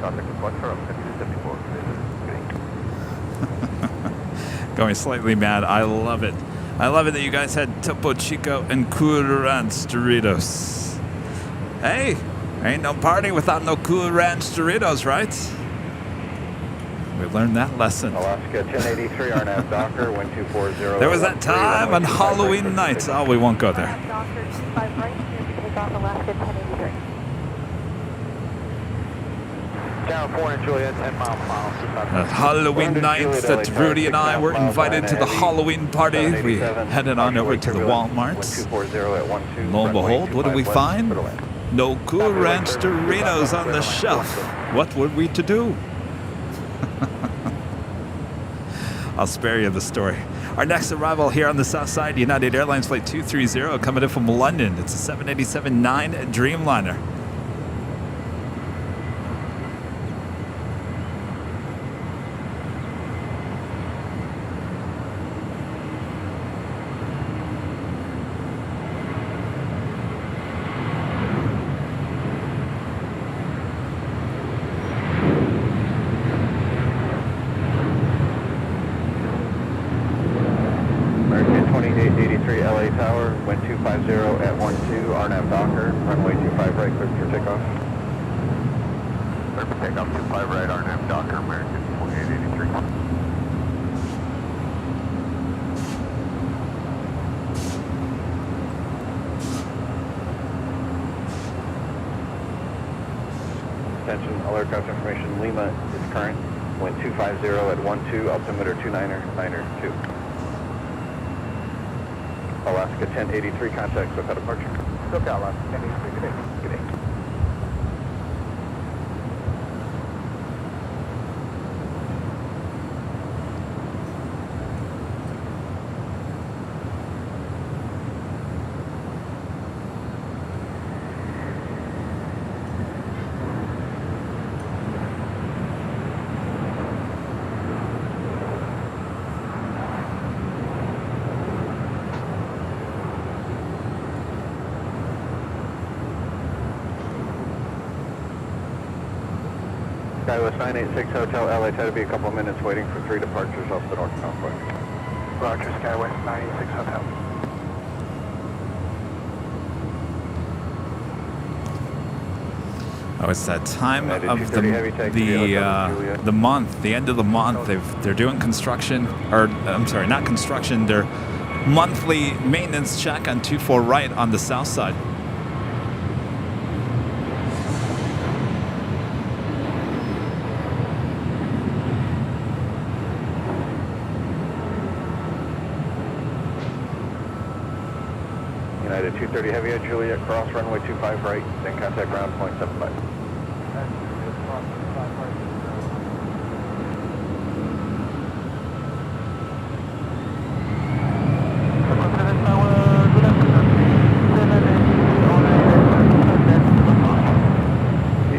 Contact departure of 274. Going slightly mad. I love it. I love it that you guys had Topo Chico and Cool Ranch Doritos. Hey, ain't no party without no Cool Ranch Doritos, right? We learned that lesson. Alaska 1083, RNAV Docker, 1240. There was that time on Halloween night. Oh, we won't go there. Docker 25 right, take off Alaska 1083. California, Juliet, 10 miles per mile. That Halloween night that Rudy and I were invited to the Halloween party. We headed on over to the Walmarts. Lo and behold, what did we find? No Cool Ranch Doritos on the shelf. What were we to do? I'll spare you the story. Our next arrival here on the south side, United Airlines Flight 230, coming in from London. It's a 787-9 Dreamliner. LA Tower, wind 250 at 12, RNAV Docker, runway 25 right, clear for takeoff. Clear for takeoff, 25 right, RNAV Docker, American 2883. Attention, all aircraft information, Lima is current, wind 250 at 12, altimeter 29er, 2. Alaska 1083, contact SoCal departure. SoCal, Alaska 1083, good day. Good day. Skywest 986 Hotel LA, try to be a couple of minutes waiting for 3 departures off the north convoy. Roger, Skywest 986 Hotel. Oh, it's that time of the month, the end of the month. They're doing construction, or I'm sorry, not construction. They're monthly maintenance check on 24 right on the south side. United 230 Heavy at Juliet, cross runway 25 right, then contact ground point 75.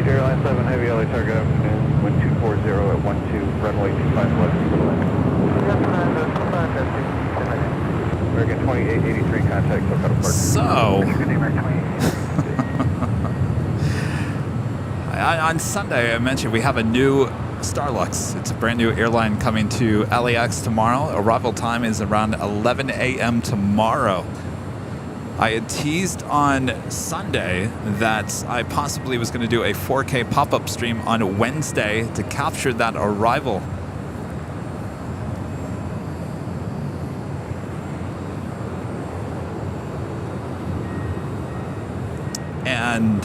Airline 7 Heavy LA target afternoon, wind 240 at 12, runway 25 left. American 2883, contact SoCal departure. So, on Sunday, I mentioned we have a new Starlux. It's a brand new airline coming to LAX tomorrow. Arrival time is around 11 a.m. tomorrow. I had teased on Sunday that I possibly was going to do a 4K pop-up stream on Wednesday to capture that arrival. And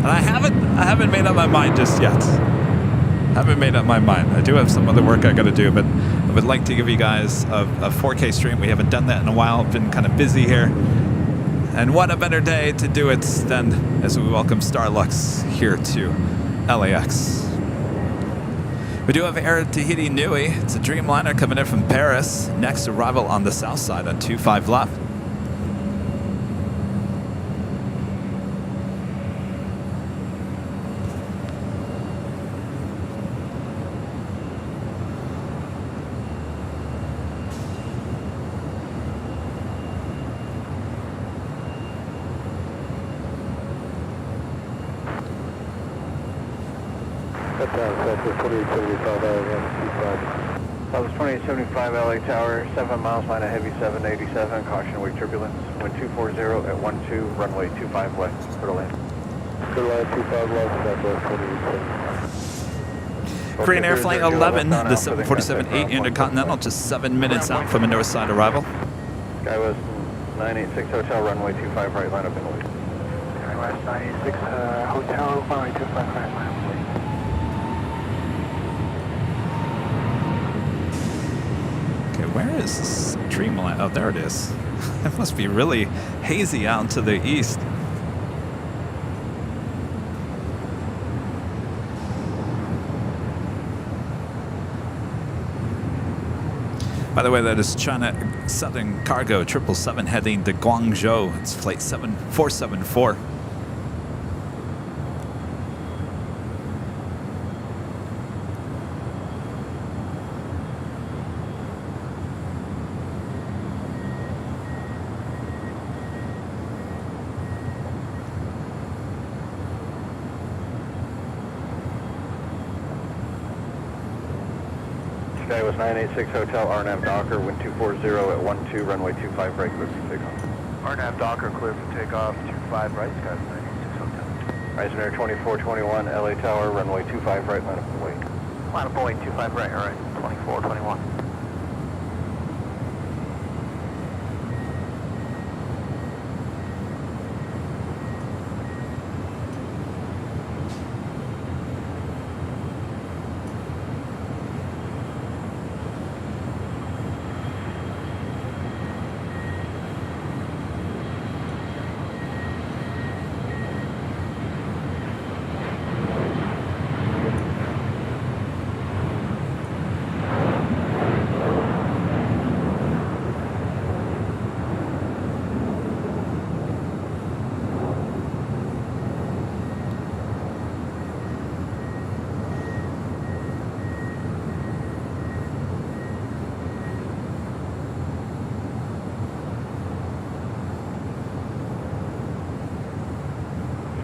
I haven't made up my mind just yet. Haven't made up my mind. I do have some other work I got to do, but I would like to give you guys a 4K stream. We haven't done that in a while. Been kind of busy here. And what a better day to do it than as we welcome Starlux here to LAX. We do have Air Tahiti Nui. It's a Dreamliner coming in from Paris. Next arrival on the south side on 25 left. That was 2875 LA Tower, 7 miles line of heavy 787, caution away turbulence, wind 240 at 12, runway 25 west, clear to land. Clear line 25 left, southwest 2875. Korean Air Flight 11, the 747-8 Intercontinental, just 7 minutes out from a north side arrival. Skywest 986 Hotel, runway 25 right, line up in the lead. Skywest 986 Hotel, runway 25 right, line up in the lead. Where is this Dreamland? Oh, there it is. It must be really hazy out to the east. By the way, that is China Southern Cargo 777 heading to Guangzhou. It's flight 7474. Sky was 986 Hotel, RNAV Docker, wind 240 at 12, runway 25 right, clear for takeoff. RNAV Docker clear for takeoff, 25 right, Sky was 986 Hotel. Ryanair 2421, LA Tower, runway 25 right, line up and wait. Line up and wait, 25 right, all right, 2421.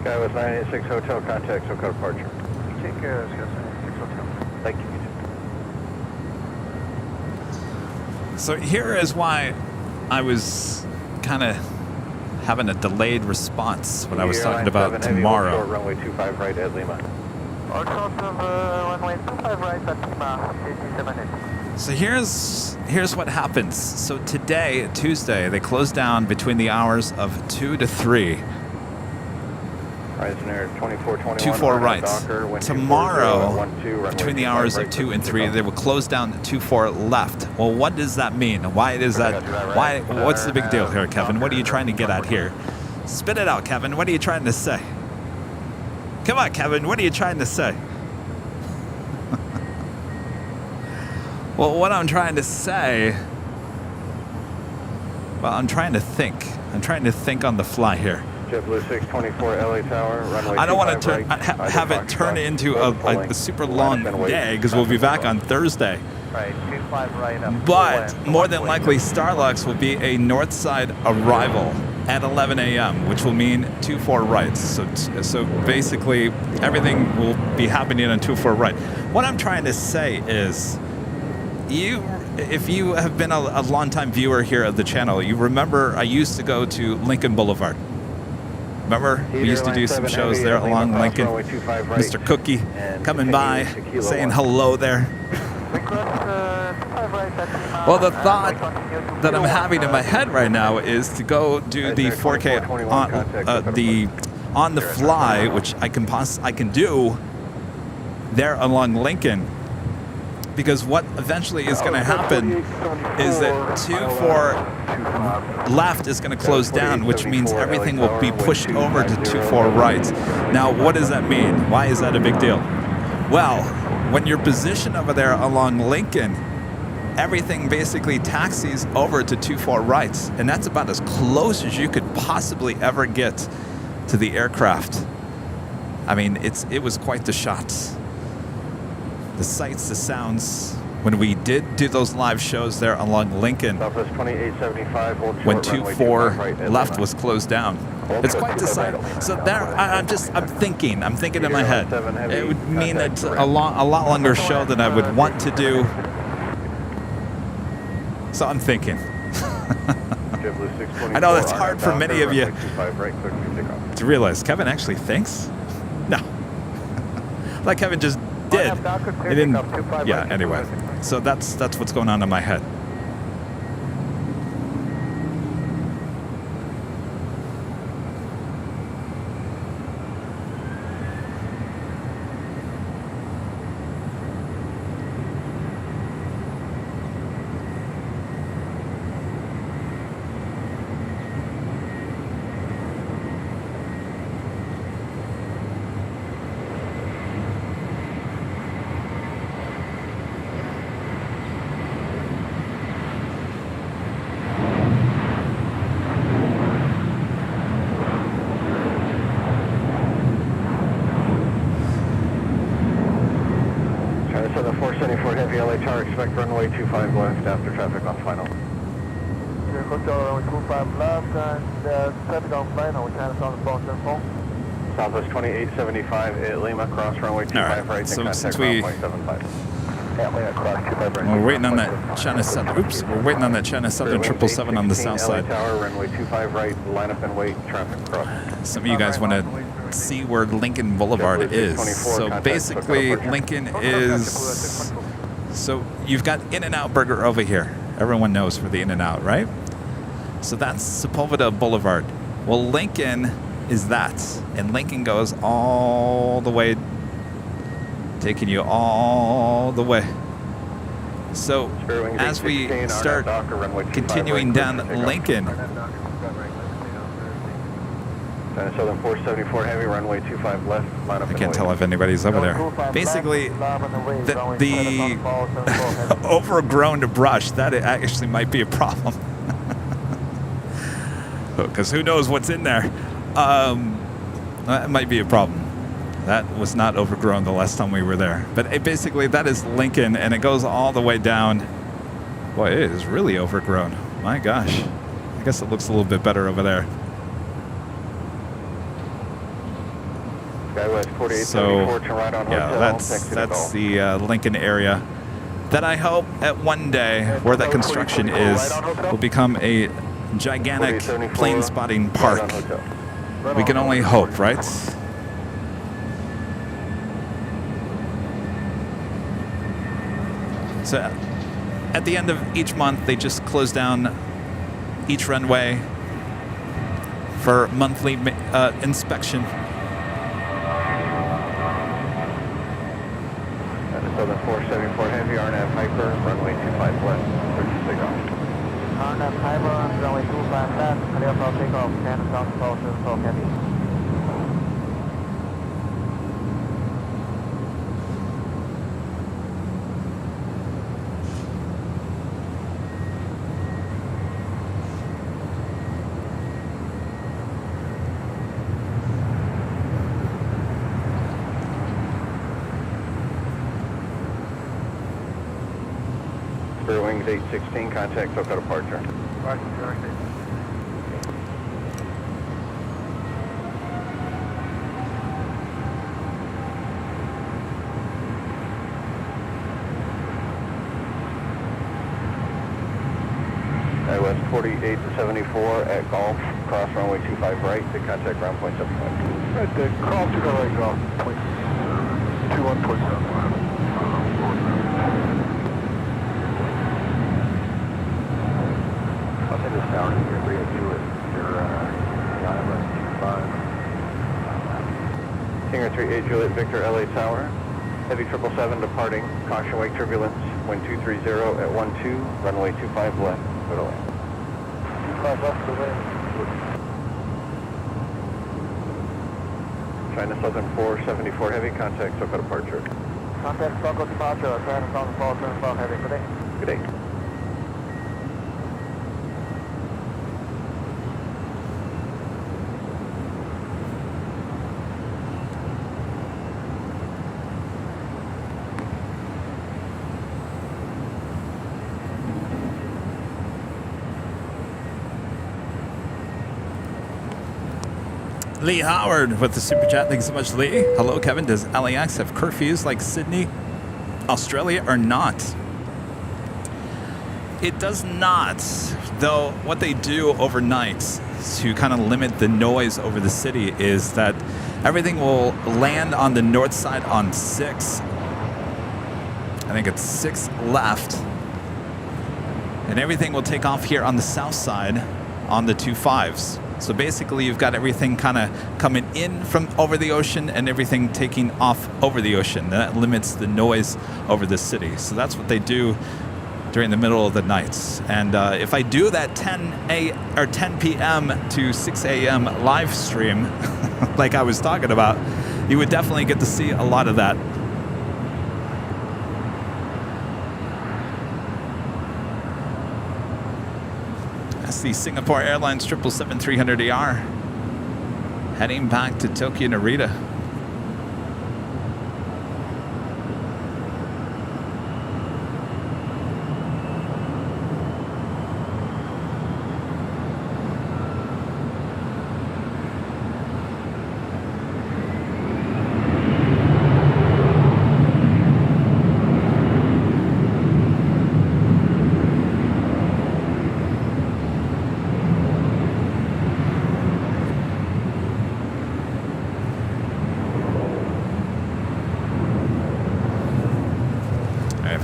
Sky was 986 Hotel, contact SoCal departure. Take care, Sky was 986 Hotel. Thank you. So here is why I was kind of having a delayed response when I was talking about tomorrow. Runway 25 right at Lima. Runway 25 right at Lima, 87 minutes. So here's what happens. So today, Tuesday, they close down between the hours of 2 to 3. Ryanair 2421. 24 right. Tomorrow, between the hours of 2 and 3, they will close down 24 left. Well, what does that mean? Why is that? Why? What's the big deal here, Kevin? What are you trying to get at here? Spit it out, Kevin. What are you trying to say? Come on, Kevin. What are you trying to say? Well, what I'm trying to say... Well, I'm trying to think. I'm trying to think on the fly here. JetBlue 624 LA Tower, runway I don't want to right, have it turn into a super long day because we'll be back on Thursday. Right, 25 right up. But more than likely, Starlux will be a north side arrival at 11 a.m., which will mean 24 rights. So basically, everything will be happening on 24 right. What I'm trying to say is, if you have been a long-time viewer here of the channel, you remember I used to go to Lincoln Boulevard. Remember, we used to do some shows there along Lincoln. Mr. Cookie coming by, saying hello there. Well, the thought that I'm having in my head right now is to go do the 4K on the fly, which I can do there along Lincoln. Because what eventually is going to happen is that 24 left is going to close down, which means everything will be pushed over to 24 right. Now, what does that mean? Why is that a big deal? Well, when you're positioned over there along Lincoln, everything basically taxis over to 24 right, and that's about as close as you could possibly ever get to the aircraft. I mean, it was quite the shot. The sights, the sounds. When we did do those live shows there along Lincoln, when 24 left was closed down, it's quite the sight. So there, I'm thinking in my head. It would mean it's a lot longer show than I would want to do. So I'm thinking. I know that's hard for many of you to realize. Kevin actually thinks? No. Like Kevin just did. It didn't. Yeah. Anyway, so that's what's going on in my head. Southern 474 Heavy LA Tower, expect runway 25 left after traffic on final. Hotel runway 25 left and traffic on final, we kind of on the phone info. Southwest 2875 at Lima, cross runway 25 right, so and since contact we- runway 75. We're waiting on that China Southern. Oops, we're waiting on that China Southern 777 on the south side. LA Tower, runway 25 right, line up and wait, traffic cross. Some of you guys want to see where Lincoln Boulevard is. So basically, Lincoln is. So you've got In-N-Out Burger over here. Everyone knows for the In-N-Out, right? So that's Sepulveda Boulevard. Well, Lincoln is that, and Lincoln goes all the way, taking you all the way. So as we start continuing down Lincoln, Southern 474 Heavy, runway 25 left, line up I can't tell if anybody's over there. Basically, the overgrown brush, that actually might be a problem. Because who knows what's in there. That might be a problem. That was not overgrown the last time we were there. But basically, that is Lincoln, and it goes all the way down. Boy, it is really overgrown. My gosh. I guess it looks a little bit better over there. So, yeah, that's the Lincoln area that I hope at one day, where that construction is, will become a gigantic plane spotting park. We can only hope, right? So at the end of each month, they just close down each runway for monthly inspection. Southern 474 Heavy, RNAV Hyper, runway 25 left, 30 signal. RNAV Hyper, runway 25 left, clear for takeoff, 10 South 474 Heavy. Spirit Wings 816, contact SoCal departure. West 48 to 74 at Golf, cross runway 25 right to contact ground point 75. Right there, call to the right, golf, 21.7. I'll send this down to your 382 at your island 25. Singer 38 Juliet Victor LA Tower. Heavy 777 departing. Caution wake turbulence. Wind 230 at 12. Runway 25 left. Go to land. 25 left to land. China Southern 474 Heavy. Contact SoCal departure. Contact SoCal departure, China Southern 474 Heavy. Good day. Good day. Lee Howard with the super chat. Thanks so much, Lee. Hello, Kevin. Does LAX have curfews like Sydney, Australia, or not? It does not. Though what they do overnight to kind of limit the noise over the city is that everything will land on the north side on 6. I think it's 6 left. And everything will take off here on the south side on the 25s. So basically, you've got everything kind of coming in from over the ocean and everything taking off over the ocean. That limits the noise over the city. So that's what they do during the middle of the nights. And if I do that 10 p.m. to 6 a.m. live stream, like I was talking about, you would definitely get to see a lot of that. That's the Singapore Airlines 777-300ER heading back to Tokyo Narita.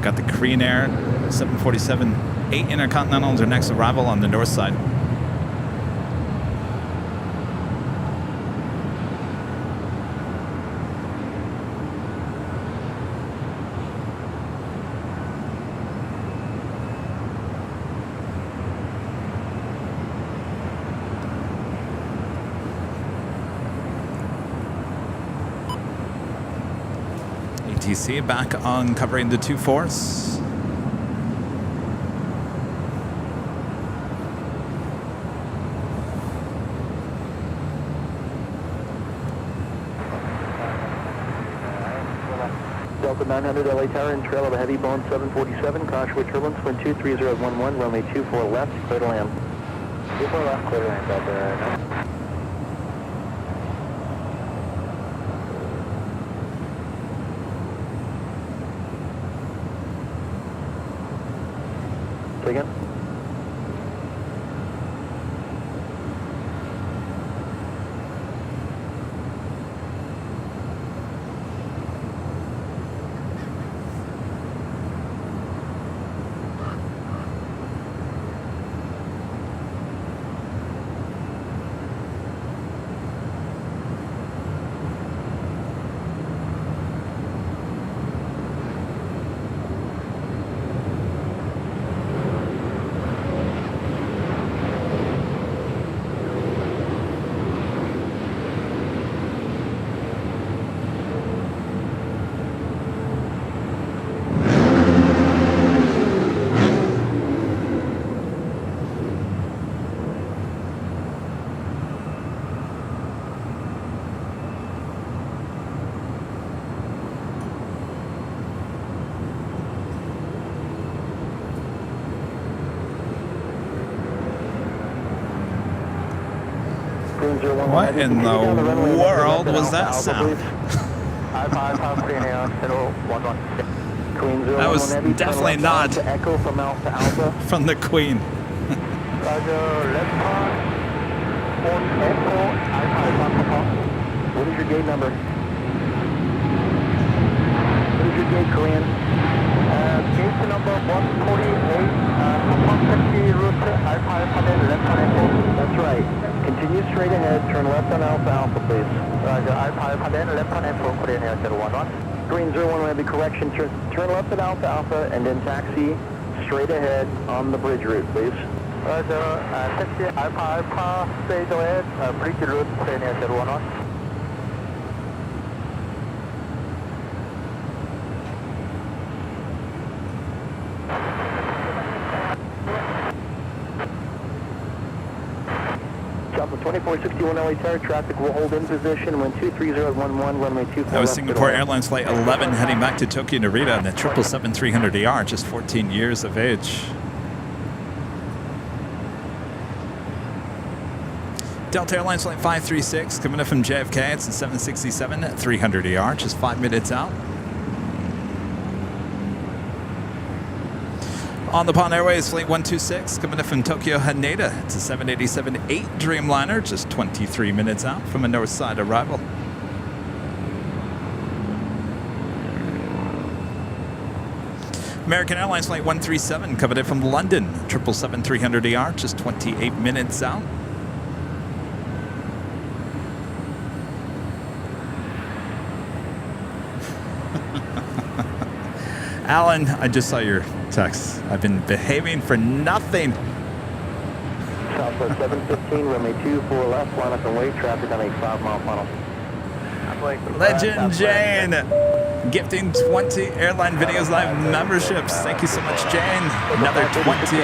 got the Korean Air 747 8 Intercontinentals are next arrival on the north side. ATC back on covering the 2-4s. Delta 900 LA Tower and trail of a heavy Boeing 747, contour turbulence, wind 23011, runway 24 left, clear to land. 24 left, clear to land, Delta 9. Say again? What in the world was that sound? That was definitely not from the Queen. What is your gate number? What is your gate, Korean? Gate number 148, route Alpha That's right. Continue straight ahead, turn left on Alpha, please. Roger, Alpha, left on Info, Korean Air 011. Green 01, we have the correction, turn left at Alpha, and then taxi straight ahead on the bridge route, please. Roger, taxi Alpha, straight ahead, bridge route, Korean Air 011. Alpha 2461 LA Tower, traffic will hold in position, wind 23011, runway 24 That was Singapore Airlines Flight 11 heading back to Tokyo Narita on the 777-300ER, just 14 years of age. Delta Airlines Flight 536 coming in from JFK, it's the 767-300ER, just 5 minutes out. On the Pond Airways Flight 126 coming in from Tokyo Haneda. It's a 787-8 Dreamliner, just 23 minutes out from a north side arrival. American Airlines Flight 137 coming in from London. 777-300ER, just 28 minutes out. Alan, I just saw your text. I've been behaving for nothing. Southwest 715, runway 24 left, line up and wait, traffic on a 5-mile funnel. Legend Jane, gifting 20 Airline Videos Live memberships. Thank you so much, Jane. Another 20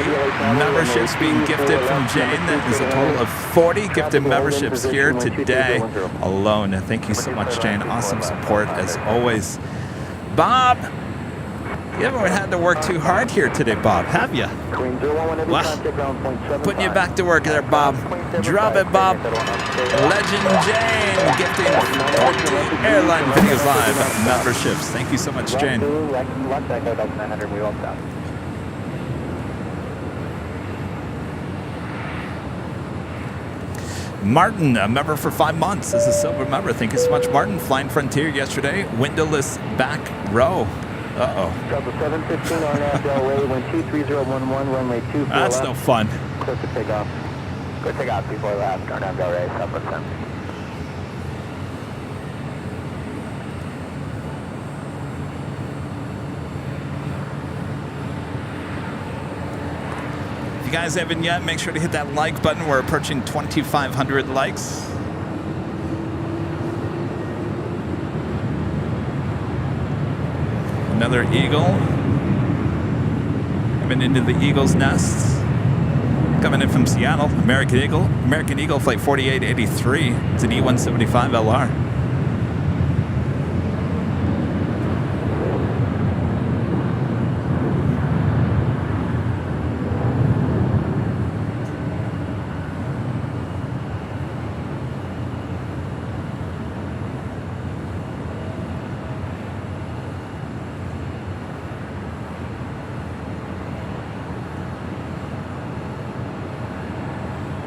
memberships being gifted from Jane. That is a total of 40 gifted memberships here today alone. Thank you so much, Jane. Awesome support as always. Bob, you haven't had to work too hard here today, Bob, have you? Wow. Putting you back to work there, Bob. Drop it, Bob. Legend Jane gifting 20 Airline Videos Live memberships. Thank you so much, Jane. Martin, a member for 5 months, is a silver member. Thank you so much, Martin. Flying Frontier yesterday, windowless back row. Uh-oh. Delta 715 on Delray, wind 23011, runway 24 That's left. no fun. Clear for takeoff. Good takeoff, 24 left, turn down Delray, 7%. If you guys haven't yet, make sure to hit that like button. We're approaching 2,500 likes. Another Eagle. Coming into the Eagle's nest. Coming in from Seattle, American Eagle. American Eagle flight 4883. It's an E175 LR.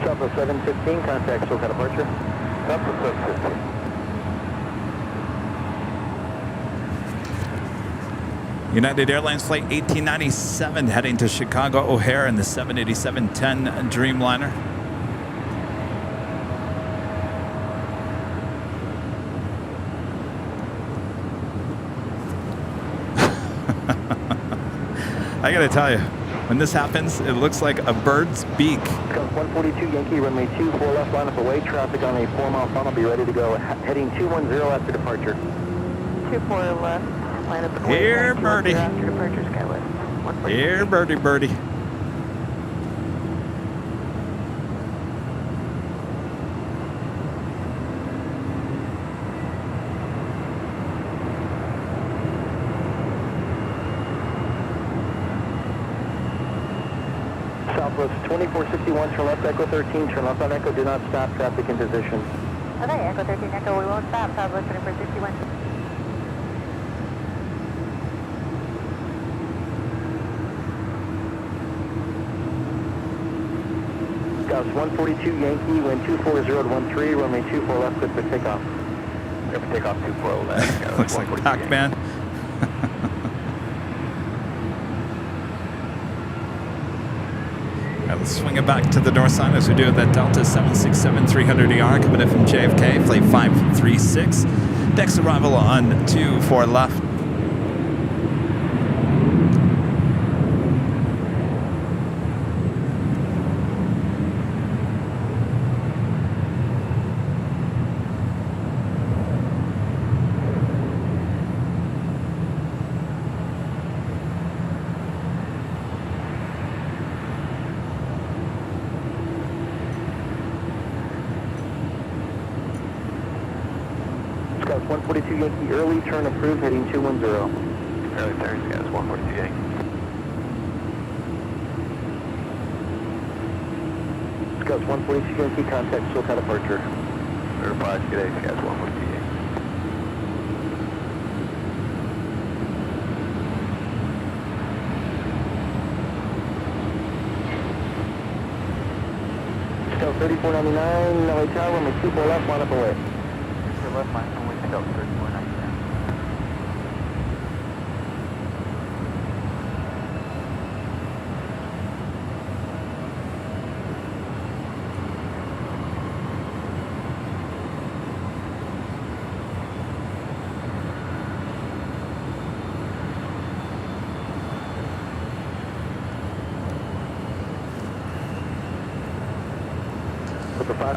Delta 715, contact SoCal departure. Delta 715. United Airlines flight 1897 heading to Chicago O'Hare in the 787-10 Dreamliner. I gotta tell you, when this happens, it looks like a bird's beak. 142 Yankee, runway 24 left, line up away. Traffic on a 4-mile funnel, be ready to go. Heading 210 after departure. 24 left, line up and wait. Here, birdie. After departure, Skywest. 142. Here, birdie, birdie. Southwest 2461, turn left, Echo 13, turn left on Echo, do not stop, traffic in position. Okay, Echo 13 Echo, we won't stop. Southwest 2461. Gauss 142 Yankee, wind 240 runway 24 left, good for takeoff. Clear for takeoff, 24 left. Looks like Pac-Man. All right, let's swing it back to the north side as we do that Delta 767 300ER coming in from JFK, flight 536. Next arrival on 24 left. Gauss 142 Yankee, early turn approved, heading 210. Early turn, Gauss 142 Yankee. Gauss 142 Yankee, contact SoCal departure. Reply to today, Gauss 142 Yankee. Gauss 3499, LA Tower, runway 24 left, line up away. Left line, and we pick up 3499.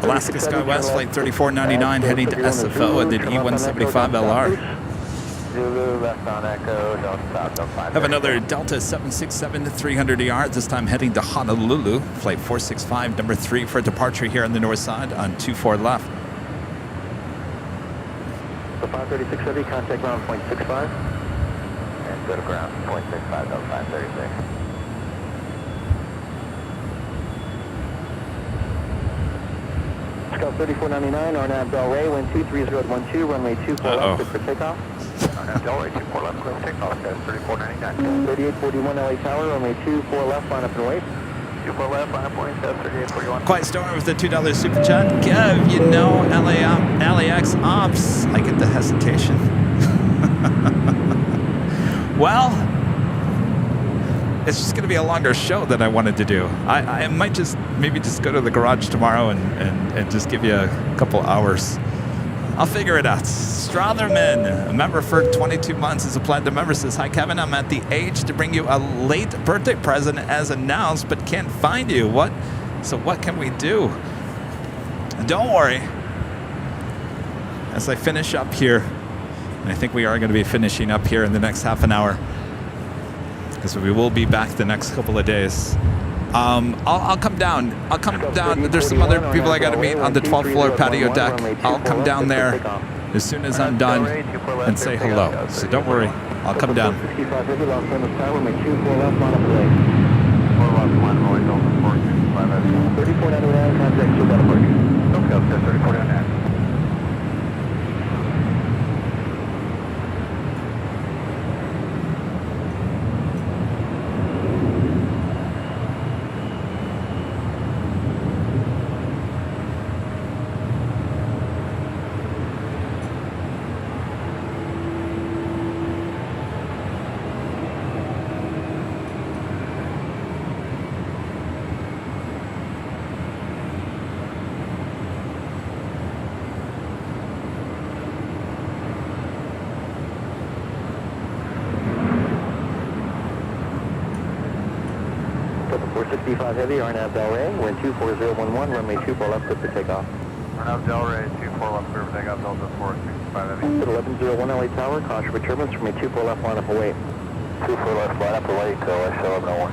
Alaska SkyWest flight 3499 heading to SFO at the E175 LR. Zulu, left on Echo, don't stop, don't find Have another Delta 767 300ER, this time heading to Honolulu, flight 465, number 3 for departure here on the north side on 24 left. The 536 Heavy, contact ground 0.65. And go to ground, 0.65, Delta 536. Scout 3499, Arnab Delray, wind 23012, runway 24 left, good for takeoff. Arnab Delray, 24 left, clear for takeoff, Gauss 3499. 3841 LA Tower, runway 24 left, line up and wait. 24 left, line up, wait, Gauss 3841. Quiet Storm with the $2 super chat. Kev, you know, LAX ops. I get the hesitation. Well, it's just going to be a longer show than I wanted to do. I might just maybe just go to the garage tomorrow and just give you a couple hours. I'll figure it out. Strotherman, a member for 22 months, is a platinum member, says, "Hi, Kevin. I'm at the age to bring you a late birthday present as announced, but can't find you. So what can we do?" Don't worry. As I finish up here, and I think we are going to be finishing up here in the next half an hour, because we will be back the next couple of days. I'll come down. There's some other people I got to meet on the 12th floor patio deck. I'll come down there as soon as I'm done and say hello. So don't worry. I'll come down. Heavy, RNAV Delray, wind 24011, runway 24 left, clear for takeoff. RNAV Delray, 24 left, clear for takeoff, Delta 465 Heavy. 1101 LA Tower, caution for turbulence, runway 24 left, line up away. 24 left, line up away, to LS 1101.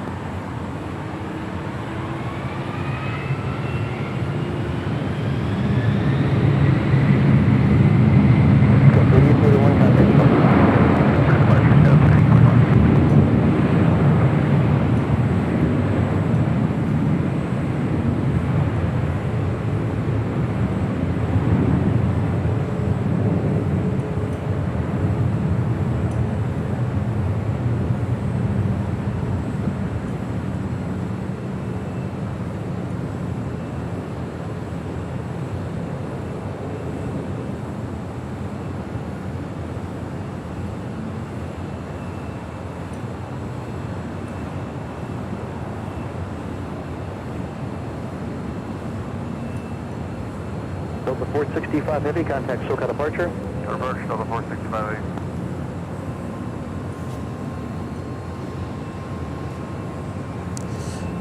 Delta 465 Heavy, contact SoCal departure. Approach Delta 465 Heavy.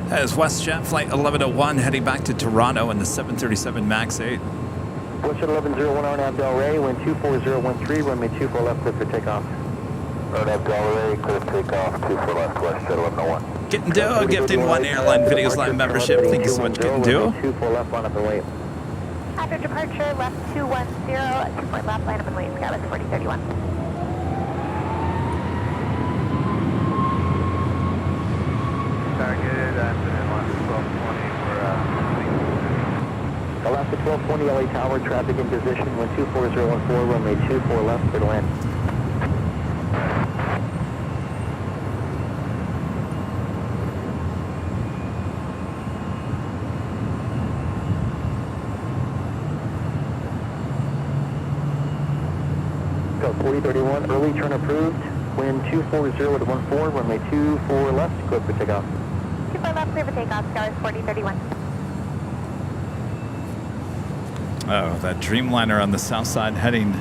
That is WestJet Flight 1101 heading back to Toronto in the 737 MAX 8. WestJet 1101 RNAV Delray, wind 24013, runway 24 left, clear for takeoff. RNAV Delray, clear for takeoff, 24 left, WestJet 1101. Getting Duo, gifting one Airline Videos Live membership. Thank you so much, Getting Duo. 24 left, line up and wait. After departure, left 210, 2 point left, line up and wait, Skyline 4031. Targeted at inline 1220 for Alaska 1220 LA Tower, traffic in position, wind 24014, runway 24 left, clear to land. Go 4031, early turn approved, wind 240 at 14, runway 24 left, clear for takeoff. 24 left, clear for takeoff, Skyline 4031. Oh, that Dreamliner on the south side heading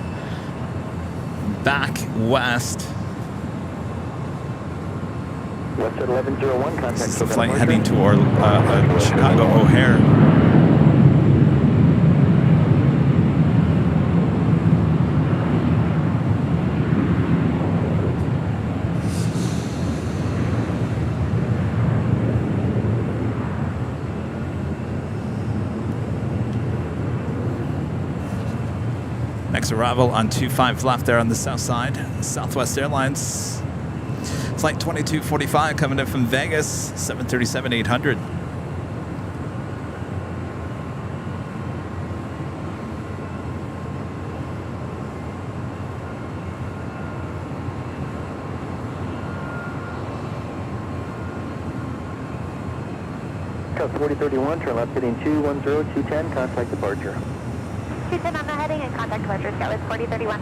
back west. West at 1101, contact This is the SoCal flight departure. heading toward Chicago O'Hare. Next arrival on 25 left there on the south side. Southwest Airlines. Flight 2245 coming in from Vegas, 737-800. Cut 4031, turn left heading 210, 210, contact departure. 210 on the heading and contact departure, Skyline 4031.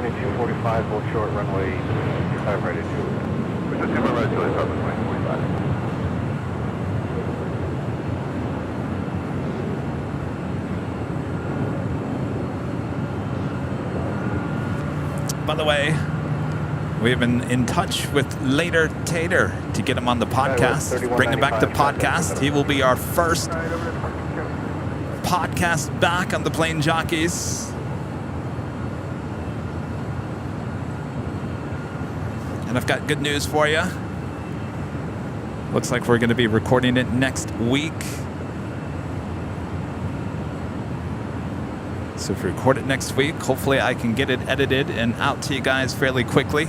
landing 245, hold short, runway 25 right at Juliet. With the super right, Juliet, up at 2045. By the way, we've been in touch with Later Tater to get him on the podcast, bring him back to podcast. He will be our first podcast back on the Plane Jockeys. And I've got good news for you. Looks like we're going to be recording it next week. So if we record it next week, hopefully I can get it edited and out to you guys fairly quickly.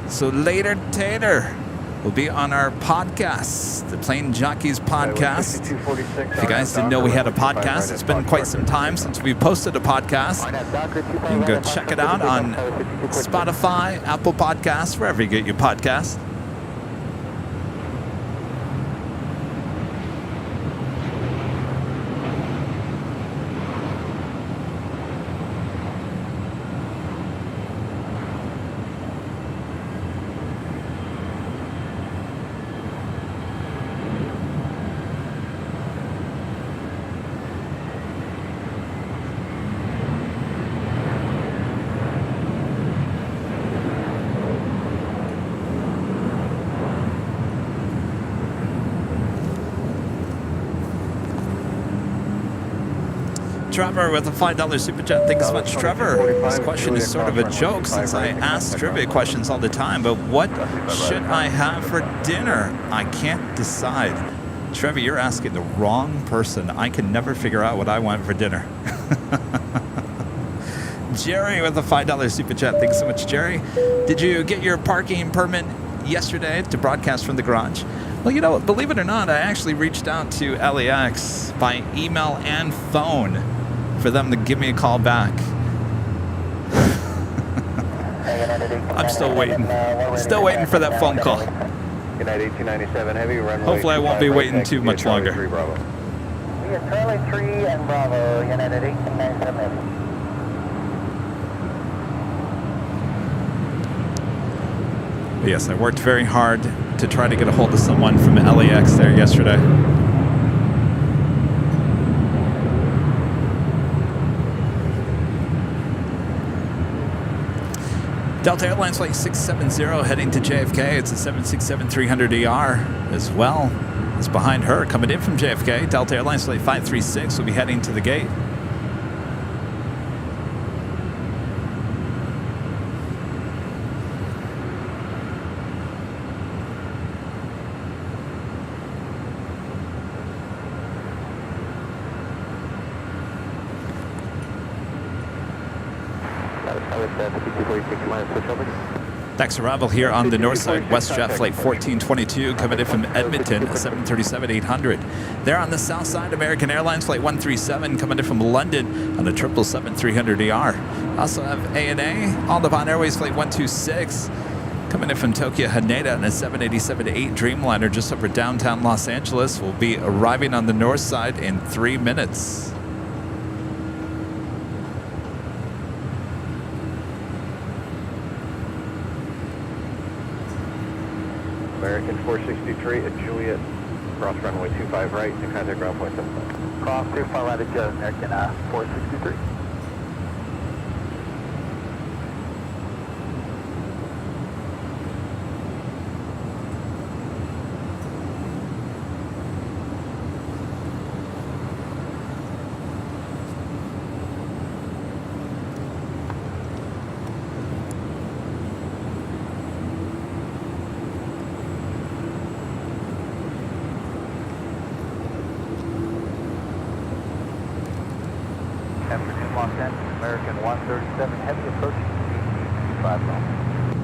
So Later Tater will be on our podcast, the Plane Jockeys podcast. If you guys didn't know we had a podcast, it's been quite some time since we posted a podcast. You can go check it out on Spotify, Apple Podcasts, wherever you get your podcasts. Trevor with a $5 super chat. Thanks so much, Trevor. This question is sort of a joke since I ask trivia questions all the time, but what should I have for dinner? I can't decide. Trevor, you're asking the wrong person. I can never figure out what I want for dinner. Jerry with a $5 super chat. Thanks so much, Jerry. Did you get your parking permit yesterday to broadcast from the garage? Well, you know, believe it or not, I actually reached out to LAX by email and phone for them to give me a call back. I'm still waiting. Still waiting for that phone call. United 1897 Heavy, runway. Hopefully I won't be waiting too much longer. We are Charlie 3 and Bravo, United 1897 Heavy. Yes, I worked very hard to try to get a hold of someone from LAX there yesterday. Delta Airlines Flight 670 heading to JFK. It's a 767-300ER as well. It's behind her coming in from JFK. Delta Airlines Flight 536 will be heading to the gate. Tax arrival here on the north side, WestJet Flight 1422 coming in from Edmonton, 737-800. There on the south side, American Airlines Flight 137 coming in from London on a 777-300ER. Also have ANA, All Nippon Airways Flight 126 coming in from Tokyo Haneda on a 787-8 Dreamliner just over downtown Los Angeles. Will be arriving on the north side in 3 minutes. American 463 at Juliet, cross runway 25 right, and contact ground point 75. Cross 25 right at Juliet, American 463. American 137 Heavy approaching CT 25 miles.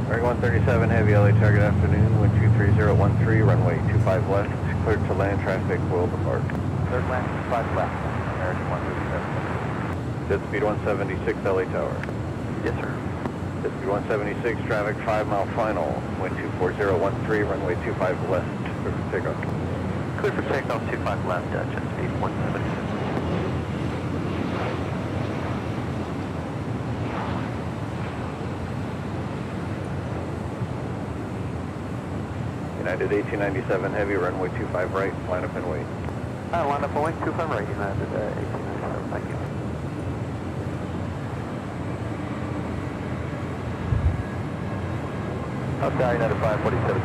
American 137 Heavy, LA target afternoon, wind 23013, runway 25 left, cleared to land traffic, will depart. Third land 25 left, American 137. Jet speed 176, LA tower. Yes, sir. Jet speed 176, traffic 5 mile final, wind 24013, runway 25 left, clear for takeoff. Clear for takeoff 25 left, jet speed 176. United 1897 Heavy, runway 25 right, line up and wait. Line up and wait, 25 right, United 1897, thank you. Okay, United 547,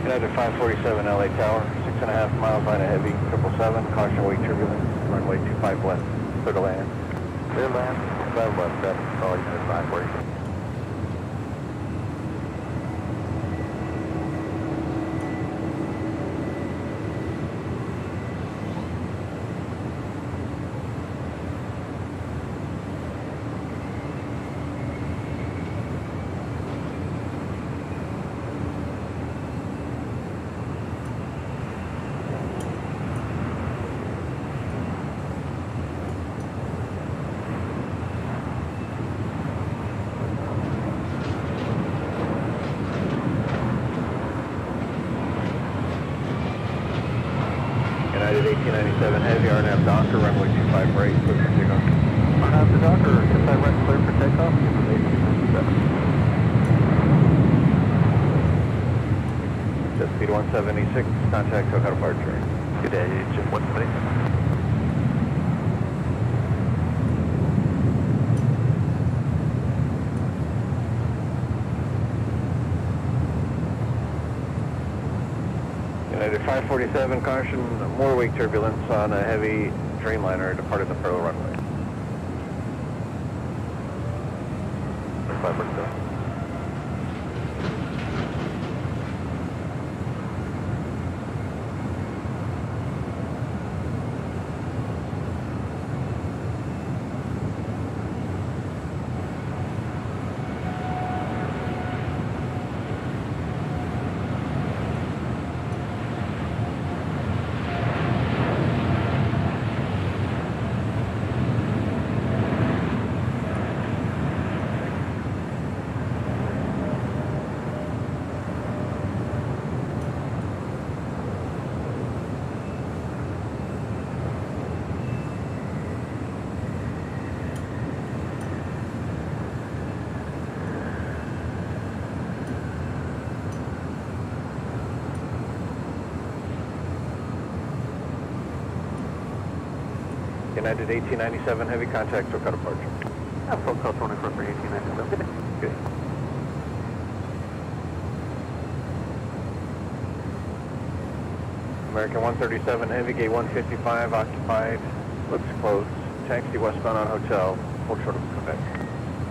United 547 LA Tower, 6.5 miles, line of heavy, 777, caution wake turbulence, runway 25 left, clear to land. Clear land, 25 left, that's all United 547. United 1897 Heavy, RNAV Docker, runway 25 right, clear for takeoff. RNAV to Docker, 25 right, clear for takeoff, United 1897. Jet speed 176, contact SoCal departure. Good day, Jet 176. United 547, caution, more wake turbulence on a heavy Dreamliner departing the Pearl runway. 547. United 1897 Heavy, contact SoCal departure. Full call 24 for 1897. Good day. Good. American 137 Heavy, gate 155, occupied, looks closed. Taxi westbound on hotel, hold short of Quebec.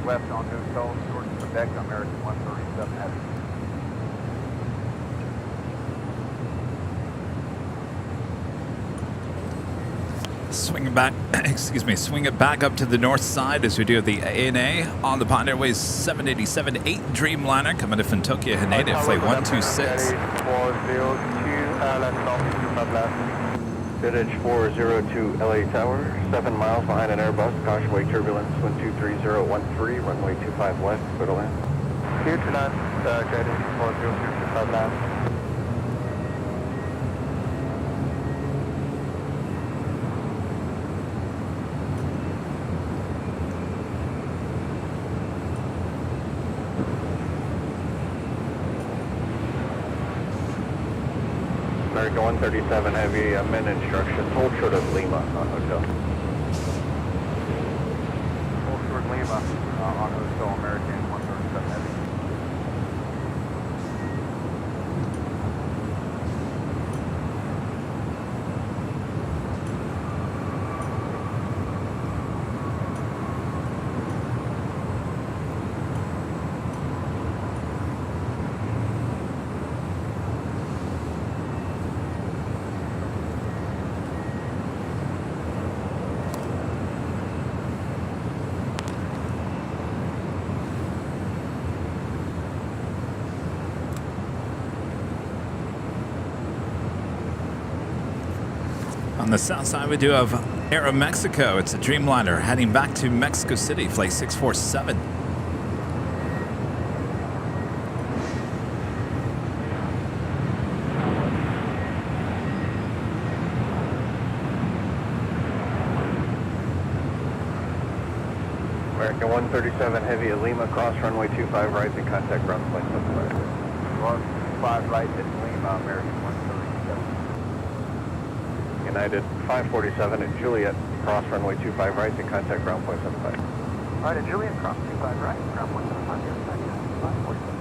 West on hotel, short to Quebec, American 137 Heavy. Swing it back, excuse me, swing it back up to the north side as we do the ANA on the Pond Airways 787-8 Dreamliner coming to Fintokia, Haneda, flight 126. 402, Village 402 LA Tower, 7 miles behind an Airbus, caution wake turbulence, wind 23013, runway 25 west, clear to land. 229, guidance 402, 25 land. American 137 Heavy, amend instructions, hold short of Lima on hotel. Hold short Lima on hotel, American 137 Heavy. On the south side, we do have Aeromexico. It's a Dreamliner heading back to Mexico City, flight 647. American 137 Heavy at Lima, cross runway 25 right and contact ground flight 75. 25 right, at Lima, American 137. United 547 at Juliet, cross runway 25 right to contact ground point 75. All right, at Juliet, cross 25 right, ground point 75, here, 547.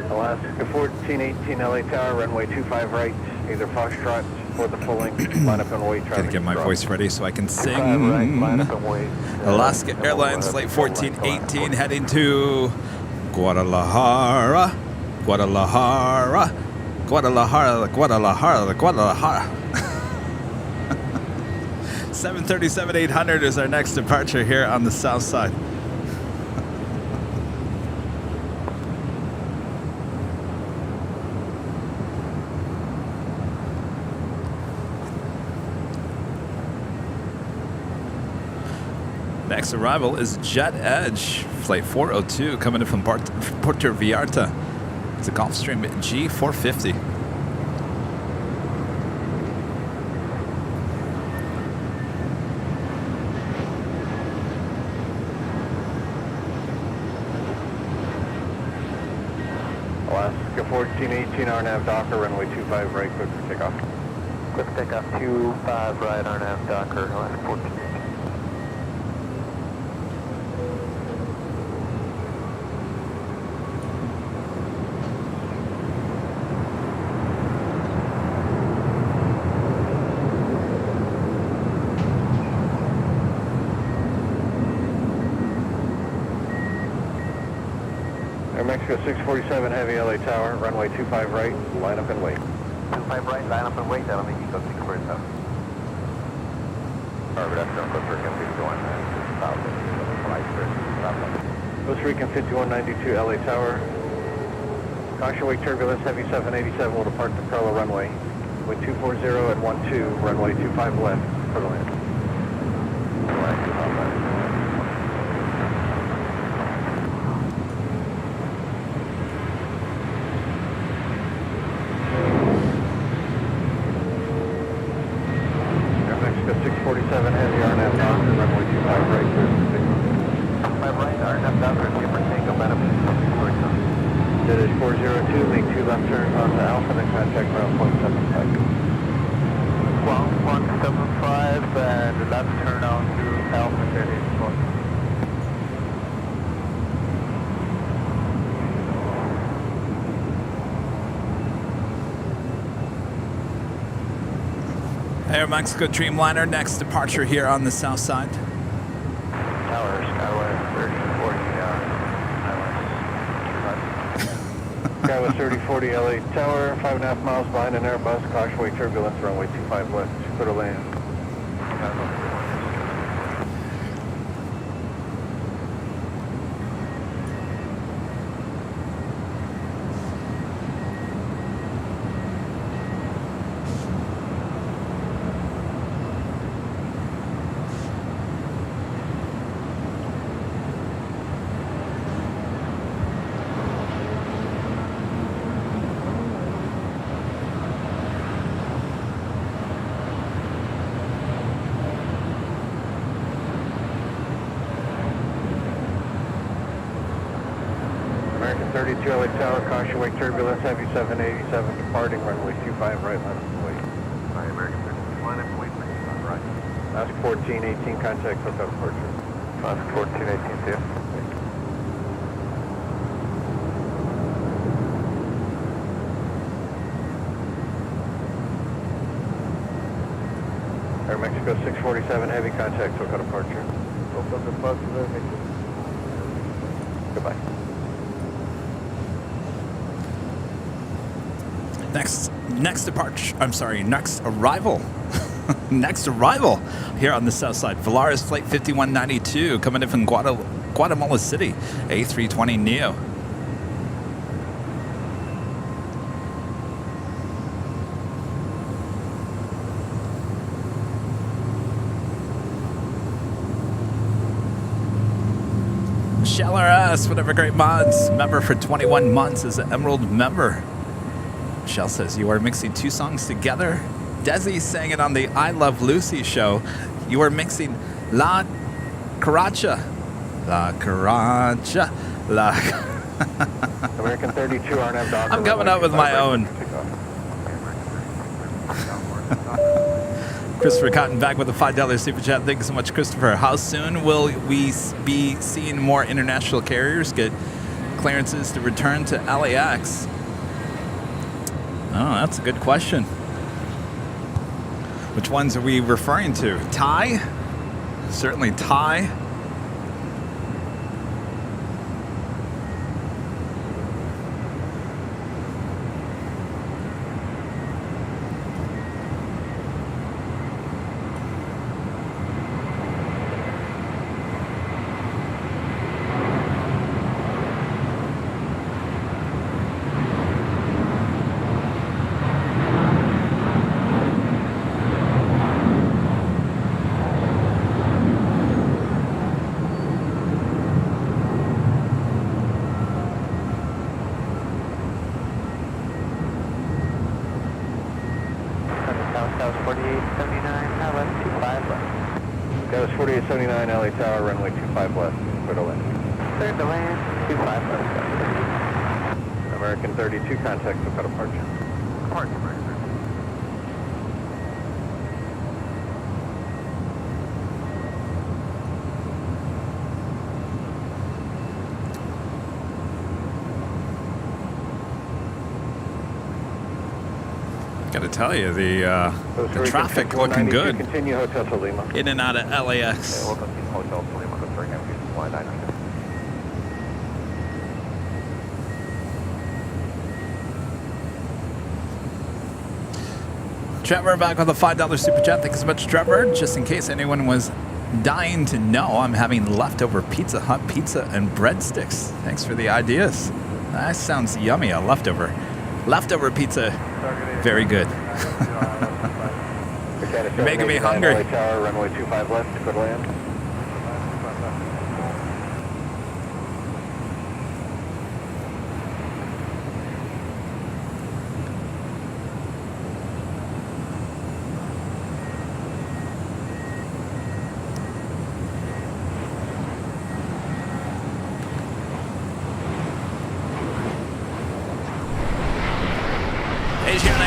Alaska 1418 LA Tower, runway 25 right, either Foxtrot for the full length, line up and wait traffic. Gotta get my drop. voice ready so I can sing. 25 right, line up and wait. Alaska Airlines Flight 1418 heading to Guadalajara, Guadalajara, Guadalajara, Guadalajara, Guadalajara. 737-800 is our next departure here on the south side. Next arrival is Jet Edge, Flight 402, coming in from Puerto Vallarta. It's a Gulfstream G450. Alaska 1418 RNAV Docker, runway 25 right, quick for takeoff. Quick takeoff 25 right, RNAV Docker, Alaska 1418. Air Mexico 647 Heavy LA Tower, runway 25 right, line up and wait. 25 right, line up and wait, that'll make you go 647. Alright, that's going to Costa Rican 5192, Costa Rican 5192 LA Tower. Caution wake turbulence, heavy 787 will depart the Perla runway. Wind 240 at 12, runway 25 left for the land. Air Mexico 647 Heavy RNAV Docker, runway 25 right, clear for takeoff. 25 right, RNAV Docker, skipper tango, benefit, 647. Dead 402, make 2 left turns onto Alpha, then contact ground point 75. Ground 175 and left turn on to Alpha, dead 4. Air Mexico Dreamliner, next departure here on the south side. Tower, Skywest 3040, Skywest 3040 LA Tower, 5.5 miles behind an Airbus, caution wake turbulence, runway 25 left, clear to land. American 32 LA Tower, caution wake turbulence, heavy 787 departing, runway 25 right, line up and wait. Alright, American 32, line up and wait, please, on right. Ask 1418, contact hookup departure. Ask 1418, see ya. Air Mexico 647 Heavy, contact hookup departure. Hookup departure, Goodbye. Next departure, I'm sorry, next arrival. Next arrival here on the south side. Volaris Flight 5192 coming in from Guatemala City, A320neo. Michelle R.S., whatever great mods. Member for 21 months is an Emerald member. Michelle says, you are mixing two songs together. Desi sang it on the I Love Lucy show. You are mixing La Caracha. La Caracha. La... American 32, RNM Docker. I'm coming up with my own. Christopher Cotton back with a $5 super chat. Thank you so much, Christopher. How soon will we be seeing more international carriers get clearances to return to LAX? Oh, that's a good question. Which ones are we referring to? Thai? Certainly Thai. Ghost 4879, LA Tower, runway 25 left, clear to land. Clear to land, 25 left. American 32, contact Dakota departure. Departure, American 32. Got to tell you, the traffic looking good. Continue Hotel to Lima. In and out of LAX. We'll continue Hotel to Lima, that's right now, flying 900. Trevor back with a $5 super chat. Thanks so much, Trevor. Just in case anyone was dying to know, I'm having leftover Pizza Hut pizza and breadsticks. Thanks for the ideas. That sounds yummy, a leftover pizza. Very good. You're making me hungry. LA Tower, runway 25 left, clear to land.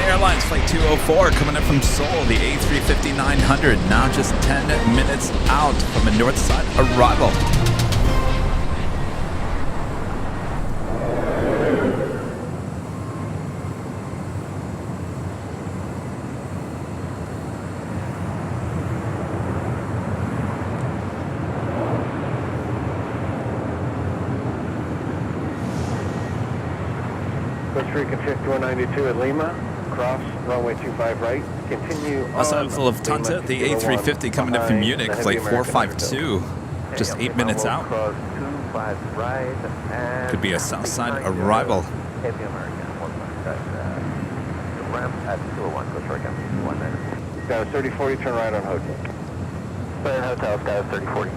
Airlines flight 204 coming in from Seoul, the A350-900, now just 10 minutes out from a north side arrival. Costa Rica 5192 at Lima. Cross runway 25 right. Continue Also on full of Tunta, the A350 coming in from Munich, flight 452, just 8 minutes out. Cross 25 right and Could be a south side arrival. Heavy American, 15, guys. The ramp at 201, Costa Rica, 19. Sky's 3040, turn right on Hotel. Clear Hotel, Sky's 3040.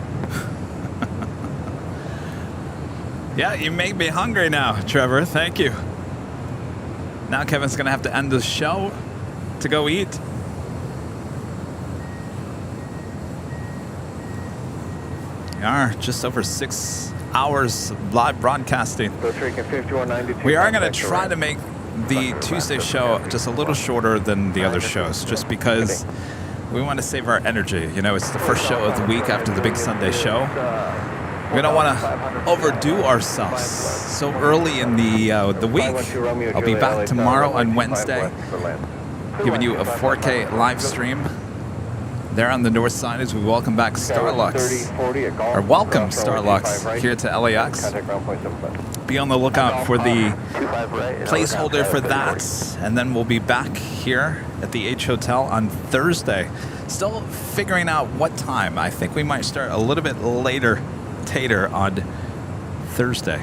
Yeah, you make me hungry now, Trevor. Thank you. Now Kevin's going to have to end the show to go eat. We are just over 6 hours of live broadcasting. We are going to try to make the Tuesday show just a little shorter than the other shows, just because we want to save our energy. You know, it's the first show of the week after the big Sunday show. We don't want to overdo ourselves so early in the week. I'll be back tomorrow on Wednesday, giving you a 4K live stream there on the north side as we welcome back Starlux, or welcome Starlux here to LAX. Be on the lookout for the placeholder for that, and then we'll be back here at the H Hotel on Thursday. Still figuring out what time. I think we might start a little bit later on Thursday.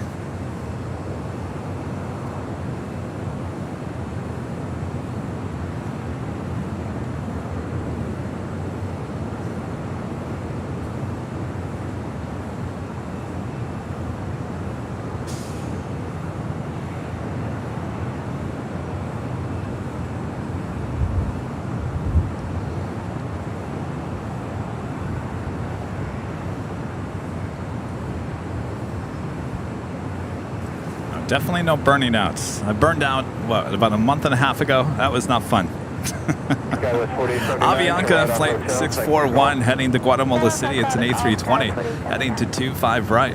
Definitely no burning out. I burned out, what, about a month and a half ago? That was not fun. Avianca flight 641 heading to Guatemala City. It's an A320 heading to 25 right.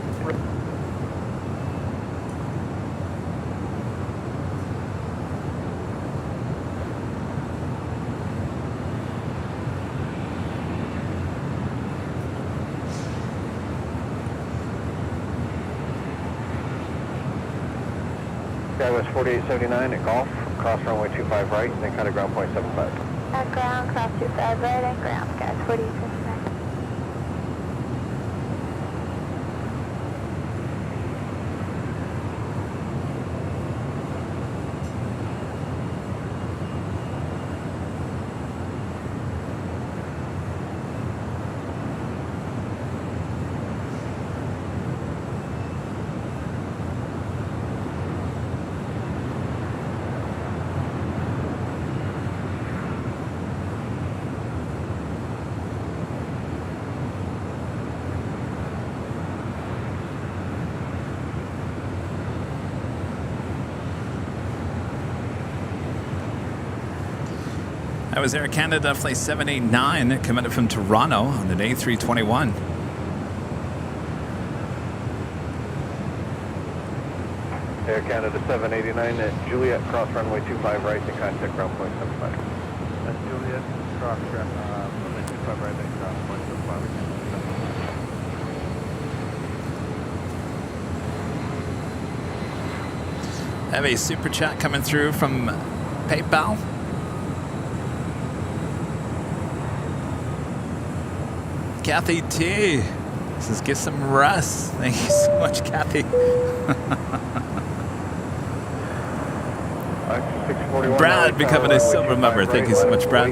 Skywest 4879 at Golf, cross runway 25 right, and then kind of ground point 75. At ground, cross 25 right, and ground, Skywest 4879. That was Air Canada Flight 789 coming from Toronto on an A321. Air Canada 789 at Juliet, cross runway 25 right, and contact ground point 75. That's Juliet, cross runway 25 right, and ground point 75. I have a super chat coming through from PayPal. Kathy T says, get some rest. Thank you so much, Kathy. Brad becoming a silver member. Thank you so much, Brad.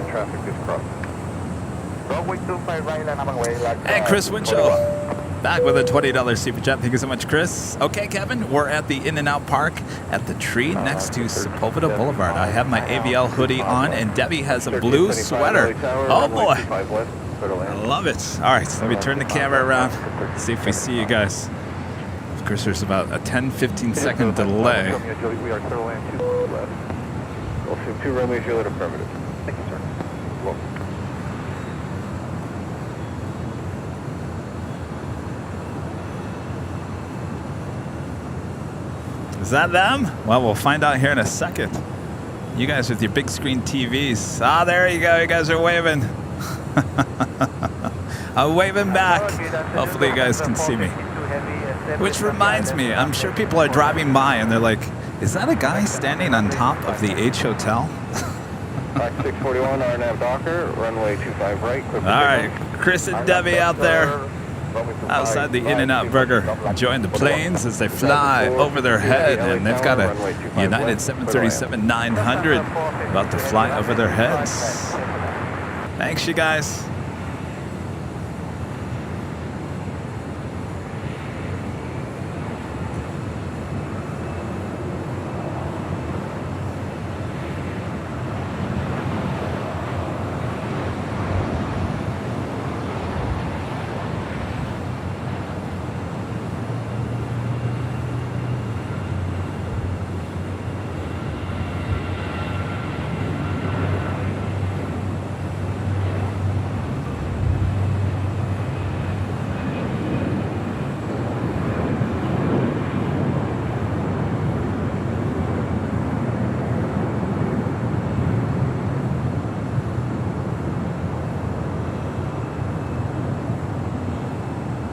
And Chris Winchell back with a $20 super chat. Thank you so much, Chris. Okay, Kevin, we're at the In-N-Out Park at the tree next to Sepulveda Boulevard. I have my AVL hoodie on, and Debbie has a blue sweater. Oh boy. I love it. All right, let me turn the camera around, see if we see you guys. Of course, there's about a 10-15 second delay. We are clear land 2 left. Gulfstream 2 Romeo Juliet affirmative. Thank you, sir. Welcome. Is that them? Well, we'll find out here in a second. You guys with your big screen TVs. Ah, there you go. You guys are waving. I'm waving back. Hopefully you guys can see me. Which reminds me, I'm sure people are driving by and they're like, is that a guy standing on top of the H Hotel? 641 RNAV Docker, runway 25 right. All right, Chris and Debbie out there outside the In-N-Out Burger, enjoying the planes as they fly over their head, and they've got a United 737-900 about to fly over their heads. Thanks, you guys.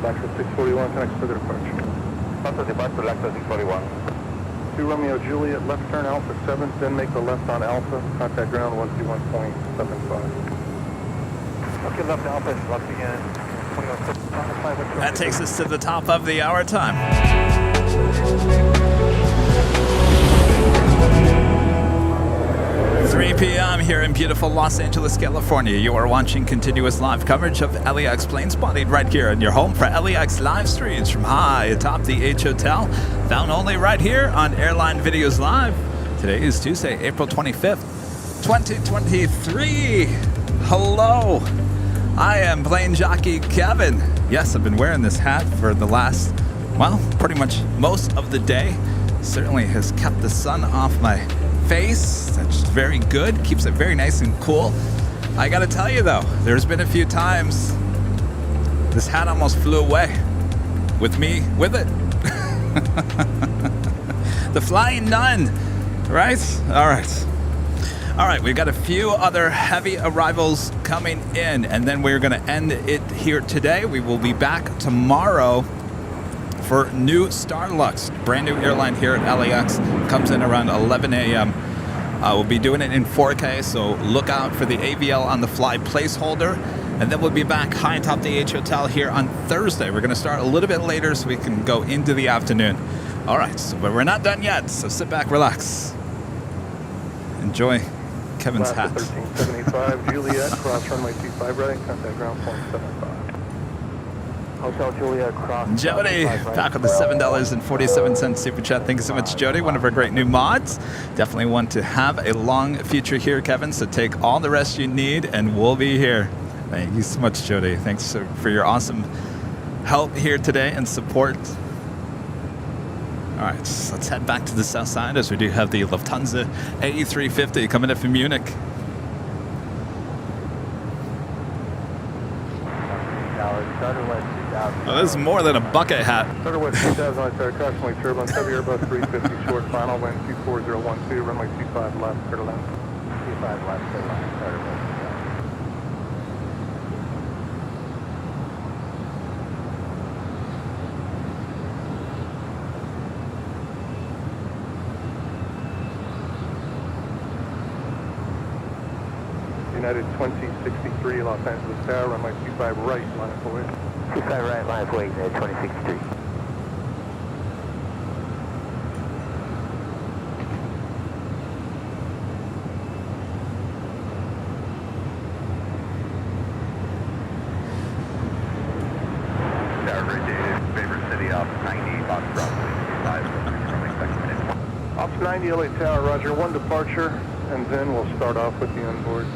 Lexus 641, connects further departure. Further departure, Lexus 641. 2 Romeo Juliet, left turn Alpha 7, then make the left on Alpha, contact ground 121.75. Okay, left Alpha is left again. 21.75. That takes us to the top of the hour time. 3 p.m. here in beautiful Los Angeles, California. You are watching continuous live coverage of LAX plane spotting right here in your home for LAX live streams from high atop the H Hotel, found only right here on Airline Videos Live. Today is Tuesday, April 25th, 2023. Hello, I am plane jockey Kevin. Yes, I've been wearing this hat for the last, well, pretty much most of the day. Certainly has kept the sun off my face. That's very good. Keeps it very nice and cool. I gotta tell you though, there's been a few times this hat almost flew away with me with it. The Flying Nun, right? All right. All right, we've got a few other heavy arrivals coming in, and then we're going to end it here today. We will be back tomorrow for new Starlux. Brand new airline here at LAX. Comes in around 11 a.m. We'll be doing it in 4K, so look out for the AVL on the fly placeholder. And then we'll be back high atop the H Hotel here on Thursday. We're going to start a little bit later so we can go into the afternoon. All right, but we're not done yet, so sit back, relax. Enjoy Kevin's hat. 1375, Juliet, cross runway 25 right, contact ground point 75. Hotel Juliet, cross. Jody, back with the $7.47 super chat. Thank you so much, Jody. One of our great new mods. Definitely want to have a long future here, Kevin, so take all the rest you need, and we'll be here. Thank you so much, Jody. Thanks for your awesome help here today and support. All right, so let's head back to the south side as we do have the Lufthansa AE350 coming in from Munich. Oh, this is more than a bucket hat. Starter West 2000, I started crossing turbulence, heavy Airbus 350, short final, wind 24012, runway 25 left, clear to land. 25 left, clear to land, starter West. United 2063, Los Angeles Tower, runway 25 right, line up away. 25 right, line of weight, 2063. Tower radiated, favorite city off 90, box runway 25, Ops 90, LA Tower, roger, one departure, and then we'll start off with the onboard.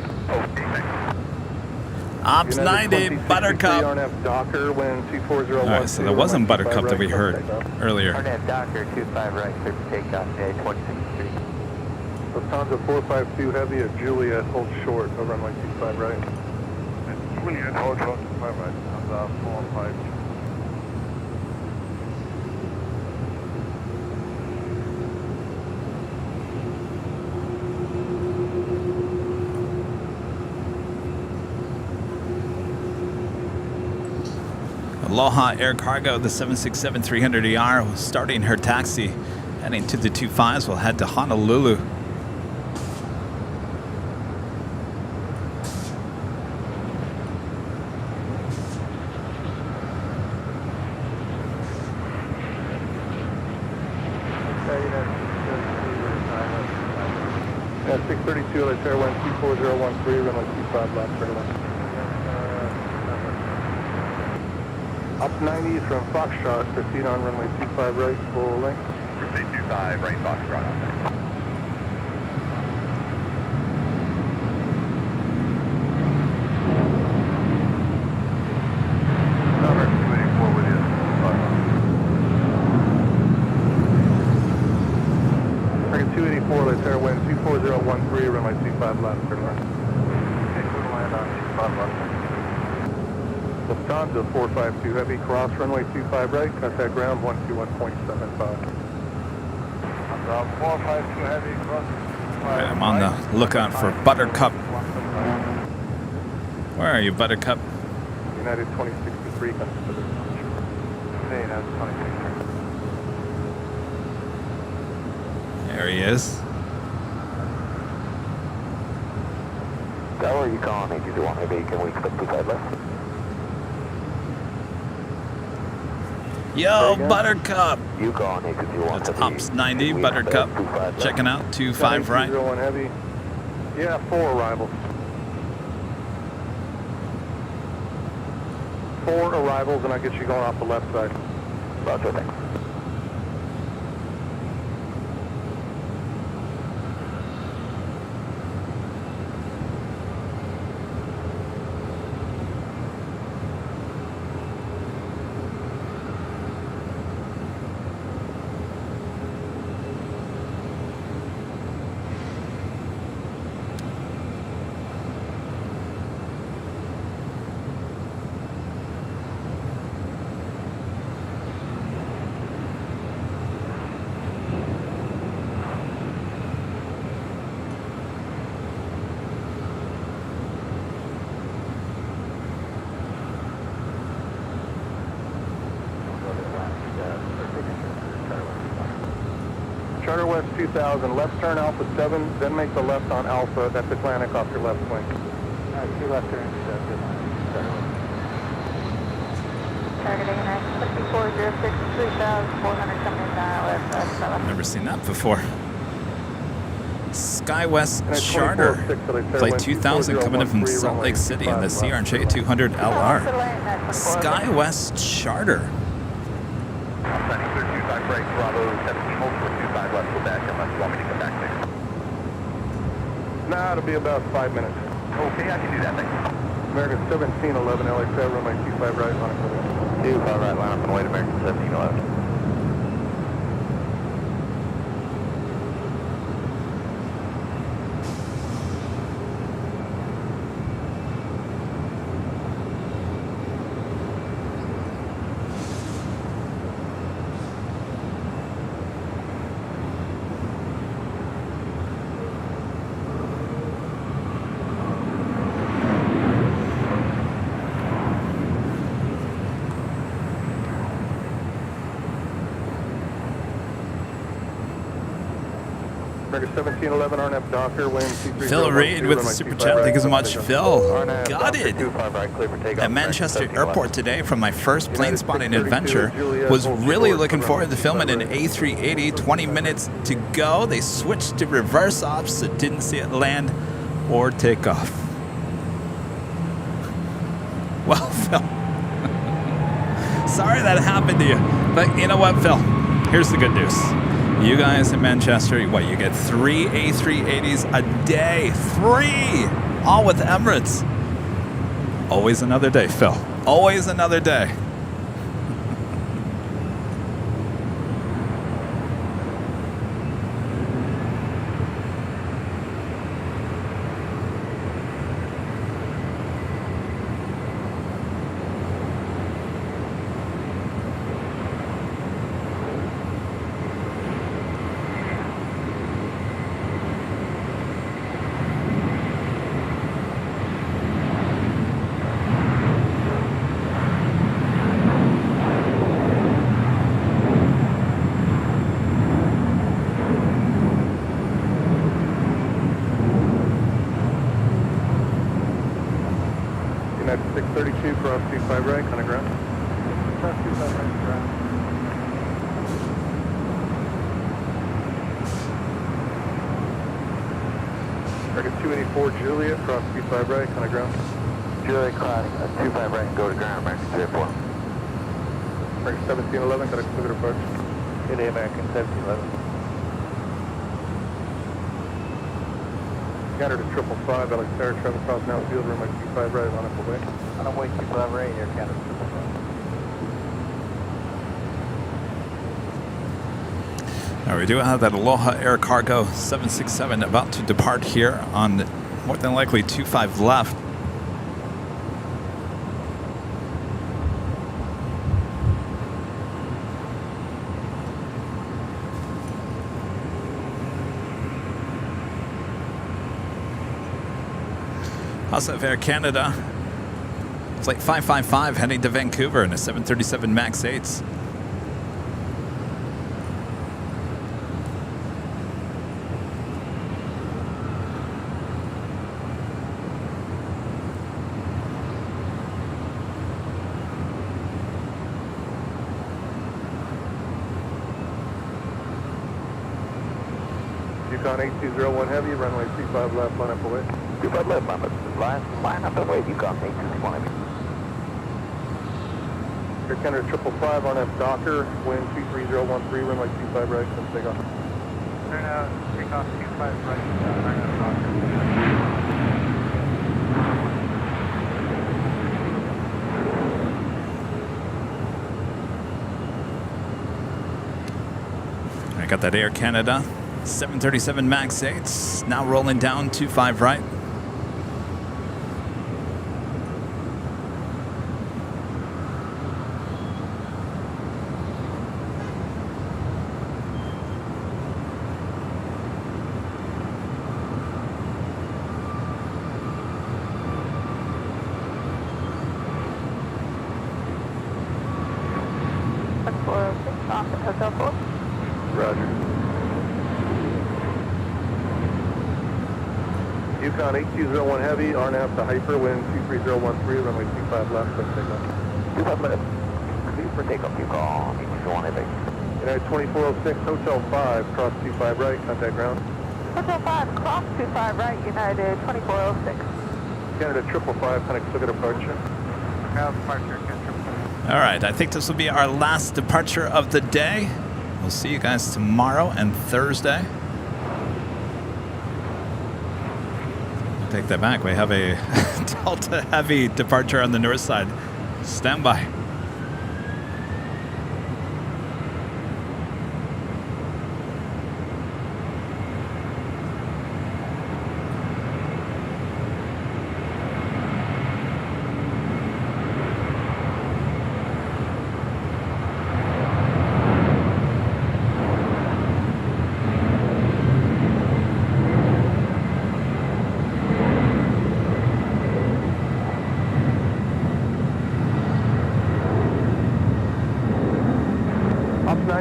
Ops 90, Buttercup. RNF Docker, wind 24012. All right, so there wasn't Buttercup that we heard earlier. RNF Docker, 25 right, clear for takeoff, 2063. Lufthansa 452 Heavy at Juliet, hold short, over runway 25 right. Juliet, hold short, 25 right, Lufthansa 452. Aloha Air Cargo, the 767-300ER, was starting her taxi, heading to the 25s. We'll head to Honolulu. Yeah, 632, LA Tower, wind 24013, runway 25 left, clear to land. Ops 90 from Foxtrot, proceed on runway 25 right, full length. Proceed 25 right, Foxtrot. Number 284 with you. Target 284, LA Tower, wind 24013, runway 25 left, clear to land. Okay, clear to land on 25 left. Lufthansa 452 Heavy, cross runway 25 right, contact ground 121.75. 452 Heavy, cross. All right, I'm on the lookout for Buttercup. Where are you, Buttercup? United 2063 comes to the Hey, that's 2063. There he is. Tower, you calling me? Do you want me to be? Can we expect 25 left? Yo, Buttercup. You calling me because you want That's to be? Ops 90, Buttercup. Checking out 25 right. 01 Heavy. Yeah, 4 arrivals. 4 arrivals, and I'll get you going off the left side. Roger, thanks. Southwest 2000, left turn Alpha 7, then make the left on Alpha. That's Atlantic off your left wing. 2 left turns, good line. Targeting an X5406, 3,400 coming in left. Never seen that before. SkyWest Charter. Flight 2000 coming in from Salt Lake City in the CRJ 200 LR. SkyWest Charter. Planning clear 25 right, Bravo 17, hold for 25 left, go back unless you want me to come back there. Nah, it'll be about 5 minutes. Okay, I can do that, thanks. American 1711, LA7, runway 25 right, on it. 25 right, line up and wait, American 1711. American 1711, RNF Docker, wind 23. Phil Reed with the super chat. Thank you so much, Phil. Got it. At Manchester Airport today from my first plane spotting adventure. Was really looking forward to filming an A380. 20 minutes to go. They switched to reverse ops, so didn't see it land or take off. Well, Phil. Sorry that happened to you. But you know what, Phil? Here's the good news. You guys in Manchester, what, you get 3 A380s a day. 3! All with Emirates. Always another day, Phil. Always another day. United 632, cross 25 right, kind of ground. Cross 25 right, ground. American 284, Juliet, cross 25 right, kind of ground. Juliet, cross 25 right and go to ground, American 304. American 1711, got a clear approach. Good day, American 1711. Got her to 555, Alex Sarah, travel across now field, room 25 right, on up away. On a way 25 right, Air Canada 555. Now we do have that Aloha Air Cargo 767 about to depart here on more than likely 25 left. Also have Air Canada, Flight 555 heading to Vancouver in a 737 MAX 8s. Yukon 8201 Heavy, runway 35 left, line up away. 25 left, line up and wait, Yukon 8201 Heavy. Air Canada 555, RNF Docker, wind 23013, runway 25 right, come take off. Turn out, take off 25 right, RNF Docker. I got that Air Canada 737 MAX 8s now rolling down 25 right. Off at Hotel 4. Roger. Recon 8201 Heavy, RNAV to Hyper, wind 23013, runway 25 left, quick takeoff. 25 left. Clear for takeoff, you call 8201 Heavy. United 2406, Hotel 5, cross 25 right, contact ground. Hotel 5, cross 25 right, United 2406. Canada 555, connect circuit departure. Ground departure, Canada 555. All right, I think this will be our last departure of the day. We'll see you guys tomorrow and Thursday. I'll take that back. We have a Delta Heavy departure on the north side. Stand by.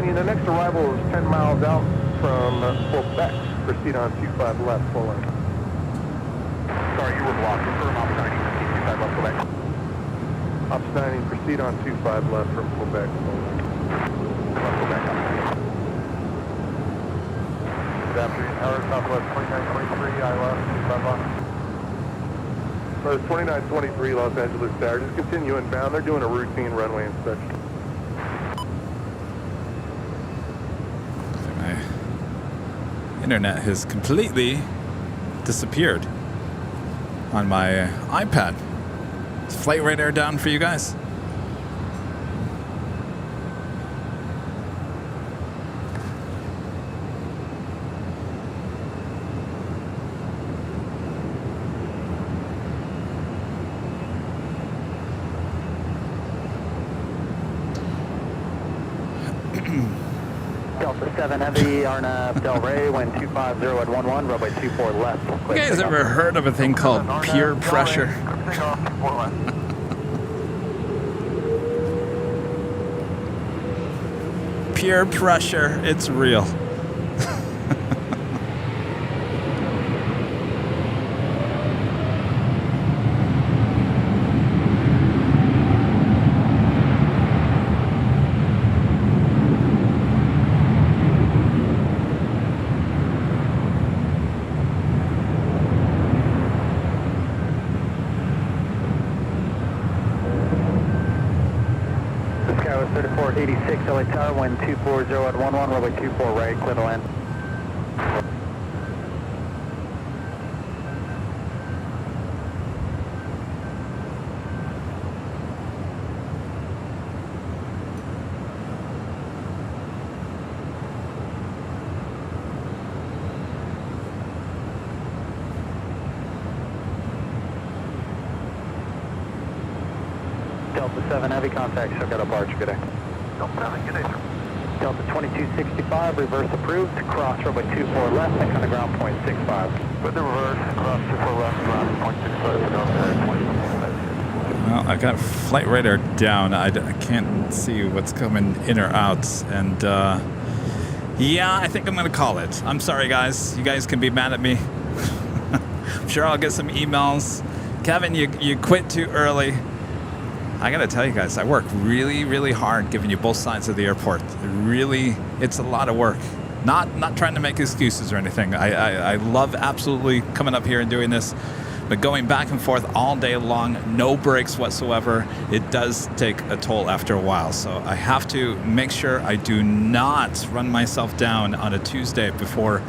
The next arrival is 10 miles out from Quebec. Proceed on 25 left, full length. Sorry, you were blocked. Confirm Ops 90, 25 left, Quebec. Ops 90, proceed on 25 left from Quebec, full length. Left, Quebec. Good afternoon, Tower Southwest 2923, I left, 25 left. So it's 2923 Los Angeles Tower. Just continue inbound. They're doing a routine runway inspection. Internet has completely disappeared on my iPad. Is flight radar down for you guys? Delta 7 Heavy, RNAV Del Rey, wind 250 at 11, runway 24 left. You guys ever heard of a thing called peer pressure? Peer pressure, it's real. Skywas 3486, LA Tower, wind 240 at 11, runway 24 right, clear to land. Delta 7 Heavy, contact Sugar Departure, good day. Delta 7, good day, sir. Delta 2265, reverse approved, cross runway 24 left, and on the ground point 65. With the reverse, cross 24 left, ground point 65, Delta 20. Well, I got flight radar down. I can't see what's coming in or out. And yeah, I think I'm going to call it. I'm sorry, guys. You guys can be mad at me. I'm sure I'll get some emails. Kevin, you quit too early. I gotta tell you guys, I work really, really hard giving you both sides of the airport. It's a lot of work. Not trying to make excuses or anything. I love absolutely coming up here and doing this, but going back and forth all day long, no breaks whatsoever, it does take a toll after a while. So I have to make sure I do not run myself down on a Tuesday before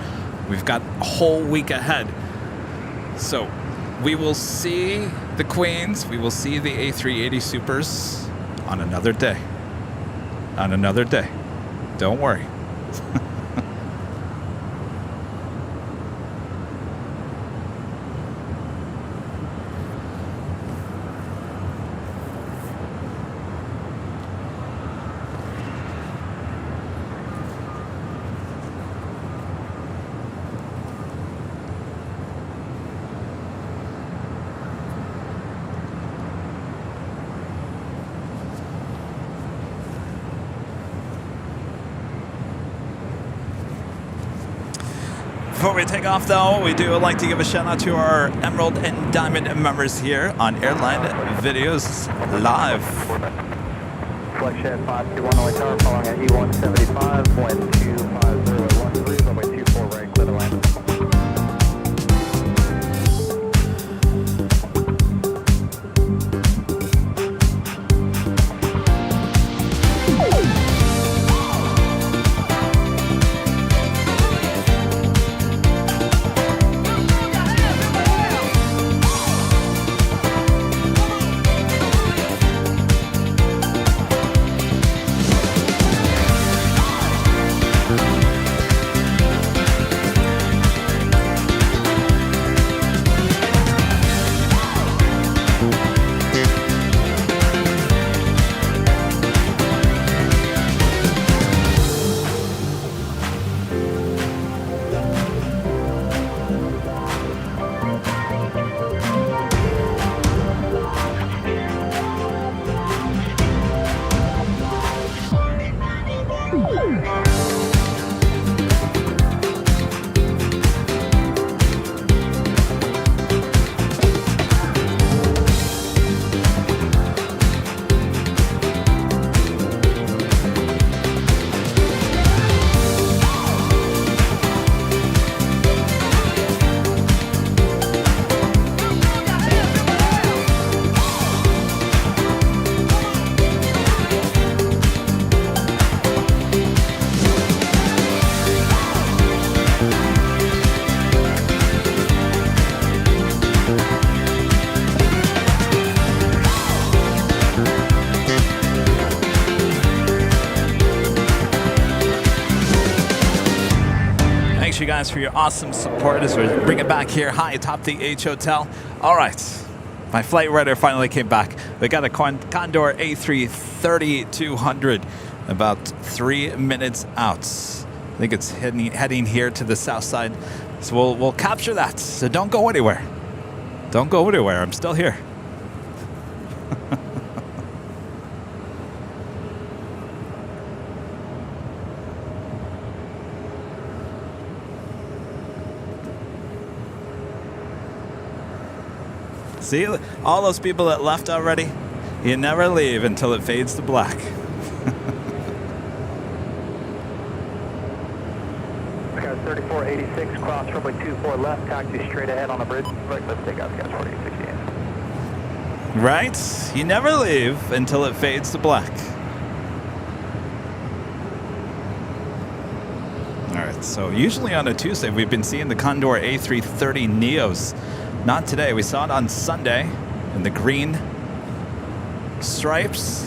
we've got a whole week ahead. So we will see the Queens, we will see the A380 Supers on another day. On another day. Don't worry. Before we take off, though, we do like to give a shout out to our Emerald and Diamond members here on Airline Videos Live. Flex 521 only tower following at E175, wind 25013, runway 24 right, clear to land. You guys for your awesome support as we bring it back here high atop the H Hotel. All right, my flight radar finally came back. We got a Condor A330-200 about 3 minutes out. I think it's heading here to the south side, so we'll capture that. So don't go anywhere. Don't go anywhere. I'm still here. See, all those people that left already, you never leave until it fades to black. Got 3486, cross runway 24 left, taxi straight ahead on the bridge. Right, let's take out, guys, 4868. Right? You never leave until it fades to black. All right, so usually on a Tuesday, we've been seeing the Condor A330 Neos. Not today. We saw it on Sunday in the green stripes.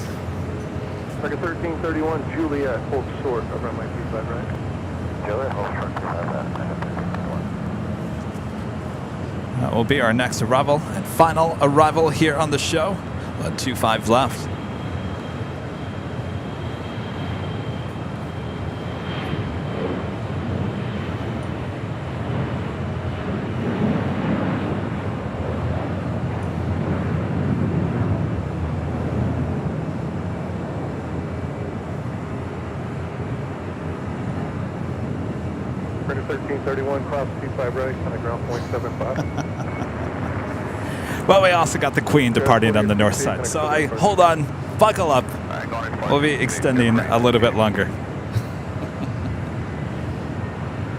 Like a 1331 Juliet, hold short over on my P5, right? Juliet, hold short. That will be our next arrival and final arrival here on the show. 125 left. Printer 1331, cross P5 right, kind of ground point 75. Well, we also got the Queen departing on the north side. So hold on, buckle up. We'll be extending a little bit longer.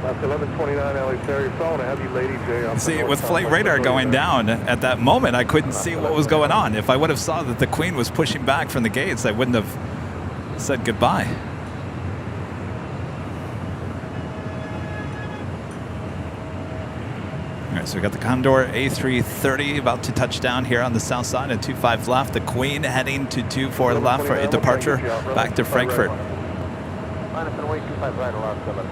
Last 1129 LA Terry, following a heavy Lady J. See, with flight radar going down, at that moment, I couldn't see what was going on. If I would have saw that the Queen was pushing back from the gates, I wouldn't have said goodbye. All right, so we got the Condor A330 about to touch down here on the south side at 25 left. The Queen heading to 24 left for a departure back to Frankfurt. Minus and wait 25 right, allowed 7.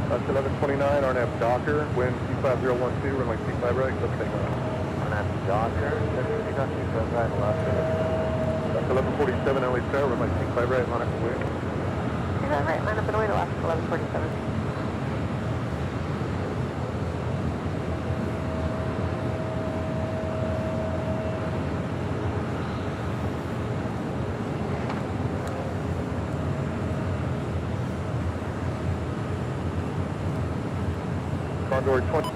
That's 1129, RNAV Docker, wind 25012, runway 25 right, clip takeoff. RNAV Docker, 25 right, allowed 7. 1147 LA Star, runway 25 right, line up and wait. Right, line up and wait, Alaska 1147. Condor 20.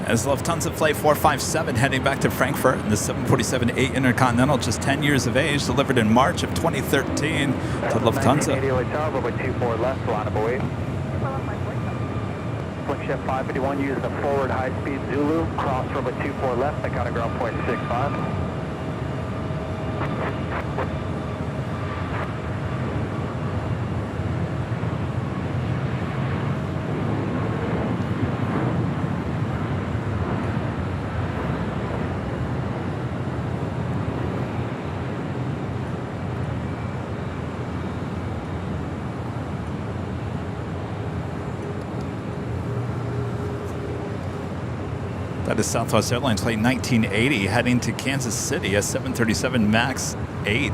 As Lufthansa Flight 457 heading back to Frankfurt in the 747-8 Intercontinental, just 10 years of age, delivered in March of 2013 to Lufthansa. 1980 LA Tower, runway 24 left, line up away. Swing shift 551, use the forward high-speed Zulu, cross runway 24 left, I count ground point 65. That is Southwest Airlines Flight 1980 heading to Kansas City, a 737 MAX 8.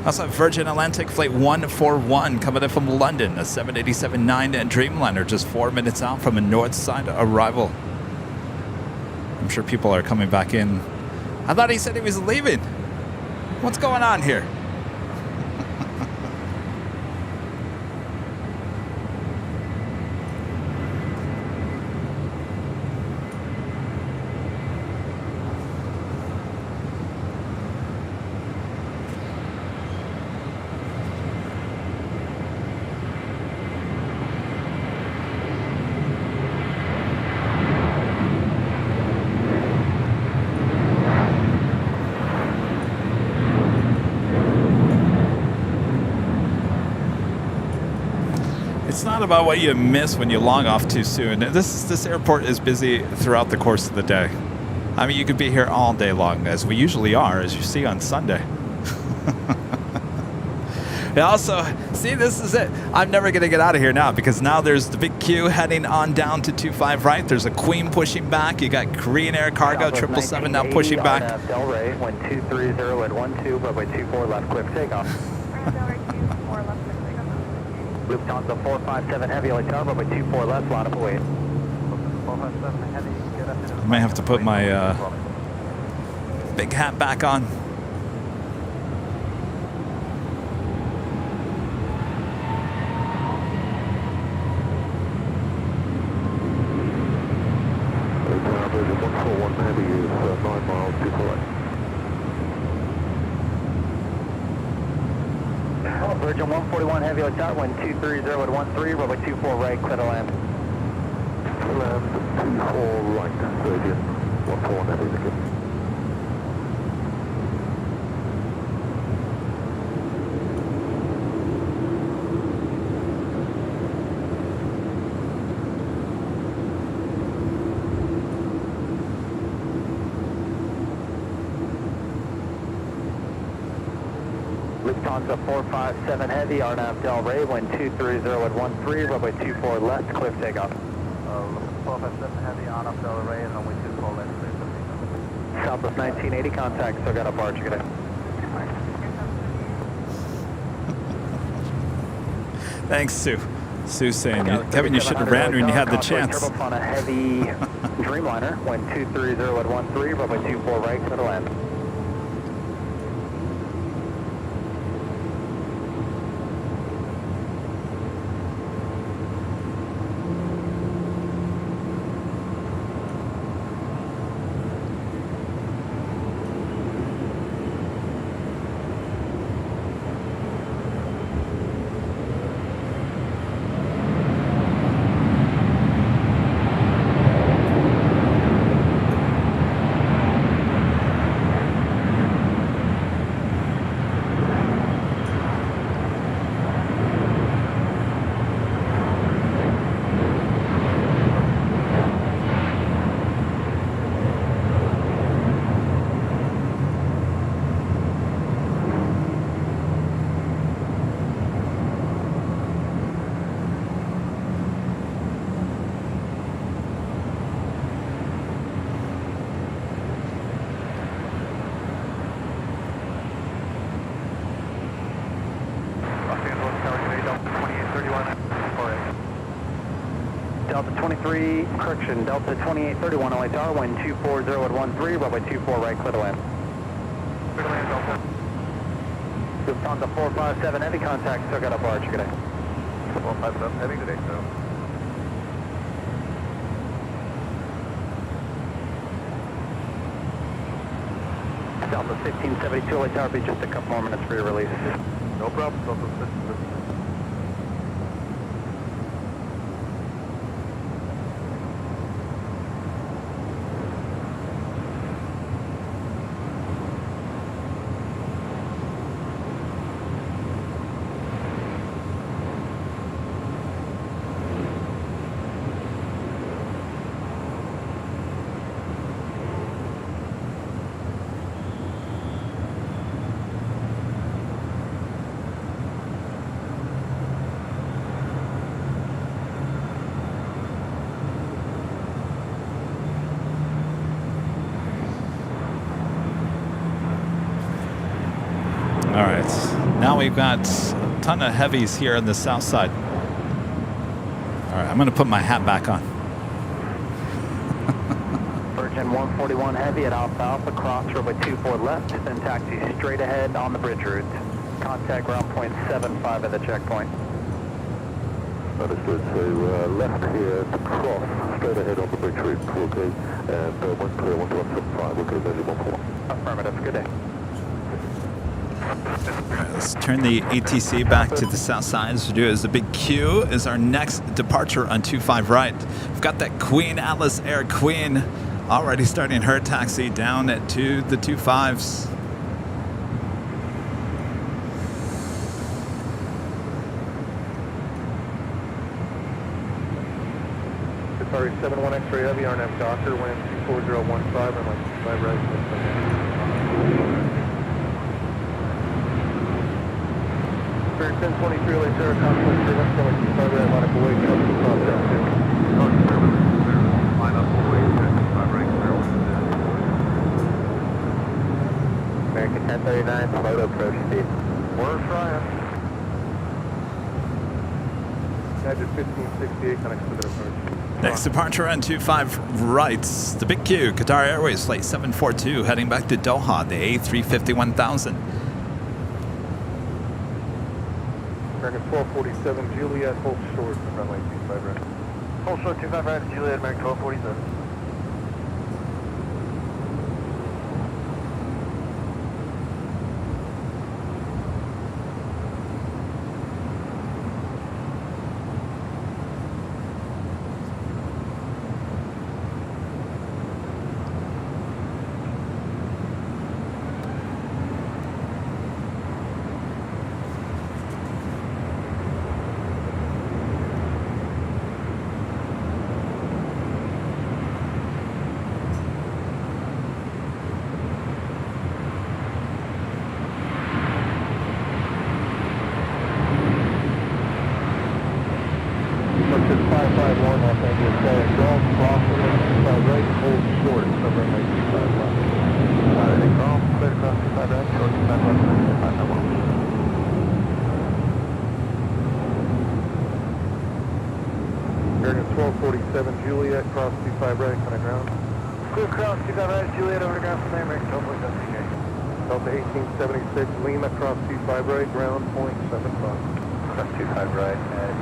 Also have Virgin Atlantic Flight 141 coming in from London, a 787-9 Dreamliner, just 4 minutes out from a north side arrival. I'm sure people are coming back in. I thought he said he was leaving. What's going on here? It's not about what you miss when you log off too soon. This airport is busy throughout the course of the day. I mean, you could be here all day long, as we usually are, as you see on Sunday. And also, see, this is it. I'm never going to get out of here now, because now there's the big queue heading on down to 25 right. There's a Queen pushing back. You got Korean Air Cargo 777 now pushing back. Delray, 1230 at 12, runway 24 left, quick takeoff. Lufthansa 457 Heavy, LA Tower, runway 24 left, line up away. I may have to put my big hat back on. Virgin 141 Heavy is 9 miles to correct. Virgin 141 Heavy, LA Tower, 1230 at 13, runway 24 right, clear to land. Land 24 right, Virgin 141 Heavy, thank you. Lufthansa 457 Heavy, RNAV Delray, 1230 at 13, runway 24 left, clear for takeoff. 457 Heavy, RNAV Delray, and runway 24 left, clear for takeoff. Southwest 1980 contact, still got a barge, good day. Thanks, Sue. Sue saying, Kevin, you should have ran when you had the chance. On a heavy Dreamliner, 1230 at 13, runway 24 right, clear to land. 3, correction, Delta 2831 LA Tower, wind 240 at 13, runway 24 right, clear to land. Clear to land, Delta. Lufthansa 457, heavy contact, took out up arch, good day. 457, heavy, good day, sir. Delta 1572 LA Tower, be just a couple more minutes for your release. No problem, Delta 1572. All right, now we've got a ton of heavies here on the south side. All right, I'm going to put my hat back on. Virgin 141 heavy at Alpha Alpha, cross runway 24 left, then taxi straight ahead on the bridge route. Contact ground point 75 at the checkpoint. Understood, so left here to cross, straight ahead on the bridge route, okay, and 12175, okay, measure 141. Affirmative, good day. All right, let's turn the ATC back to the south side. As we do is the big Q is our next departure on 25 right. We've got that Queen Atlas Air Queen already starting her taxi down to the 25s. Sorry, 71 X-ray heavy, RNF Docker, wind 24015, and like 5 right. Spirit 1023, LA Sarah, conflict 31, like 5 right, line up away, jump to the top down 2. Line up away, 5 right, clear. American 1039, float approach speed. We're trying. Badger 1568, connects to the approach. Next departure on 25 right, the big Q, Qatar Airways flight 742 heading back to Doha, the A350-1000. American 1247, Juliet, hold short, runway 25 right. Hold short 25 right, Juliet, American 1247. American 1247, Juliet, cross 25 right, kind of ground. Clear cross 25 right, Juliet, over to ground from there, American 1247. Delta 1876, Lima, cross 25 right, ground point 75. Cross 25 right, and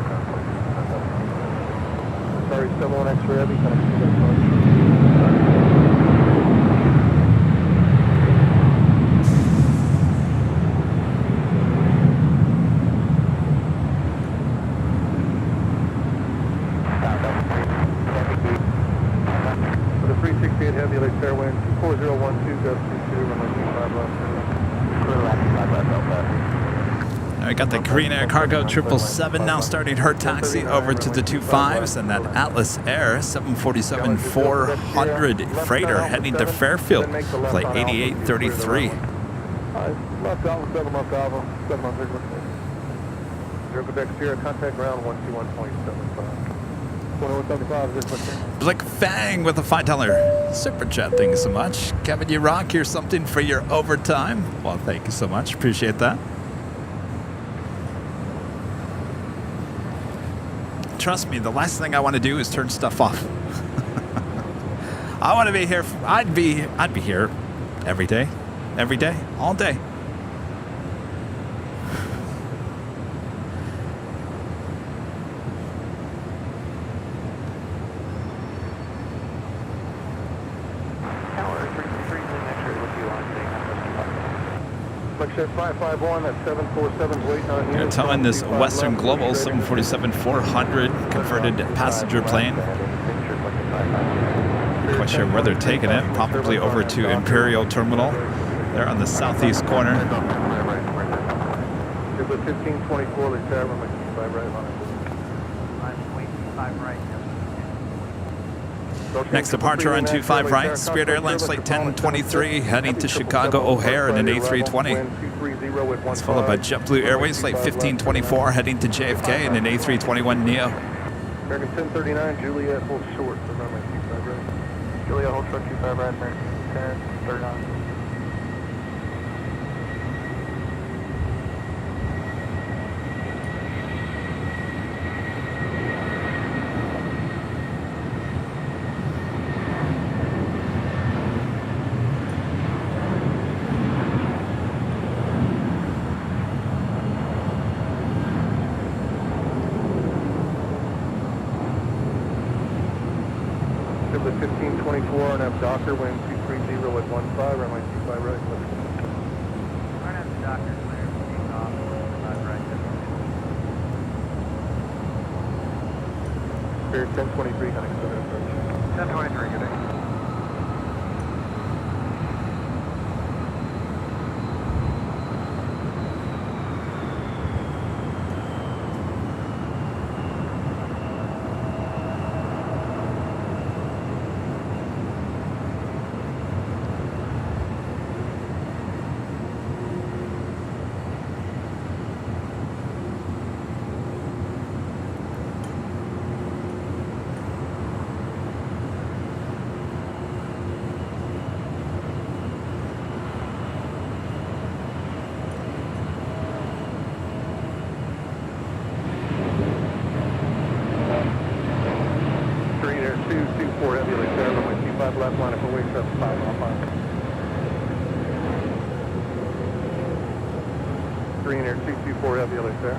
ground point 75. Sorry, 71 X-ray heavy, kind of the approach. Heavy, like fair wind, 24012, gust 22, runway 25 left. I got the Green Air Cargo 777 now starting her taxi over to the 25s, and that Atlas Air 747-400 freighter heading to Fairfield, flight 8833. Left Alpha, 7 left Alpha, 7 on visual. 0 Quebec Sierra, contact ground 121.75. 2175, Blick Fang with a $5 super chat. Thank you so much. Kevin, you rock. Here's something for your overtime. Well, thank you so much. Appreciate that. trust me, the last thing I want to do is turn stuff off. I want to be here. I'd be here every day, all day. Flexjet 551 at 747 waiting on you. You're telling this Western Global 747-400 converted passenger plane. Quite sure where they're taking it. Probably over to Imperial Terminal. They're on the southeast corner. It's a 1524, let's have them at 25 right on it. Next departure on 25 right, Spirit Airlines Flight 1023 heading to Chicago O'Hare in an A320. It's followed by JetBlue Airways Flight 1524 heading to JFK in an A321neo. American 1039, Juliet, hold short for runway 25 right. Juliet, hold short 25 right, American 1039. The 1524 on F Docker, wind 230 at 15, runway 25 right. Right at the Docker, clear, take off, 5 right. Spirit 1023, heading 7 approach. 1023, good day. Left line for weight up 5 off on. Green Air 224 heavy LA there.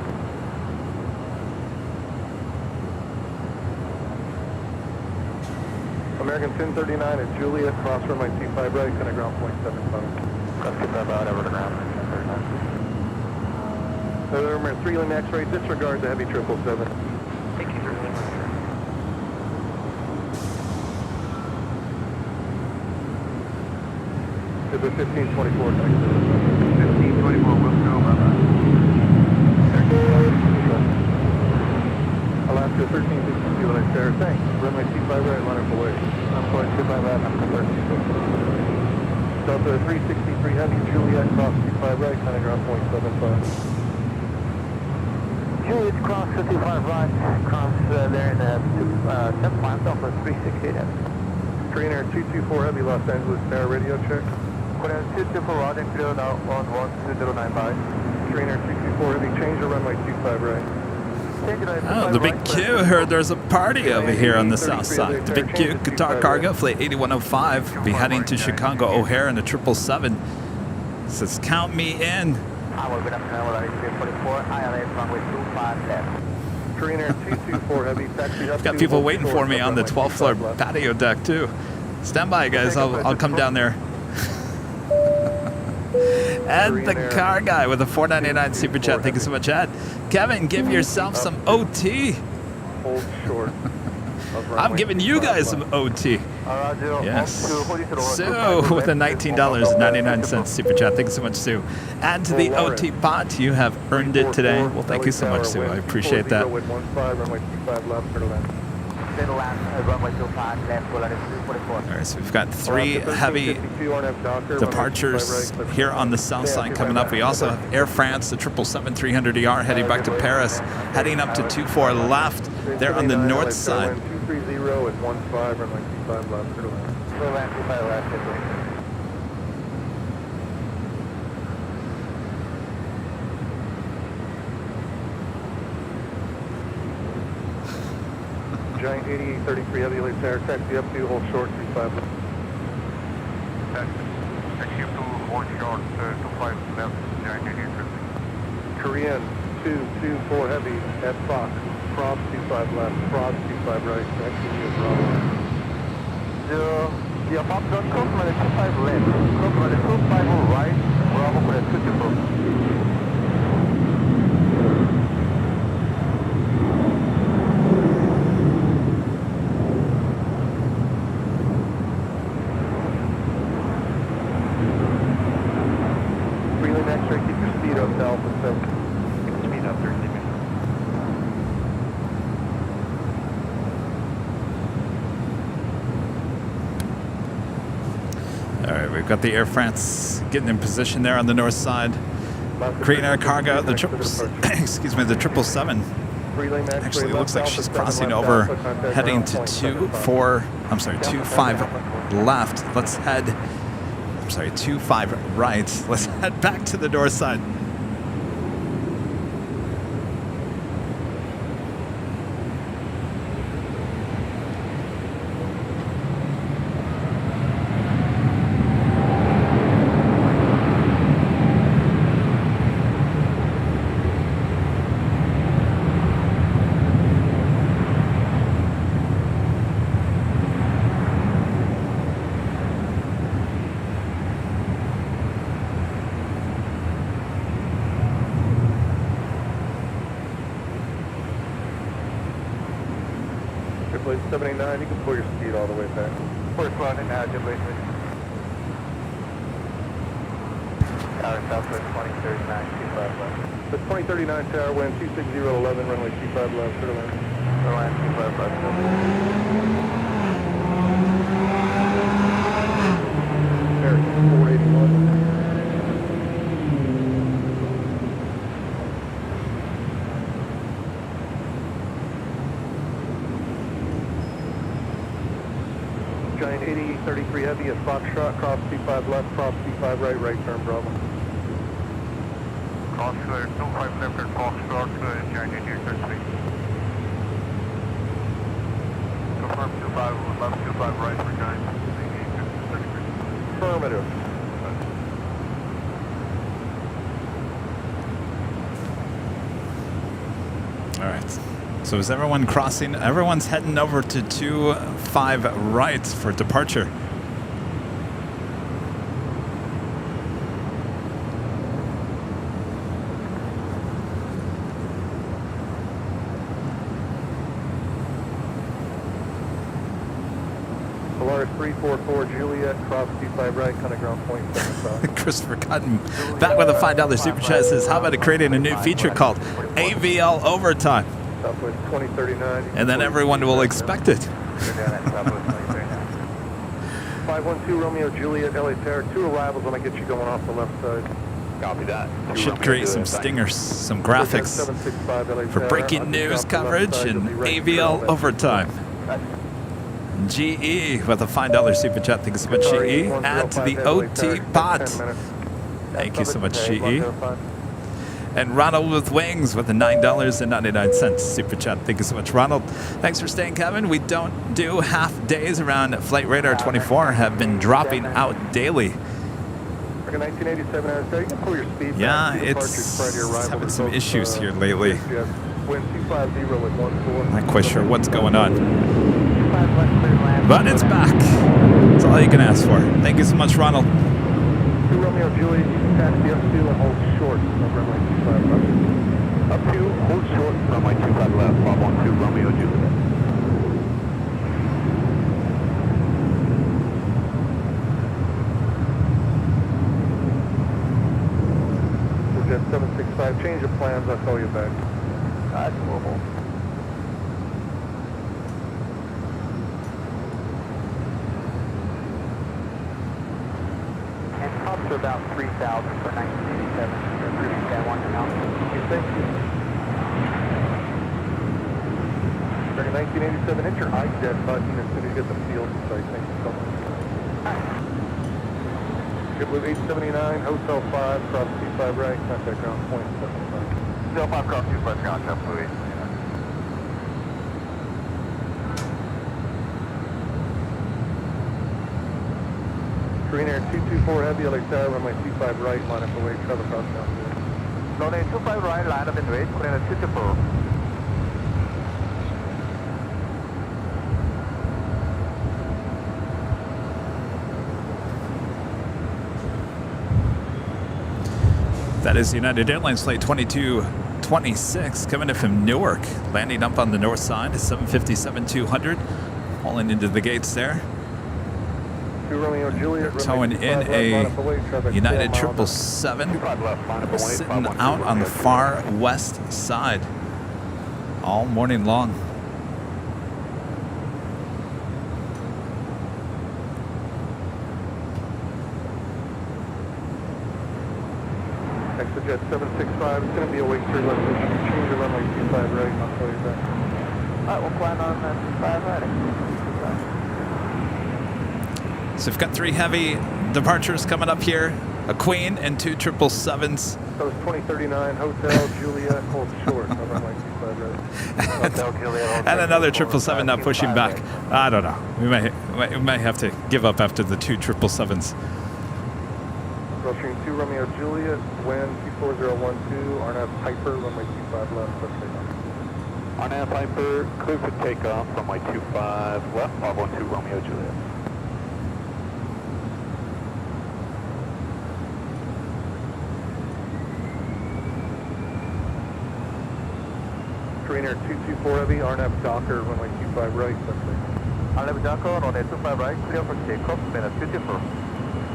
American 1039 at Juliet, cross runway 25 right, kind of ground point 75. Let's get that out over the ground. 1039. 3 lane X-ray, disregard the heavy 777. Thank you, sir. Is it 1524 next? 1524, we'll go, bye-bye. Alaska 1352, like there, thanks. Runway 25 right, line up away. I'm going 25 right, I'm 13. Delta 363 heavy, Juliet, cross 25 right, kind of ground point 75. Juliet, cross 55 right, cross there in the 7 miles, Delta 368 heavy. Green Air 224 heavy, Los Angeles, Air radio check. 224 rod and clear now, 11209 Green Air 224 heavy, change the runway 25 right. Oh, the big Q. Heard there's a party over here on the south side. The big Q, Qatar Cargo Flight 8105, will be heading to Chicago O'Hare in a 777. Says, count me in. Green Air 224 heavy, taxi up. Got people waiting for me on the 12th floor patio deck too. Stand by, guys. I'll come down there. And the car guy with a $4.99 super chat. Thank you so much, Ed. Kevin, give yourself some OT. Hold short. I'm giving you guys some OT. Yes. Sue with a $19.99 super chat. Thank you so much, Sue. Add to the OT pot. You have earned it today. Well, thank you so much, Sue. I appreciate that. Alright, so we've got 3 heavy departures here on the south side coming up. We also have Air France, the 777-300ER heading back to Paris, heading up to 24 left. They're on the north side. 230 at 15, runway 25 left, clear land. Giant 8833 heavy late air, taxi up to hold short 25 left. Taxi up to hold short 25 left, Giant 8833. Korean 224 heavy at Fox, cross 25 left, cross 25 right, taxi to Bravo. Yeah, Fox, cross runway 25 left, cross runway 25 right, Bravo for 24. Keep your speed up to Alpha 7. Speed up 30 minutes. All right, we've got the Air France getting in position there on the north side. Creating our cargo, the excuse me, the 777. Actually, it looks like she's crossing over, heading to 25 left. Let's head. I'm sorry, 25 right. Let's head back to the north side. Airplane 79, you can pull your speed all the way back. First one in Midday. Tower Southwest 2039, 25 left. The 2039 tower, wind 26011, runway 25 left, clear land. Clear land 25 left. Air 481. Giant 8833 heavy at Foxtrot, cross C5 left, cross C5 right, right turn Bravo. Cross 25 left at Foxtrot, Giant 8833. Confirm 25 left, 25 right for Giant 8833. Affirmative. All right. So is everyone crossing? Everyone's heading over to 25 right for departure. Polaris 344 Juliet, cross C5 right, kind of ground point 75. Christopher Cotton back with a $5 super chat says, how about creating a new feature called AVL Overtime? Southwest 2039. And then everyone will expect it. 512 Romeo Juliet, LA Terra, 2 arrivals when I get you going off the left side. Copy that. Should create some stingers, some graphics for breaking news coverage and AVL Overtime. GE with a $5 super chat. Thank you so much, GE. Add to the OT bot. Thank you so much, GE. And Ronald with Wings with a $9.99 super chat. Thank you so much, Ronald. Thanks for staying, Kevin. We don't do half days around Flight Radar 24. Have been dropping out daily. Yeah, it's having some issues here lately. Not quite sure what's going on. But it's back. That's all you can ask for. Thank you so much, Ronald. 2 Romeo Juliet, you can taxi up to and hold short. Runway 25 left. Up to, hold short, runway 25 left, 512 Romeo Juliet. Jet 765, change of plans, I'll call you back. That's normal. And tops are about 3,000 for 1987. They're pretty bad one now. Thank you. During 1987, hit your I-jet button as soon as you get the field site. Thank you so much. JetBlue 879, Hotel 5, cross C5 right, contact ground point 75. Hotel 5, cross 25, contact Blue 879. Green Air 224 Heavy, LA Tower, runway 25 right, line up away, travel cross down. Runway 25 right, line up and wait, Green Air 224. That is United Airlines flight 2226 coming in from Newark, landing up on the north side, 757-200, hauling into the gates there. They're towing in a United 777 sitting out on the far west side all morning long. Exit Jet 765, it's going to be a wake 3 left, change the runway 25 right, I'll call you back. Alright, we'll climb on that 5 right. So we've got 3 heavy departures coming up here, a Queen and 2 777s. That was 2039, Hotel Juliet, hold short, on runway 25 right. Hotel Juliet, And another 777 now pushing back. I don't know. We may have to give up after the 2 777s. Gulfstream 2 Romeo Juliet, wind 24012, Arnav Piper, runway 25 left, let's take off. Arnav Piper, clear for takeoff, runway 25 left, 512 Romeo Juliet. Green Air 224 Heavy, Arnav Docker, runway 25 right, let's take off. Arnav Docker, runway 25 right, clear for takeoff, minute 54.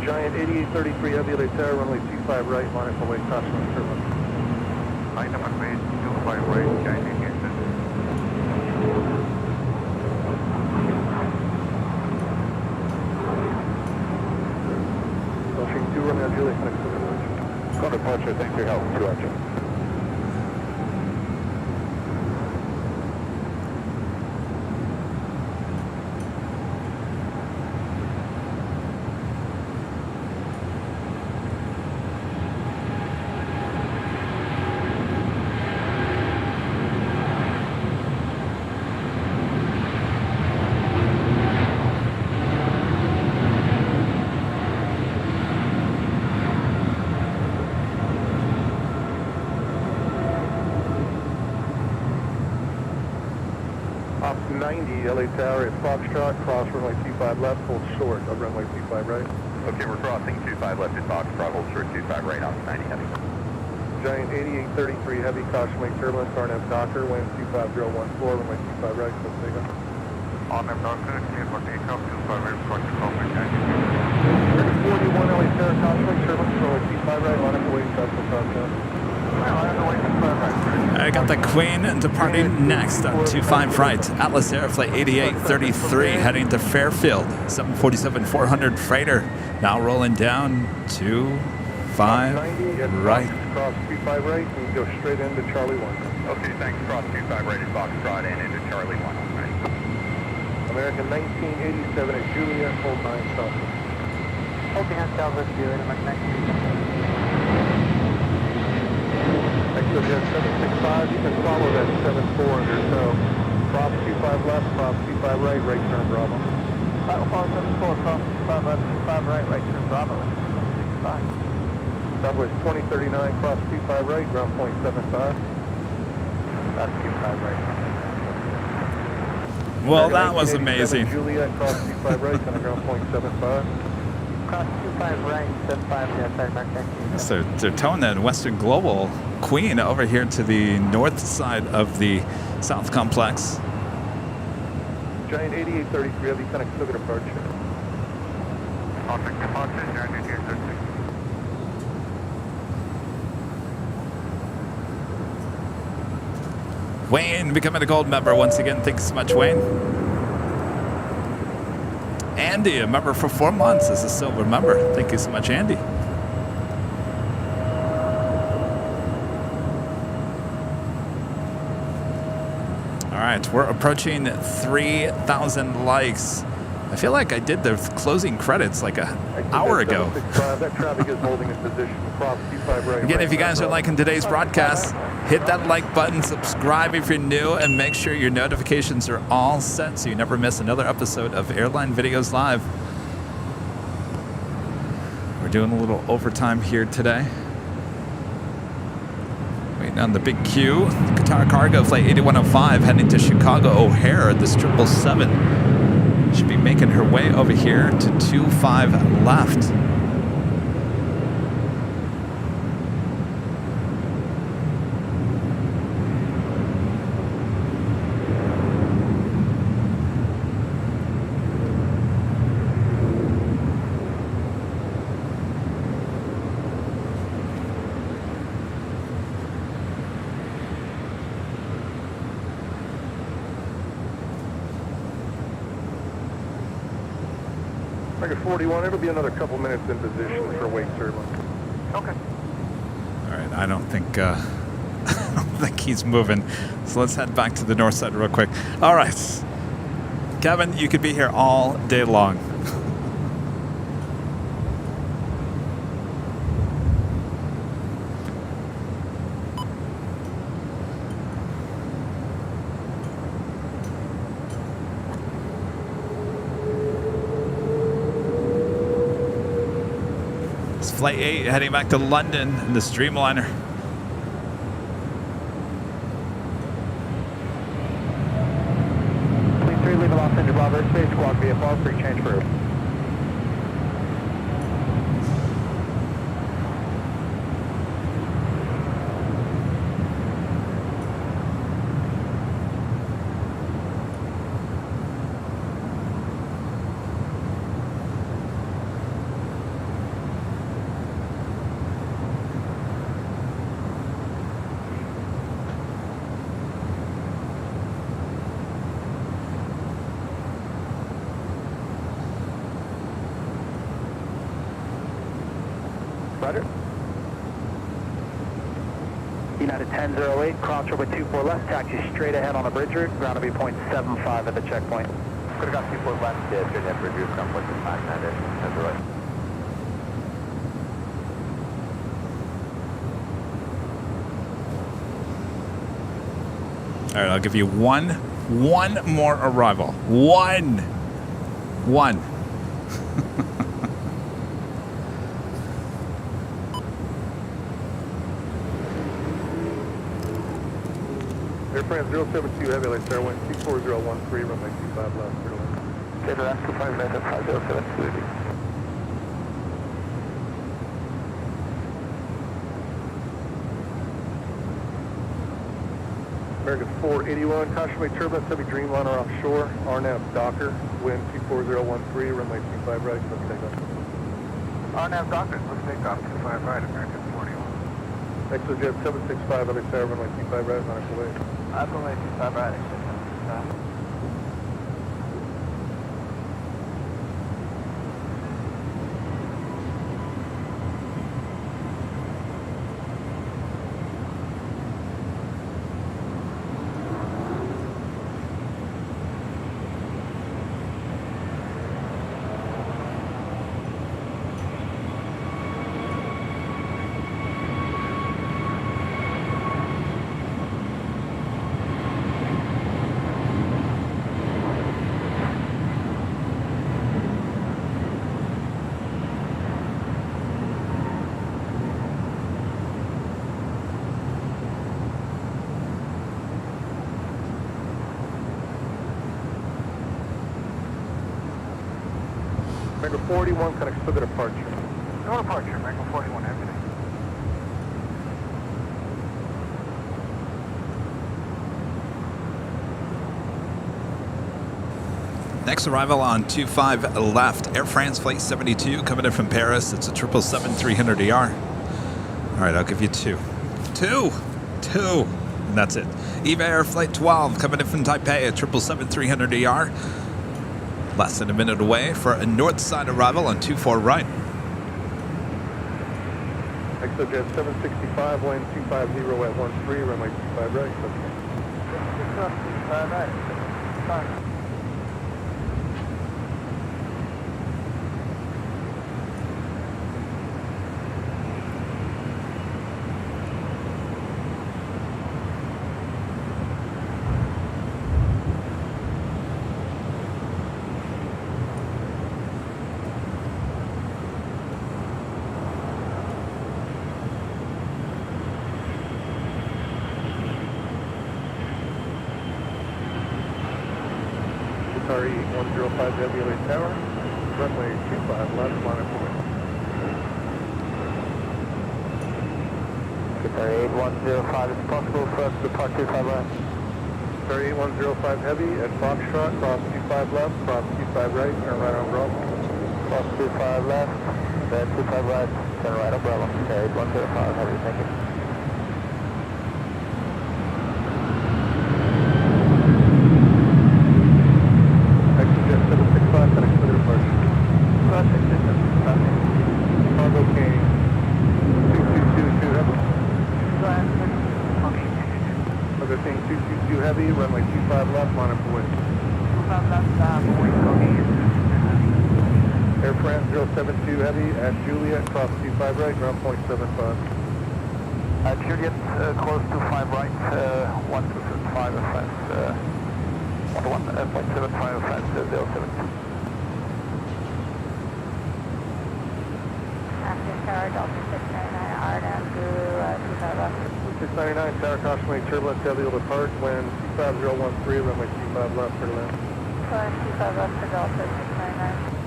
Giant 8833 Heavy, LA Tower, runway 25 right, line up away, caution on turbulence. Line up and wait, 25 right, Giant 8833. Gulfstream 2 Romeo Juliet, connect to the approach. Call departure, thanks for your help, 2 Archer. Op 90, LA Tower at Foxtrot, cross runway 25 left, hold short of runway 25 right. Okay, we're crossing 25 left at Foxtrot, hold short 25 right, off 90 heavy. Giant 8833 Heavy, caution wake turbulence, Arnav Docker, wind 25014, runway 25 right, let's take off. Arnav Docker, clear for takeoff, 25 right, approaching Covert 90. 41 LA Tower, caution wake turbulence, runway 25 right, line up away, caution cross. I got the Queen departing next on 25 right. Atlas Air Flight 8833 heading to Fairfield. 747-400 freighter now rolling down 25 right. Cross 25 right and go straight into Charlie 1. Okay, thanks. Cross 25 right at Foxtrot and into Charlie 1 on 90. American 1987 at Juliet, hold 9 south. Holding on Southwest Juliet, American Exit Jet 765, you can follow that 74 under tow. Prop 25 left, prop 25 right, right turn Bravo. Right, we'll follow 74, cross 25 left, 25 right, right turn Bravo. 65. Southwest 2039, cross 25 right, ground point 75. That's 25 right. Well, that was amazing. Juliet, cross 25 right, center ground point 75. Cross 25 right, 75 the outside mark. So they're towing that Western Global Queen over here to the north side of the South Complex. Giant 8833 Heavy, connect to the departure. Contact departure, Giant 8833. Wayne becoming a gold member once again. Thanks so much, Wayne. Andy, a member for 4 months as a silver member. Thank you so much, Andy. All right, we're approaching 3,000 likes. I feel like I did the closing credits like an hour ago. That traffic is holding its position. Cross 25 right. Again, if you guys are liking today's broadcast, hit that like button, subscribe if you're new, and make sure your notifications are all set so you never miss another episode of Airline Videos Live. We're doing a little overtime here today. Waiting on the big queue. Qatar Cargo Flight 8105 heading to Chicago O'Hare. This 777 should be making her way over here to 25 left. Target 41, it'll be another couple minutes in position for wake turbulence. Okay. All right, I don't think I don't think he's moving. So let's head back to the north side real quick. All right, Kevin, you could be here all day long. Flight 8 heading back to London in the Streamliner. Fleet 3, leave Los Angeles Bravo Space, squawk VFR, free change for route. Roger. United 1008, cross runway 24 left, taxi straight ahead on the bridge route, ground will be 0.75 at the checkpoint. Could have got 24 left, straight ahead bridge route, ground 0.59 at the right. All right, I'll give you one more arrival. One. Air France 072 Heavy Light Airline 24013, runway 25 left, clear to land. Clear to land, 25 left, 507. American 481, caution wake turbulence, heavy Dreamliner offshore, RNAV Docker, wind 24013, runway 25 right, let's take off. RNAV Docker, let's take off, 25 right, American 41. ExoJet 765, other side, runway 25 right, nautical way. Runway 25 right, ExoJet. American 41, connects to the departure. No departure, American 41, everything. Next arrival on 25 left, Air France Flight 72 coming in from Paris. It's a 777-300ER. All right, I'll give you two. And that's it. EVA Air Flight 12 coming in from Taipei, a 777-300ER. Less than a minute away for a north side arrival on 24 right. ExoJet 765, wind 250 at 13, runway 25 right, let's go. 25 right, fine. Qatar 105 Heavy LA Tower, runway 25 left, line up away. Qatar 8105, it's possible for us to depart 25 left. Qatar 8105 Heavy at Foxtrot, cross 25 left, cross 25 right, turn right on Bravo. Cross 25 left, then 25 right, turn right on Bravo. Qatar 8105 Heavy, thank you. ExoJet 765, connect to the departure. Cargo King 2222 Heavy. Cargo King 222 Heavy, runway 25 left, line up away. 25 left, Air France 072 Heavy at Juliet, cross 25 right, ground point 75. Juliet, close to 5 right, 1275 offense, 1.75 offense, 072. Active Tower, Delta 699, RNM to 25 left. 699, tower caution turbulence, heavy will depart, wind 25013, runway 25 left for land. 25 left for Delta 699.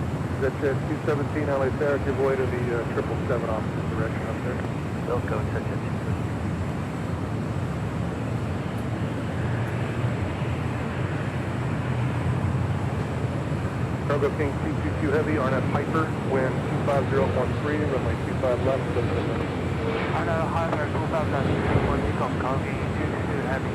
That's at 217 LA Tower, give way to the 777 opposite direction up there. They'll go to 217. Cargo King 222 Heavy, Arnett Piper, wind 25013, runway 25 left, Arnett Piper, 25 left, 240, Cargo King 222 Heavy.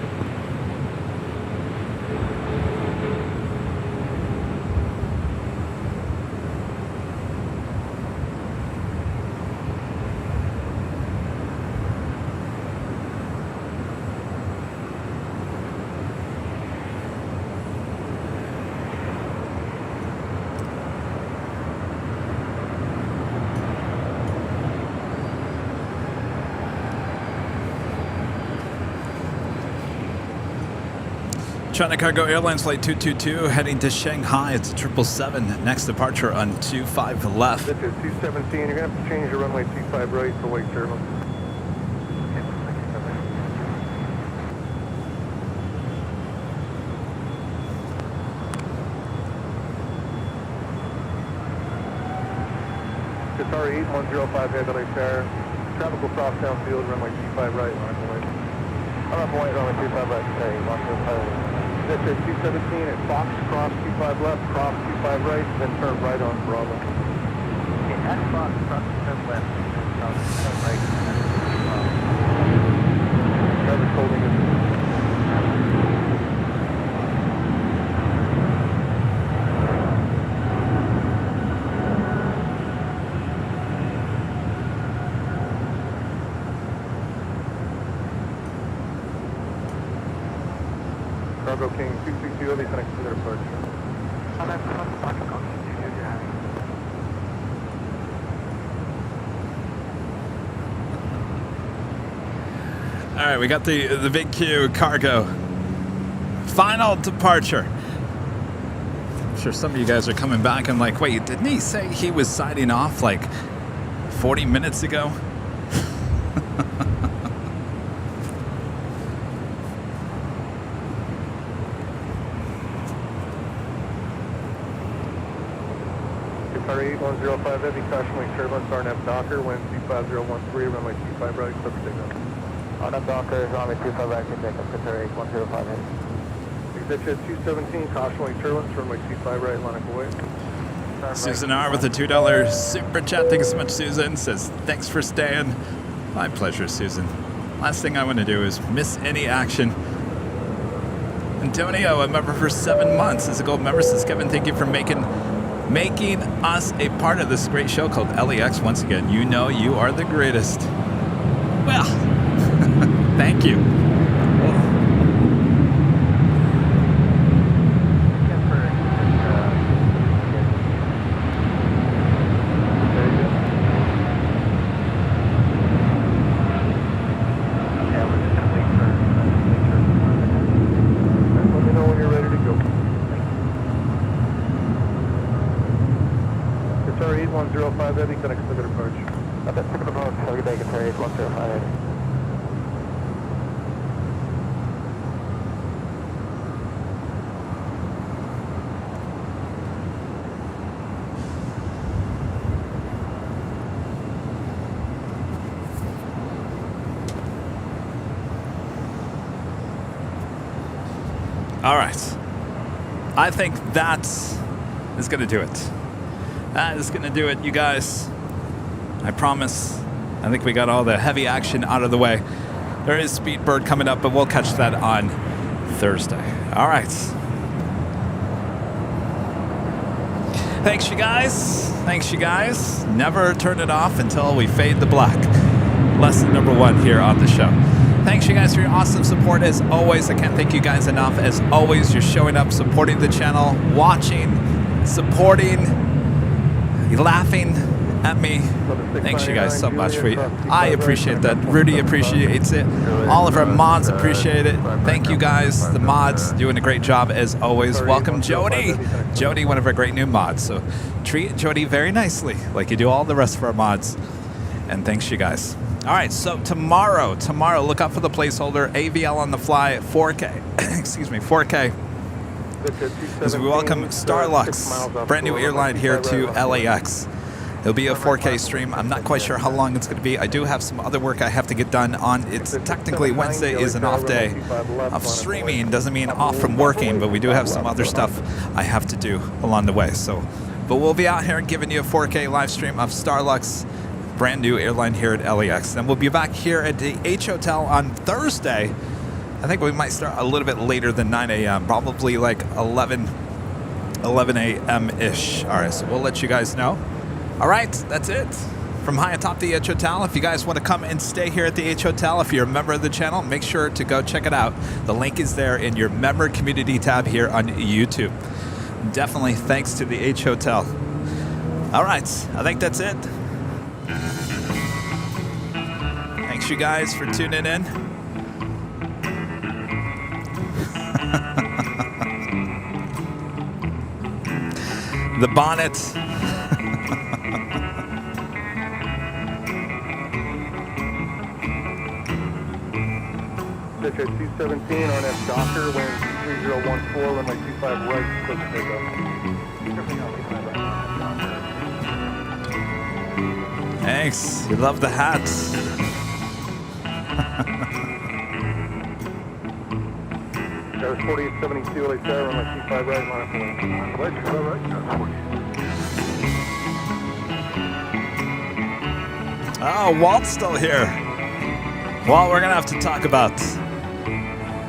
China Cargo Airlines Flight 222 heading to Shanghai. It's 777. Next departure on 25 left. This is 217. You're going to have to change your runway 25 right for wake turbulence. Qatar 8105 Head LA Tower. Traffic will cross downfield, runway 25 right, line up away. I'm up away, runway 25 right, Qatar 8105. That's at 217 at Fox, cross 25 left, cross 25 right, then turn right on Bravo. Okay, at Fox, cross 25 left, turn right, Traffic holding it. Cargo King 222 Heavy, connect to their departure. All right, we got the big Q cargo. Final departure. I'm sure some of you guys are coming back and like, wait, didn't he say he was signing off like 40 minutes ago? Qatar 8105 Heavy, caution wing turbulence, RNF Docker, wind 25013, runway 25 right, clip signal. RNF Docker, runway 25 right, can take up Qatar 8105 Heavy. Exit 217, caution wing turbulence, runway 25 right, line up away. Susan R with a $2 super chat. Thank you so much, Susan. Says, thanks for staying. My pleasure, Susan. Last thing I want to do is miss any action. Antonio, a member for 7 months. As a gold member, says, Kevin, thank you for making us a part of this great show called LEX. Once again, you know you are the greatest. Well, thank you. Let me know when you're ready to go. Qatar 8105 Heavy, connect to their departure. That's it, ticket approach, have a good day, Qatar 8105 Heavy. All right. I think that is going to do it. That is going to do it, you guys. I promise. I think we got all the heavy action out of the way. There is Speedbird coming up, but we'll catch that on Thursday. All right. Thanks, you guys. Thanks, you guys. Never turn it off until we fade to black. Lesson number 1 here on the show. Thanks, you guys, for your awesome support as always. I can't thank you guys enough. As always, you're showing up, supporting the channel, watching, supporting, laughing at me. Thanks, you guys, so much. I appreciate that. Rudy appreciates it. All of our mods appreciate it. Thank you guys, the mods, doing a great job as always. Welcome, Jody. Jody, one of our great new mods. So treat Jody very nicely, like you do all the rest of our mods. And thanks, you guys. All right, so tomorrow, look out for the placeholder, AVL on the fly, 4K. Excuse me, 4K. As we welcome Starlux, brand new airline here to LAX. It'll be a 4K stream. I'm not quite sure how long it's going to be. I do have some other work I have to get done on. It's technically Wednesday is an off day of streaming. Doesn't mean off from working, but we do have some other stuff I have to do along the way. But we'll be out here giving you a 4K live stream of Starlux, brand new airline here at LAX. Then we'll be back here at the H Hotel on Thursday. I think we might start a little bit later than 9 a.m., probably like 11 a.m.-ish. All right, so we'll let you guys know. All right, that's it from high atop the H Hotel. If you guys want to come and stay here at the H Hotel, if you're a member of the channel, make sure to go check it out. The link is there in your member community tab here on YouTube. Definitely thanks to the H Hotel. All right, I think that's it. Thanks, you guys, for tuning in. The bonnet. Pitch at 217 on F Docker, wind 3014, runway 25 right, close to takeoff. Thanks. We love the hats. There's 4872, LA Tower, runway 25 right, line up the wind. Oh, Walt's still here. Walt, we're going to have to talk about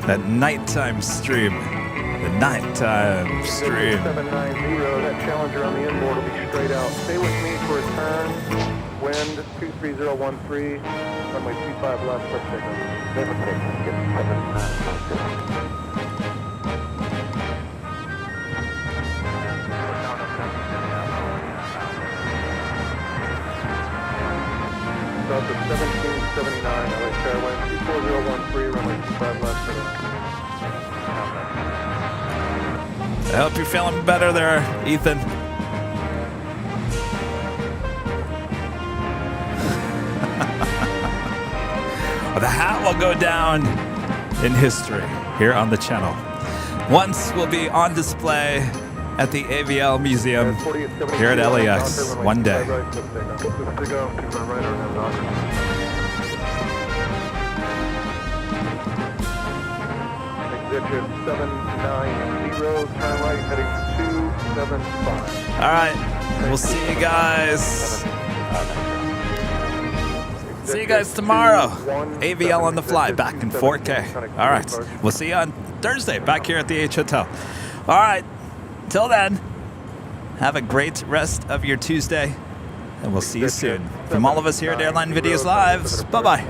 that nighttime stream. The nighttime stream. 790, that Challenger on the inboard will be straight out. Stay with me for a turn. Wind 23013, runway 25 left, let's take off. Delta 1779, LA Airline 24013, runway 25 left. I hope you're feeling better there, Ethan. The hat will go down in history here on the channel. Once will be on display at the AVL Museum here at LAX one day. Exit 790, turn right, heading 275. All right, we'll see you guys. See you guys tomorrow. AVL on the fly, back in 4K. All right, we'll see you on Thursday, back here at the H Hotel. All right, till then, have a great rest of your Tuesday, and we'll see you soon. From all of us here at Airline Videos Live, bye-bye.